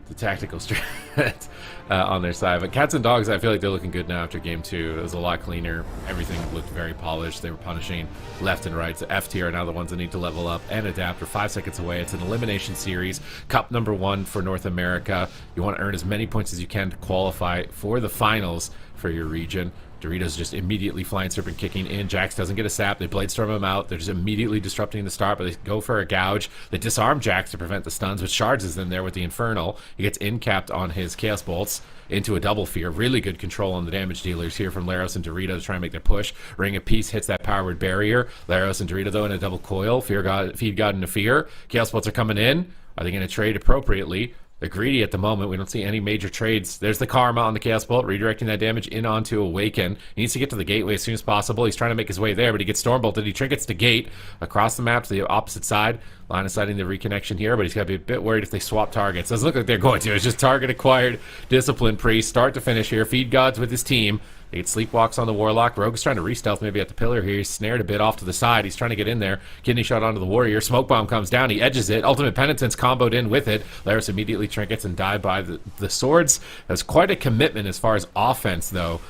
The tactical strat on their side. But Cats and Dogs, I feel like they're looking good now after game 2. It was a lot cleaner. Everything looked very polished. They were punishing left and right. So F tier are now the ones that need to level up and adapt. We're 5 seconds away. It's an elimination series. Cup number 1 for North America. You want to earn as many points as you can to qualify for the finals for your region. Doritos just immediately flying serpent kicking in. Jax doesn't get a sap. They blade storm him out. They're just immediately disrupting the start, but they go for a gouge. They disarm Jax to prevent the stuns, but Shards is in there with the Infernal. He gets in-capped on his Chaos Bolts into a double fear. Really good control on the damage dealers here from Laros and Dorito to try and make their push. Ring of Peace hits that powered barrier. Laros and Dorito, though, in a double coil. Feed God into fear. Chaos Bolts are coming in. Are they going to trade appropriately? They're greedy at the moment. We don't see any major trades. There's the Karma on the Chaos Bolt, redirecting that damage in onto Awaken. He needs to get to the gateway as soon as possible. He's trying to make his way there, but he gets Stormbolted. He trinkets to gate across the map to the opposite side. Line of sighting the reconnection here, but he's got to be a bit worried if they swap targets. Doesn't look like they're going to. It's just target acquired Discipline Priest. Start to finish here. Feed Gods with his team. They get Sleepwalks on the Warlock. Rogue's trying to re-stealth maybe at the pillar here. He's snared a bit off to the side. He's trying to get in there. Kidney shot onto the Warrior. Smoke Bomb comes down. He edges it. Ultimate Penitence comboed in with it. Laris immediately trinkets and die by the swords. That's quite a commitment as far as offense, though,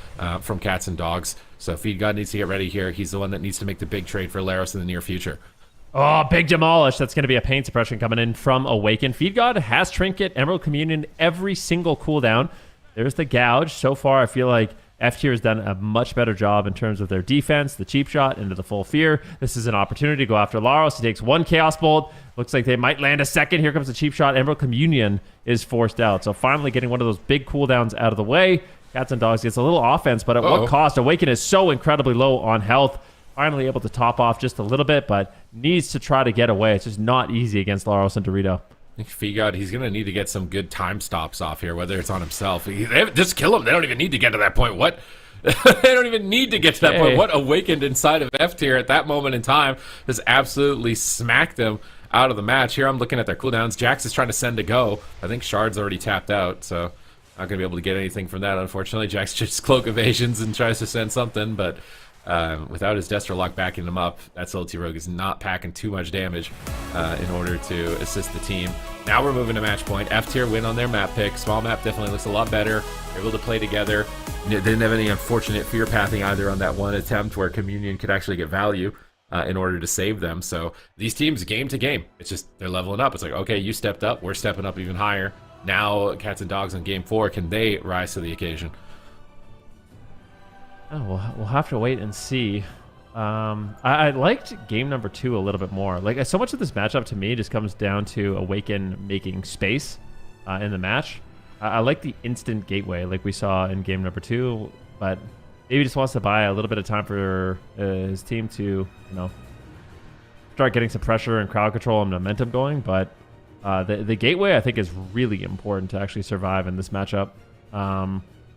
from Cats and Dogs. So Feed God needs to get ready here. He's the one that needs to make the big trade for Laros in the near future. Oh, big demolish. That's going to be a pain suppression coming in from Awaken. Feed God has Trinket, Emerald Communion, every single cooldown. There's the gouge. So far, I feel like F tier has done a much better job in terms of their defense, the cheap shot into the full fear. This is an opportunity to go after Laros. He takes 1 Chaos Bolt. Looks like they might land a second. Here comes the cheap shot. Emerald Communion is forced out. So finally getting one of those big cooldowns out of the way. Cats and Dogs gets a little offense, but at what cost? Awaken is so incredibly low on health. Finally able to top off just a little bit, but needs to try to get away. It's just not easy against Laros and Dorito. Figod, he's going to need to get some good time stops off here, whether it's on himself. Just kill him. They don't even need to get to that point. What? They don't even need to get to that point. What awakened inside of F tier at that moment in time just absolutely smacked them out of the match. Here I'm looking at their cooldowns. Jax is trying to send a go. I think Shard's already tapped out, so not going to be able to get anything from that, unfortunately. Jax just cloak evasions and tries to send something, but without his Destro lock backing him up, that Subtlety Rogue is not packing too much damage in order to assist the team. Now we're moving to match point. F tier win on their map pick. Small map definitely looks a lot better. They're able to play together. They didn't have any unfortunate fear pathing either on that one attempt where Communion could actually get value in order to save them. So these teams, game to game, it's just they're leveling up. It's like, okay, you stepped up. We're stepping up even higher. Now Cats and Dogs in game 4, can they rise to the occasion? Oh, we'll have to wait and see. I liked game number 2 a little bit more. Like, so much of this matchup to me just comes down to Awaken making space in the match. I like the instant gateway like we saw in game number 2, but maybe just wants to buy a little bit of time for his team to, start getting some pressure and crowd control and momentum going. But the gateway, I think, is really important to actually survive in this matchup.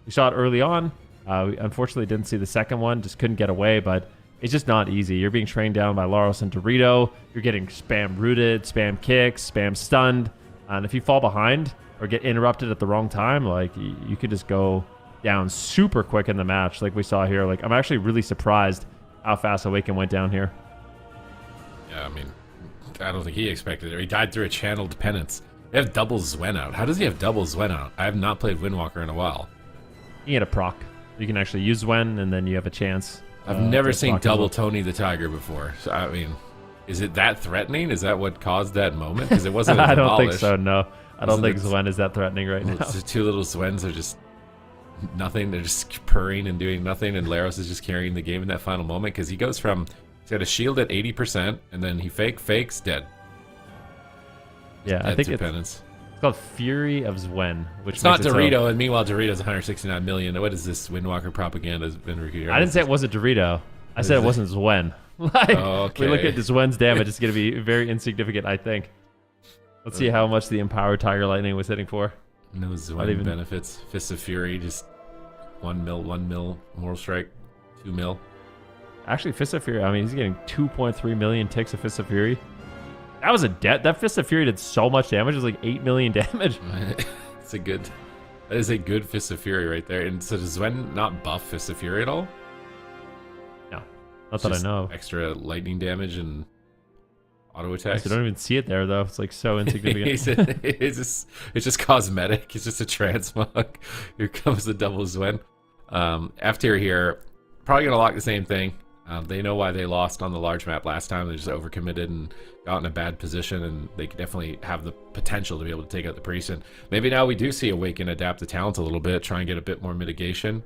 We saw it early on. We unfortunately didn't see the second one, just couldn't get away, but it's just not easy. You're being trained down by Laros and Dorito. You're getting spam rooted, spam kicks, spam stunned. And if you fall behind or get interrupted at the wrong time, like you could just go down super quick in the match like we saw here. Like, I'm actually really surprised how fast Awaken went down here. Yeah, I mean, I don't think he expected it. He died through a channeled penance. They have double Zwen out. How does he have double Zwen out? I have not played Windwalker in a while. You get a proc. You can actually use Zwen, and then you have a chance. I've never to seen proc double as well. Tony the Tiger before. So, I mean, is it that threatening? Is that what caused that moment? Because it wasn't I don't think demolished. so, no. I don't Wasn't think it- Zwen is that threatening right now. The two little Zwens are just nothing. They're just purring and doing nothing, and Laros is just carrying the game in that final moment because he goes from, he's got a shield at 80%, and then he fakes, dead. Yeah, I Dead think to it's penance. called Fury of Zwen, which It's not makes it so- Dorito, and meanwhile Dorito's 169 million. What is this Windwalker propaganda has been reviewed? I didn't say it wasn't Dorito. I said it wasn't Zwen. Like, Okay. we look at Zwen's damage, it's going to be very insignificant, I think. Let's see how much the Empowered Tiger Lightning was hitting for. No Not Zwen even- benefits. Fists of Fury, just 1 mil, Moral Strike, 2 mil. Actually, Fist of Fury, I mean, he's getting 2.3 million ticks of Fist of Fury. That was a debt. That Fist of Fury did so much damage. It was like 8 million damage. It's a good, that is a good Fist of Fury right there. And so does Zwen not buff Fist of Fury at all? No, not that I Just know. Extra lightning damage and auto attacks. You don't even see it there, though. It's like so insignificant. it's just cosmetic. It's just a transmog. Here comes the double Zwen. F tier here, probably gonna lock the same thing. They know why they lost on the large map last time. They just overcommitted and got in a bad position, and they could definitely have the potential to be able to take out the priest. And maybe now we do see Awaken adapt the talent a little bit, try and get a bit more mitigation.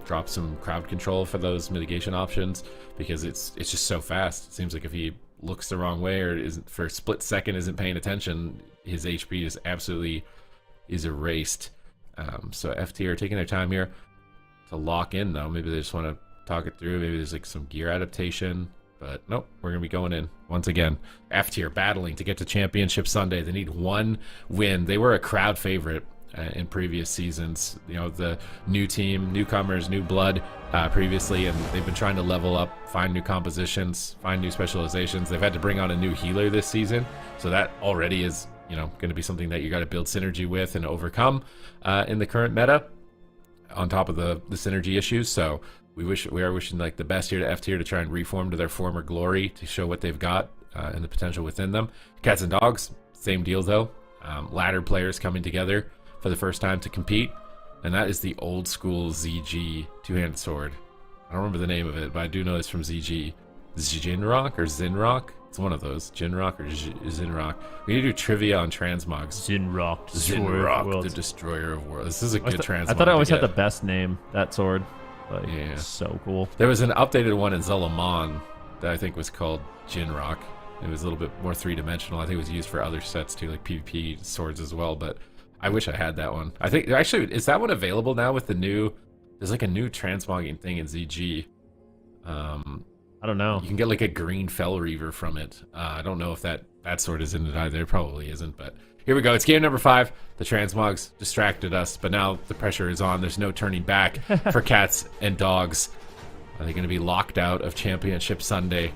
Drop some crowd control for those mitigation options because it's just so fast. It seems like if he looks the wrong way or isn't for a split second isn't paying attention, his HP is absolutely erased. So F tier taking their time here to lock in though. Maybe they just want to talk it through. Maybe there's like some gear adaptation, but nope, we're gonna be going in once again. F tier battling to get to Championship Sunday. They need one win. They were a crowd favorite in previous seasons. You know, the new team, newcomers, new blood previously, and they've been trying to level up, find new compositions, find new specializations. They've had to bring on a new healer this season, so that already is, you know, going to be something that you got to build synergy with and overcome in the current meta, on top of the synergy issues. So we are wishing like the best here to F tier to try and reform to their former glory, to show what they've got and the potential within them. Cats and Dogs, same deal though. Ladder players coming together for the first time to compete, and that is the old school ZG two-handed sword. I don't remember the name of it, but I do know it's from ZG. Jinrock or Zinrock? It's one of those. Jinrock or Zinrock. We need to do trivia on transmogs. Zinrock, Destroyer of Zinrock, the Worlds. Destroyer of Worlds. This is a good transmog. I thought it always to had the get. best name, that sword. Like, Yeah. so cool. There was an updated one in Zelamon that I think was called Jinrock. It was a little bit more three-dimensional. I think it was used for other sets too, like PvP swords as well, but I wish I had that one. I think, actually, is that one available now with the new, there's like a new transmogging thing in ZG. I don't know. You can get like a green Fell Reaver from it. I don't know if that sword is in it either. It probably isn't, but here we go. It's game number 5. The transmogs distracted us, but now the pressure is on. There's no turning back for Cats and Dogs. Are they going to be locked out of Championship Sunday,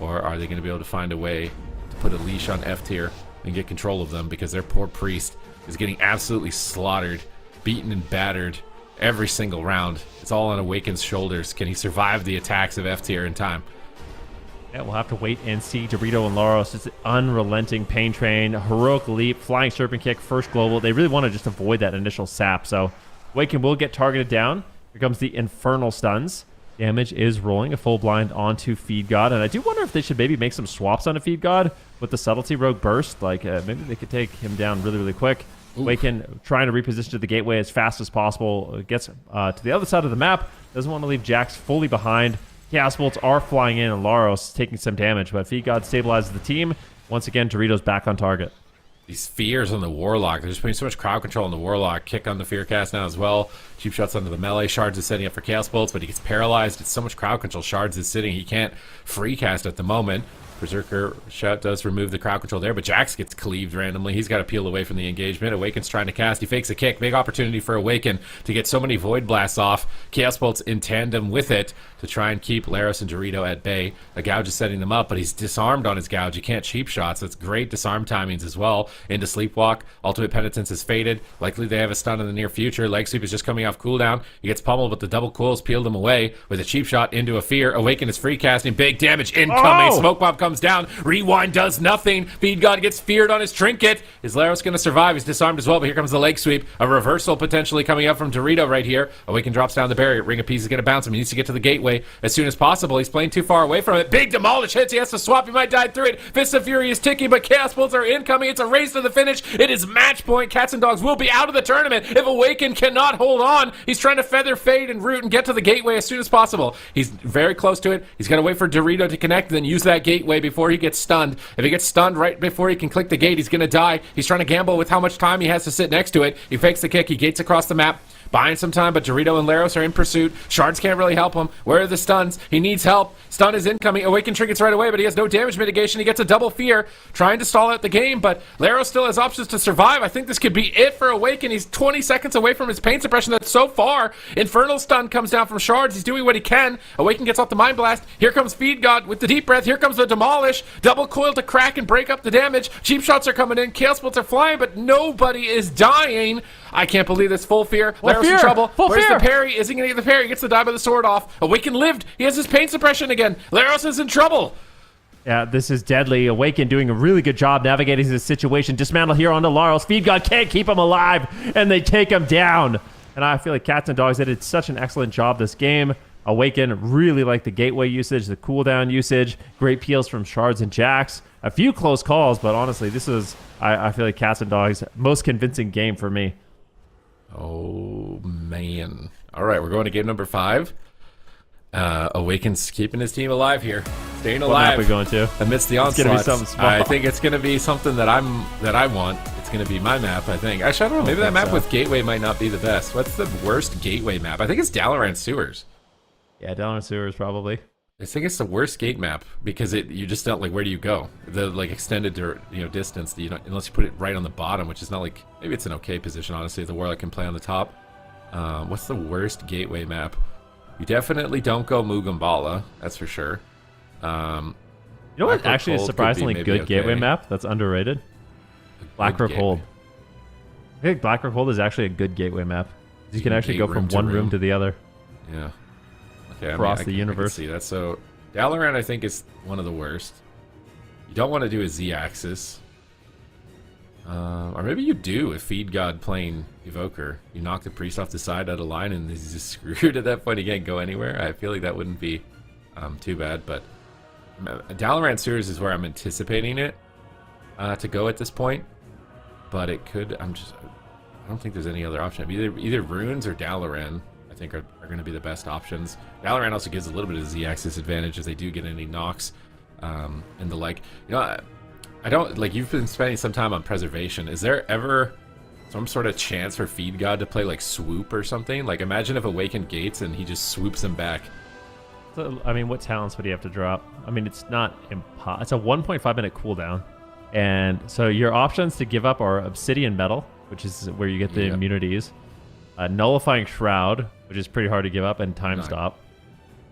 or are they going to be able to find a way to put a leash on F tier and get control of them, because their poor priest is getting absolutely slaughtered, beaten and battered every single round. It's all on Awaken's shoulders. Can he survive the attacks of F tier in time? Yeah, we'll have to wait and see. Dorito and Laros, it's an unrelenting pain train, heroic leap, flying serpent kick, first global. They really want to just avoid that initial sap. So Awaken will get targeted down. Here comes the infernal stuns. Damage is rolling a full blind onto Feed God, and I do wonder if they should maybe make some swaps onto Feed God with the subtlety rogue burst. Like maybe they could take him down really, really quick. Awaken trying to reposition to the gateway as fast as possible. Gets to the other side of the map. Doesn't want to leave Jax fully behind. Chaos Bolts are flying in, and Laros taking some damage, but Feed God stabilizes the team. Once again, Dorito's back on target. These fears on the Warlock. They're just putting so much crowd control on the Warlock. Kick on the Fear Cast now as well. Cheap shots onto the melee. Shards is setting up for Chaos Bolts, but he gets paralyzed. It's so much crowd control. Shards is sitting. He can't free cast at the moment. Berserker Shout does remove the crowd control there, but Jax gets cleaved randomly. He's got to peel away from the engagement. Awaken's trying to cast. He fakes a kick. Big opportunity for Awaken to get so many Void Blasts off. Chaos Bolt's in tandem with it to try and keep Laros and Dorito at bay. A Gouge is setting them up, but he's disarmed on his Gouge. He can't cheap shots. That's great disarm timings as well. Into Sleepwalk. Ultimate Penitence is faded. Likely they have a stun in the near future. Leg Sweep is just coming off cooldown. He gets pummeled, but the double cools peeled him away with a cheap shot into a fear. Awaken is free casting. Big damage incoming. Oh! Smoke Bomb comes down. Rewind does nothing. Feed God gets feared on his trinket. Is Laros going to survive? He's disarmed as well, but here comes the leg sweep. A reversal potentially coming up from Dorito right here. Awaken drops down the barrier. Ring of Peace is going to bounce him. He needs to get to the gateway as soon as possible. He's playing too far away from it. Big demolish hits. He has to swap. He might die through it. Fist of Fury is ticking, but Chaos Bolts are incoming. It's a race to the finish. It is match point. Cats and Dogs will be out of the tournament if Awaken cannot hold on. He's trying to feather, fade, and root and get to the gateway as soon as possible. He's very close to it. He's got to wait for Dorito to connect and then use that gateway before he gets stunned. If he gets stunned right before he can click the gate, he's going to die. He's trying to gamble with how much time he has to sit next to it. He fakes the kick. He gates across the map. Buying some time, but Dorito and Laros are in pursuit. Shards can't really help him. Where are the stuns? He needs help. Stun is incoming. Awaken trinkets right away, but he has no damage mitigation. He gets a double fear, trying to stall out the game, but Laros still has options to survive. I think this could be it for Awaken. He's 20 seconds away from his pain suppression. That's so far. Infernal stun comes down from Shards. He's doing what he can. Awaken gets off the Mind Blast. Here comes Feed God with the Deep Breath. Here comes the Demolish. Double coil to crack and break up the damage. Cheap shots are coming in. Chaos Bolts are flying, but nobody is dying. I can't believe this. Full fear. Laros in trouble. Where's the parry? Is he going to get the parry? He gets the die by the sword off. Awaken lived. He has his pain suppression again. Laros is in trouble. Yeah, this is deadly. Awaken doing a really good job navigating this situation. Dismantle here onto Laros. Feed God can't keep him alive, and they take him down. And I feel like Cats and Dogs, they did such an excellent job this game. Awaken really like the gateway usage, the cooldown usage, great peels from Shards and Jax. A few close calls, but honestly, this is, I feel like Cats and Dogs' most convincing game for me. Oh, man. All right, we're going to game number 5. Awaken's keeping his team alive here. Staying alive. What map are we going to? Amidst the It's gonna be onslaughts. something small. I think it's going to be something that I want. It's going to be my map, I think. Actually, I don't know. Maybe that map with Gateway might not be the best. What's the worst Gateway map? I think it's Dalaran Sewers. Yeah, Dalaran Sewers probably. I think it's the worst gate map because you just don't, like, where do you go? The extended distance, unless you put it right on the bottom, which is not like, maybe it's an okay position honestly. The Warlock can play on the top. What's the worst gateway map? You definitely don't go Mugambala, that's for sure. You know what actually is a surprisingly good gateway map that's underrated? Blackrock Hold. I think Blackrock Hold is actually a good gateway map. You can actually go from one room to the other. Yeah. Okay, across the universe. I can see that. So Dalaran, I think, is one of the worst. You don't want to do a Z-axis. Or maybe you do if Feed God playing Evoker. You knock the priest off the side out of line and he's just screwed at that point. He can't go anywhere. I feel like that wouldn't be too bad, but Dalaran Sewers is where I'm anticipating it to go at this point. But it could, I don't think there's any other option. Either Runes or Dalaran, I think, are going to be the best options. Dalaran also gives a little bit of Z-axis advantage if they do get any knocks and the like. You know, I don't, like, you've been spending some time on Preservation. Is there ever some sort of chance for Feed God to play, like, Swoop or something? Like, imagine if Awakened gates and he just swoops him back. So, I mean, what talents would he have to drop? I mean, it's not impossible. It's a 1.5 minute cooldown. And so your options to give up are Obsidian Metal, which is where you get the immunities, Nullifying Shroud, which is pretty hard to give up, and Time Stop.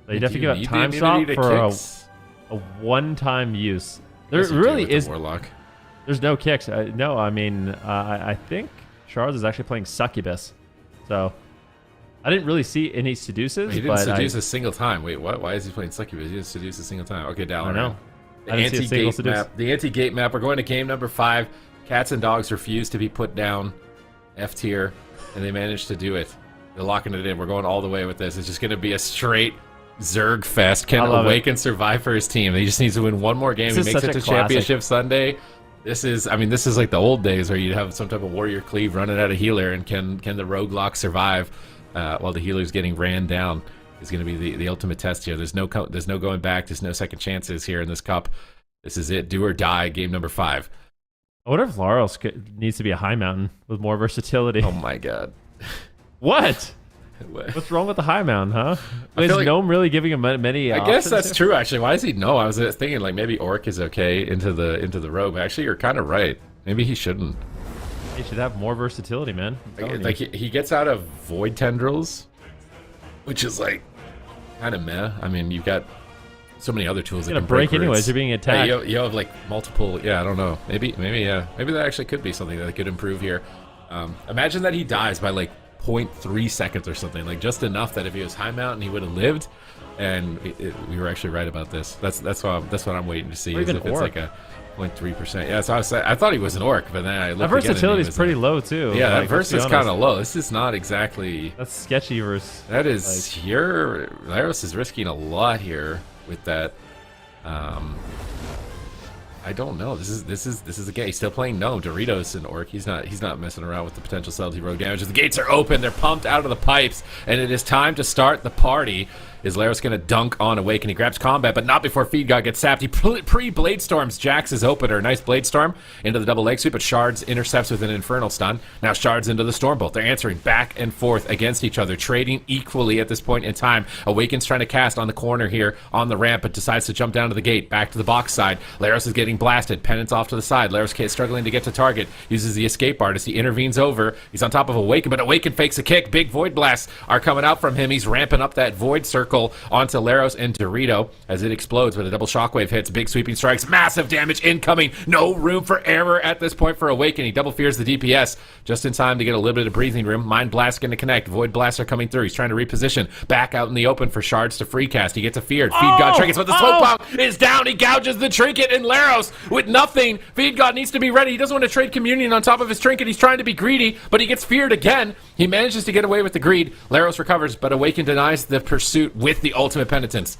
So you'd have to give up Time Stop for a one-time use. There really is. Warlock. There's no kicks. No, I mean, I think Shards is actually playing Succubus. So I didn't really see any seduces. He didn't seduce a single time. Wait, what? Why is he playing Succubus? He didn't seduce a single time. Okay, Dalaran. I know. The anti-gate map. The anti-gate map. We're going to game number 5. Cats and Dogs refuse to be put down. F tier, and they managed to do it. They're locking it in. We're going all the way with this. It's just going to be a straight Zerg fest. Can Awaken survive for his team? He just needs to win one more game. He makes it to Championship Sunday. This is like the old days where you'd have some type of warrior cleave running at a healer, and can the roguelock survive while the healer's getting ran down? Is going to be the ultimate test here. There's no going back. There's no second chances here in this cup. This is it. Do or die. Game number 5. I wonder if Laros needs to be a high mountain with more versatility. Oh my god. What? What's wrong with the high mound, huh? I Is feel like- Gnome really giving him many I options guess that's here? true. Actually, why is he no? I was thinking like maybe Orc is okay into the rogue. Actually, you're kind of right. Maybe he shouldn't. He should have more versatility, man. I'm telling you. Like he gets out of void tendrils, which is like kind of meh. I mean, you've got so many other tools that Gonna can break break anyways. roots. You're being Yeah, attacked. you have like multiple. Yeah, I don't know. Maybe that actually could be something that could improve here. Imagine that he dies by like 0.3 seconds or something, like just enough that if he was high mountain, he would have lived. And we were actually right about this. That's what I'm waiting to see. Or Is even if it's orc. like a 0.3%. Yeah, so I thought he was an orc, but then I That looked again and he versatility is was pretty a- low too. Yeah, that Like, verse let's is be honest. kind of low. This is not exactly. That's sketchy verse. That is here. Laros is risking a lot here with that. I don't know. This is a gate. He's still playing no Doritos and Orc. He's not messing around with the potential subtlety rogue damage. The gates are open. They're pumped out of the pipes, and it is time to start the party. Is Laros gonna dunk on Awaken? He grabs combat, but not before Feed God gets sapped. He pre-Blade Storms Jax's opener. Nice Blade Storm into the double leg sweep, but Shards intercepts with an Infernal Stun. Now Shards into the Stormbolt. They're answering back and forth against each other, trading equally at this point in time. Awaken's trying to cast on the corner here on the ramp, but decides to jump down to the gate, back to the box side. Laros is getting blasted. Penance off to the side. Laros struggling to get to target. Uses the Escape Artist. He intervenes over. He's on top of Awaken, but Awaken fakes a kick. Big Void Blasts are coming out from him. He's ramping up that Void Circle onto Laros and Dorito as it explodes, but a double shockwave hits. Big sweeping strikes. Massive damage incoming. No room for error at this point for Awaken. He double fears the DPS just in time to get a little bit of breathing room. Mind Blast going to connect. Void Blasts are coming through. He's trying to reposition. Back out in the open for Shards to free cast. He gets a feared. Feed God trinkets, but the smoke bomb is down. He gouges the trinket, and Laros with nothing. Feed God needs to be ready. He doesn't want to trade Communion on top of his trinket. He's trying to be greedy, but he gets feared again. He manages to get away with the greed. Laros recovers, but Awaken denies the pursuit with the ultimate penitence.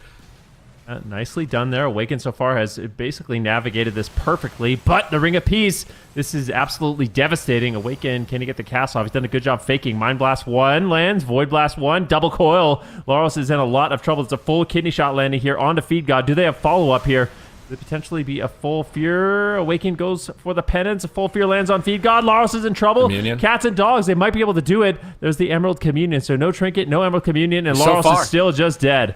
Nicely done there. Awaken so far has basically navigated this perfectly, but the Ring of Peace, this is absolutely devastating. Awaken, can he get the cast off? He's done a good job faking. Mind Blast 1 lands, Void Blast 1, double coil. Laros is in a lot of trouble. It's a full kidney shot landing here onto Feed God. Do they have follow-up here? Could it potentially be a full fear? Awaken goes for the penance. A full fear lands on Feed God. Laros is in trouble. Communion. Cats and dogs, they might be able to do it. There's the Emerald Communion, so no trinket, no Emerald Communion, and So Laros far. is still just dead.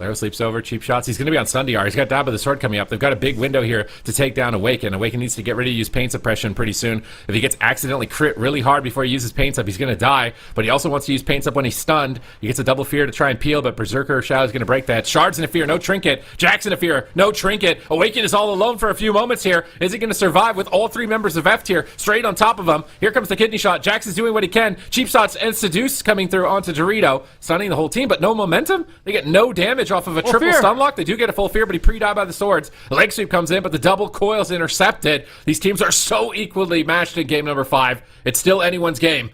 Laros sleeps over, cheap shots. He's going to be on Sundiar. He's got Dab of the Sword coming up. They've got a big window here to take down Awaken. Awaken needs to get ready to use Pain Suppression pretty soon. If he gets accidentally crit really hard before he uses Pain Sup, he's going to die. But he also wants to use Pain Sup when he's stunned. He gets a double fear to try and peel, but Berserker Shadow is going to break that. Shards in a fear, no trinket. Jackson in a fear, no trinket. Awaken is all alone for a few moments here. Is he going to survive with all three members of F tier straight on top of him? Here comes the kidney shot. Jax is doing what he can. Cheap shots and Seduce coming through onto Dorito, stunning the whole team, but no momentum. They get no damage off of a triple fear. stun lock. They do get a full fear, but he pre-died by the swords. Leg sweep comes in, but the double coils intercepted. These teams are so equally matched in game number 5. It's still anyone's game.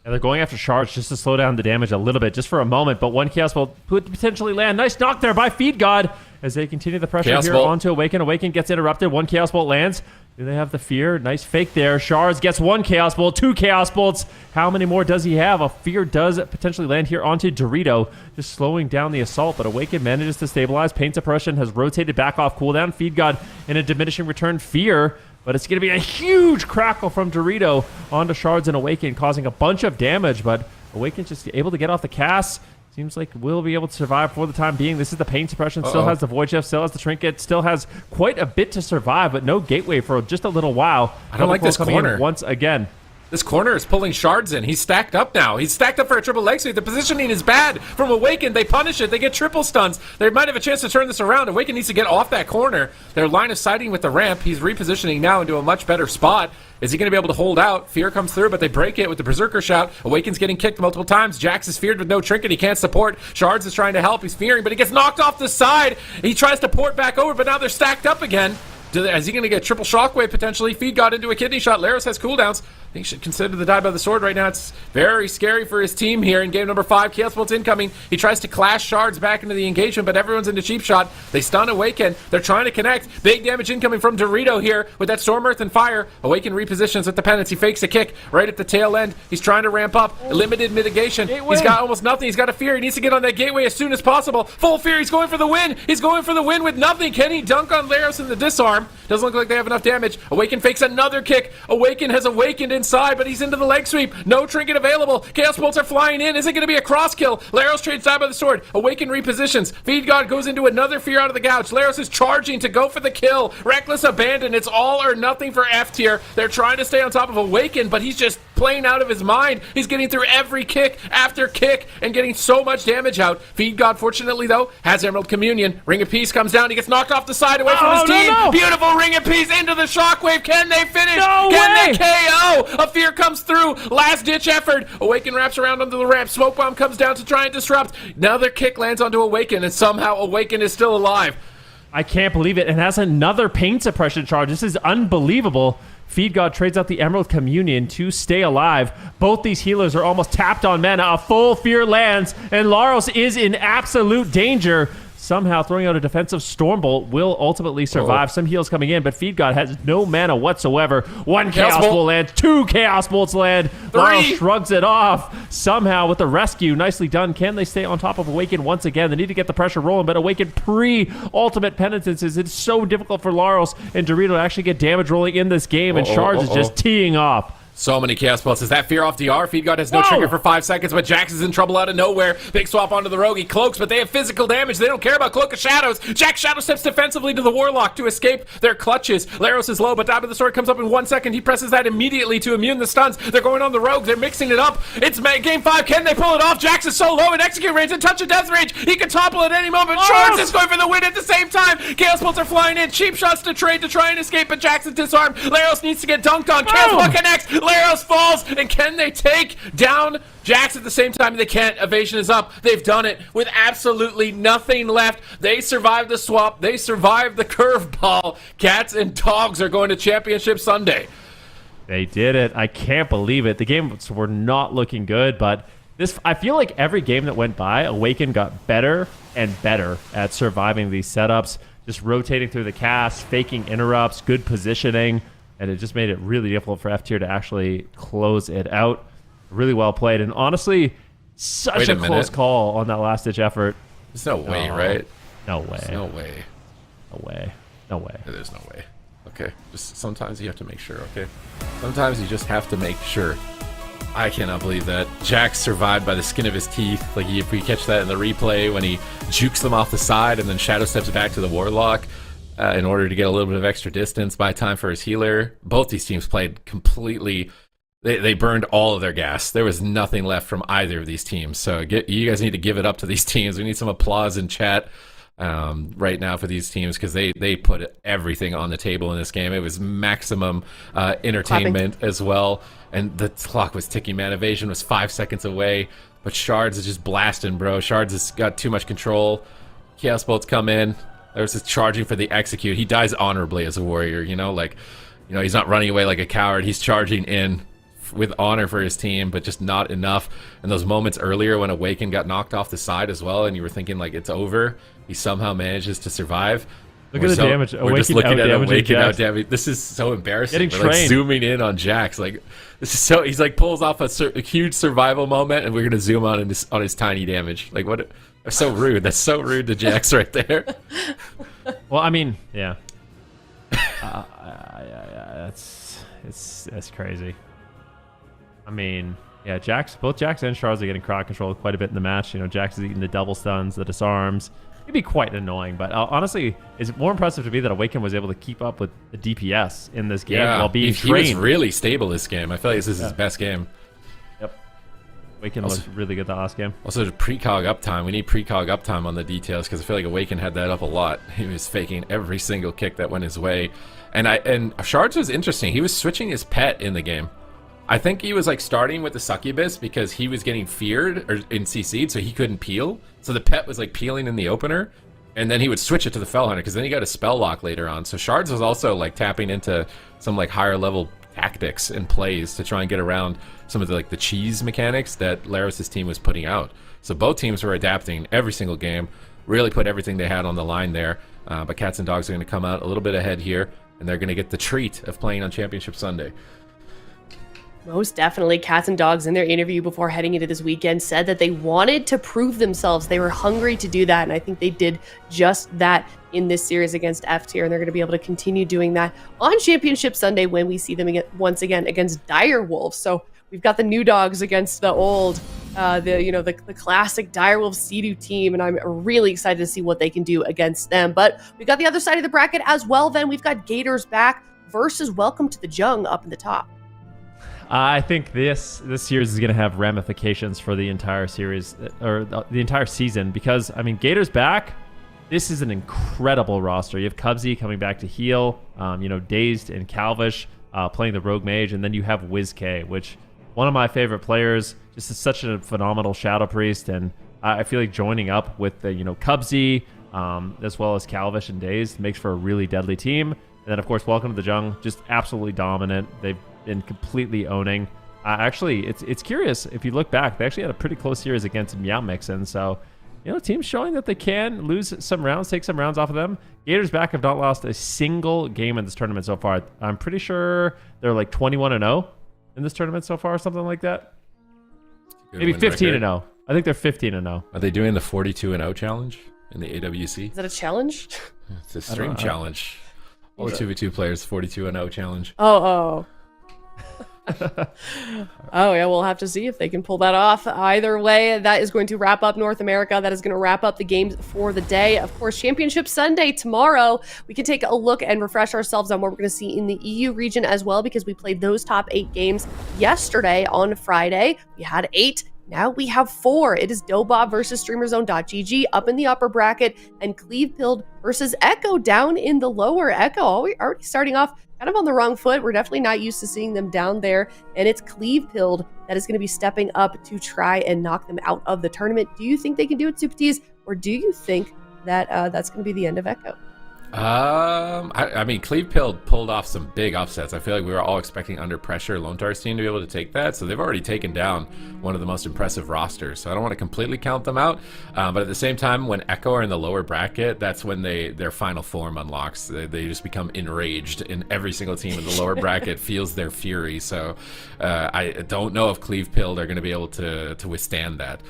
Yeah, they're going after Shards just to slow down the damage a little bit, just for a moment, but one Chaos Bolt could potentially land. Nice knock there by Feed God as they continue the pressure Chaos here Bolt. onto Awaken. Awaken gets interrupted. One Chaos Bolt lands. Do they have the fear? Nice fake there. Shards gets one Chaos Bolt, 2 Chaos Bolts. How many more does he have? A fear does potentially land here onto Dorito, just slowing down the assault, but Awaken manages to stabilize. Pain Suppression has rotated back off cooldown. Feed God in a diminishing return fear, but it's going to be a huge crackle from Dorito onto Shards and Awaken, causing a bunch of damage, but Awaken's just able to get off the cast. Seems like we'll be able to survive for the time being. This is the Pain Suppression, still has the Void Chef, still has the Trinket, still has quite a bit to survive, but no Gateway for just a little while. I don't like this Coming in corner. once again. This corner is pulling Shards in. He's stacked up now. He's stacked up for a triple leg sweep. The positioning is bad from Awaken. They punish it. They get triple stuns. They might have a chance to turn this around. Awaken needs to get off that corner. They're line of sighting with the ramp. He's repositioning now into a much better spot. Is he going to be able to hold out? Fear comes through, but they break it with the Berserker shout. Awaken's getting kicked multiple times. Jax is feared with no trinket. He can't support. Shards is trying to help. He's fearing, but he gets knocked off the side. He tries to port back over, but now they're stacked up again. Is he going to get triple shockwave potentially? Feed God into a kidney shot. Laros has cooldowns. I think he should consider the die by the sword right now. It's very scary for his team here in game number 5. Chaos Bolt's incoming. He tries to clash Shards back into the engagement, but everyone's into cheap shot. They stun Awaken. They're trying to connect. Big damage incoming from Dorito here with that Storm Earth and Fire. Awaken repositions with the penance. He fakes a kick right at the tail end. He's trying to ramp up. Limited mitigation. He's got almost nothing. He's got a fear. He needs to get on that gateway as soon as possible. Full fear. He's going for the win. He's going for the win with nothing. Can he dunk on Laros in the disarm? Doesn't look like they have enough damage. Awaken fakes another kick. Awaken has awakened in inside, but he's into the leg sweep. No trinket available. Chaos Bolts are flying in. Is it going to be a cross kill? Laros trades down by the sword. Awaken repositions. Feed God goes into another Fear out of the Gouge. Laros is charging to go for the kill. Reckless abandon. It's all or nothing for F tier. They're trying to stay on top of Awaken, but he's just playing out of his mind. He's getting through every kick after kick and getting so much damage out. Feed God, fortunately, though, has Emerald Communion. Ring of Peace comes down. He gets knocked off the side away from his team. No. Beautiful Ring of Peace into the shockwave. Can they finish? No Can way. they KO? A Fear comes through. Last ditch effort. Awaken wraps around onto the ramp. Smoke Bomb comes down to try and disrupt. Now their kick lands onto Awaken, and somehow Awaken is still alive. I can't believe it. And has another pain suppression charge. This is unbelievable. Feed God trades out the Emerald Communion to stay alive. Both these healers are almost tapped on mana. A full Fear lands, and Laros is in absolute danger. Somehow throwing out a defensive Stormbolt will ultimately survive. Some heals coming in, but Feed God has no mana whatsoever. One Chaos Bolt lands, 2 Chaos Bolts land. Laros shrugs it off. Somehow with the rescue, nicely done. Can they stay on top of Awaken once again? They need to get the pressure rolling, but Awaken pre-ultimate penitences. It's so difficult for Laros and Dorito to actually get damage rolling in this game, and Shards is just teeing up. So many Chaos Bolts. Is that Fear off DR? Feed God has no trigger for 5 seconds, but Jax is in trouble out of nowhere. Big swap onto the Rogue. He cloaks, but they have physical damage. They don't care about Cloak of Shadows. Jax Shadow steps defensively to the Warlock to escape their clutches. Laros is low, but Dive of the Sword comes up in 1 second. He presses that immediately to immune the stuns. They're going on the Rogue. They're mixing it up. It's game 5. Can they pull it off? Jax is so low in execute range and touch of death range. He can topple at any moment. Shards is going for the win at the same time. Chaos Bolts are flying in. Cheap shots to trade to try and escape, but Jax is disarmed. Laros needs to get dunked on. Chaos Bolt connects. Laros falls. And can they take down Jax at the same time? They can't. Evasion is up. They've done it with absolutely nothing left. They survived the swap. They survived the curveball. Cats and dogs are going to Championship Sunday. They did it. I can't believe it. The games were not looking good, but I feel like every game that went by, Awaken got better and better at surviving these setups, just rotating through the cast, faking interrupts, good positioning. And it just made it really difficult for F tier to actually close it out. Really well played. And honestly, such a close call on that last-ditch effort. There's no way, right? No way. There's no way. No way. No way. There's no way. Okay. Just sometimes you have to make sure, okay? Sometimes you just have to make sure. I cannot believe that. Jax survived by the skin of his teeth. Like, if we catch that in the replay when he jukes them off the side and then Shadow steps back to the Warlock. In order to get a little bit of extra distance, buy time for his healer. Both these teams played completely. They burned all of their gas. There was nothing left from either of these teams. So you guys need to give it up to these teams. We need some applause in chat right now for these teams because they put everything on the table in this game. It was maximum entertainment as well. And the clock was ticking, man. Evasion was 5 seconds away. But Shards is just blasting, bro. Shards has got too much control. Chaos Bolts come in. There's this charging for the execute. He dies honorably as a warrior, you know, he's not running away like a coward. He's charging in with honor for his team, but just not enough. And those moments earlier when Awaken got knocked off the side as well, and you were thinking like it's over, he somehow manages to survive. Look at the damage. We're just looking at Awaken out damage. This is so embarrassing. Getting We're like trained. zooming in on Jax. Like this is so. He's like pulls off a huge survival moment, and we're gonna zoom on his tiny damage. Like what? That's so rude. That's so rude to Jax right there. Well, I mean, yeah. It's crazy. I mean, yeah, both Jax and Shards are getting crowd control quite a bit in the match. You know, Jax is eating the double stuns, the disarms. It'd be quite annoying, but honestly, it's more impressive to me that Awaken was able to keep up with the DPS in this game while being trained. He was really stable this game. I feel like this is his best game. Yep. Awaken looked really good that last game. Also, precog uptime. We need precog uptime on the details because I feel like Awaken had that up a lot. He was faking every single kick that went his way. And Shards was interesting. He was switching his pet in the game. I think he was like starting with the Succubus because he was getting feared or in CC'd, so he couldn't peel. So the pet was like peeling in the opener, and then he would switch it to the Fellhunter because then he got a spell lock later on. So Shards was also like tapping into some like higher level tactics and plays to try and get around some of the like the cheese mechanics that Laros' team was putting out. So both teams were adapting every single game, really put everything they had on the line there. But Cats and Dogs are going to come out a little bit ahead here, and they're going to get the treat of playing on Championship Sunday. Most definitely. Cats and Dogs, in their interview before heading into this weekend, said that they wanted to prove themselves. They were hungry to do that, and I think they did just that in this series against F tier, and they're going to be able to continue doing that on Championship Sunday when we see them once again against Dire Wolves. So we've got the new dogs against the old, the classic Dire Wolves Sea-Doo team, and I'm really excited to see what they can do against them. But we've got the other side of the bracket as well. Then we've got Gators back versus Welcome to the Jung up in the top. I think this series is going to have ramifications for the entire series or the entire season because, I mean, Gators back. This is an incredible roster. You have Cubsy coming back to heal, Dazed and Calvish playing the Rogue Mage, and then you have WizK, which one of my favorite players. Just is such a phenomenal Shadow Priest, and I feel like joining up with the Cubsy as well as Calvish and Dazed makes for a really deadly team. And then of course, Welcome to the Jung, just absolutely dominant. They've been completely owning. Actually, it's curious. If you look back, they actually had a pretty close series against Meow Mixin. So, teams showing that they can lose some rounds, take some rounds off of them. Gators back have not lost a single game in this tournament so far. I'm pretty sure they're like 21-0 in this tournament so far, something like that. Maybe 15-0. I think they're 15-0. Are they doing the 42-0 challenge in the AWC? Is that a challenge? It's a stream challenge. All the 2v2 players 42-0 challenge. Oh, yeah, we'll have to see if they can pull that off. Either way, that is going to wrap up North America. That is going to wrap up the games for the day. Of course, Championship Sunday tomorrow, we can take a look and refresh ourselves on what we're going to see in the EU region as well, because we played those top 8 games yesterday on Friday. We had 8. Now we have 4. It is Dobob versus StreamerZone.gg up in the upper bracket, and Clevepild versus Echo down in the lower. Echo already starting off kind of on the wrong foot. We're definitely not used to seeing them down there, and it's Clevepild that is going to be stepping up to try and knock them out of the tournament. Do you think they can do it, Supatese, or do you think that that's going to be the end of Echo? I mean, Clevepild pulled off some big upsets. I feel like we were all expecting Under Pressure Lone Tar's team to be able to take that, so they've already taken down one of the most impressive rosters. So I don't want to completely count them out, but at the same time, when Echo are in the lower bracket, that's when their final form unlocks. They just become enraged, and every single team in the lower bracket feels their fury. So I don't know if Clevepild are going to be able to withstand that.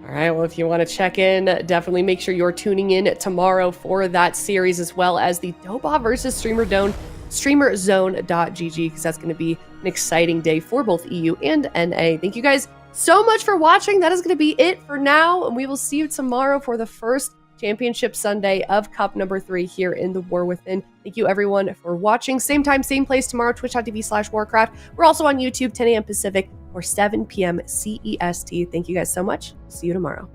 All right, well, if you want to check in, definitely make sure you're tuning in tomorrow for that series, as well as the Dobob versus StreamerZone.gg, because that's going to be an exciting day for both EU and NA. Thank you guys so much for watching. That is going to be it for now, and we will see you tomorrow for the first Championship Sunday of Cup number 3 here in the War Within. Thank you everyone for watching. Same time, same place tomorrow, twitch.tv/Warcraft. We're also on YouTube, 10 a.m. Pacific or 7 p.m. CEST. Thank you guys so much. See you tomorrow.